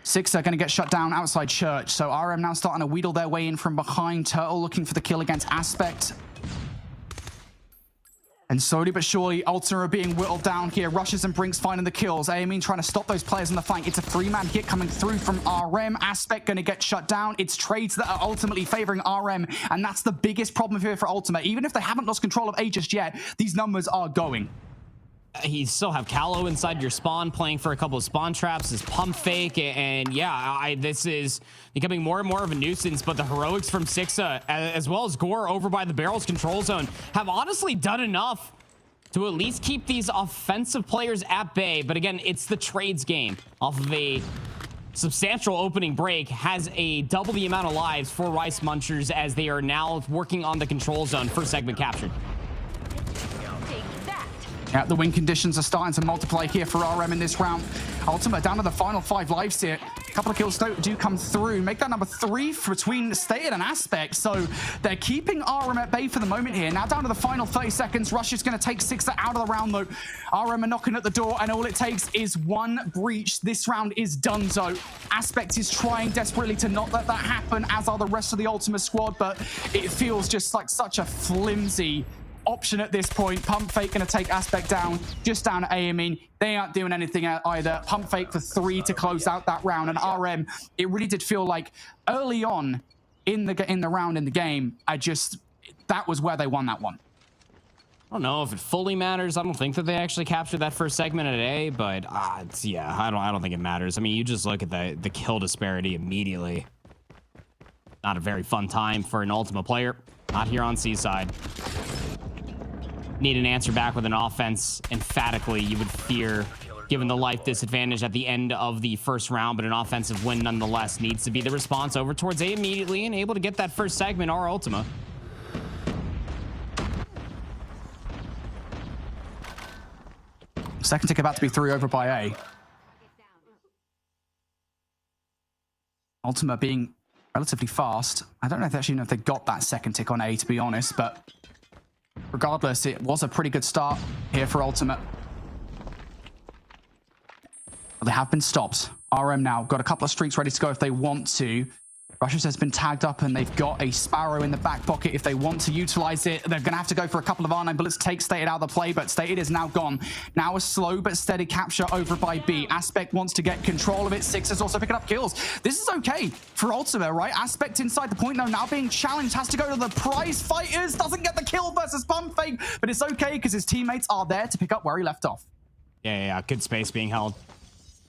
Six are going to get shut down outside church, so RM now starting to wheedle their way in from behind. Turtle looking for the kill against Aspect. And slowly but surely, Ultima are being whittled down here. Rushes and Brinks finding the kills. Aiming trying to stop those players in the flank. It's a 3-man hit coming through from RM. Aspect going to get shut down. It's trades that are ultimately favoring RM. And that's the biggest problem here for Ultima. Even if they haven't lost control of A just yet, these numbers are going. You still have Callow inside your spawn playing for a couple of spawn traps, this pump fake, and yeah, this is becoming more and more of a nuisance. But the heroics from Sixa, as well as Gore over by the barrels control zone, have honestly done enough to at least keep these offensive players at bay. But again, it's the trades game off of a substantial opening break, has a double the amount of lives for Rice Munchers as they are now working on the control zone. First segment captured. Yeah, the win conditions are starting to multiply here for RM in this round. Ultima down to the final 5 lives here. A couple of kills do come through. Make that number 3 between Stated and Aspect. So they're keeping RM at bay for the moment here. Now down to the final 30 seconds. Rush is going to take Sixer out of the round, though. RM are knocking at the door, and all it takes is one breach. This round is done, so Aspect is trying desperately to not let that happen, as are the rest of the Ultima squad, but it feels just like such a flimsy option at this point. Pump Fake going to take Aspect down, just down to aiming. They aren't doing anything either. Pump Fake for 3 to close out that round. And RM, it really did feel like early on in the round in the game, that was where they won that one. I don't know if it fully matters. I don't think that they actually captured that first segment at A, but yeah, I don't think it matters. I mean, you just look at the kill disparity immediately. Not a very fun time for an Ultima player. Not here on Seaside. Need an answer back with an offense emphatically, you would fear, given the life disadvantage at the end of the first round, but an offensive win nonetheless needs to be the response over towards A immediately and able to get that first segment, our Ultima. Second tick about to be 3 over by A. Ultima being relatively fast. I don't know if actually know if they got that second tick on A, to be honest, but regardless, it was a pretty good start here for Ultimate. But they have been stopped. RM now got a couple of streaks ready to go if they want to. Russia's has been tagged up and they've got a Sparrow in the back pocket if they want to utilize it. They're going to have to go for a couple of R9 bullets to take Stated out of the play, but Stated is now gone. Now a slow but steady capture over by B. Aspect wants to get control of it. Six is also picking up kills. This is okay for Ultima, right? Aspect inside the point now being challenged, has to go to the prize fighters. Doesn't get the kill versus Pump Fake, but it's okay because his teammates are there to pick up where he left off. Yeah, good space being held.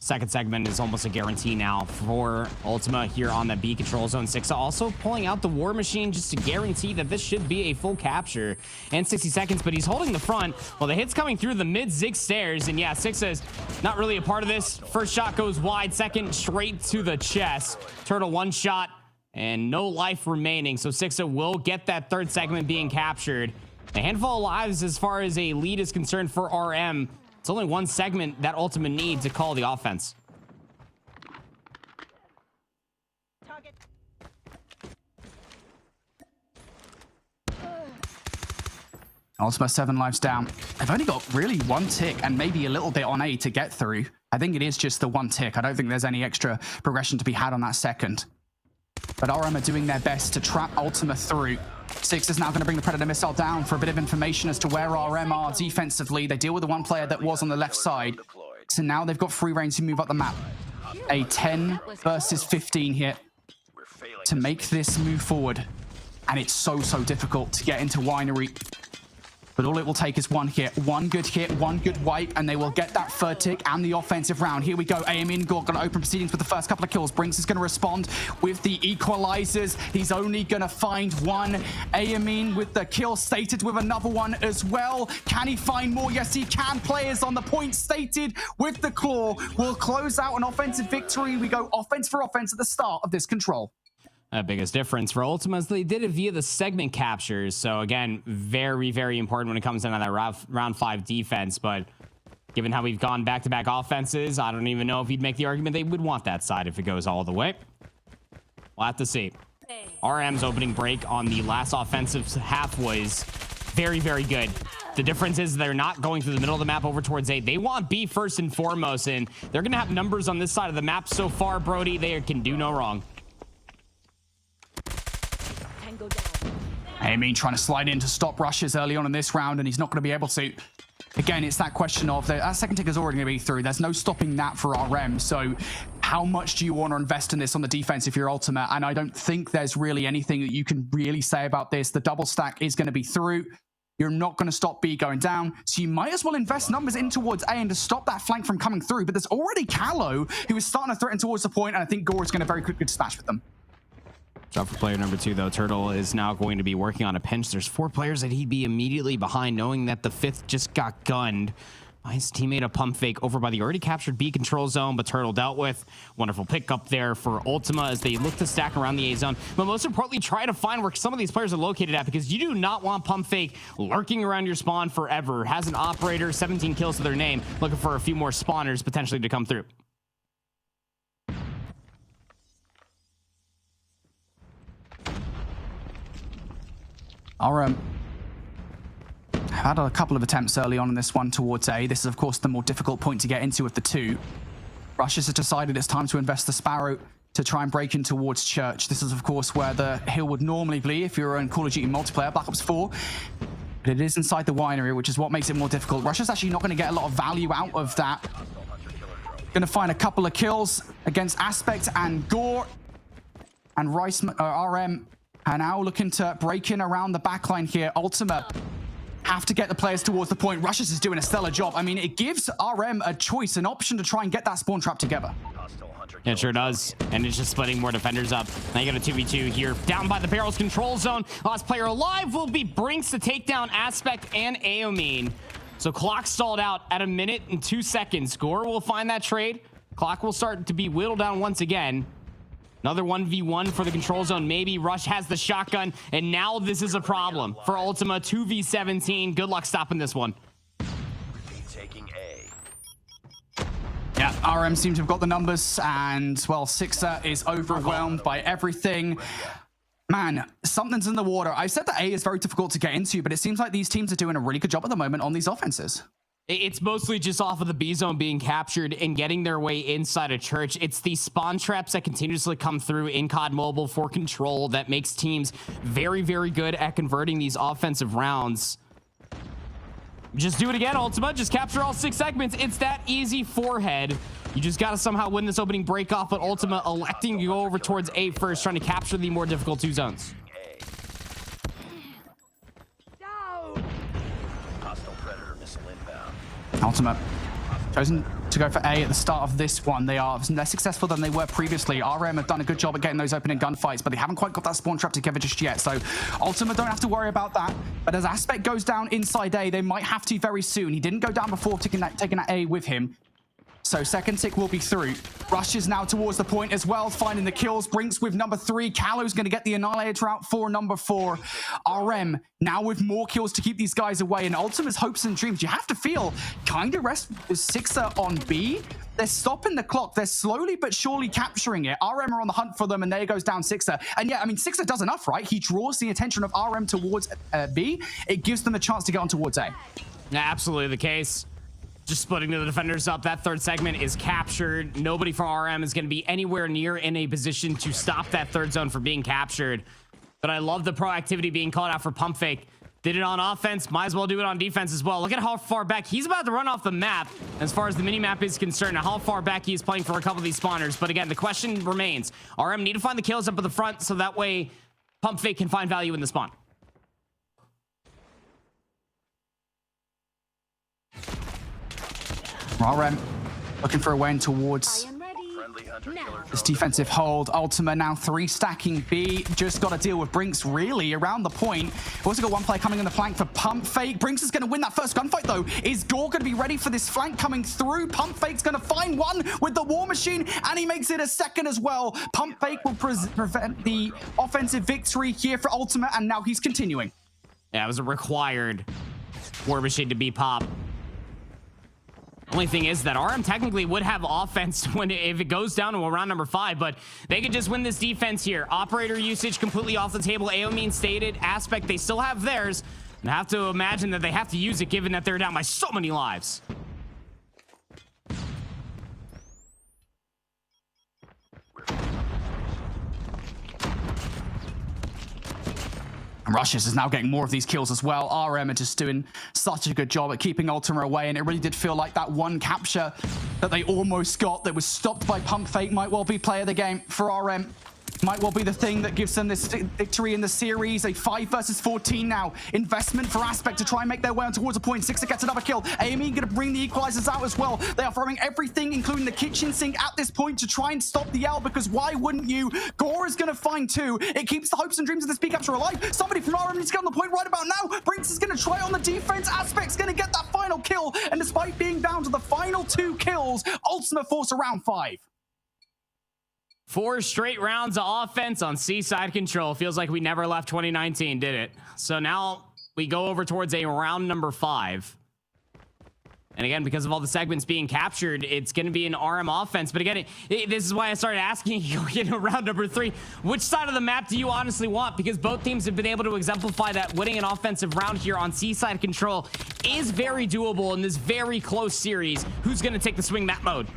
Second segment is almost a guarantee now for Ultima here on the B control zone. Sixa also pulling out the War Machine just to guarantee that this should be a full capture. And 60 seconds, but he's holding the front. Well, the hit's coming through the mid-zig stairs. And yeah, Sixa is not really a part of this. First shot goes wide, second straight to the chest. Turtle one shot and no life remaining. So Sixa will get that third segment being captured. A handful of lives as far as a lead is concerned for RM. It's only one segment that Ultima needs to call the offense. Ultima 7 lives down. They've only got really one tick and maybe a little bit on A to get through. I think it is just the one tick. I don't think there's any extra progression to be had on that second. But RM are doing their best to trap Ultima through. Six is now going to bring the Predator missile down for a bit of information as to where RM are defensively. They deal with the one player that was on the left side. So now they've got free reign to move up the map. A 10 versus 15 hit to make this move forward. And it's so difficult to get into Winery. But all it will take is one hit, one good wipe, and they will get that third tick and the offensive round. Here we go. Amin Gore going to open proceedings with the first couple of kills. Brinks is going to respond with the equalizers. He's only going to find one. Amin with the kill. Stated with another one as well. Can he find more? Yes, he can. Players on the point. Stated with the claw will close out an offensive victory. We go offense for offense at the start of this control. Biggest difference for Ultima is they did it via the segment captures. So again, very important when it comes down to that round 5 defense. But given how we've gone back-to-back offenses, I don't even know if you'd make the argument they would want that side if it goes all the way. We'll have to see. RM's opening break on the last offensive half was very good. The difference is they're not going through the middle of the map over towards A. They want B first and foremost, and they're going to have numbers on this side of the map so far, Brody. They can do no wrong. Amin trying to slide in to stop rushes early on in this round, and he's not going to be able to. Again, it's that question of that second tick is already going to be through. There's no stopping that for RM. So how much do you want to invest in this on the defense if you're Ultimate? And I don't think there's really anything that you can really say about this. The double stack is going to be through. You're not going to stop B going down. So you might as well invest numbers in towards A and to stop that flank from coming through. But there's already Callow who is starting to threaten towards the point, and I think Gore is going to very quickly dispatch with them. Job for player number 2, though. Turtle is now going to be working on a pinch. There's 4 players that he'd be immediately behind, knowing that the 5th just got gunned by his teammate, a pump fake over by the already captured B control zone, but Turtle dealt with. Wonderful pickup there for Ultima as they look to stack around the A zone, but most importantly, try to find where some of these players are located at, because you do not want pump fake lurking around your spawn forever. Has an operator, 17 kills to their name, looking for a few more spawners potentially to come through. RM had a couple of attempts early on in this one towards A. This is, of course, the more difficult point to get into of the two. Russians have decided it's time to invest the Sparrow to try and break in towards Church. This is, of course, where the hill would normally be if you're in Call of Duty multiplayer, Black Ops 4. But it is inside the winery, which is what makes it more difficult. Russia's actually not going to get a lot of value out of that. Going to find a couple of kills against Aspect and Gore. And RM are now looking to break in around the backline here. Ultima have to get the players towards the point. Russia's is doing a stellar job. I mean, it gives RM a choice, an option to try and get that spawn trap together. Yeah, it sure does. And it's just splitting more defenders up. Now you got a 2v2 here. Down by the barrels control zone. Last player alive will be Brinks to take down Aspect and Aomine. So clock stalled out at 1 minute and 2 seconds. Gore will find that trade. Clock will start to be whittled down once again. Another 1v1 for the control zone. Maybe Rush has the shotgun, and now this is a problem for Ultima. 2v17. Good luck stopping this one. Taking A. Yeah, RM seems to have got the numbers, and, well, Sixer is overwhelmed by everything. Man, something's in the water. I said that A is very difficult to get into, but it seems like these teams are doing a really good job at the moment on these offenses. It's mostly just off of the B zone being captured and getting their way inside a church. It's the spawn traps that continuously come through in COD Mobile for control that makes teams very, very good at converting these offensive rounds. Just do it again, Ultima. Just capture all 6 segments. It's that easy. Forehead. You just got to somehow win this opening break off, but Ultima electing to go over towards A first, trying to capture the more difficult 2 zones. Ultima chosen to go for A at the start of this one. They are less successful than they were previously. RM have done a good job at getting those opening gunfights, but they haven't quite got that spawn trap together just yet. So Ultima don't have to worry about that. But as Aspect goes down inside A, they might have to very soon. He didn't go down before taking that A with him. So second tick will be through. Rushes now towards the point as well, finding the kills. Brinks with number 3. Callow's going to get the Annihilator out for number 4. RM now with more kills to keep these guys away. And Ultima's hopes and dreams, you have to feel, kind of rest with Sixer on B. They're stopping the clock. They're slowly but surely capturing it. RM are on the hunt for them, and there goes down Sixer. And yeah, I mean, Sixer does enough, right? He draws the attention of RM towards B. It gives them a chance to get on towards A. Absolutely the case. Just splitting the defenders up. That third segment is captured. Nobody from RM is going to be anywhere near in a position to stop that third zone from being captured. But I love the proactivity being called out for pump fake. Did it on offense, might as well do it on defense as well. Look at how far back he's about to run off the map as far as the mini-map is concerned, and how far back he is playing for a couple of these spawners. But again, the question remains, RM need to find the kills up at the front so that way pump fake can find value in the spawn. RM looking for a way in towards this defensive hold. Ultima now 3 stacking B. Just got to deal with Brinks really around the point. We've also got one player coming in the flank for pump fake. Brinks is going to win that first gunfight though. Is Gore going to be ready for this flank coming through? Pump fake's going to find one with the war machine, and he makes it a second as well. Pump fake will prevent the offensive victory here for Ultima, and now he's continuing. Yeah, it was a required war machine to be pop. Only thing is that RM technically would have offense if it goes down to round number 5, but they could just win this defense here. Operator usage completely off the table. Aomine stated. Aspect, they still have theirs. And I have to imagine that they have to use it given that they're down by so many lives. And Rushes is now getting more of these kills as well. RM are just doing such a good job at keeping Ultima away, and it really did feel like that one capture that they almost got that was stopped by pump fake might well be play of the game for RM. Might well be the thing that gives them this victory in the series. A 5 versus 14 now. Investment for Aspect to try and make their way on towards a point. Sixer gets another kill. Amy going to bring the equalizers out as well. They are throwing everything, including the kitchen sink, at this point to try and stop the L, because why wouldn't you? Gore is going to find 2. It keeps the hopes and dreams of this B capture alive. Somebody from RM needs to get on the point right about now. Brinks is going to try on the defense. Aspect's going to get that final kill. And despite being down to the final 2 kills, Ultima force a round 5. 4 straight rounds of offense on Seaside control. Feels like we never left 2019, did it? So now we go over towards a round number 5. And again, because of all the segments being captured, it's going to be an RM offense. But again, this is why I started asking you in round number 3, which side of the map do you honestly want? Because both teams have been able to exemplify that winning an offensive round here on Seaside control is very doable in this very close series. Who's going to take the swing map mode?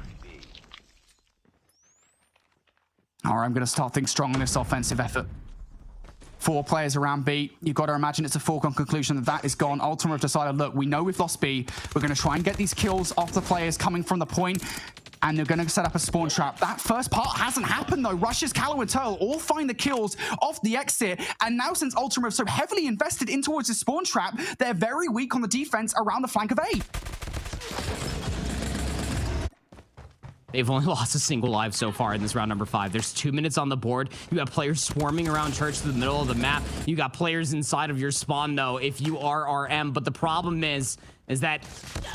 All right, I'm going to start things strong in this offensive effort. 4 players around B. You've got to imagine it's a foregone conclusion that that is gone. Ultima have decided, look, we know we've lost B. We're going to try and get these kills off the players coming from the point, and they're going to set up a spawn trap. That first part hasn't happened, though. Rushes, Callow, and Turtle all find the kills off the exit, and now since Ultima have so heavily invested in towards the spawn trap, they're very weak on the defense around the flank of A. They've only lost a single life so far in this round number 5. There's 2 minutes on the board. You got players swarming around church to the middle of the map. You got players inside of your spawn, though, if you are RM. But the problem is that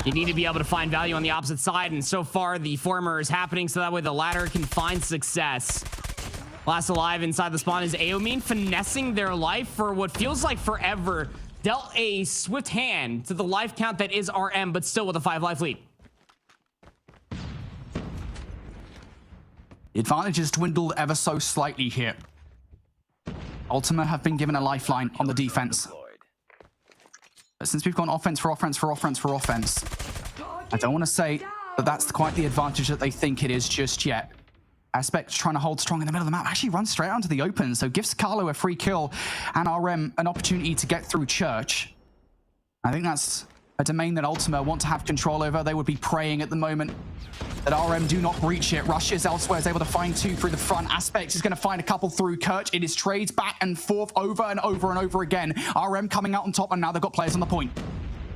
you need to be able to find value on the opposite side. And so far, the former is happening so that way the latter can find success. Last alive inside the spawn is Aomine, finessing their life for what feels like forever. Dealt a swift hand to the life count that is RM, but still with a 5 life lead. The advantage has dwindled ever so slightly here. Ultima have been given a lifeline on the defense. But since we've gone offense for offense for offense for offense, I don't want to say that that's quite the advantage that they think it is just yet. Aspect trying to hold strong in the middle of the map, actually runs straight onto the open, so gives Carlo a free kill and RM an opportunity to get through Church. I think that's a domain that Ultima want to have control over. They would be praying at the moment that RM do not breach it. Rushes elsewhere, is able to find two through the front. Aspect is going to find a couple through Kirch. It is trades back and forth over and over and over again. RM coming out on top, and now they've got players on the point.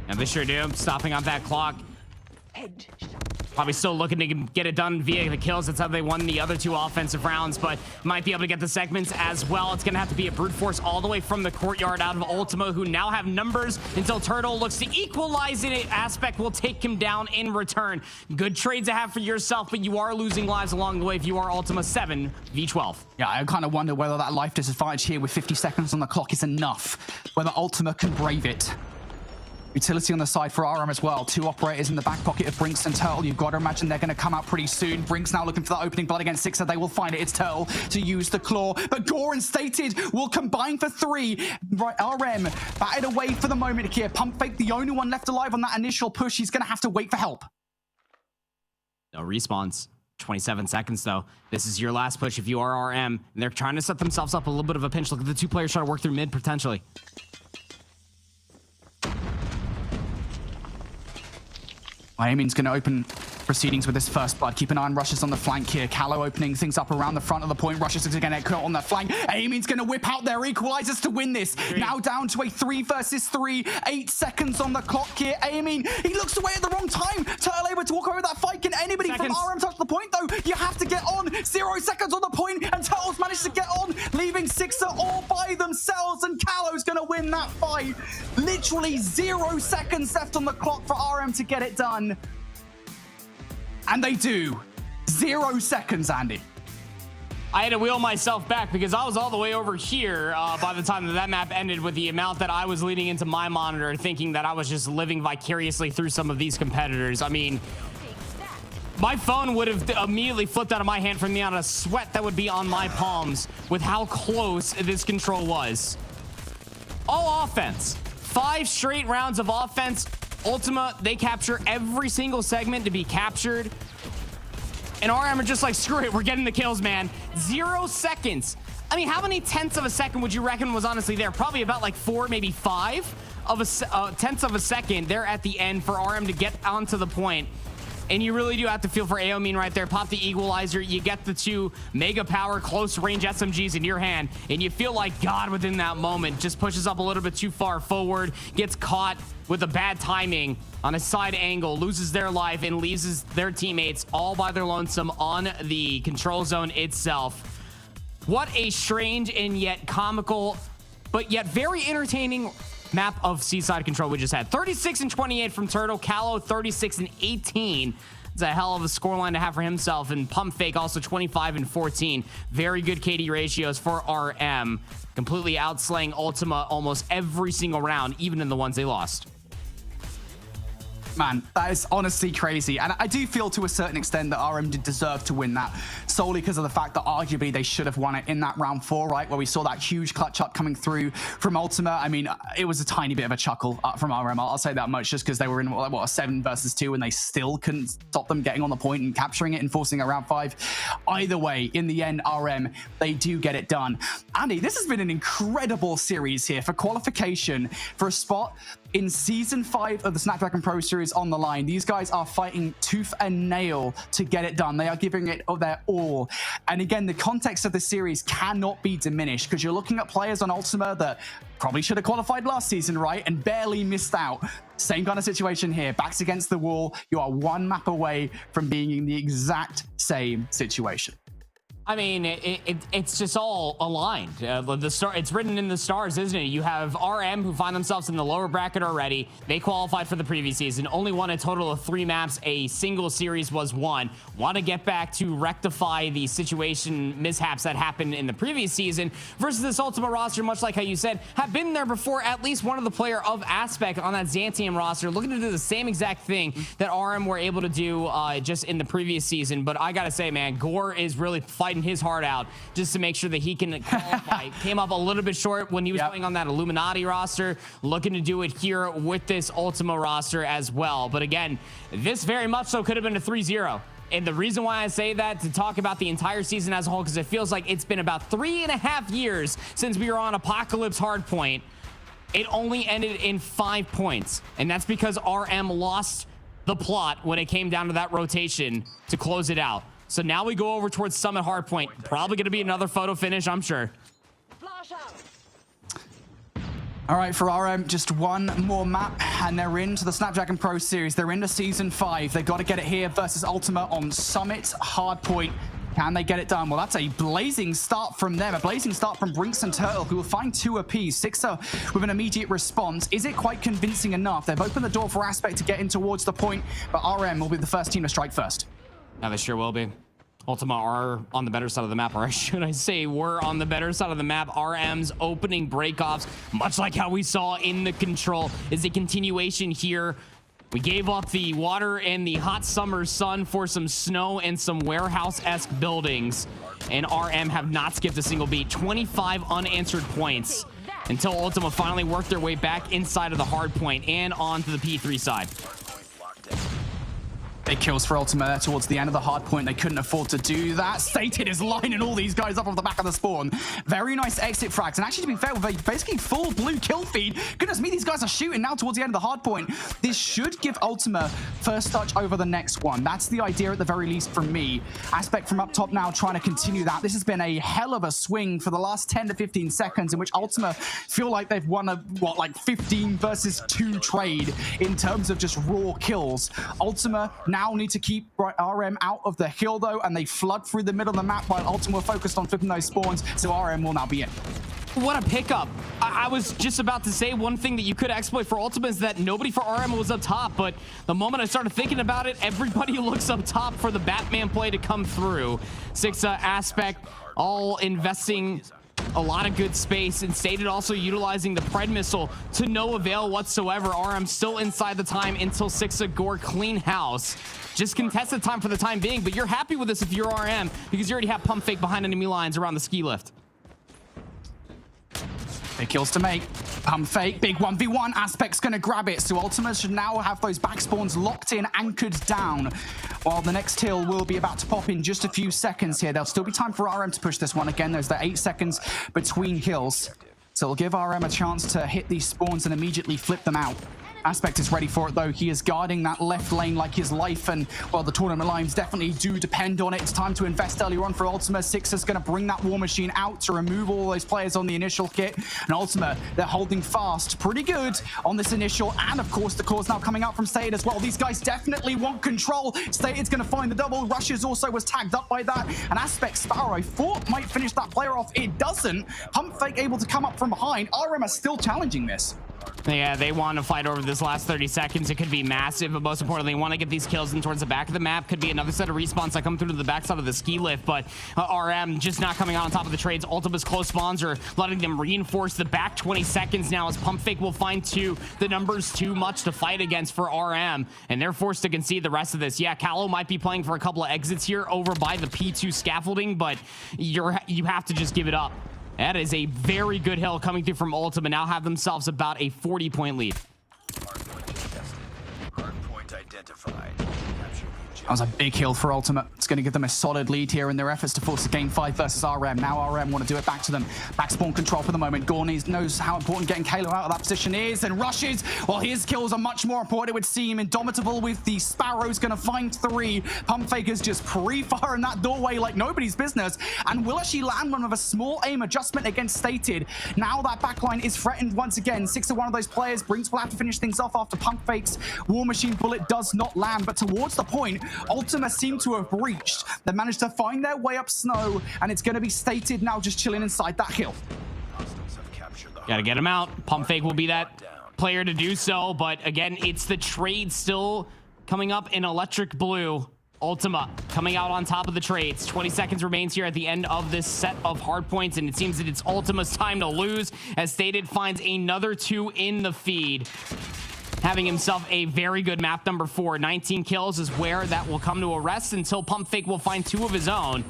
And they sure do, stopping on that clock. Probably still looking to get it done via the kills. That's how they won the other two offensive rounds, but might be able to get the segments as well. It's going to have to be a brute force all the way from the courtyard out of Ultima, who now have numbers until Turtle looks to equalize it. Aspect will take him down in return. Good trade to have for yourself, but you are losing lives along the way if you are Ultima 7v12. Yeah, I kind of wonder whether that life disadvantage here with 50 seconds on the clock is enough. Whether Ultima can brave it. Utility on the side for RM as well. Two operators in the back pocket of Brinks and Turtle. You've got to imagine they're going to come out pretty soon. Brinks now looking for that opening blood against Sixer. They will find it. It's Turtle to use the claw. But Gore and Stated will combine for three. Right, RM batted away for the moment here. Pump Fake, the only one left alive on that initial push. He's going to have to wait for help. No respawns. 27 seconds though. This is your last push if you are RM. And they're trying to set themselves up a little bit of a pinch. Look at the two players trying to work through mid potentially. Ayamin's going to open proceedings with his first blood. Keep an eye on Rushes on the flank here. Callow opening things up around the front of the point. Rushes is going to get caught on that flank. Ayamin's going to whip out their equalizers to win this. Now down to a 3 versus 3. 8 seconds on the clock here. Ayamin, he looks away at the wrong time. Turtle able to walk over that fight. Can anybody from RM touch the point though? You have to get on. 0 seconds on the point, and Turtle's managed to get on, leaving Sixer all by themselves, and Callow's going to win that fight. Literally 0 seconds left on the clock for RM to get it done. And they do. 0 seconds, Andy. I had to wheel myself back because I was all the way over here by the time that map ended, with the amount that I was leading into my monitor, thinking that I was just living vicariously through some of these competitors. I mean, my phone would have immediately flipped out of my hand from the amount of sweat that would be on my palms with how close this control was. All offense. 5 straight rounds of offense. Ultima, they capture every single segment to be captured. And RM are just like, screw it, we're getting the kills, man. 0 seconds. I mean, how many tenths of a second would you reckon was honestly there? Probably about like 4, maybe 5 of a tenths of a second there at the end for RM to get onto the point. And you really do have to feel for Aomin right there. Pop the equalizer. You get the 2 mega power close range SMGs in your hand. And you feel like God within that moment. Just pushes up a little bit too far forward. Gets caught with a bad timing on a side angle. Loses their life and leaves their teammates all by their lonesome on the control zone itself. What a strange and yet comical, but yet very entertaining map of Seaside control we just had. 36 and 28 from Turtle. Callow 36 and 18. It's a hell of a scoreline to have for himself. And Pump Fake also 25 and 14. Very good KD ratios for RM. Completely outslaying Ultima almost every single round, even in the ones they lost. Man, that is honestly crazy. And I do feel to a certain extent that RM did deserve to win that, solely because of the fact that arguably they should have won it in that round 4, right? Where we saw that huge clutch up coming through from Ultima. I mean, it was a tiny bit of a chuckle from RM. I'll say that much, just because they were in, what, a 7 versus 2, and they still couldn't stop them getting on the point and capturing it and forcing a round 5. Either way, in the end, RM, they do get it done. Andy, this has been an incredible series here for qualification for a spot in Season 5 of the Snapdragon Pro Series on the line. These guys are fighting tooth and nail to get it done. They are giving it their all. And again, the context of the series cannot be diminished, because you're looking at players on Ultima that probably should have qualified last season, right? And barely missed out. Same kind of situation here. Backs against the wall. You are 1 map away from being in the exact same situation. I mean, it's just all aligned. It's written in the stars, isn't it? You have RM, who find themselves in the lower bracket already. They qualified for the previous season, only won a total of 3 maps. A single series was won. Want to get back to rectify the situation mishaps that happened in the previous season versus this Ultima roster, much like how you said, have been there before. At least one of the player of Aspect on that Xantium roster looking to do the same exact thing that RM were able to do just in the previous season. But I gotta say, man, Gore is really fighting his heart out just to make sure that he can qualify. Came up a little bit short when he was playing on that Illuminati roster, looking to do it here with this Ultima roster as well. But again, this very much so could have been a 3-0. And the reason why I say that, to talk about the entire season as a whole, because it feels like it's been about 3.5 years since we were on Apocalypse Hardpoint. It only ended in 5 points. And that's because RM lost the plot when it came down to that rotation to close it out. So now we go over towards Summit Hardpoint. Probably going to be another photo finish, I'm sure. All right, for RM, just one more map, and they're into the Snapdragon Pro Series. They're into Season 5. They've got to get it here versus Ultima on Summit Hardpoint. Can they get it done? Well, that's a blazing start from them. A blazing start from Brinks and Turtle, who will find 2 apiece. Sixer with an immediate response. Is it quite convincing enough? They've opened the door for Aspect to get in towards the point, but RM will be the first team to strike first. Yeah, they sure will be. Ultima are on the better side of the map, or should I say we're on the better side of the map. RM's opening breakoffs, much like how we saw in the control, is a continuation here. We gave up the water and the hot summer sun for some snow and some warehouse-esque buildings, and RM have not skipped a single beat. 25 unanswered points until Ultima finally worked their way back inside of the hard point and onto the P3 side. Big kills for Ultima there towards the end of the hard point. They couldn't afford to do that. Sated is lining all these guys up off the back of the spawn. Very nice exit frags. And actually, to be fair, with a basically full blue kill feed, goodness me, these guys are shooting now towards the end of the hard point. This should give Ultima first touch over the next one. That's the idea at the very least from me. Aspect from up top now trying to continue that. This has been a hell of a swing for the last 10 to 15 seconds in which Ultima feel like they've won a, what, like 15 versus 2 trade in terms of just raw kills. Ultima now need to keep RM out of the hill though, and they flood through the middle of the map while Ultima focused on flipping those spawns, so RM will now be in. What a pickup. I was just about to say one thing that you could exploit for Ultima is that nobody for RM was up top, but the moment I started thinking about it, everybody looks up top for the Batman play to come through. Sixa, Aspect, all investing a lot of good space, and Stated also utilizing the Pred missile to no avail whatsoever. RM still inside the time until Sixa Gore clean house. Just contested time for the time being, but you're happy with this if you're RM because you already have pump fake behind enemy lines around the ski lift. Big kills to make. Pump fake, big 1v1. Aspect's gonna grab it. So Ultima should now have those back spawns locked in, anchored down. While the next hill will be about to pop in just a few seconds here. There'll still be time for RM to push this one. Again, there's the 8 seconds between kills. So it'll give RM a chance to hit these spawns and immediately flip them out. Aspect is ready for it though. He is guarding that left lane like his life, and well, the tournament lines definitely do depend on it. It's time to invest earlier on for Ultima. Sixer's going to bring that war machine out to remove all those players on the initial kit, and Ultima, they're holding fast pretty good on this initial, and of course the cause now coming out from Stated as well. These guys definitely want control. Stated's going to find the double. Rushes also was tagged up by that, and Aspect Sparrow I thought might finish that player off. It doesn't. Pump fake able to come up from behind. RM are still challenging this. Yeah, they want to fight over this last 30 seconds. It could be massive, but most importantly, they want to get these kills in towards the back of the map. Could be another set of respawns that come through to the backside of the ski lift, but RM just not coming out on top of the trades. Ultima's close spawns are letting them reinforce the back 20 seconds now as Pump Fake will find 2. The number's too much to fight against for RM, and they're forced to concede the rest of this. Yeah, Callow might be playing for a couple of exits here over by the P2 scaffolding, but you have to just give it up. That is a very good hill coming through from Ultima. Now have themselves about a 40-point lead. Hardpoint identified. That was a big hill for Ultima. It's going to give them a solid lead here in their efforts to force a game 5 versus RM. Now RM want to do it back to them. Back spawn control for the moment. Gorney knows how important getting Kalo out of that position is, and rushes. Well, his kills are much more important, it would seem. Indomitable with the Sparrows going to find 3. Pump Fakers just pre-firing that doorway like nobody's business, and will actually land one with a small aim adjustment against Stated. Now that backline is threatened once again. 6 of one of those players. Brinks will have to finish things off after Pump Fakes. War Machine bullet does not land, but towards the point, Ultima seem to have breached. They managed to find their way up snow, and it's going to be Stated now just chilling inside that hill. Gotta get him out. Pump fake will be that player to do so, but again, it's the trade still coming up in electric blue. Ultima coming out on top of the trades. 20 seconds remains here at the end of this set of hard points, and it seems that it's Ultima's time to lose, as Stated finds another 2 in the feed, having himself a very good map number 4. 19 kills is where that will come to a rest until Pump Fake will find 2 of his own.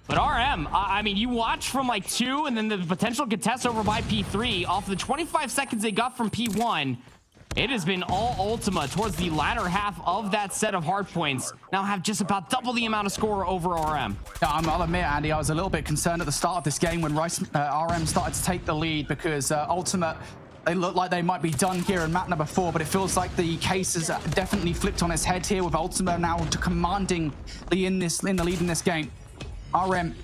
But RM, I mean, you watch from like 2 and then the potential contest over by P3 off the 25 seconds they got from P1. It has been all Ultima towards the latter half of that set of hard points. Now have just about double the amount of score over RM. Yeah, I'll admit, Andy, I was a little bit concerned at the start of this game when RM started to take the lead, because Ultima, they look like they might be done here in map number 4, but it feels like the case has definitely flipped on its head here, with Ultima now commanding the lead in this game. RM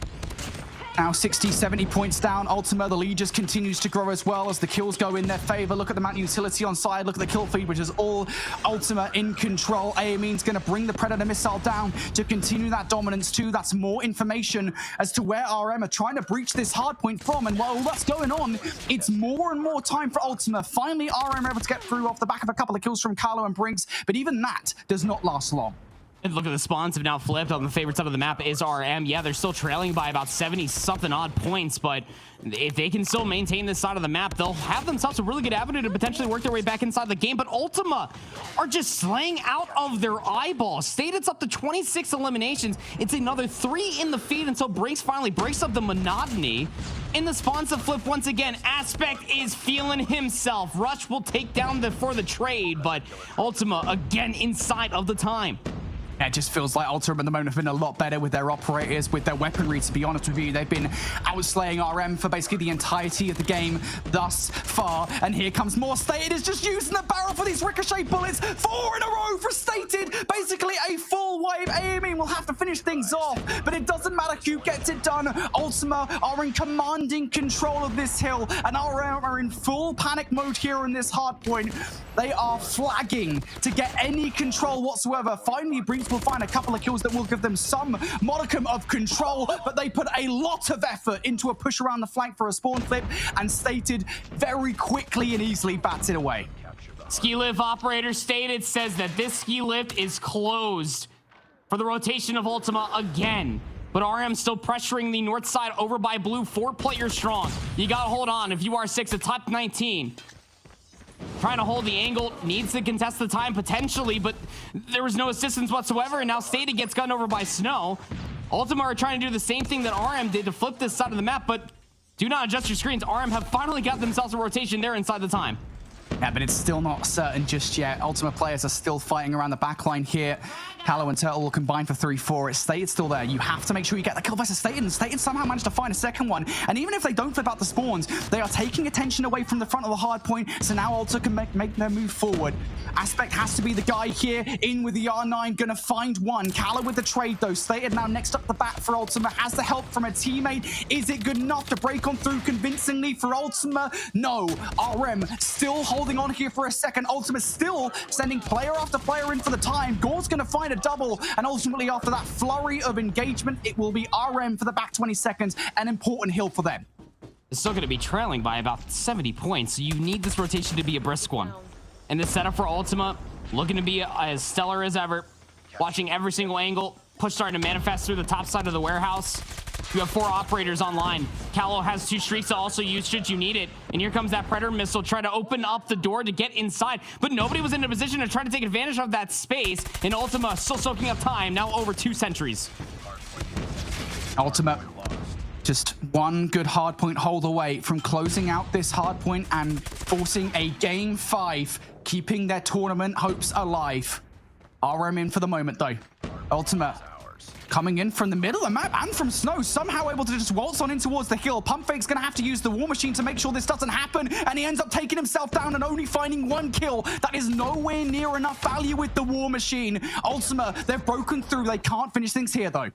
now 60, 70 points down. Ultima, the lead just continues to grow as well as the kills go in their favor. Look at the amount of utility on side. Look at the kill feed, which is all Ultima in control. Amin's going to bring the Predator missile down to continue that dominance too. That's more information as to where RM are trying to breach this hard point from. And while that's going on, it's more and more time for Ultima. Finally, RM able to get through off the back of a couple of kills from Carlo and Briggs, but even that does not last long. And look at the spawns have now flipped. On the favorite side of the map is RM. Yeah, they're still trailing by about 70-something odd points, but if they can still maintain this side of the map, they'll have themselves a really good avenue to potentially work their way back inside the game. But Ultima are just slaying out of their eyeballs. Stated's up to 26 eliminations. It's another 3 in the feed until Breaks finally breaks up the monotony. In the spawns have flipped once again. Aspect is feeling himself. Rush will take down for the trade, but Ultima again inside of the time. It just feels like Ultima at the moment have been a lot better with their operators, with their weaponry, to be honest with you. They've been outslaying RM for basically the entirety of the game thus far. And here comes more. Stated is just using the barrel for these ricochet bullets. 4 in a row for Stated. Basically a full wave. Aiming will have to finish things off, but it doesn't matter who gets it done. Ultima are in commanding control of this hill, and RM are in full panic mode here in this hard point. They are flagging to get any control whatsoever. Finally, Breach will find a couple of kills that will give them some modicum of control, but they put a lot of effort into a push around the flank for a spawn flip, and Stated very quickly and easily bats it away. Ski lift operator Stated says that this ski lift is closed for the rotation of Ultima again. But RM still pressuring the north side over by blue, 4 players strong. You gotta hold on if you are 6 at top 19. Trying to hold the angle, needs to contest the time potentially, but there was no assistance whatsoever, and now Stated gets gunned over by Snow. Ultima are trying to do the same thing that RM did to flip this side of the map, but do not adjust your screens. RM have finally got themselves a rotation there inside the time. Yeah, but it's still not certain just yet. Ultima players are still fighting around the backline here. Callow and Turtle will combine for 3-4. It's Stated still there. You have to make sure you get the kill versus Stated, and Stated somehow managed to find a second one. And even if they don't flip out the spawns, they are taking attention away from the front of the hard point, so now Ultima can make their move forward. Aspect has to be the guy here, in with the R9, gonna find one. Callow with the trade though. Stated now next up the bat for Ultima, has the help from a teammate. Is it good enough to break on through convincingly for Ultima? No. RM still holding on here for a second. Ultima still sending player after player in for the time. Gore's gonna find a double, and ultimately after that flurry of engagement, it will be RM for the back 20 seconds, an important hill for them. It's still going to be trailing by about 70 points, so you need this rotation to be a brisk one. And the setup for Ultima, looking to be as stellar as ever. Watching every single angle, push starting to manifest through the top side of the warehouse. You have 4 operators online. Callow has 2 streaks to also use should you need it. And here comes that Predator missile, try to open up the door to get inside. But nobody was in a position to try to take advantage of that space. And Ultima still soaking up time, now over 2 sentries. Ultima just one good hardpoint hold away from closing out this hardpoint and forcing a game 5, keeping their tournament hopes alive. RM in for the moment though. Ultima coming in from the middle of the map and from Snow, somehow able to just waltz on in towards the hill. Pump Fake's gonna have to use the War Machine to make sure this doesn't happen, and he ends up taking himself down and only finding 1 kill. That is nowhere near enough value with the War Machine. Ultima, they've broken through. They can't finish things here though.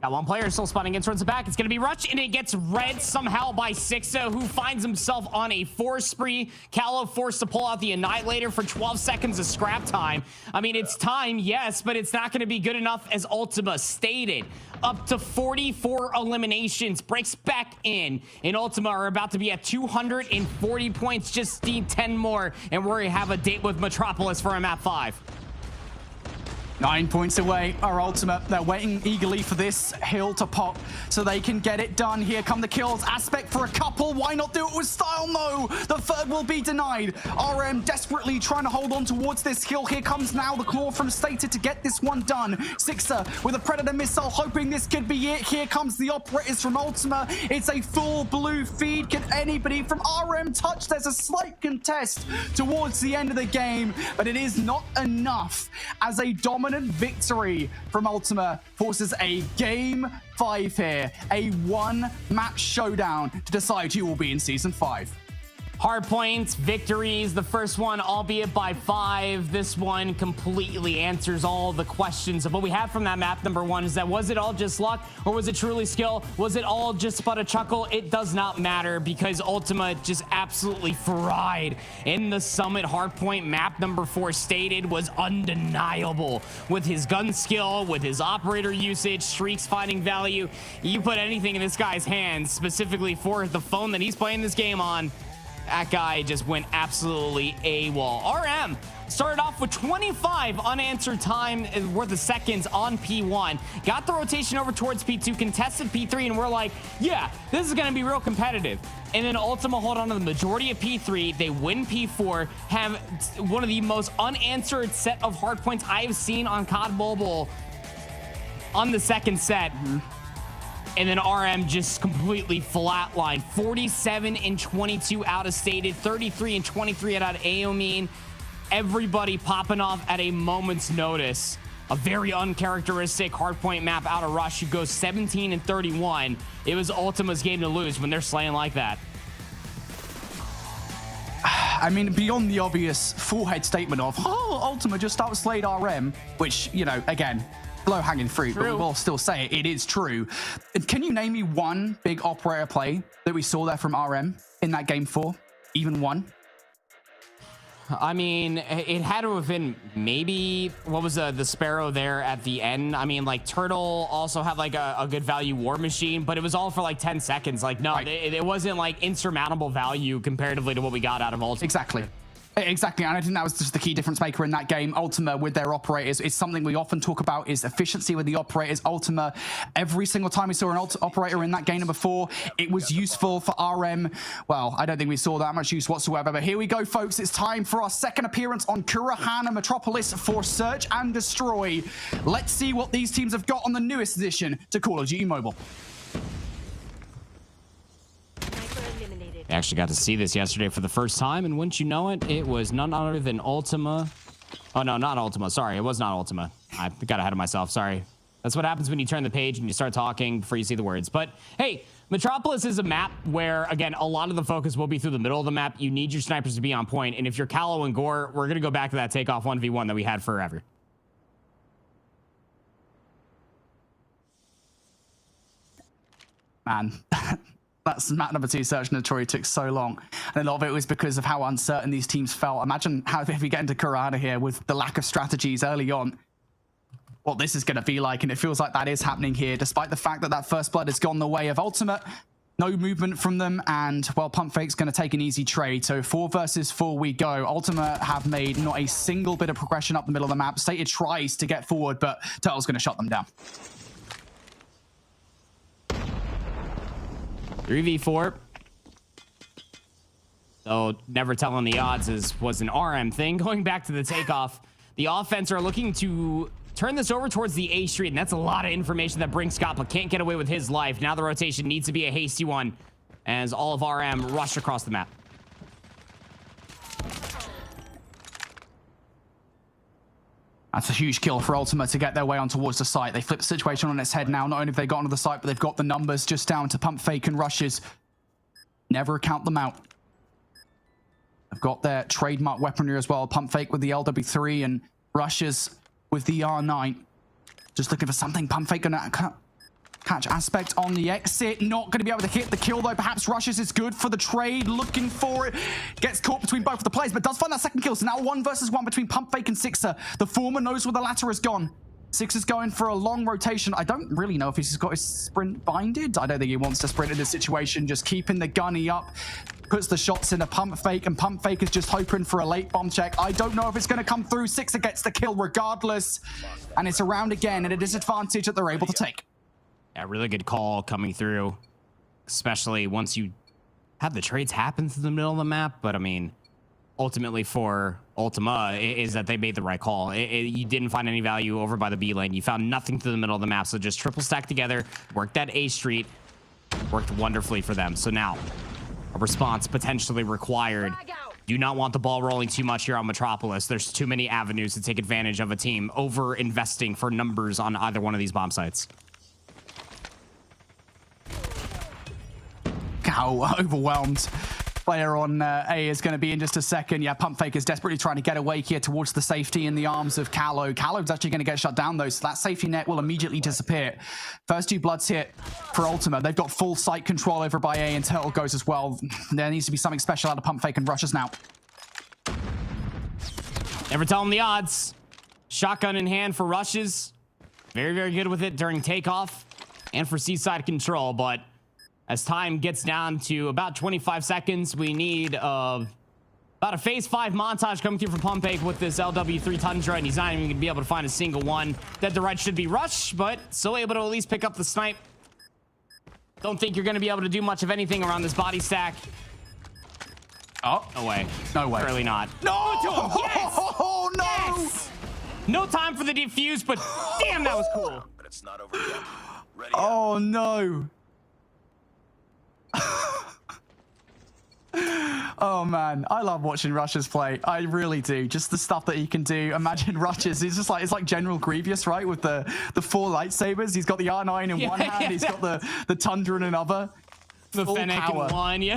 Got one player still spawning in towards the back. It's going to be Rush, and it gets read somehow by Sixa, who finds himself on a 4 spree. Callow forced to pull out the Annihilator for 12 seconds of scrap time. I mean, it's time, yes, but it's not going to be good enough, as Ultima stated. Up to 44 eliminations, breaks back in, and Ultima are about to be at 240 points. Just need 10 more, and we're going to have a date with Metropolis for a map 5. 9 points away are Ultima. They're waiting eagerly for this hill to pop so they can get it done. Here come the kills. Aspect for a couple. Why not do it with style? No, the third will be denied. RM desperately trying to hold on towards this hill. Here comes now the claw from Stated to get this one done. Sixer with a Predator missile, hoping this could be it. Here comes the operators from Ultima. It's a full blue feed. Can anybody from RM touch? There's a slight contest towards the end of the game, but it is not enough, as a dominant victory from Ultima forces a game 5 here, a 1-match showdown to decide who will be in Season 5. Hard points, victories, the first one, albeit by 5. This one completely answers all the questions of what we have from that map. Number 1 is that, was it all just luck, or was it truly skill? Was it all just but a chuckle? It does not matter, because Ultima just absolutely fried in the Summit. Hardpoint map number 4 stated was undeniable with his gun skill, with his operator usage, streaks finding value. You put anything in this guy's hands, specifically for the phone that he's playing this game on, that guy just went absolutely AWOL. RM started off with 25 unanswered time worth of seconds on P1. Got the rotation over towards P2, contested P3, and we're like, yeah, this is going to be real competitive. And then Ultima hold on to the majority of P3. They win P4, have one of the most unanswered set of hard points I have seen on COD Mobile on the second set. And then RM just completely flatlined. 47 and 22 out of Stated, 33 and 23 out of Aomine. Everybody popping off at a moment's notice. A very uncharacteristic hardpoint map out of Rush, who goes 17 and 31. It was Ultima's game to lose when they're slaying like that. I mean, beyond the obvious full-head statement of, oh, Ultima just outslayed RM, which, you know, again, low-hanging fruit, but we will still say it is true. Can you name me one big operator play that we saw there from RM in that game 4? Even one? I mean, it had to have been maybe, what was the Sparrow there at the end? I mean, like, Turtle also had like a good value War Machine, but it was all for like 10 seconds. Like, no, it wasn't like insurmountable value comparatively to what we got out of Ultima. Exactly, and I think that was just the key difference maker in that game. Ultima with their operators is something we often talk about, is efficiency with the operators. Ultima, every single time we saw an operator in that game number 4, it was useful. For RM, well, I don't think we saw that much use whatsoever, but here we go, folks. It's time for our second appearance on Kurahana Metropolis for Search and Destroy. Let's see what these teams have got on the newest addition to Call of Duty Mobile. I actually got to see this yesterday for the first time, and wouldn't you know it, it was none other than Ultima. Oh, no, not Ultima. Sorry, it was not Ultima. I got ahead of myself. Sorry. That's what happens when you turn the page and you start talking before you see the words. But, hey, Metropolis is a map where, again, a lot of the focus will be through the middle of the map. You need your snipers to be on point, and if you're Callow and Gore, we're going to go back to that Takeoff 1v1 that we had forever. Man. That's map number 2, Search and Destroy, took so long. And a lot of it was because of how uncertain these teams felt. Imagine how, if we get into Kurahana here with the lack of strategies early on, what this is going to be like. And it feels like that is happening here, despite the fact that that first blood has gone the way of Ultimate. No movement from them, and, well, Pump Fake's going to take an easy trade. So 4 versus 4 we go. Ultima have made not a single bit of progression up the middle of the map. Stated tries to get forward, but Turtle's going to shut them down. 3v4. So never telling the odds was an RM thing. Going back to the Takeoff, the offense are looking to turn this over towards the A Street, and that's a lot of information that brings Scott, but can't get away with his life. Now the rotation needs to be a hasty one as all of RM rush across the map. That's a huge kill for Ultima to get their way on towards the site. They flip the situation on its head now. Not only have they got onto the site, but they've got the numbers just down to Pump Fake and Rushes. Never count them out. They've got their trademark weaponry as well. Pump Fake with the LW3 and Rushes with the R9. Just looking for something. Pump Fake gonna Catch Aspect on the exit. Not going to be able to hit the kill, though. Perhaps Rushes is good for the trade. Looking for it. Gets caught between both of the players, but does find that second kill. So now 1 versus 1 between Pump Fake and Sixer. The former knows where the latter has gone. Sixer's going for a long rotation. I don't really know if he's got his sprint binded. I don't think he wants to sprint in this situation. Just keeping the gunny up. Puts the shots in a Pump Fake, and Pump Fake is just hoping for a late bomb check. I don't know if it's going to come through. Sixer gets the kill regardless. And it's around again at a disadvantage that they're able to take. Yeah, really good call coming through, especially once you have the trades happen through the middle of the map. But I mean, ultimately for Ultima is that they made the right call. You didn't find any value over by the B lane. You found nothing through the middle of the map. So just triple stack together, worked that A street, worked wonderfully for them. So now a response potentially required. Do not want the ball rolling too much here on Metropolis. There's too many avenues to take advantage of a team over investing for numbers on either one of these bomb sites. How overwhelmed player on A is going to be in just a second. Yeah, Pump Fake is desperately trying to get away here towards the safety in the arms of Callow. Callow's actually going to get shut down, though, so that safety net will immediately disappear. First 2 bloods hit for Ultima. They've got full site control over by A, and Turtle goes as well. There needs to be something special out of Pump Fake and Rushes now. Never tell them the odds. Shotgun in hand for Rushes. Very, very good with it during takeoff and for Seaside control, but as time gets down to about 25 seconds, we need about a phase 5 montage coming through from Pump Fake with this LW3 Tundra, and he's not even going to be able to find a single one. Dead to right should be Rush, but still able to at least pick up the snipe. Don't think you're going to be able to do much of anything around this body stack. Oh, no way. No way. Clearly not. No! To him. Yes! Oh, no! Yes! No time for the defuse, but damn, that was cool. But it's not over yet. Ready Oh, no. Oh man, I love watching Rushes play. I really do. Just the stuff that he can do. Imagine Rushes. He's just like, it's like General Grievous, right? With the 4 lightsabers. He's got the R9 in one hand. He's got the Tundra in another. The Fennec in one, yeah.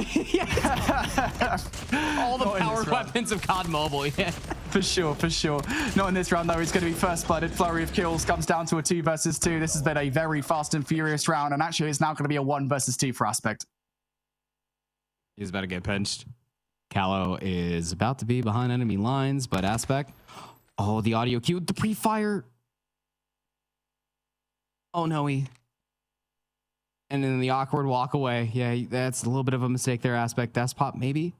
All the power weapons of COD Mobile, yeah. For sure, for sure. Not in this round, though. It's going to be first blooded. Flurry of kills comes down to a 2 versus 2. This has been a very fast and furious round, and actually it's now going to be a 1 versus 2 for Aspect. He's about to get pinched. Callow is about to be behind enemy lines, but Aspect. Oh, the audio cue, the pre-fire. Oh, no, and then the awkward walk away. Yeah, that's a little bit of a mistake there, Aspect. That's pop, maybe.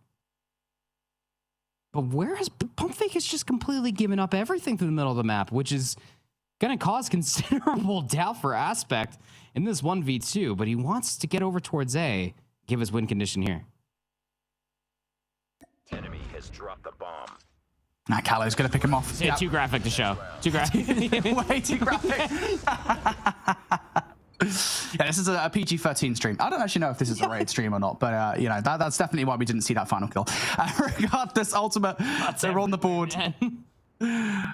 But where has Pump Fake has just completely given up everything through the middle of the map, which is going to cause considerable doubt for Aspect in this 1v2. But he wants to get over towards A, give his win condition here. Enemy has dropped the bomb. Nah, Callow's going to pick him off. Yeah, too graphic to show. Too graphic. Way too graphic. Yeah, this is a PG-13 stream. I don't actually know if this is a raid stream or not, but you know, that's definitely why we didn't see that final kill. Regardless, Ultimate, they're on the board.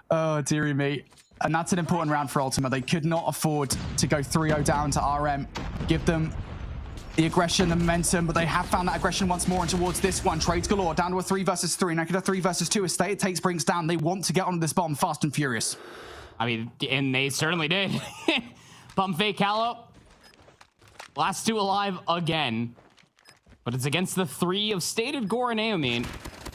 Oh, dearie me. And that's an important round for Ultimate. They could not afford to go 3-0 down to RM. Give them the aggression, the momentum, but they have found that aggression once more and towards this one. Trades galore, down to a 3 versus 3. Now get a 3 versus 2. Estate takes brings down. They want to get on this bomb fast and furious. I mean, and they certainly did. Pump Fake Callow. Last 2 alive again. But it's against the 3 of Stated, Gore, and Aomine,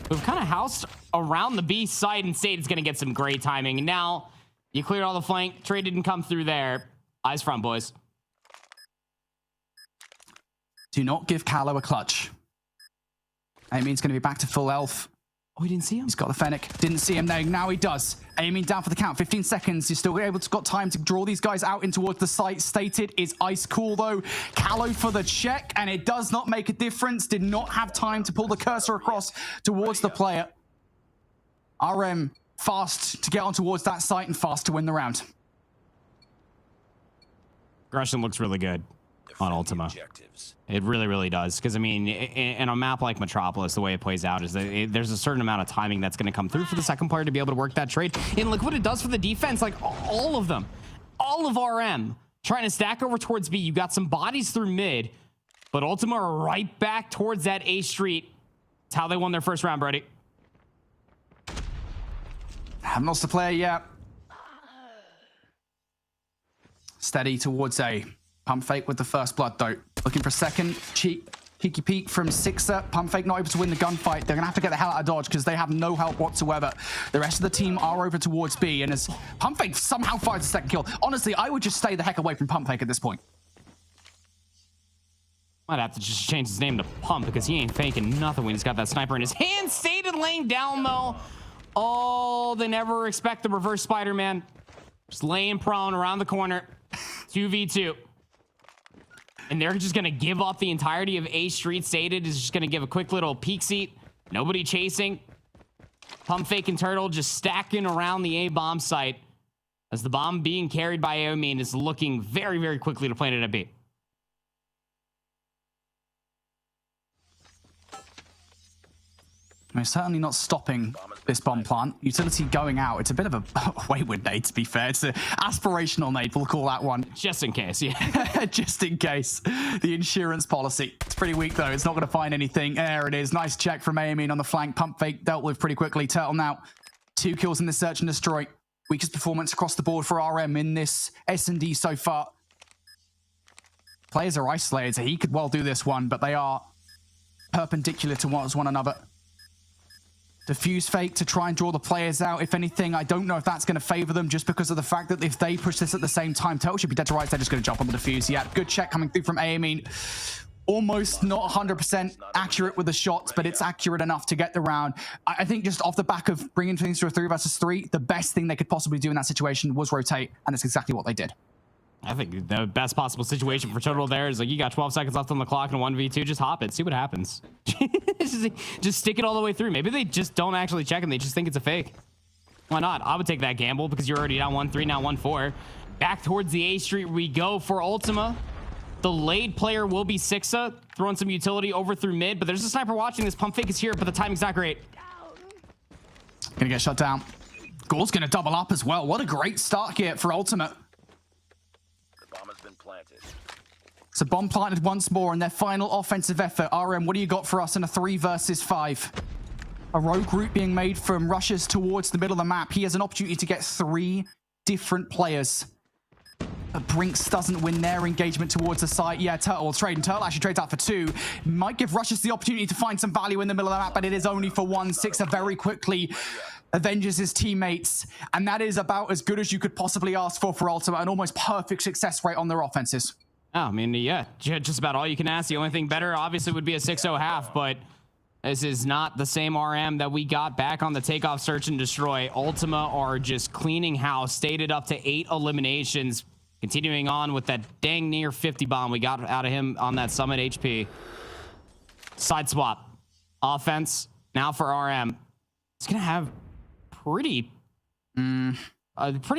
who've kind of housed around the B side, and Stated's going to get some great timing. And now you cleared all the flank. Trade didn't come through there. Eyes front, boys. Do not give Callow a clutch. Aomine's going to be back to full elf. Oh, he didn't see him? He's got the Fennec. Didn't see him there. Now he does. Aiming down for the count. 15 seconds. You're still able to got time to draw these guys out in towards the site. Stated is ice cool, though. Callow for the check, and it does not make a difference. Did not have time to pull the cursor across towards the player. RM fast to get on towards that site and fast to win the round. Aggression looks really good on Ultima. It really, really does. Because, I mean, in a map like Metropolis, the way it plays out is that there's a certain amount of timing that's going to come through for the second player to be able to work that trade. And look what it does for the defense. Like, all of them. All of RM trying to stack over towards B. You got some bodies through mid. But Ultima are right back towards that A street. It's how they won their first round, Brady. Haven't lost the player yet. Steady towards A. Pump fake with the first blood, though. Looking for a second. Cheeky peek from Sixer. Pump fake not able to win the gunfight. They're going to have to get the hell out of dodge because they have no help whatsoever. The rest of the team are over towards B, and as Pump fake somehow finds a second kill, honestly, I would just stay the heck away from Pump fake at this point. Might have to just change his name to Pump because he ain't faking nothing when he's got that sniper in his hand. Stayed laying down, though. Oh, they never expect the reverse Spider-Man. Just laying prone around the corner. 2v2. And they're just going to give up the entirety of A Street. Stated is just going to give a quick little peek seat. Nobody chasing. Pump fake and Turtle just stacking around the A bomb site as the bomb being carried by Aomin is looking very, very quickly to plant it at B. We're certainly not stopping this bomb plant. Utility going out. It's a bit of a wayward nade, to be fair. It's an aspirational nade, we'll call that one. Just in case, yeah. Just in case. The insurance policy. It's pretty weak, though. It's not going to find anything. There it is. Nice check from Aomin on the flank. Pump fake dealt with pretty quickly. Turtle now. 2 kills in the search and destroy. Weakest performance across the board for RM in this S&D so far. Players are isolated, so he could well do this one, but they are perpendicular towards one another. Diffuse fake to try and draw the players out. If anything, I don't know if that's going to favor them just because of the fact that if they push this at the same time, Turtle should be dead to rights. They're just going to jump on the diffuse. Yeah, good check coming through from Aomin. Almost not 100% accurate with the shots, but it's accurate enough to get the round. I think just off the back of bringing things to a 3 versus 3, the best thing they could possibly do in that situation was rotate, and that's exactly what they did. I think the best possible situation for Turtle there is like you got 12 seconds left on the clock and 1v2. Just hop it. See what happens. Just stick it all the way through. Maybe they just don't actually check and they just think it's a fake. Why not? I would take that gamble because you're already down 1-3, now 1-4. Back towards the A Street we go for Ultima. The late player will be Sixa, throwing some utility over through mid, but there's a sniper watching. This pump fake is here, but the timing's not great. Gonna get shut down. Goal's gonna double up as well. What a great start here for Ultimate. Bomb has been planted. So bomb planted once more in their final offensive effort. RM, what do you got for us in a 3 versus 5? A rogue route being made from rushes towards the middle of the map. He has an opportunity to get 3 different players. Brinks doesn't win their engagement towards the site. Yeah, Turtle will trade, and Turtle actually trades out for 2. Might give Rushes the opportunity to find some value in the middle of the map, but it is only for 1. Sixer very quickly avenges his teammates, and that is about as good as you could possibly ask for Ultimate. An almost perfect success rate on their offenses. Oh, I mean, yeah, just about all you can ask. The only thing better, obviously, would be a 6-0 half, but this is not the same RM that we got back on the Takeoff Search and Destroy. Ultima are just cleaning house, stated up to 8 eliminations, continuing on with that dang near 50 bomb we got out of him on that Summit HP. Side swap. Offense, now for RM. It's going to have pretty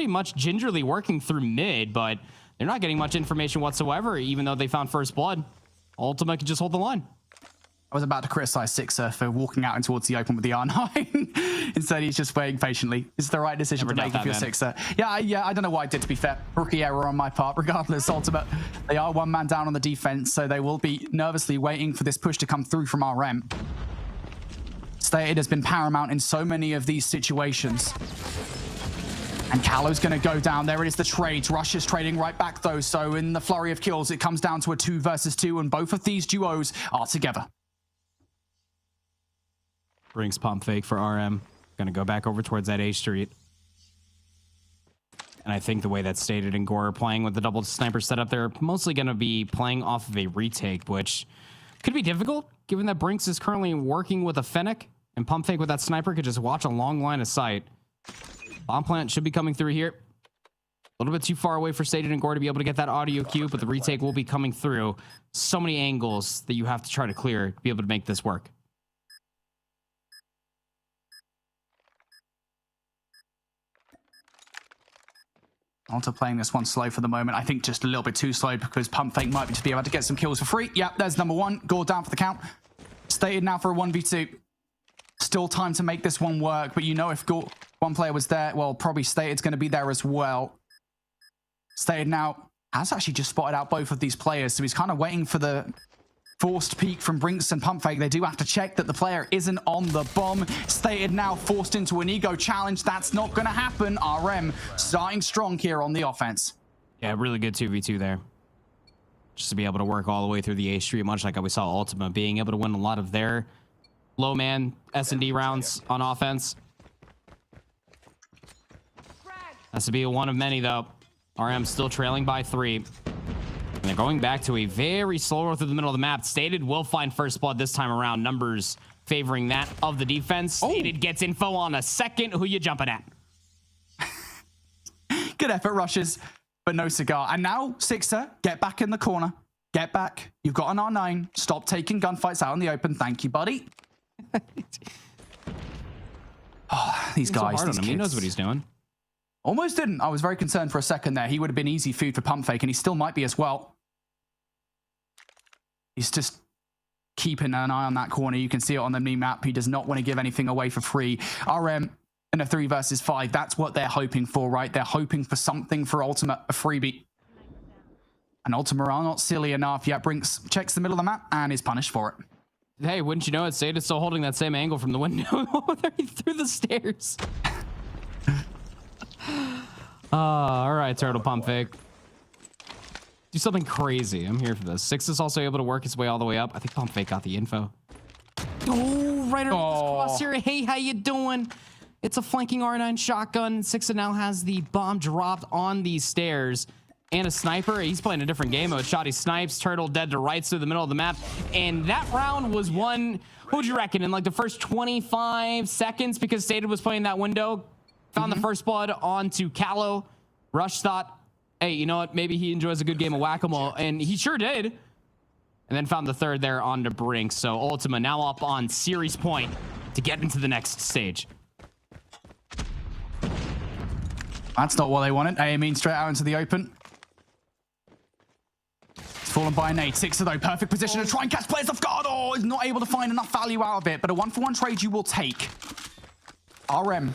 much gingerly working through mid, but they're not getting much information whatsoever, even though they found first blood. Ultima can just hold the line. I was about to criticize Sixer for walking out and towards the open with the R9. Instead, he's just waiting patiently. It's the right decision to make if you're Sixer. Yeah, I don't know why I did, to be fair. Rookie error on my part. Regardless, Ultimate, they are 1 man down on the defense, so they will be nervously waiting for this push to come through from RM. Stated has been paramount in so many of these situations. And Callow's going to go down. There it is, the trades. Rush is trading right back, though. So in the flurry of kills, it comes down to a 2 versus 2, and both of these duos are together. Brings pump fake for RM. Gonna go back over towards that A Street. And I think the way that Stated and Gore are playing with the double sniper setup, they're mostly gonna be playing off of a retake, which could be difficult, given that Brinks is currently working with a Fennec, and pump fake with that sniper could just watch a long line of sight. Bomb plant should be coming through here. A little bit too far away for Stated and Gore to be able to get that audio cue, but the retake will be coming through. So many angles that you have to try to clear to be able to make this work. Alta playing this one slow for the moment. I think just a little bit too slow because pump fake might just be able to get some kills for free. Yep, there's number 1. Gore down for the count. Stated now for a 1v2. Still time to make this one work, but you know if Gore, one player was there, well, probably Stated's going to be there as well. Stated now has actually just spotted out both of these players, so he's kind of waiting for the forced peek from Brinks and pump fake. They do have to check that the player isn't on the bomb. Stated now forced into an ego challenge. That's not going to happen. RM starting strong here on the offense. Yeah, really good 2v2 there. just to be able to work all the way through the A Street, much like how we saw Ultima being able to win a lot of their low man S&D rounds on offense. Has to be one of many, though. RM still trailing by 3. And they're going back to a very slow roll through the middle of the map. Stated will find first blood this time around. Numbers favoring that of the defense. Stated gets info on a second. Who you jumping at? Good effort, rushes, but no cigar. And now, Sixer, get back in the corner. Get back. You've got an R9. Stop taking gunfights out in the open. Thank you, buddy. Oh, these guys, these kids. He knows what he's doing. Almost didn't. I was very concerned for a second there. He would have been easy food for pump fake, and he still might be as well. He's just keeping an eye on that corner. You can see it on the map. He does not want to give anything away for free. RM in a 3 versus 5. That's what they're hoping for, right? They're hoping for something for Ultima, a freebie. And Ultima are not silly enough yet. Brinks checks the middle of the map and is punished for it. Hey, wouldn't you know it, Stated still holding that same angle from the window through the stairs. All right, Turtle Pump Fake. Do something crazy. I'm here for this. Six is also able to work his way all the way up. I think Pump Fake got the info. Oh, right under this cross here. Hey, how you doing? It's a flanking R9 shotgun. Six now has the bomb dropped on these stairs. And a sniper. He's playing a different game mode. Shotty snipes. Turtle dead to rights through the middle of the map. And that round was won, what would you reckon, in like the first 25 seconds? Because Stated was playing that window. Found the first blood onto Callow. Rush thought, hey, you know what? Maybe he enjoys a good game of whack-a-mole. And he sure did. And then found the third there onto Brink. So Ultima now up on series point to get into the next stage. That's not what they wanted. Aiming straight out into the open. It's fallen by a nade. Sixer though, perfect position to try and catch players off guard. Oh, is not able to find enough value out of it. But a 1-for-1 trade you will take. RM.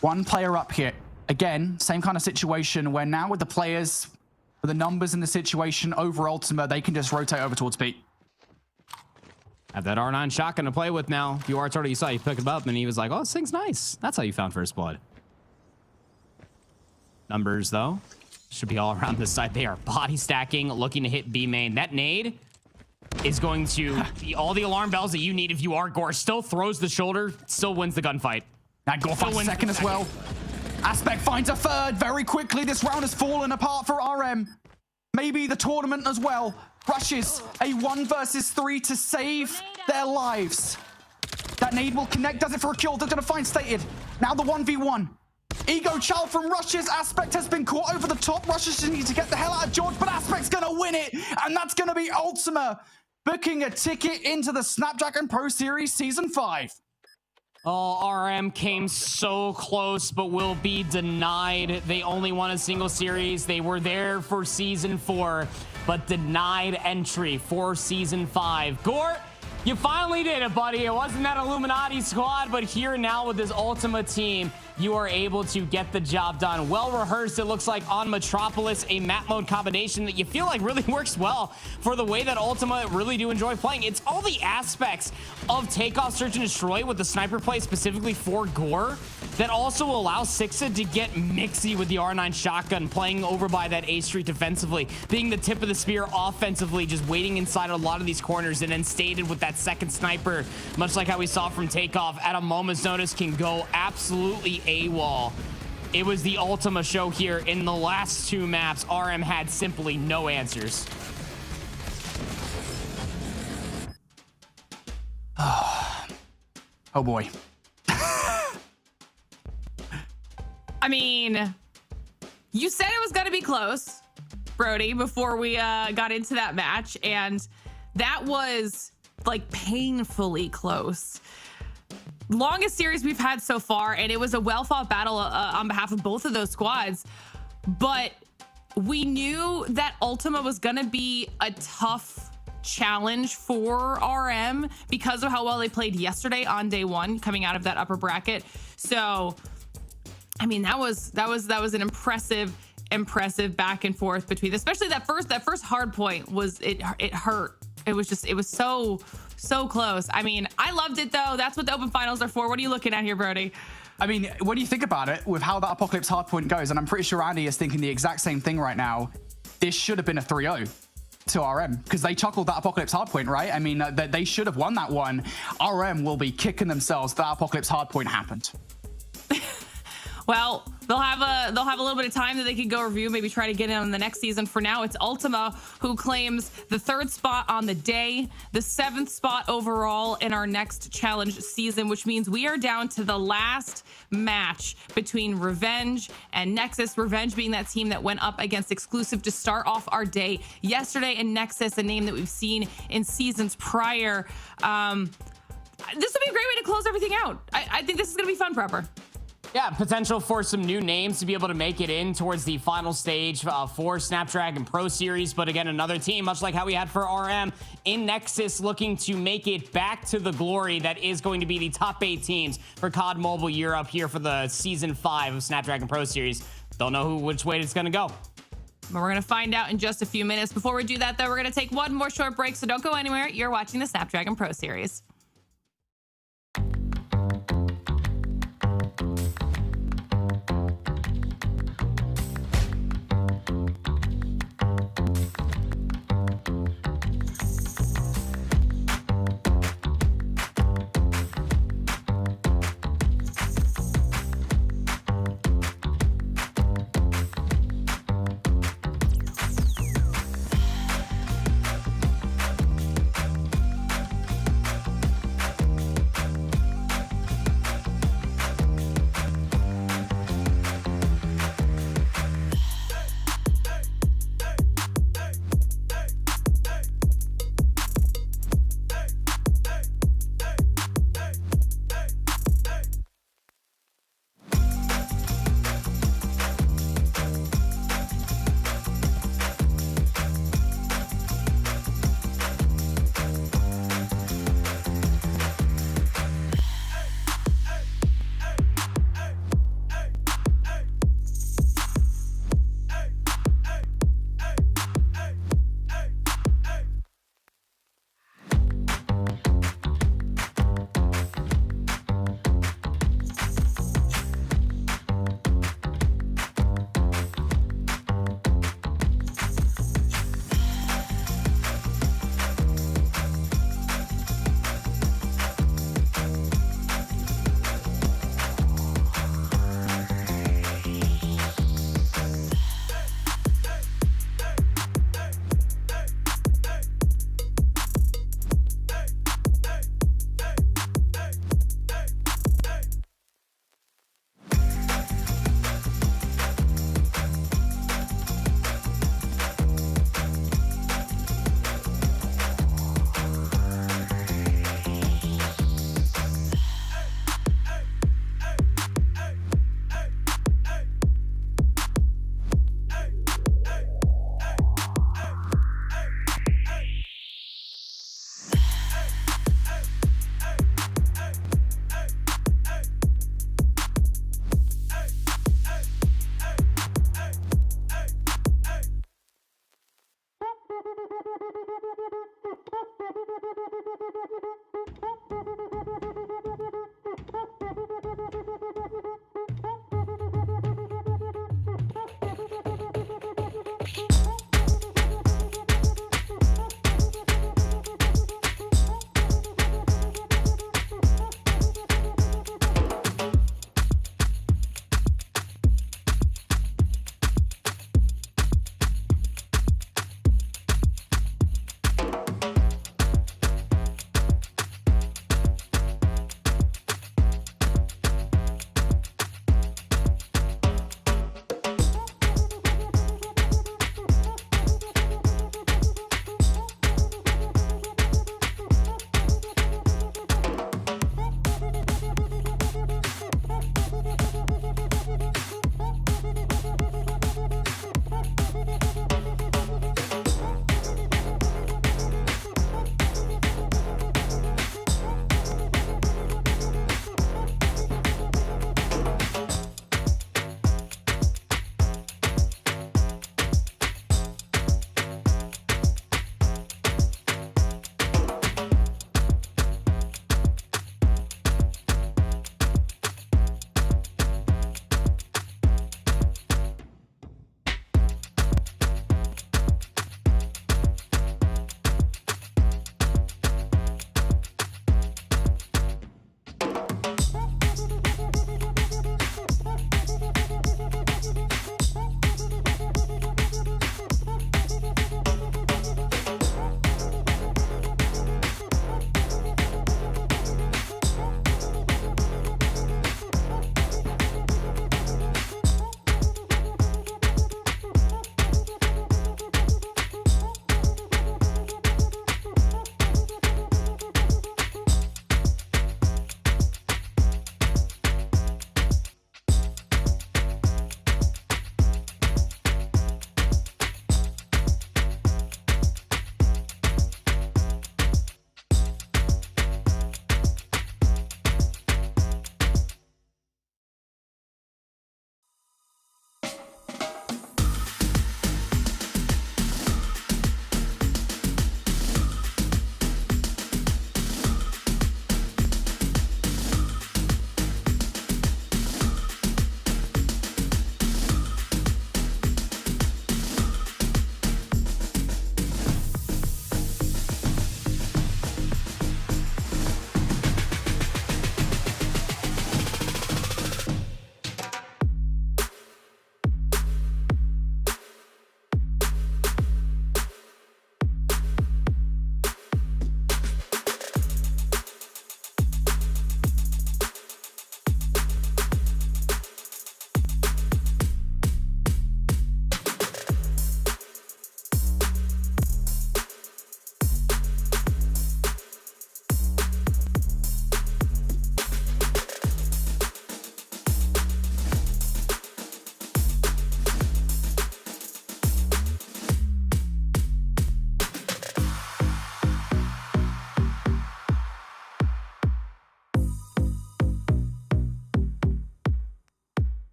One player up here. Again, same kind of situation where now with the players, with the numbers in the situation over Ultima, they can just rotate over towards Pete. Have that R9 shotgun to play with now. You are Turtle, you saw you pick him up and he was like, oh, this thing's nice. That's how you found first blood. Numbers though, should be all around this side. They are body stacking, looking to hit B main. That nade is going to be all the alarm bells that you need if you are Gore. Still throws the shoulder, still wins the gunfight. That Gore finds second as well. Aspect finds a third very quickly. This round has fallen apart for RM. Maybe the tournament as well. Rushes a 1 versus 3 to save their lives. That nade will connect, does it for a kill. They're going to find Stated. Now the 1v1. Ego child from Rushes. Aspect has been caught over the top. Rushes just need to get the hell out of George, but Aspect's going to win it. And that's going to be Ultima booking a ticket into the Snapdragon Pro Series Season 5. Oh, RM came so close, but will be denied. They only won a single series. They were there for Season 4, but denied entry for Season 5. Gore, you finally did it, buddy. It wasn't that Illuminati squad, but here now with this Ultima team, you are able to get the job done. Well rehearsed, it looks like, on Metropolis, a map mode combination that you feel like really works well for the way that Ultima really do enjoy playing. It's all the aspects of Takeoff, Search, and Destroy with the sniper play specifically for Gore that also allows Sixa to get mixy with the R9 shotgun, playing over by that A Street defensively, being the tip of the spear offensively, just waiting inside a lot of these corners, and then Stated with that second sniper, much like how we saw from Takeoff, at a moment's notice can go absolutely AWOL. It was the Ultima show here. In the last 2 maps, RM had simply no answers. Oh boy. I mean, you said it was going to be close, Brody, before we got into that match, and that was like painfully close. Longest series we've had so far, and it was a well-fought battle on behalf of both of those squads. But we knew that Ultima was going to be a tough challenge for RM because of how well they played yesterday on day 1, coming out of that upper bracket. So, I mean, that was an impressive back and forth between, especially that first hard point was it hurt. It was so close. I mean, I loved it though. That's what the open finals are for. What are you looking at here, Brody? I mean, when you think about it, with how that Apocalypse hardpoint goes, and I'm pretty sure Andy is thinking the exact same thing right now, this should have been a 3-0. to RM because they chuckled that Apocalypse hardpoint, right? I mean, they should have won that one. RM will be kicking themselves that Apocalypse hardpoint happened. Well, they'll have a little bit of time that they could go review, maybe try to get in on the next season. For now, it's Ultima who claims the 3rd spot on the day, the 7th spot overall in our next challenge season, which means we are down to the last match between Revenge and Nexus. Revenge being that team that went up against Exclusive to start off our day yesterday, and Nexus, a name that we've seen in seasons prior. This would be a great way to close everything out. I think this is going to be fun, Prepper. Yeah, potential for some new names to be able to make it in towards the final stage for Snapdragon Pro Series. But again, another team, much like how we had for RM in Nexus, looking to make it back to the glory that is going to be the top 8 teams for COD Mobile Europe here for the Season 5 of Snapdragon Pro Series. Don't know which way it's going to go. But we're going to find out in just a few minutes. Before we do that, though, we're going to take one more short break, so don't go anywhere. You're watching the Snapdragon Pro Series.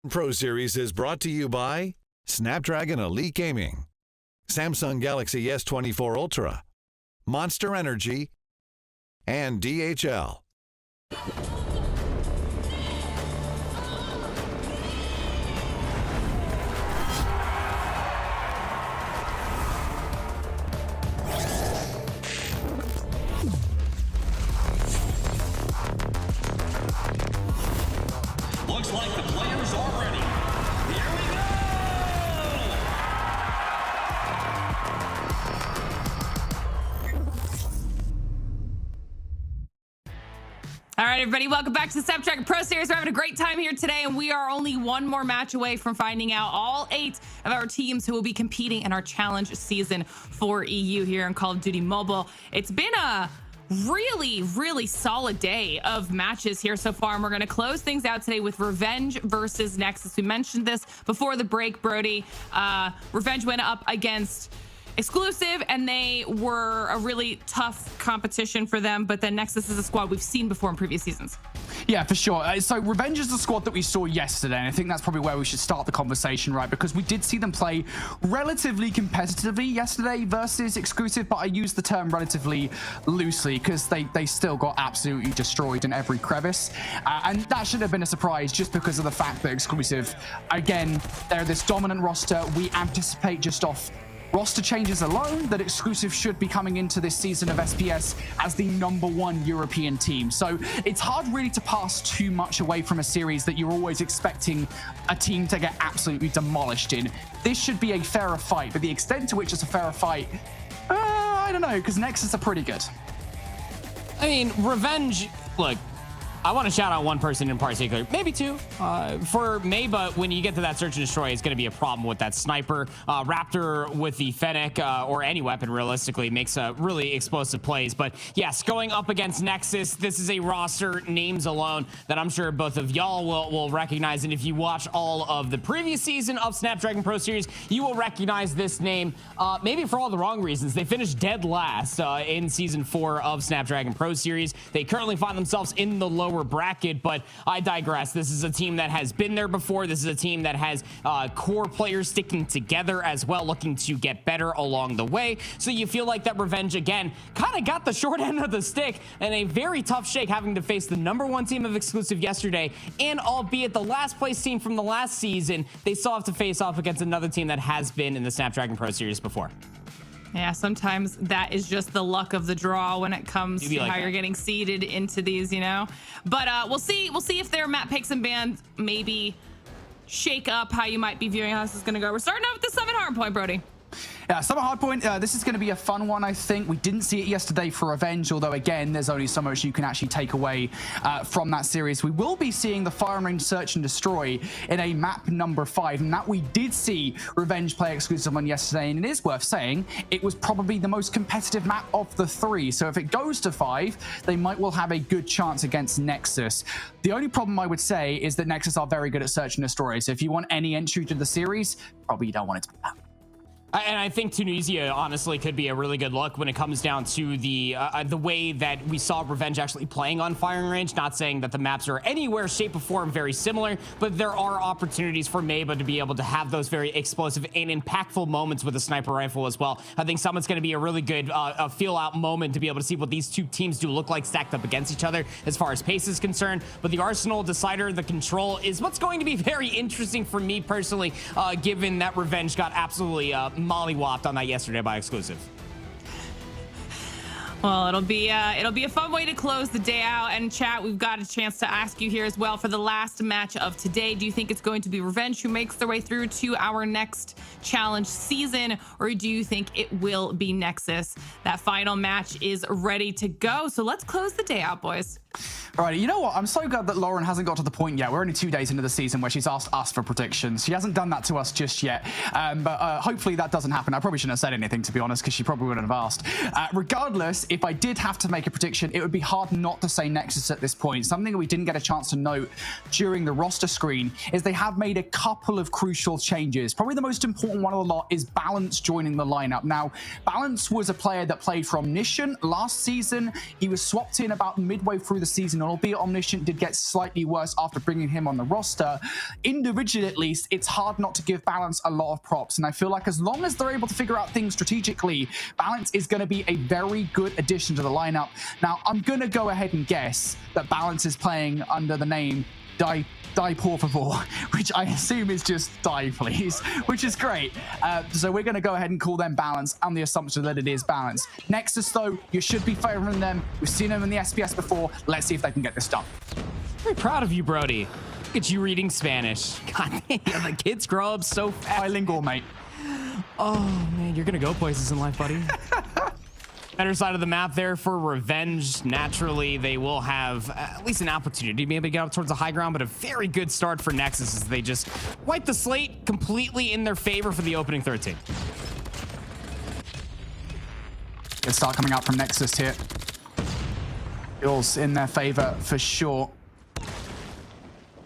Pro Series is brought to you by Snapdragon Elite Gaming, Samsung Galaxy S24 Ultra, Monster Energy, and DHL. Looks like the players are ready. Here we go! All right, everybody, welcome back to the Snapdragon Pro Series. We're having a great time here today, and we are only one more match away from finding out all 8 of our teams who will be competing in our challenge season for EU here in Call of Duty Mobile. It's been a really solid day of matches here so far, and we're going to close things out today with Revenge versus Nexus. We mentioned this before the break, Brody. Revenge went up against Exclusive, and they were a really tough competition for them, but then Nexus is a squad we've seen before in previous seasons. Yeah, for sure. So Revenge is the squad that we saw yesterday, and I think that's probably where we should start the conversation, right? Because we did see them play relatively competitively yesterday versus Exclusive, but I use the term relatively loosely because they still got absolutely destroyed in every crevice. And that should have been a surprise just because of the fact that Exclusive, again, they're this dominant roster. We anticipate just off roster changes alone that Exclusive should be coming into this season of SPS as the #1 European team. So it's hard really to pass too much away from a series that you're always expecting a team to get absolutely demolished in. This should be a fairer fight, but the extent to which it's a fairer fight, I don't know, because Nexus are pretty good. I mean, Revenge, look, I want to shout out one person in particular, maybe two. For Meba, when you get to that search and destroy, it's going to be a problem with that sniper. Raptor with the Fennec, or any weapon realistically, makes really explosive plays. But yes, going up against Nexus, this is a roster, names alone, that I'm sure both of y'all will recognize. And if you watch all of the previous season of Snapdragon Pro Series, you will recognize this name, maybe for all the wrong reasons. They finished dead last in Season 4 of Snapdragon Pro Series. They currently find themselves in the lower bracket, but I digress. This is a team that has been there before. This is a team that has core players sticking together as well, looking to get better along the way. So you feel like that Revenge, again, kind of got the short end of the stick and a very tough shake, having to face the #1 team of Exclusive yesterday, and albeit the last place team from the last season, they still have to face off against another team that has been in the Snapdragon Pro Series before. Yeah, sometimes that is just the luck of the draw when it comes to how you're getting seeded into these, you know. But we'll see if their map picks and bans maybe shake up how you might be viewing how this is going to go. We're starting out with the 7 hardpoint, Brody. Yeah, Summer Hardpoint, this is going to be a fun one, I think. We didn't see it yesterday for Revenge, although, again, there's only so much you can actually take away from that series. We will be seeing the firing range search and destroy in a map #5, and that we did see Revenge play Exclusive on yesterday, and it is worth saying it was probably the most competitive map of the 3. So if it goes to 5, they might well have a good chance against Nexus. The only problem I would say is that Nexus are very good at search and destroy, so if you want any entry to the series, probably you don't want it to be that. And I think Tunisia honestly could be a really good look when it comes down to the way that we saw Revenge actually playing on firing range. Not saying that the maps are anywhere, shape, or form very similar, but there are opportunities for Meba to be able to have those very explosive and impactful moments with a sniper rifle as well. I think someone's going to be a really good feel-out moment to be able to see what these two teams do look like stacked up against each other as far as pace is concerned. But the Arsenal decider, the control, is what's going to be very interesting for me personally, given that Revenge got absolutely mollywopped on that yesterday by Exclusive. Well, it'll be a fun way to close the day out. And chat, we've got a chance to ask you here as well for the last match of today. Do you think it's going to be Revenge who makes their way through to our next challenge season, or do you think it will be Nexus? That final match is ready to go. So let's close the day out, boys. All right, you know what? I'm so glad that Lauren hasn't got to the point yet. We're only 2 days into the season where she's asked us for predictions. She hasn't done that to us just yet, but hopefully that doesn't happen. I probably shouldn't have said anything, to be honest, because she probably wouldn't have asked. Regardless, if I did have to make a prediction, it would be hard not to say Nexus at this point. Something that we didn't get a chance to note during the roster screen is they have made a couple of crucial changes. Probably the most important one of the lot is Balance joining the lineup. Now, Balance was a player that played for Omniscient last season. He was swapped in about midway through through the season, albeit Omniscient did get slightly worse after bringing him on the roster. Individually, at least, it's hard not to give Balance a lot of props. And I feel like as long as they're able to figure out things strategically, Balance is going to be a very good addition to the lineup. Now, I'm going to go ahead and guess that Balance is playing under the name Die por favor, which I assume is just die please, which is great. So we're going to go ahead and call them Balance on the assumption that it is Balance. Nexus, though, you should be favoring them. We've seen them in the SPS before. Let's see if they can get this done. Very proud of you, Brody. Look at you reading Spanish. God damn, the kids grow up so fast. Bilingual, mate. Oh, man, you're going to go places in life, buddy. Better side of the map there for Revenge. Naturally, they will have at least an opportunity maybe to get up towards the high ground, but a very good start for Nexus as they just wipe the slate completely in their favor for the opening 13. Good start coming out from Nexus here. Kills in their favor for sure.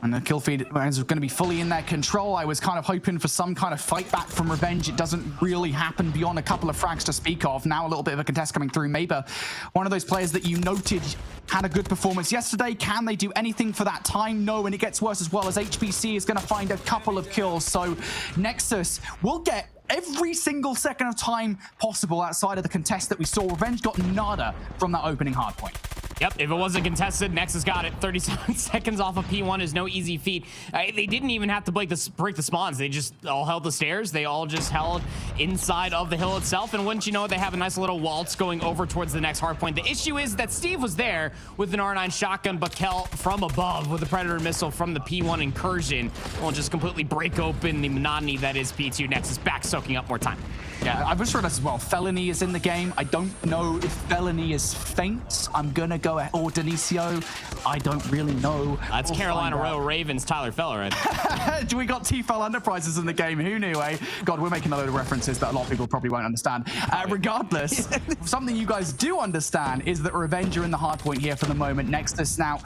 And the kill feed is going to be fully in their control. I was kind of hoping for some kind of fight back from Revenge. It doesn't really happen beyond a couple of frags to speak of. Now a little bit of a contest coming through. Maba, one of those players that you noted had a good performance yesterday. Can they do anything for that time? No, and it gets worse as well as HBC is going to find a couple of kills. So Nexus will get every single second of time possible outside of the contest that we saw. Revenge got nada from that opening hardpoint. Yep, if it wasn't contested, Nexus got it. 37 seconds off of P1 is no easy feat. They didn't even have to break the spawns. They just all held the stairs. They all just held inside of the hill itself. And wouldn't you know it, they have a nice little waltz going over towards the next hardpoint. The issue is that Steve was there with an R9 shotgun, but Kel from above with a Predator missile from the P1 incursion will just completely break open the monotony that is P2. Nexus back soaking up more time. Yeah, I've just read as well. Felony is in the game. I don't know if Felony is faint. I'm gonna go ahead. Or Denicio. I don't really know. That's we'll Carolina Royal Ravens, Tyler Feller, right? We got T-Fell Enterprises in the game. Who knew, eh? God, we're making a load of references that a lot of people probably won't understand. Regardless, something you guys do understand is that Revenge are in the hard point here for the moment. Nexus now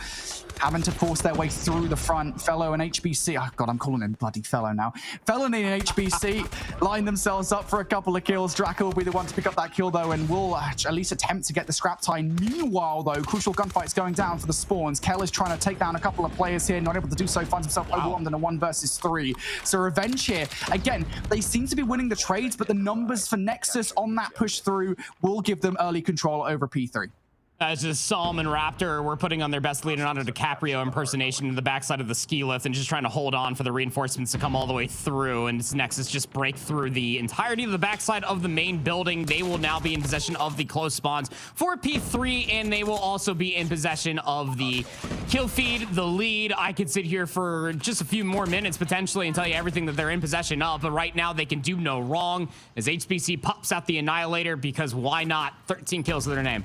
having to force their way through the front. Fellow and HBC. Oh, God, I'm calling him bloody Fellow now. Felony and HBC line themselves up for a couple of kills. Draco will be the one to pick up that kill, though, and will at least attempt to get the scrap time. Meanwhile, though, crucial gunfights going down for the spawns. Kel is trying to take down a couple of players here, not able to do so, finds himself overwhelmed in a 1 versus 3. So Revenge here, again, they seem to be winning the trades, but the numbers for Nexus on that push through will give them early control over P3. As just Psalm and Raptor were putting on their best Leonardo DiCaprio impersonation in the backside of the ski lift and just trying to hold on for the reinforcements to come all the way through. And Nexus just break through the entirety of the backside of the main building. They will now be in possession of the close spawns for P3, and they will also be in possession of the kill feed, the lead. I could sit here for just a few more minutes potentially and tell you everything that they're in possession of, but right now they can do no wrong as HBC pops out the Annihilator, because why not? 13 kills to their name.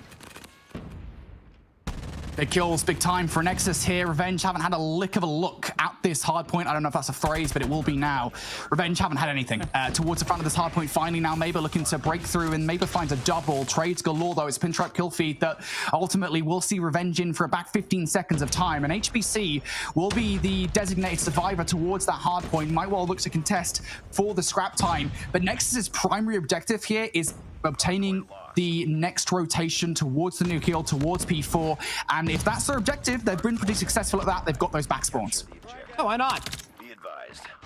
Big kills, big time for Nexus here. Revenge haven't had a lick of a look at this hardpoint. I don't know if that's a phrase, but it will be now. Revenge haven't had anything towards the front of this hardpoint. Finally now Maba looking to break through, and Maba finds a double. Trades galore, though. It's pinstripe kill feed that ultimately will see Revenge in for about 15 seconds of time. And HBC will be the designated survivor towards that hardpoint. Might well look to contest for the scrap time. But Nexus's primary objective here is obtaining the next rotation towards the new kill, towards P4. And if that's their objective, they've been pretty successful at that. They've got those back spawns. Oh, why not?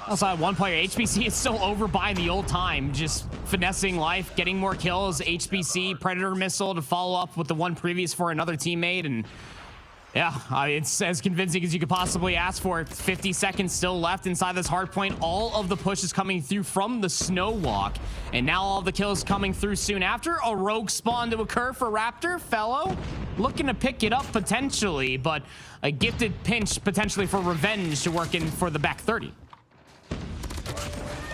Outside one player, HBC is still over by the old time, just finessing life, getting more kills. HBC Predator missile to follow up with the one previous for another teammate, and yeah, it's as convincing as you could possibly ask for. 50 seconds still left inside this hard point. All of the push is coming through from the snow walk, and now all the kills coming through soon after. A rogue spawn to occur for Raptor. Fellow looking to pick it up potentially, but a gifted pinch potentially for Revenge to work in for the back 30.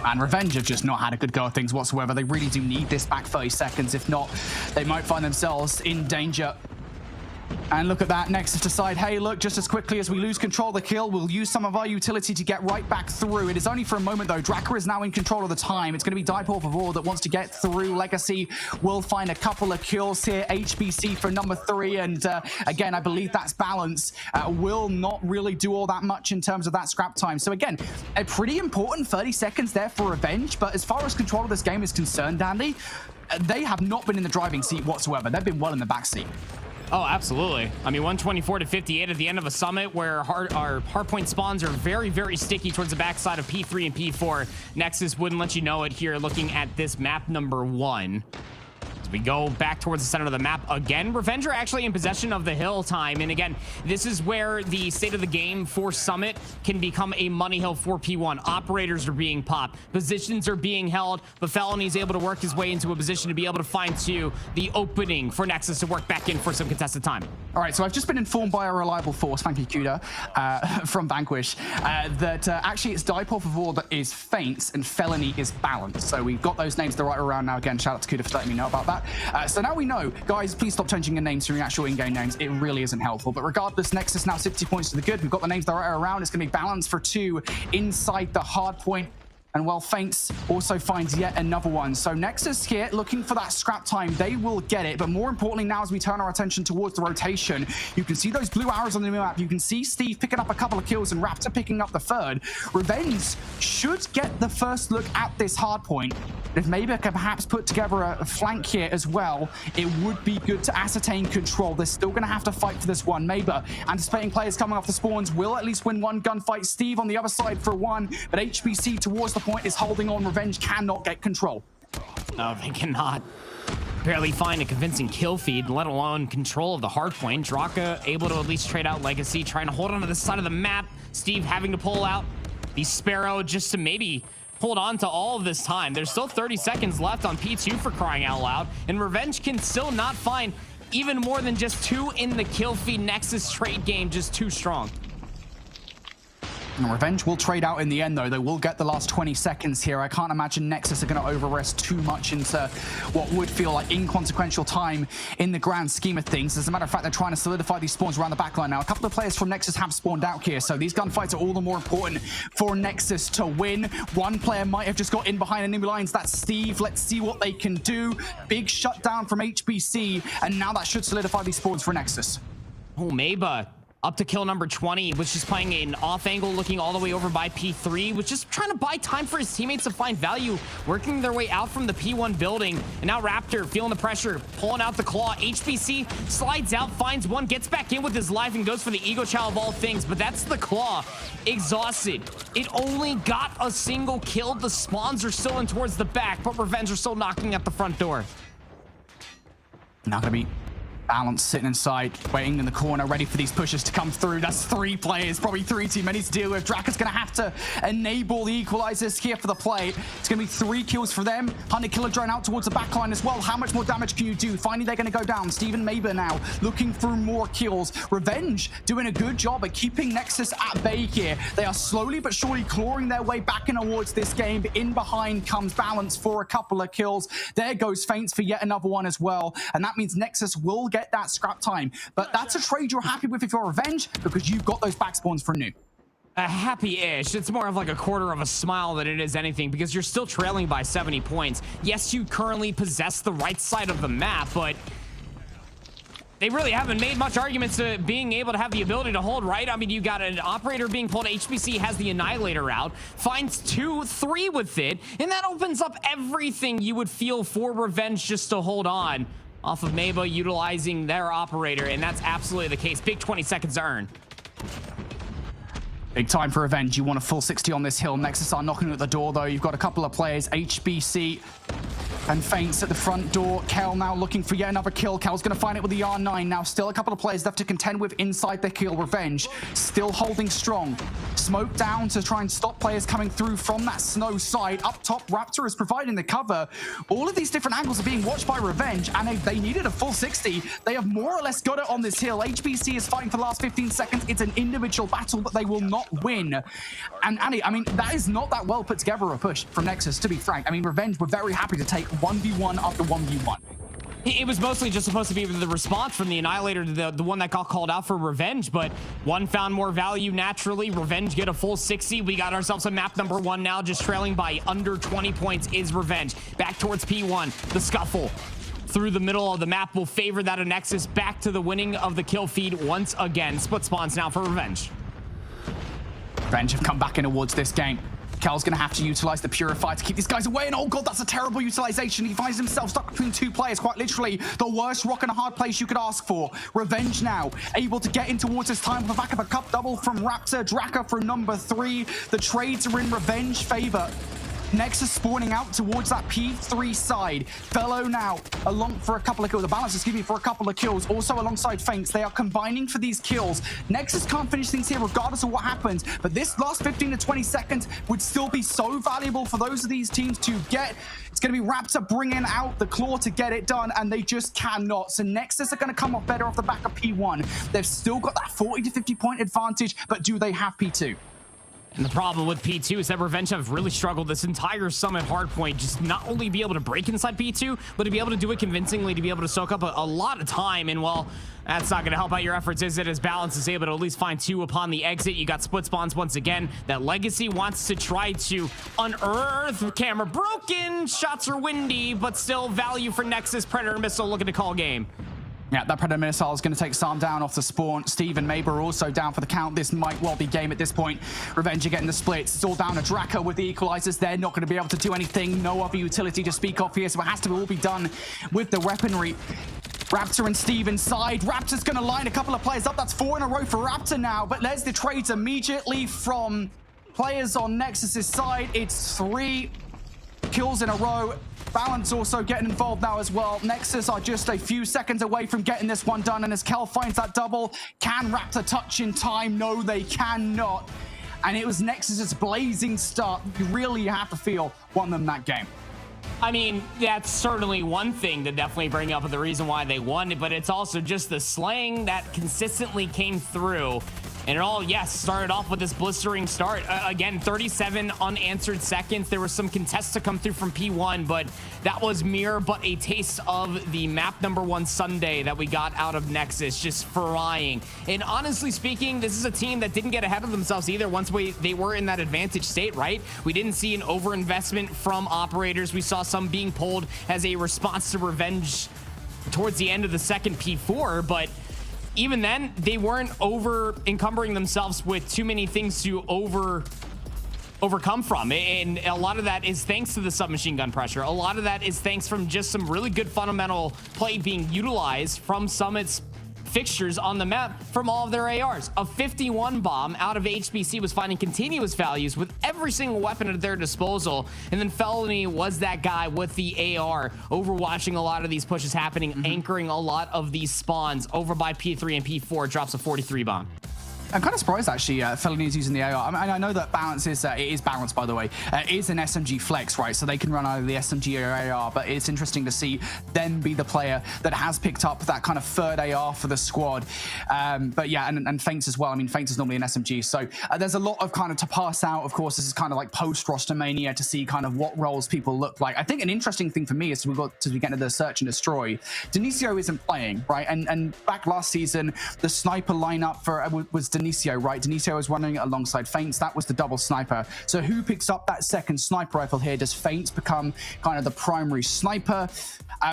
And Revenge have just not had a good go at things whatsoever. They really do need this back 30 seconds. If not, they might find themselves in danger. And look at that, Nexus decide, hey, look, just as quickly as we lose control of the kill, we'll use some of our utility to get right back through. It is only for a moment, though. Dracker is now in control of the time. It's going to be Die por favor that wants to get through. Legacy will find a couple of kills here. HBC for number 3. And again, I believe that's Balance. Will not really do all that much in terms of that scrap time. So again, a pretty important 30 seconds there for Revenge. But as far as control of this game is concerned, Andy, they have not been in the driving seat whatsoever. They've been well in the back seat. Oh, absolutely. I mean, 124 to 58 at the end of a summit where our hardpoint spawns are very, very sticky towards the backside of P3 and P4. Nexus wouldn't let you know it here looking at this map number 1. We go back towards the center of the map again. Revenge are actually in possession of the hill time. And again, this is where the state of the game for Summit can become a money hill for P1. Operators are being popped. Positions are being held. But Felony is able to work his way into a position to be able to find the opening for Nexus to work back in for some contested time. All right, so I've just been informed by a reliable force, thank you, Kuda, from Vanquish, that actually it's Dipole for War that is Feints and Felony is Balance. So we've got those names the right around now. Again, shout out to Kuda for letting me know about that. So now we know, guys, please stop changing your names to your actual in-game names. It really isn't helpful. But regardless, Nexus now 60 points to the good. We've got the names that are around. It's going to be Balance for 2 inside the hard point. And while Feints also finds yet another one. So Nexus here looking for that scrap time. They will get it. But more importantly now, as we turn our attention towards the rotation, you can see those blue arrows on the map. You can see Steve picking up a couple of kills and Raptor picking up the third. Revenge should get the first look at this hard point. If maybe I can perhaps put together a flank here as well, it would be good to ascertain control. They're still going to have to fight for this one. Maybe anticipating players coming off the spawns will at least win one gunfight. Steve on the other side for 1, but HBC towards the point is holding on. Revenge cannot get control. No, they cannot. Barely find a convincing kill feed, let alone control of the hard point. Draka able to at least trade out Legacy, trying to hold on to the side of the map. Steve having to pull out the Sparrow just to maybe hold on to all of this time. There's still 30 seconds left on P2 for crying out loud, and Revenge can still not find even more than just 2 in the kill feed. Nexus trade game just too strong. And Revenge will trade out in the end, though. They will get the last 20 seconds here. I can't imagine Nexus are going to over-rest too much into what would feel like inconsequential time in the grand scheme of things. As a matter of fact, they're trying to solidify these spawns around the backline now. A couple of players from Nexus have spawned out here, so these gunfights are all the more important for Nexus to win. One player might have just got in behind enemy lines. That's Steve. Let's see what they can do. Big shutdown from HBC, and now that should solidify these spawns for Nexus. Oh, Meba. Up to kill number 20, was just playing an off angle, looking all the way over by P3, was just trying to buy time for his teammates to find value, working their way out from the P1 building. And now Raptor feeling the pressure, pulling out the claw. HBC slides out, finds one, gets back in with his life, and goes for the ego chow of all things. But that's the claw. Exhausted. It only got a single kill. The spawns are still in towards the back, but Revenge are still knocking at the front door. Not gonna be Balance sitting inside, waiting in the corner, ready for these pushes to come through. That's 3 players, probably 3 too many to deal with. Draka's going to have to enable the equalizers here for the play. It's going to be 3 kills for them. 100 killer drone out towards the backline as well. How much more damage can you do? Finally, they're going to go down. Steven Maber now looking through more kills. Revenge doing a good job at keeping Nexus at bay here. They are slowly but surely clawing their way back in towards this game. But in behind comes Balance for a couple of kills. There goes Feints for yet another one as well. And that means Nexus will get that scrap time, but that's a trade you're happy with if you're Revenge, because you've got those back spawns from new. A happy-ish. It's more of like a quarter of a smile than it is anything, because you're still trailing by 70 points. Yes, you currently possess the right side of the map, but they really haven't made much arguments to being able to have the ability to hold, right? I mean, you got an operator being pulled. HBC has the Annihilator out, finds 2, 3 with it, and that opens up everything you would feel for Revenge just to hold on off of Meba utilizing their operator, and that's absolutely the case. Big 20 seconds to earn. Big time for Revenge. You want a full 60 on this hill. Nexus are knocking at the door, though. You've got a couple of players, HBC and Feints at the front door. Kel now looking for yet another kill. Kel's going to find it with the R9. Now still a couple of players left to contend with inside the kill. Revenge still holding strong. Smoke down to try and stop players coming through from that snow side. Up top, Raptor is providing the cover. All of these different angles are being watched by Revenge, and they needed a full 60. They have more or less got it on this hill. HBC is fighting for the last 15 seconds. It's an individual battle, but they will not win. And Annie, I mean, that is not that well put together a push from Nexus, to be frank. I mean, Revenge were very happy to take 1v1 after 1v1. It was mostly just supposed to be the response from the Annihilator to the one that got called out for Revenge, but one found more value naturally. Revenge get a full 60. We got ourselves a map number 1 now, just trailing by under 20 points is Revenge. Back towards P1. The scuffle through the middle of the map will favor that of Nexus. Back to the winning of the kill feed once again. Split spawns now for Revenge. Revenge have come back in towards this game. Kel's going to have to utilize the Purify to keep these guys away. And oh god, that's a terrible utilization. He finds himself stuck between two players, quite literally. The worst rock and a hard place you could ask for. Revenge now, able to get in towards his time on the back of a cup double from Raptor. Draka for number 3. The trades are in Revenge favor. Nexus spawning out towards that P3 side. Fellow now along for a couple of kills. The balance, excuse me, for a couple of kills. Also alongside Feints, they are combining for these kills. Nexus can't finish things here regardless of what happens, but this last 15 to 20 seconds would still be so valuable for those of these teams to get. It's going to be Raptor bringing out the claw to get it done, and they just cannot. So Nexus are going to come off better off the back of P1. They've still got that 40 to 50 point advantage, but do they have P2? And the problem with P2 is that Revenge have really struggled this entire summit hardpoint, just not only be able to break inside P2, but to be able to do it convincingly, to be able to soak up a lot of time. And well, that's not going to help out your efforts, is it? As Balance is able to at least find 2 upon the exit. You got split spawns once again. That Legacy wants to try to unearth. Camera broken. Shots are windy, but still value for Nexus. Predator Missile looking to call game. Yeah, that Predator Missile is going to take Sam down off the spawn. Steve and Maber are also down for the count. This might well be game at this point. Revenge are getting the splits. It's all down to Draka with the equalizers. They're not going to be able to do anything. No other utility to speak of here, so it has to all be done with the weaponry. Raptor and Steve inside. Raptor's going to line a couple of players up. That's 4 in a row for Raptor now, but there's the trades immediately from players on Nexus's side. It's 3 kills in a row. Balance also getting involved now as well. Nexus are just a few seconds away from getting this one done, and as Kel finds that double, can Raptor touch in time? No, they cannot. And it was Nexus's blazing start. You really have to feel won them that game. I mean, that's certainly one thing to definitely bring up, the reason why they won, but it's also just the slaying that consistently came through. And it all, yes, started off with this blistering start. Again, 37 unanswered seconds. There was some contests to come through from P1, but that was mere but a taste of the map number 1 Sunday that we got out of Nexus, just frying. And honestly speaking, this is a team that didn't get ahead of themselves either once they were in that advantage state, right? We didn't see an overinvestment from operators. We saw some being pulled as a response to Revenge towards the end of the second P4, but even then, they weren't over encumbering themselves with too many things to overcome from. And a lot of that is thanks to the submachine gun pressure. A lot of that is thanks from just some really good fundamental play being utilized from Summit's fixtures on the map from all of their ARs. A 51 bomb out of HBC was finding continuous values with every single weapon at their disposal. And then Felony was that guy with the AR, overwatching a lot of these pushes happening, anchoring a lot of these spawns over by P3 and P4, drops a 43 bomb. I'm kind of surprised, actually, Felony is using the AR. I mean, I know that Balance is, it is Balance, by the way, is an SMG flex, right? So they can run either the SMG or AR, but it's interesting to see them be the player that has picked up that kind of third AR for the squad. But yeah, and Feints as well. I mean, Feints is normally an SMG. So there's a lot of kind of to pass out. Of course, this is kind of like post-roster mania to see kind of what roles people look like. I think an interesting thing for me is we get into the search and destroy. Denicio isn't playing, right? And back last season, the sniper lineup for was Denicio, right? Denicio was running alongside Feints. That was the double sniper. So who picks up that second sniper rifle here? Does Feints become kind of the primary sniper?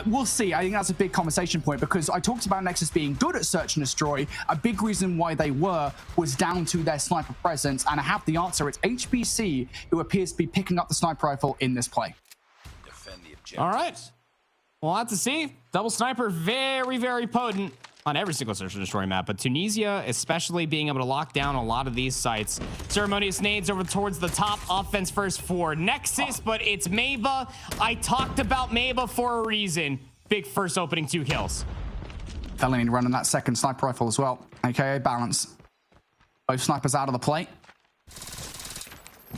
We'll see. I think that's a big conversation point because I talked about Nexus being good at search and destroy. A big reason why they were was down to their sniper presence, and I have the answer. It's HBC who appears to be picking up the sniper rifle in this play. Defend the objectives. All right. We'll have to see. Double sniper, very, very potent on every single search and destroy map, but Tunisia especially being able to lock down a lot of these sites. Ceremonious nades over towards the top. Offense first for Nexus, but it's Maba. I talked about Maba for a reason. Big first opening 2 kills. Felony running that second sniper rifle as well, aka Balance. Both snipers out of the play.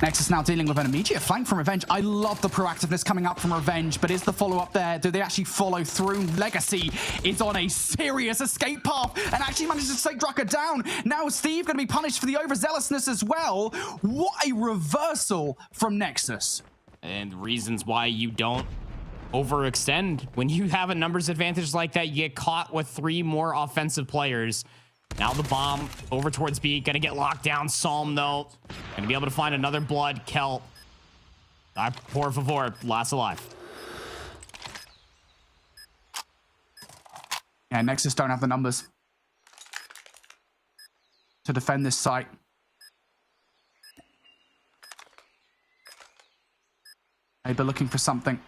Nexus now dealing with an immediate flank from Revenge. I love the proactiveness coming up from Revenge, but is the follow-up there? Do they actually follow through? Legacy is on a serious escape path and actually manages to take Draka down. Now Steve going to be punished for the overzealousness as well. What a reversal from Nexus. And reasons why you don't overextend. When you have a numbers advantage like that, you get caught with 3 more offensive players. Now the bomb over towards B, gonna get locked down. Psalm though, gonna be able to find another blood. Kel, por favor, last alive. Yeah, Nexus don't have the numbers to defend this site. Maybe looking for something.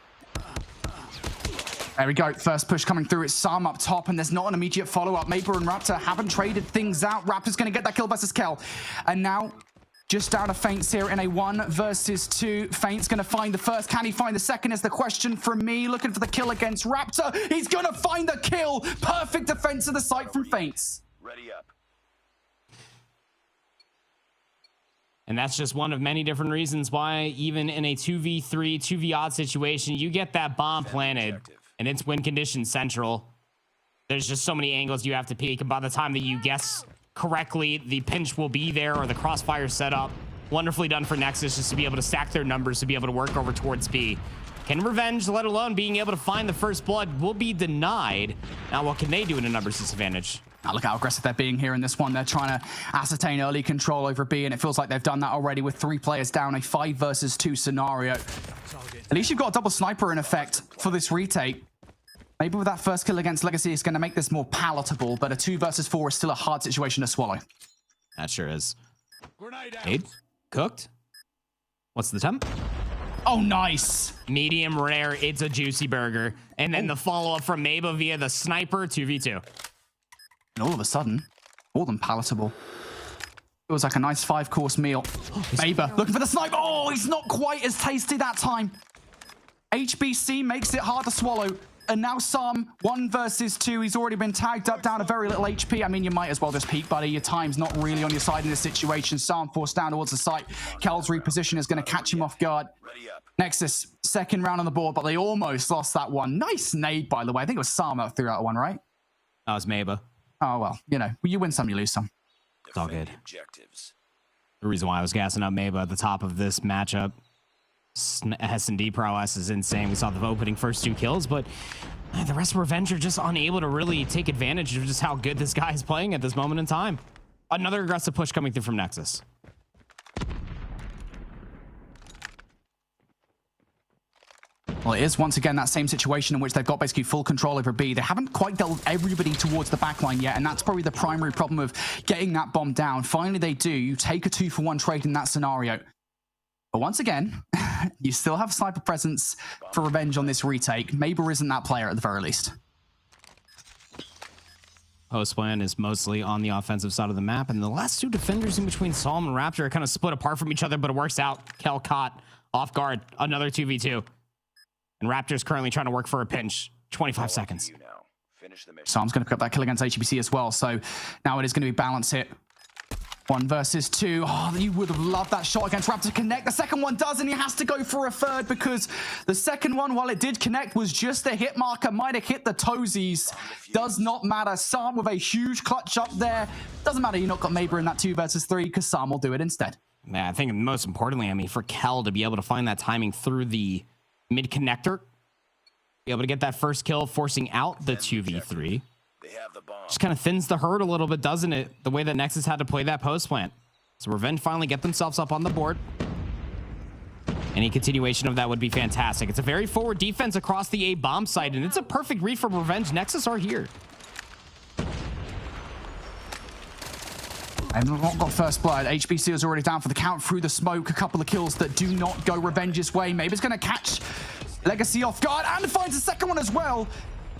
There we go. First push coming through. It's Sam up top, and there's not an immediate follow-up. Maber and Raptor haven't traded things out. Raptor's going to get that kill versus Kel. And now, just down to Feints here in a 1 versus 2. Feints going to find the first. Can he find the second is the question from me. Looking for the kill against Raptor. He's going to find the kill. Perfect defense of the site from Feints. Ready up. And that's just one of many different reasons why even in a 2v3, 2v-odd situation, you get that bomb planted and it's win condition central. There's just so many angles you have to peek, and by the time that you guess correctly, the pinch will be there or the crossfire setup. Wonderfully done for Nexus just to be able to stack their numbers, to be able to work over towards B. Can Revenge, let alone being able to find the first blood, will be denied. Now, what can they do in a numbers disadvantage? Now look how aggressive they're being here in this one. They're trying to ascertain early control over B, and it feels like they've done that already with 3 players down, a 5 versus 2 scenario. At least you've got a double sniper in effect for this retake. Maybe with that first kill against Legacy, it's going to make this more palatable, but a 2 versus 4 is still a hard situation to swallow. That sure is. Aid, cooked. What's the temp? Oh, nice. Medium rare. It's a juicy burger. And then the follow-up from Maba via the sniper, 2v2. And all of a sudden, more than palatable. It was like a nice 5-course meal. Maba looking for the sniper. Oh, he's not quite as tasty that time. HBC makes it hard to swallow. And now Sam, 1 versus 2. He's already been tagged up down to very little HP. I mean, you might as well just peek, buddy. Your time's not really on your side in this situation. Sam forced down towards the site. Kel's reposition is going to catch him off guard. Nexus, second round on the board, but they almost lost that one. Nice nade, by the way. I think it was Sam that threw that one, right? That was Maba. Oh, well, you know, you win some, you lose some. It's all good. Objectives. The reason why I was gassing up Maba at the top of this matchup. S&D prowess is insane. We saw the opening first 2 kills, but the rest of Revenge are just unable to really take advantage of just how good this guy is playing at this moment in time. Another aggressive push coming through from Nexus. Well, it is once again that same situation in which they've got basically full control over B. They haven't quite dealt everybody towards the backline yet, and that's probably the primary problem of getting that bomb down. Finally, they do. You take a 2-for-1 trade in that scenario. But once again, you still have sniper presence for Revenge on this retake. Mabel isn't that player at the very least. Post plan is mostly on the offensive side of the map, and the last 2 defenders in between Psalm and Raptor are kind of split apart from each other, but it works out. Kel caught off guard, another 2v2. And Raptor's currently trying to work for a pinch. 25 seconds. Psalm's going to pick up that kill against HBC as well, so now it is going to be balance hit. 1 versus 2. Oh, you would have loved that shot against Raptor to connect. The second one does, and he has to go for a third because the second one, while it did connect, was just a hit marker. Might have hit the toesies. Does not matter. Sam with a huge clutch up there. Doesn't matter you not got Mabel in that 2 versus 3 because Sam will do it instead. Yeah, I think most importantly, I mean, for Kel to be able to find that timing through the mid connector, be able to get that first kill, forcing out the 2v3. Just kind of thins the herd a little bit, doesn't it? The way that Nexus had to play that post plant. So Revenge finally get themselves up on the board. Any continuation of that would be fantastic. It's a very forward defense across the A bomb site, and it's a perfect read from Revenge. Nexus are here. And not got first blood. HBC is already down for the count through the smoke. A couple of kills that do not go Revenge's way. Maybe it's going to catch Legacy off guard and finds the second one as well.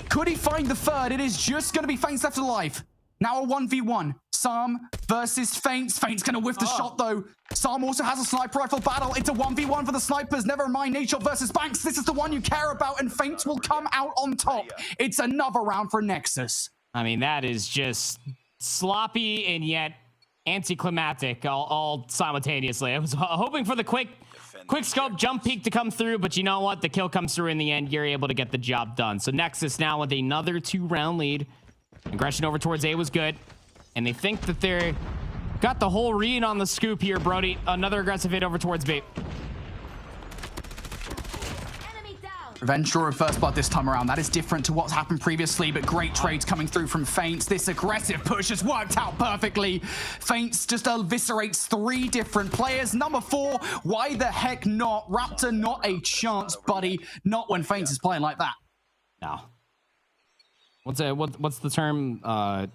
Could he find the third? It is just going to be Feints left alive. Now a 1v1. Sam versus Feints. Feints going to whiff the shot, though. Sam also has a sniper rifle battle. It's a 1v1 for the snipers. Never mind Nadeshot versus Banks. This is the one you care about, and Feints will come out on top. It's another round for Nexus. I mean, that is just sloppy and yet anticlimactic all simultaneously. I was hoping for the quick scope jump peek to come through, but you know what? The kill comes through in the end. You're able to get the job done. So Nexus now with another 2-round lead. Aggression over towards A was good, and they think that they're got the whole read on the scoop here, Brody. Another aggressive hit over towards B. Revenge drawing first blood this time around. That is different to what's happened previously, but great trades coming through from Feints. This aggressive push has worked out perfectly. Feints just eviscerates 3 different players. Number 4, why the heck not? Raptor, not a chance, buddy. Not when Feints is playing like that. No. What's the term?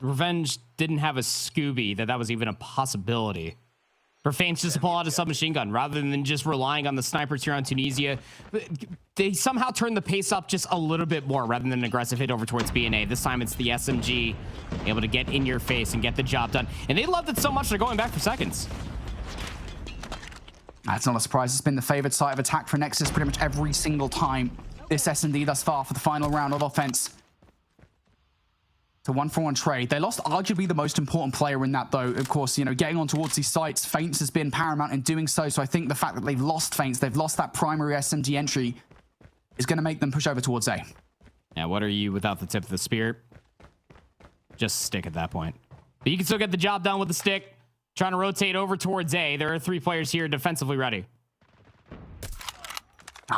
Revenge didn't have a Scooby that was even a possibility For Feints just to pull out a submachine gun rather than just relying on the snipers here on Tunisia. They somehow turn the pace up just a little bit more rather than an aggressive hit over towards B&A. This time it's the SMG able to get in your face and get the job done. And they loved it so much they're going back for seconds. That's not a surprise. It's been the favored site of attack for Nexus pretty much every single time this S&D thus far for the final round of offense. It's a 1-for-1 trade. They lost arguably the most important player in that, though. Of course, you know, getting on towards these sites, Feints has been paramount in doing so. So I think the fact that they've lost Feints, they've lost that primary SMG entry, is going to make them push over towards A. Yeah, what are you without the tip of the spear? Just stick at that point. But you can still get the job done with the stick. Trying to rotate over towards A. There are 3 players here defensively ready.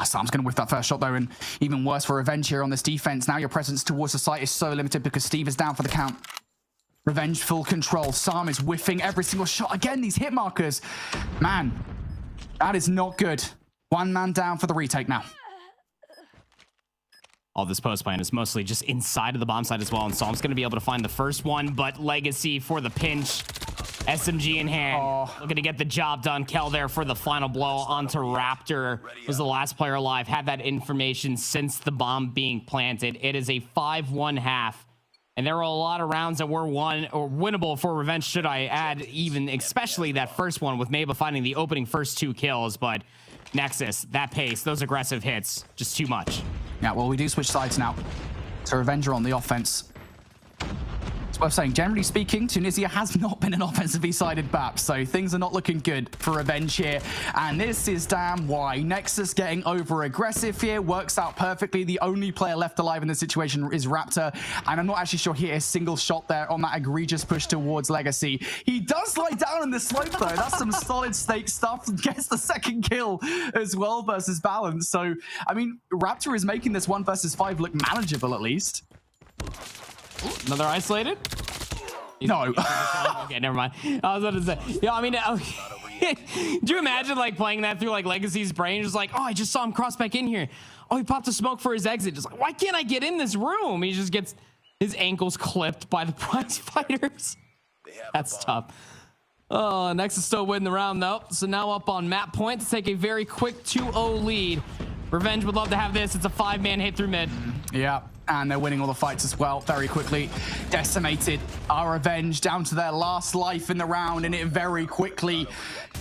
Sam's going to whiff that first shot, though, and even worse for Revenge here on this defense. Now your presence towards the site is so limited because Steve is down for the count. Revenge full control. Sam is whiffing every single shot. Again, these hit markers. Man, that is not good. 1 man down for the retake now. All this post plan is mostly just inside of the bomb site as well, and Psalm's going to be able to find the first one, but Legacy for the pinch. SMG in hand, looking to get the job done. Kel there for the final blow onto Raptor. Was the last player alive. Had that information since the bomb being planted. It is a 5-1 half. And there were a lot of rounds that were won or winnable for Revenge, should I add, even especially that first one with Maba finding the opening first 2 kills. But Nexus, that pace, those aggressive hits, just too much. Yeah, well, we do switch sides now. So Revenge are on the offense. Worth saying, generally speaking, Tunisia has not been an offensively sided map, so things are not looking good for Revenge here, and this is damn why. Nexus getting over aggressive here works out perfectly. The only player left alive in this situation is Raptor, and I'm not actually sure he hit a single shot there on that egregious push towards Legacy. He does slide down in the slope, though. That's some solid stake stuff. Gets the second kill as well versus Balance. So, I mean, Raptor is making this 1 versus 5 look manageable, at least. Another isolated? No. Okay, never mind. I was about to say, yeah, I mean, do you imagine like playing that through like Legacy's brain? Just like, oh, I just saw him cross back in here. Oh, he popped a smoke for his exit. Just like, why can't I get in this room? He just gets his ankles clipped by the prize fighters. That's tough. Oh, Nexus still winning the round though. So now up on map point to take a very quick 2-0 lead. Revenge would love to have this. It's a 5-man hit through mid. Yeah. And they're winning all the fights as well very quickly. Decimated our Revenge down to their last life in the round, and it very quickly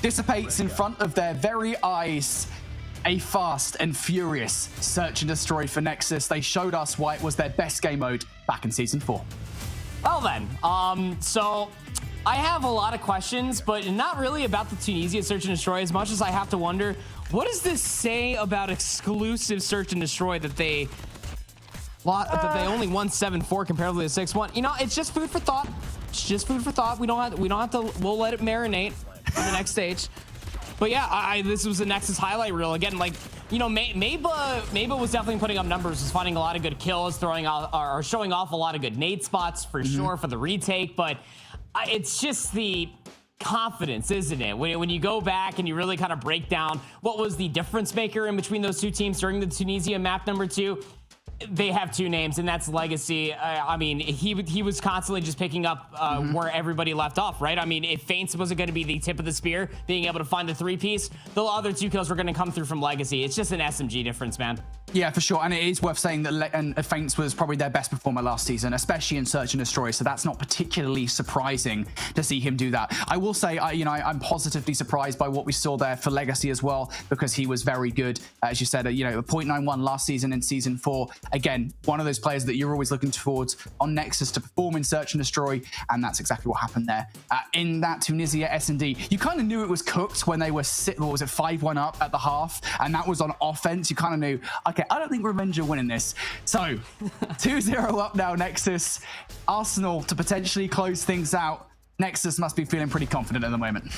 dissipates in front of their very eyes. A fast and furious search and destroy for Nexus. They showed us why it was their best game mode back in Season 4. Well then, so I have a lot of questions, but not really about the Tunisia search and destroy as much as I have to wonder, what does this say about exclusive search and destroy that they only won 7-4 comparatively to 6-1. You know, it's just food for thought. It's just food for thought. We don't have to. We'll let it marinate on the next stage. But yeah, this was the Nexus highlight reel again. Like, you know, Maba was definitely putting up numbers, was finding a lot of good kills, showing off a lot of good nade spots for sure for the retake. But it's just the confidence, isn't it? When you go back and you really kind of break down what was the difference maker in between those 2 teams during the Tunisia map number 2. They have 2 names, and that's Legacy. I mean, he was constantly just picking up where everybody left off, right? I mean, if Feints wasn't going to be the tip of the spear, being able to find the 3-piece, the other 2 kills were going to come through from Legacy. It's just an SMG difference, man. Yeah, for sure. And it is worth saying that Feints was probably their best performer last season, especially in Search and Destroy. So that's not particularly surprising to see him do that. I will say, I'm positively surprised by what we saw there for Legacy as well, because he was very good. As you said, a 0.91 last season in Season 4. Again, one of those players that you're always looking towards on Nexus to perform in Search and Destroy. And that's exactly what happened there. In that Tunisia S&D, you kind of knew it was cooked when they were 5-1 up at the half. And that was on offense. You kind of knew, okay, I don't think Revenge are winning this. So 2-0 up now, Nexus. Arsenal to potentially close things out. Nexus must be feeling pretty confident at the moment.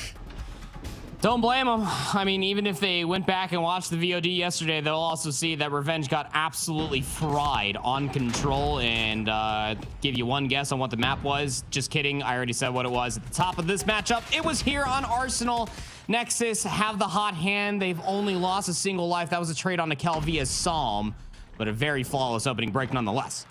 Don't blame them. I mean, even if they went back and watched the VOD yesterday, they'll also see that Revenge got absolutely fried on Control. And give you one guess on what the map was. Just kidding. I already said what it was at the top of this matchup. It was here on Arsenal. Nexus have the hot hand. They've only lost a single life. That was a trade on the Kel via Psalm, but a very flawless opening break nonetheless.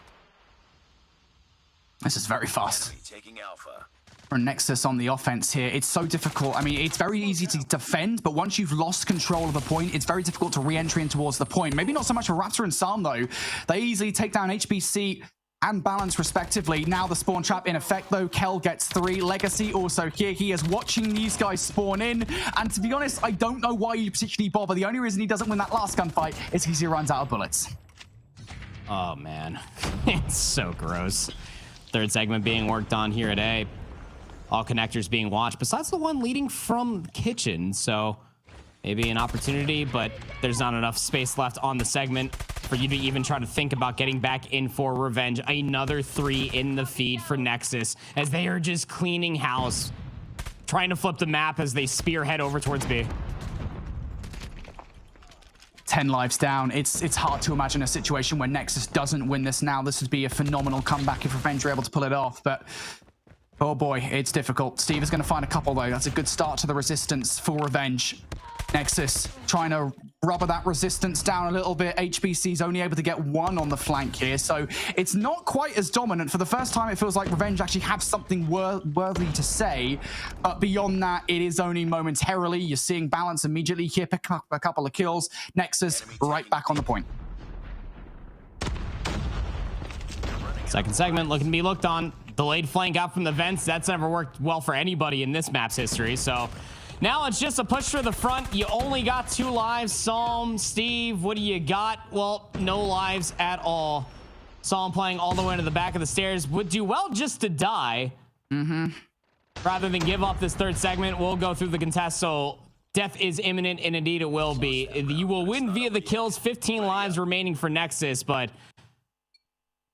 This is very fast. Taking Alpha. for Nexus on the offense here. It's so difficult. I mean, it's very easy to defend, but once you've lost control of the point, it's very difficult to re-entry in towards the point. Maybe not so much for Raptor and Psalm, though. They easily take down HBC and Balance, respectively. Now the spawn trap in effect, though. Kel gets 3. Legacy also here. He is watching these guys spawn in. And to be honest, I don't know why you particularly bother. The only reason he doesn't win that last gunfight is because he runs out of bullets. Oh, man. It's so gross. Third segment being worked on here at A. All connectors being watched, besides the one leading from kitchen. So maybe an opportunity, but there's not enough space left on the segment for you to even try to think about getting back in for revenge. Another 3 in the feed for Nexus as they are just cleaning house, trying to flip the map as they spearhead over towards B. 10 lives down. It's hard to imagine a situation where Nexus doesn't win this now. This would be a phenomenal comeback if Revenge are able to pull it off, but oh boy, it's difficult. Steve is going to find a couple, though. That's a good start to the resistance for Revenge. Nexus trying to rubber that resistance down a little bit. HBC's only able to get 1 on the flank here, so it's not quite as dominant. For the first time, it feels like Revenge actually have something worthy to say, but beyond that, it is only momentarily. You're seeing Balance immediately here pick up a couple of kills. Nexus right back on the point. Second segment looking to be looked on. Delayed flank out from the vents. That's never worked well for anybody in this map's history. So now it's just a push to the front. You only got 2 lives. Psalm, Steve, what do you got? Well, no lives at all. Psalm playing all the way to the back of the stairs. Would do well just to die. Rather than give up this third segment, we'll go through the contest. So death is imminent, and indeed it will be. You will win via the kills. 15 lives remaining for Nexus, but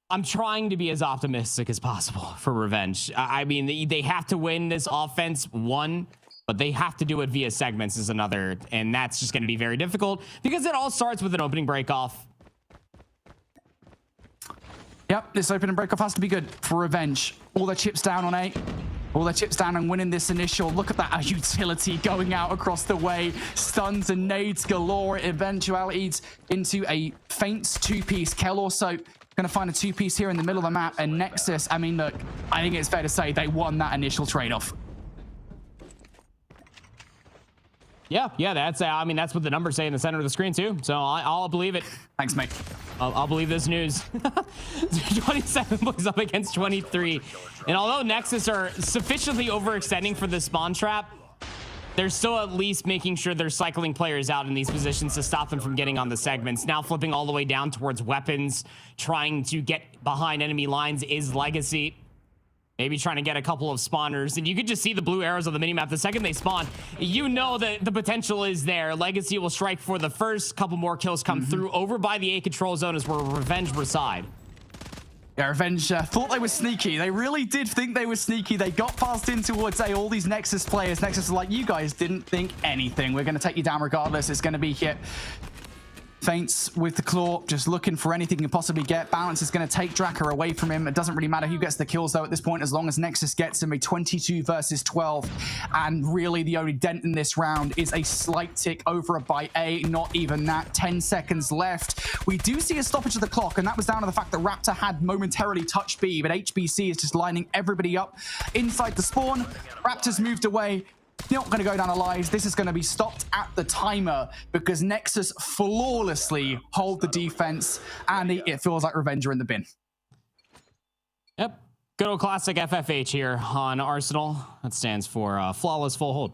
I'm trying to be as optimistic as possible for Revenge. I mean, they have to win this offense, 1, but they have to do it via segments is another, and that's just going to be very difficult because it all starts with an opening break-off. Yep, this opening break-off has to be good for Revenge. All their chips down on A. All their chips down and winning this initial. Look at that utility going out across the way. Stuns and nades galore. Eventualities into a faint 2-piece. Kel also going to find a 2-piece here in the middle of the map. And Nexus, I mean, look, I think it's fair to say they won that initial trade-off. Yeah, that's what the numbers say in the center of the screen too. So I'll believe it. Thanks, mate. I'll believe this news. 27 plays up against 23. And although Nexus are sufficiently overextending for the spawn trap, they're still at least making sure they're cycling players out in these positions to stop them from getting on the segments. Now flipping all the way down towards weapons, trying to get behind enemy lines is Legacy. Maybe trying to get a couple of spawners, and you could just see the blue arrows on the minimap. The second they spawn, you know that the potential is there. Legacy will strike for the first. Couple more kills come through. Over by the A control zone is where Revenge reside. Yeah, Revenge thought they were sneaky. They really did think they were sneaky. They got fast in towards A. All these Nexus players. Nexus is like, you guys didn't think anything. We're going to take you down regardless. It's going to be here. Feints with the claw, just looking for anything he can possibly get. Balance is going to take Draka away from him. It doesn't really matter who gets the kills, though, at this point, as long as Nexus gets him. A 22 versus 12. And really, the only dent in this round is a slight tick over by A. Not even that. 10 seconds left. We do see a stoppage of the clock, and that was down to the fact that Raptor had momentarily touched B, but HBC is just lining everybody up inside the spawn. Raptor's moved away. Not going to go down alive. This is going to be stopped at the timer because Nexus flawlessly hold the defense, and it feels like Revenge are in the bin. Yep. Good old classic FFH here on Arsenal. That stands for flawless full hold.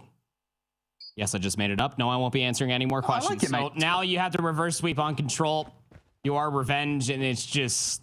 Yes, I just made it up. No, I won't be answering any more questions. I like it, mate. So now you have to reverse sweep on control. You are Revenge, and it just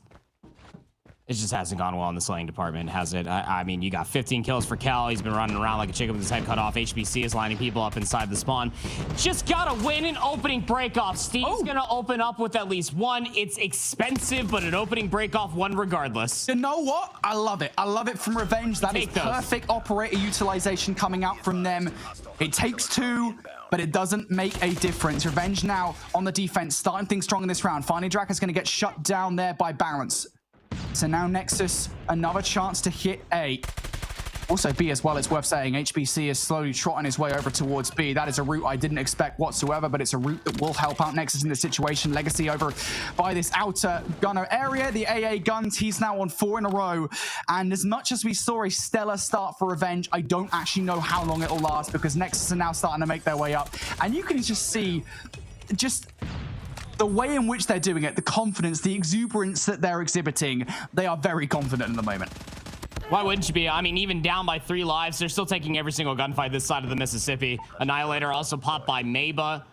hasn't gone well in the slaying department, has it? I mean, you got 15 kills for Cal. He's been running around like a chicken with his head cut off. HBC is lining people up inside the spawn. Just gotta win an opening break-off. Steve's gonna open up with at least 1. It's expensive, but an opening break-off 1 regardless. You know what? I love it. I love it from Revenge. That is perfect operator utilization coming out from them. It takes 2, but it doesn't make a difference. Revenge now on the defense, starting things strong in this round. Finally, Draka's gonna get shut down there by Balance. So now Nexus, another chance to hit A. Also B as well, it's worth saying, HBC is slowly trotting his way over towards B. That is a route I didn't expect whatsoever, but it's a route that will help out Nexus in this situation. Legacy over by this outer gunner area. The AA guns, he's now on 4 in a row. And as much as we saw a stellar start for Revenge, I don't actually know how long it'll last, because Nexus are now starting to make their way up. And you can just see the way in which they're doing it, the confidence, the exuberance that they're exhibiting. They are very confident at the moment. Why wouldn't you be? I mean, even down by 3 lives, they're still taking every single gunfight this side of the Mississippi. Annihilator also popped by Maba.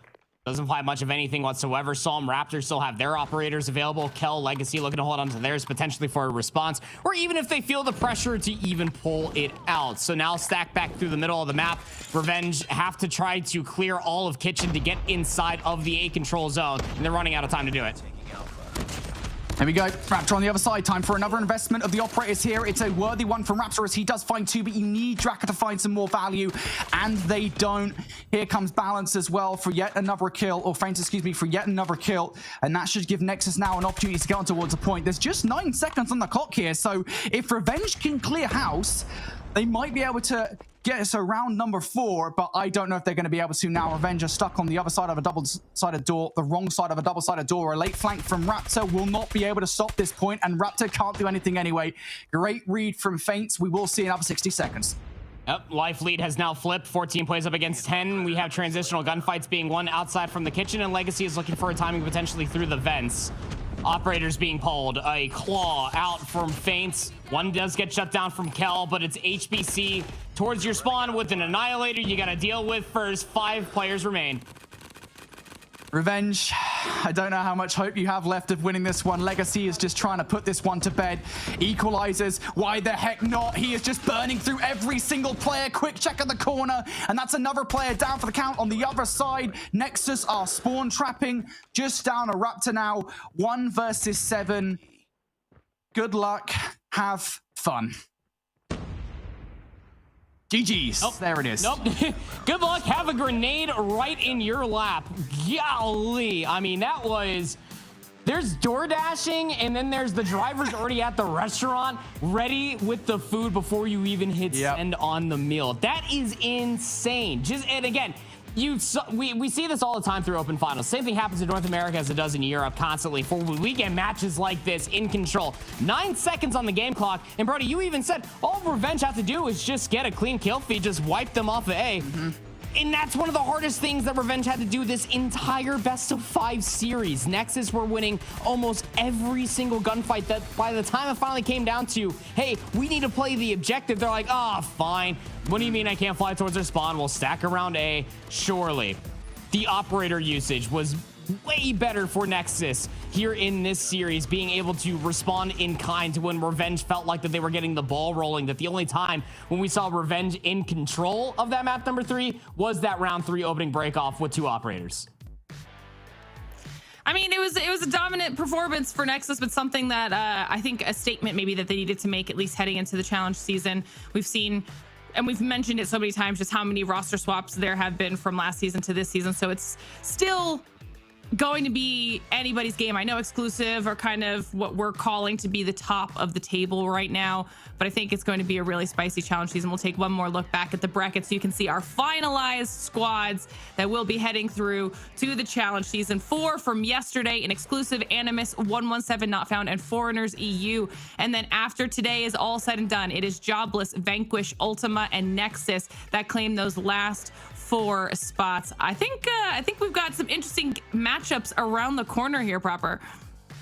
Doesn't fly much of anything whatsoever. Psalm Raptors still have their operators available. Kel, Legacy looking to hold on to theirs potentially for a response, or even if they feel the pressure to even pull it out. So now stack back through the middle of the map. Revenge have to try to clear all of Kitchen to get inside of the A control zone, and they're running out of time to do it. There we go. Raptor on the other side. Time for another investment of the operators here. It's a worthy one from Raptor as he does find 2, but you need Draka to find some more value, and they don't. Here comes Balance as well for yet another kill, or Faint, excuse me, for yet another kill, and that should give Nexus now an opportunity to get on towards a point. There's just 9 seconds on the clock here, so if Revenge can clear house, they might be able to get us around number 4, but I don't know if they're going to be able to now. Revenge are stuck on the other side of a double-sided door, the wrong side of a double-sided door. A late flank from Raptor will not be able to stop this point, and Raptor can't do anything anyway. Great read from Faints. We will see another 60 seconds. Yep, life lead has now flipped. 14 plays up against 10. We have transitional gunfights being won outside from the kitchen, and Legacy is looking for a timing potentially through the vents. Operators being pulled. A claw out from Faints. One does get shut down from Kel, but it's HBC towards your spawn with an Annihilator you got to deal with first. 5 players remain. Revenge, I don't know how much hope you have left of winning this one. Legacy is just trying to put this one to bed. Equalizers, why the heck not? He is just burning through every single player. Quick check at the corner, and that's another player down for the count on the other side. Nexus are spawn trapping just down a Raptor now. 1 versus 7. Good luck. Have fun. GG's. Nope. There it is. Nope. Good luck. Have a grenade right in your lap. Golly. I mean, that was... There's door dashing, and then there's the drivers already at the restaurant ready with the food before you even hit send on the meal. That is insane. And again, we see this all the time through open finals. Same thing happens in North America as it does in Europe constantly. For we get matches like this in control. 9 seconds on the game clock. And Brody, you even said all Revenge have to do is just get a clean kill feed, just wipe them off of A. And that's one of the hardest things that Revenge had to do this entire best of 5 series. Nexus were winning almost every single gunfight that by the time it finally came down to, hey, we need to play the objective, they're like, oh, fine. What do you mean I can't fly towards their spawn? We'll stack around A. Surely. The operator usage was way better for Nexus here in this series, being able to respond in kind to when Revenge felt like that they were getting the ball rolling. That the only time when we saw Revenge in control of that map number 3 was that round 3 opening break off with 2 operators. I mean, it was a dominant performance for Nexus, but something that I think a statement maybe that they needed to make, at least heading into the challenge season. We've seen, and we've mentioned it so many times, just how many roster swaps there have been from last season to this season. So it's still going to be anybody's game. I know exclusive are kind of what we're calling to be the top of the table right now, but I think it's going to be a really spicy challenge season. We'll take one more look back at the bracket so you can see our finalized squads that will be heading through to the challenge season. 4 from yesterday, an exclusive Animus, 117 not found, and Foreigners EU. And then after today is all said and done, it is Jobless, Vanquish, Ultima, and Nexus that claim those last 4 spots. I think we've got some interesting matchups around the corner here, Proper.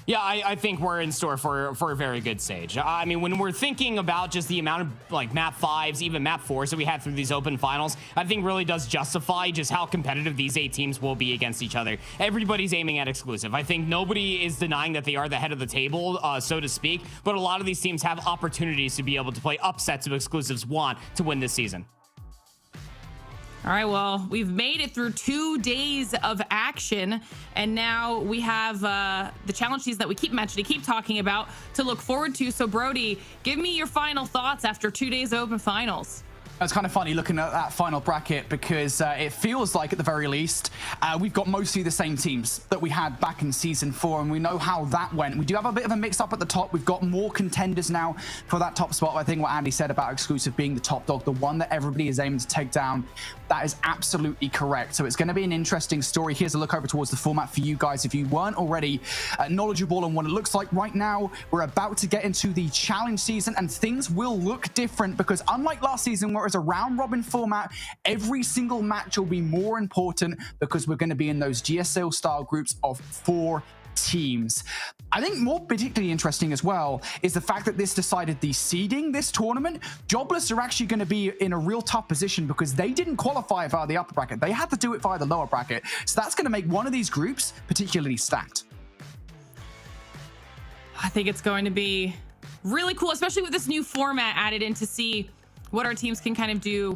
Yeah, I think we're in store for a very good stage. I mean, when we're thinking about just the amount of like map 5s, even map 4s that we had through these open finals, I think really does justify just how competitive these 8 teams will be against each other. Everybody's aiming at exclusive. I think nobody is denying that they are the head of the table, so to speak, but a lot of these teams have opportunities to be able to play upsets of exclusives want to win this season. All right, well, we've made it through 2 days of action, and now we have the challenge season that we keep mentioning, keep talking about to look forward to. So, Brody, give me your final thoughts after 2 days of open finals. It's kind of funny looking at that final bracket because it feels like, at the very least, we've got mostly the same teams that we had back in Season 4, and we know how that went. We do have a bit of a mix-up at the top. We've got more contenders now for that top spot. I think what Andy said about Exclusive being the top dog, the one that everybody is aiming to take down, that is absolutely correct. So it's going to be an interesting story. Here's a look over towards the format for you guys. If you weren't already knowledgeable on what it looks like right now, we're about to get into the challenge season, and things will look different because unlike last season where it was a round robin format, every single match will be more important because we're going to be in those GSL style groups of 4 teams. I think more particularly interesting as well is the fact that this decided the seeding this tournament. Jobless are actually going to be in a real tough position because they didn't qualify via the upper bracket. They had to do it via the lower bracket. So that's going to make one of these groups particularly stacked. I think it's going to be really cool, especially with this new format added in, to see what our teams can kind of do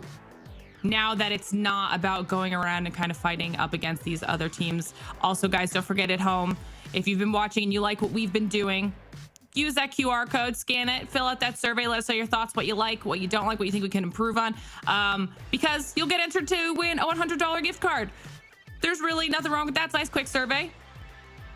now that it's not about going around and kind of fighting up against these other teams. Also, guys, don't forget at home, if you've been watching and you like what we've been doing, use that QR code, scan it, fill out that survey, let us know your thoughts, what you like, what you don't like, what you think we can improve on, because you'll get entered to win a $100 gift card. There's really nothing wrong with that. It's a nice, quick survey.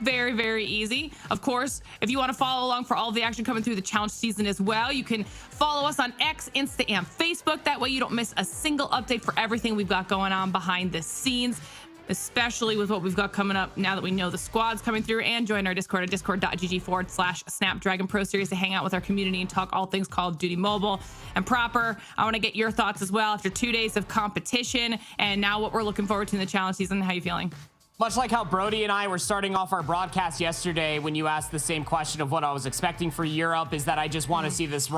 Very, very easy. Of course, if you want to follow along for all of the action coming through the challenge season as well, you can follow us on X, Insta, and Facebook. That way you don't miss a single update for everything we've got going on behind the scenes, especially with what we've got coming up now that we know the squad's coming through. And join our Discord at discord.gg/Snapdragon Pro Series to hang out with our community and talk all things Call of Duty Mobile and proper. I want to get your thoughts as well after 2 days of competition and now what we're looking forward to in the challenge season. How you feeling? Much like how Brody and I were starting off our broadcast yesterday when you asked the same question of what I was expecting for Europe, is that I just want to see this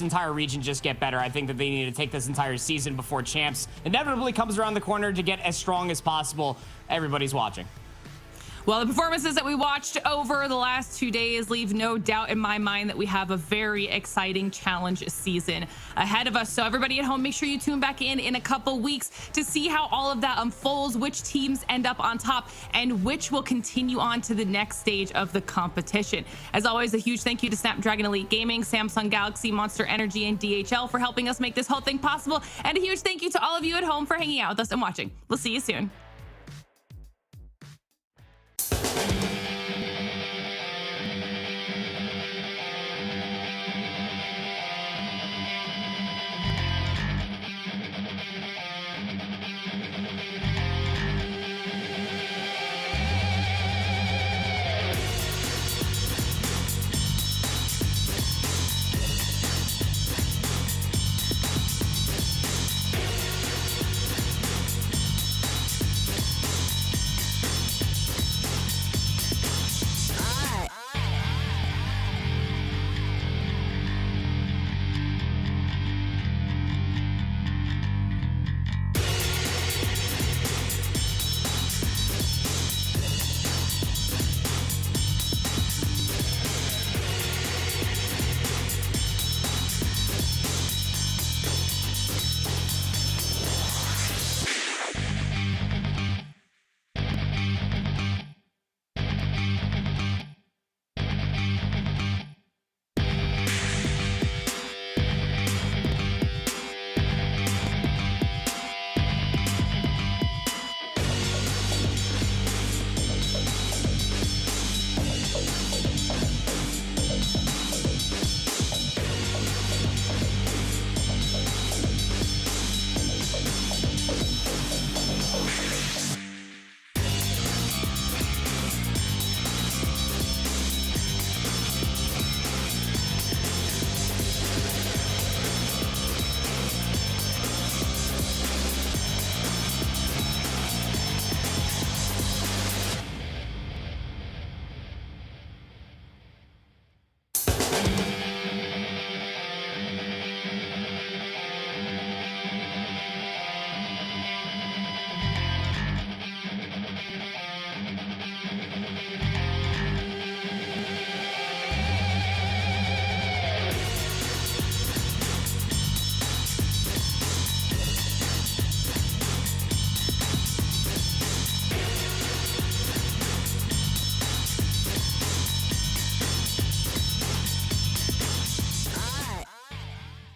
entire region just get better. I think that they need to take this entire season before Champs inevitably comes around the corner to get as strong as possible. Everybody's watching. Well, the performances that we watched over the last 2 days leave no doubt in my mind that we have a very exciting challenge season ahead of us. So everybody at home, make sure you tune back in a couple weeks to see how all of that unfolds, which teams end up on top, and which will continue on to the next stage of the competition. As always, a huge thank you to Snapdragon Elite Gaming, Samsung Galaxy, Monster Energy, and DHL for helping us make this whole thing possible. And a huge thank you to all of you at home for hanging out with us and watching. We'll see you soon.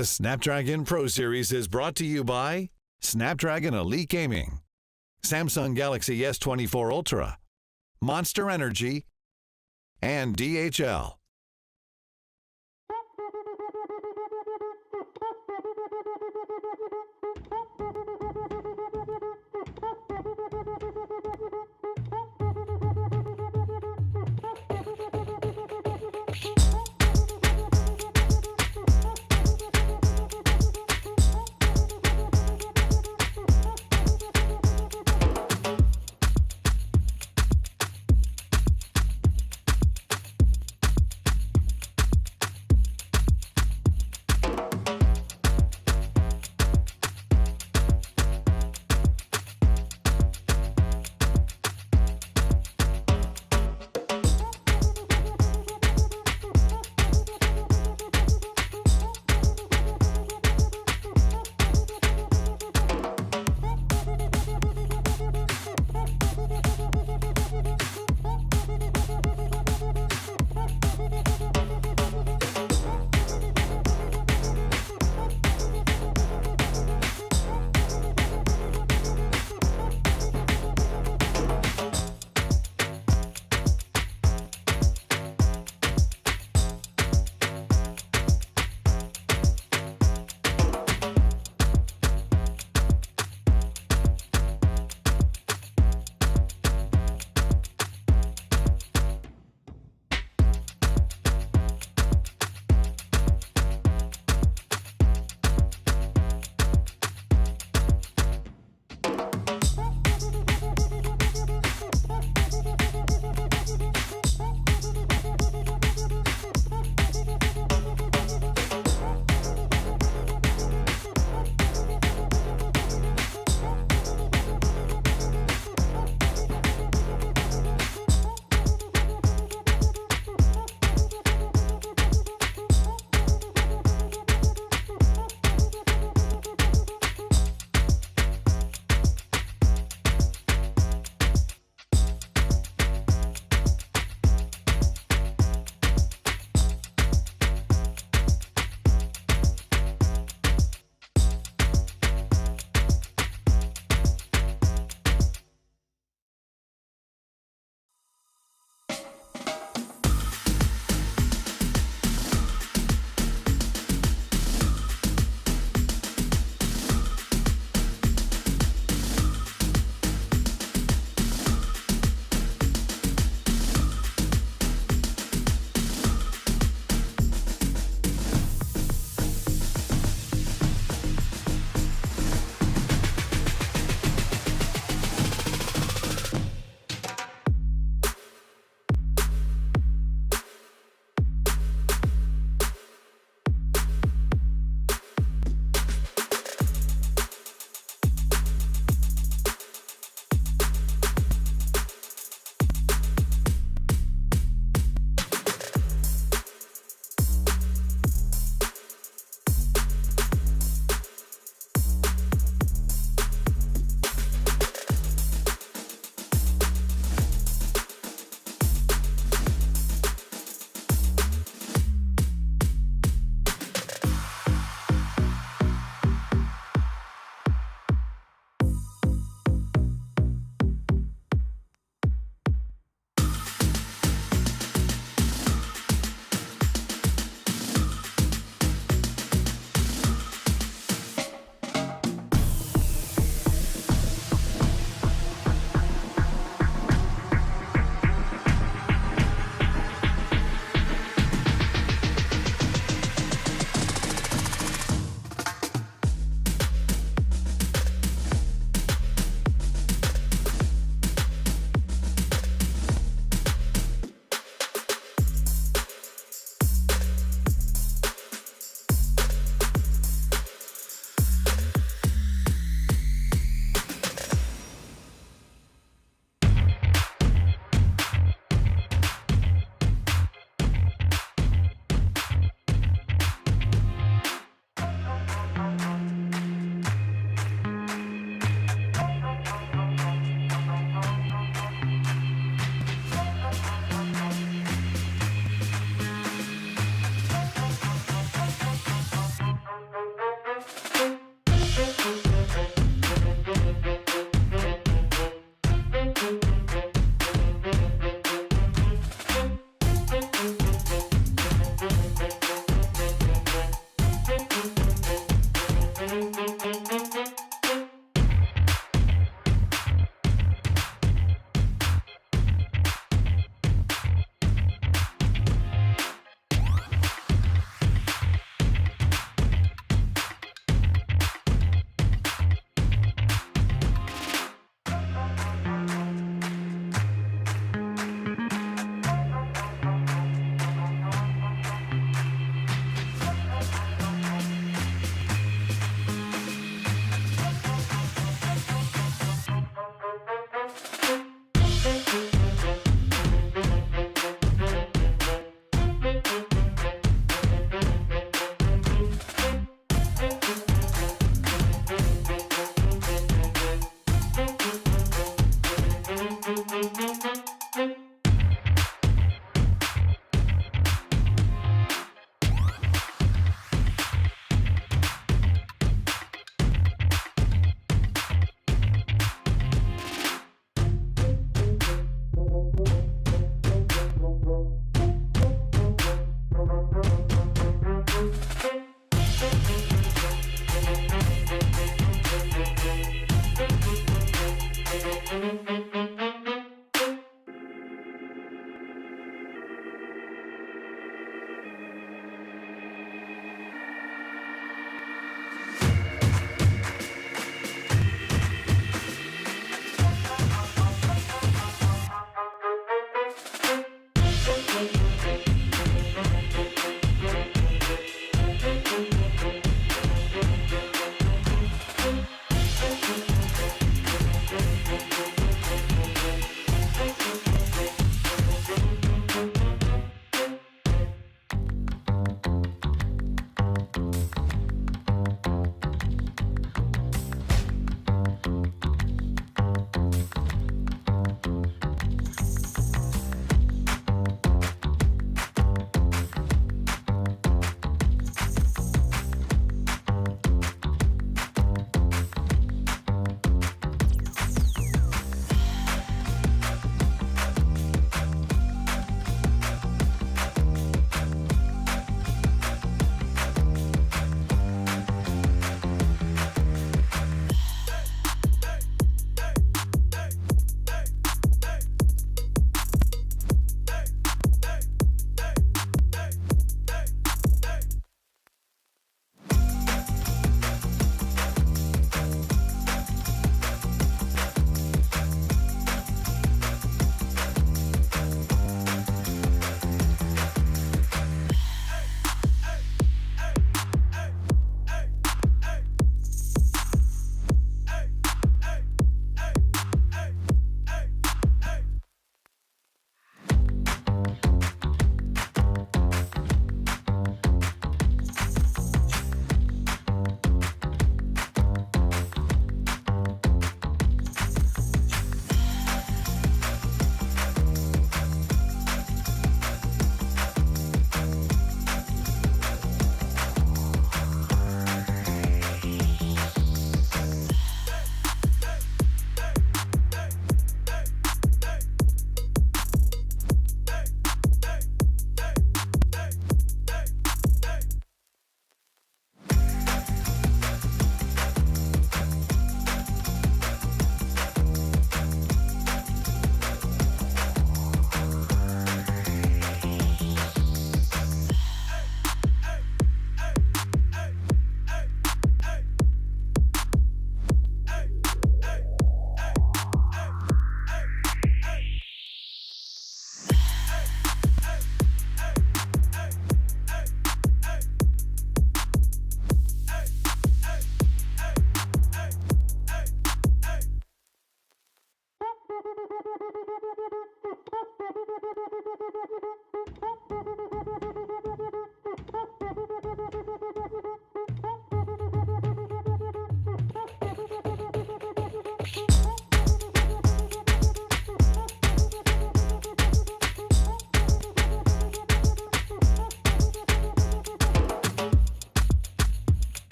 The Snapdragon Pro Series is brought to you by Snapdragon Elite Gaming, Samsung Galaxy S24 Ultra, Monster Energy, and DHL.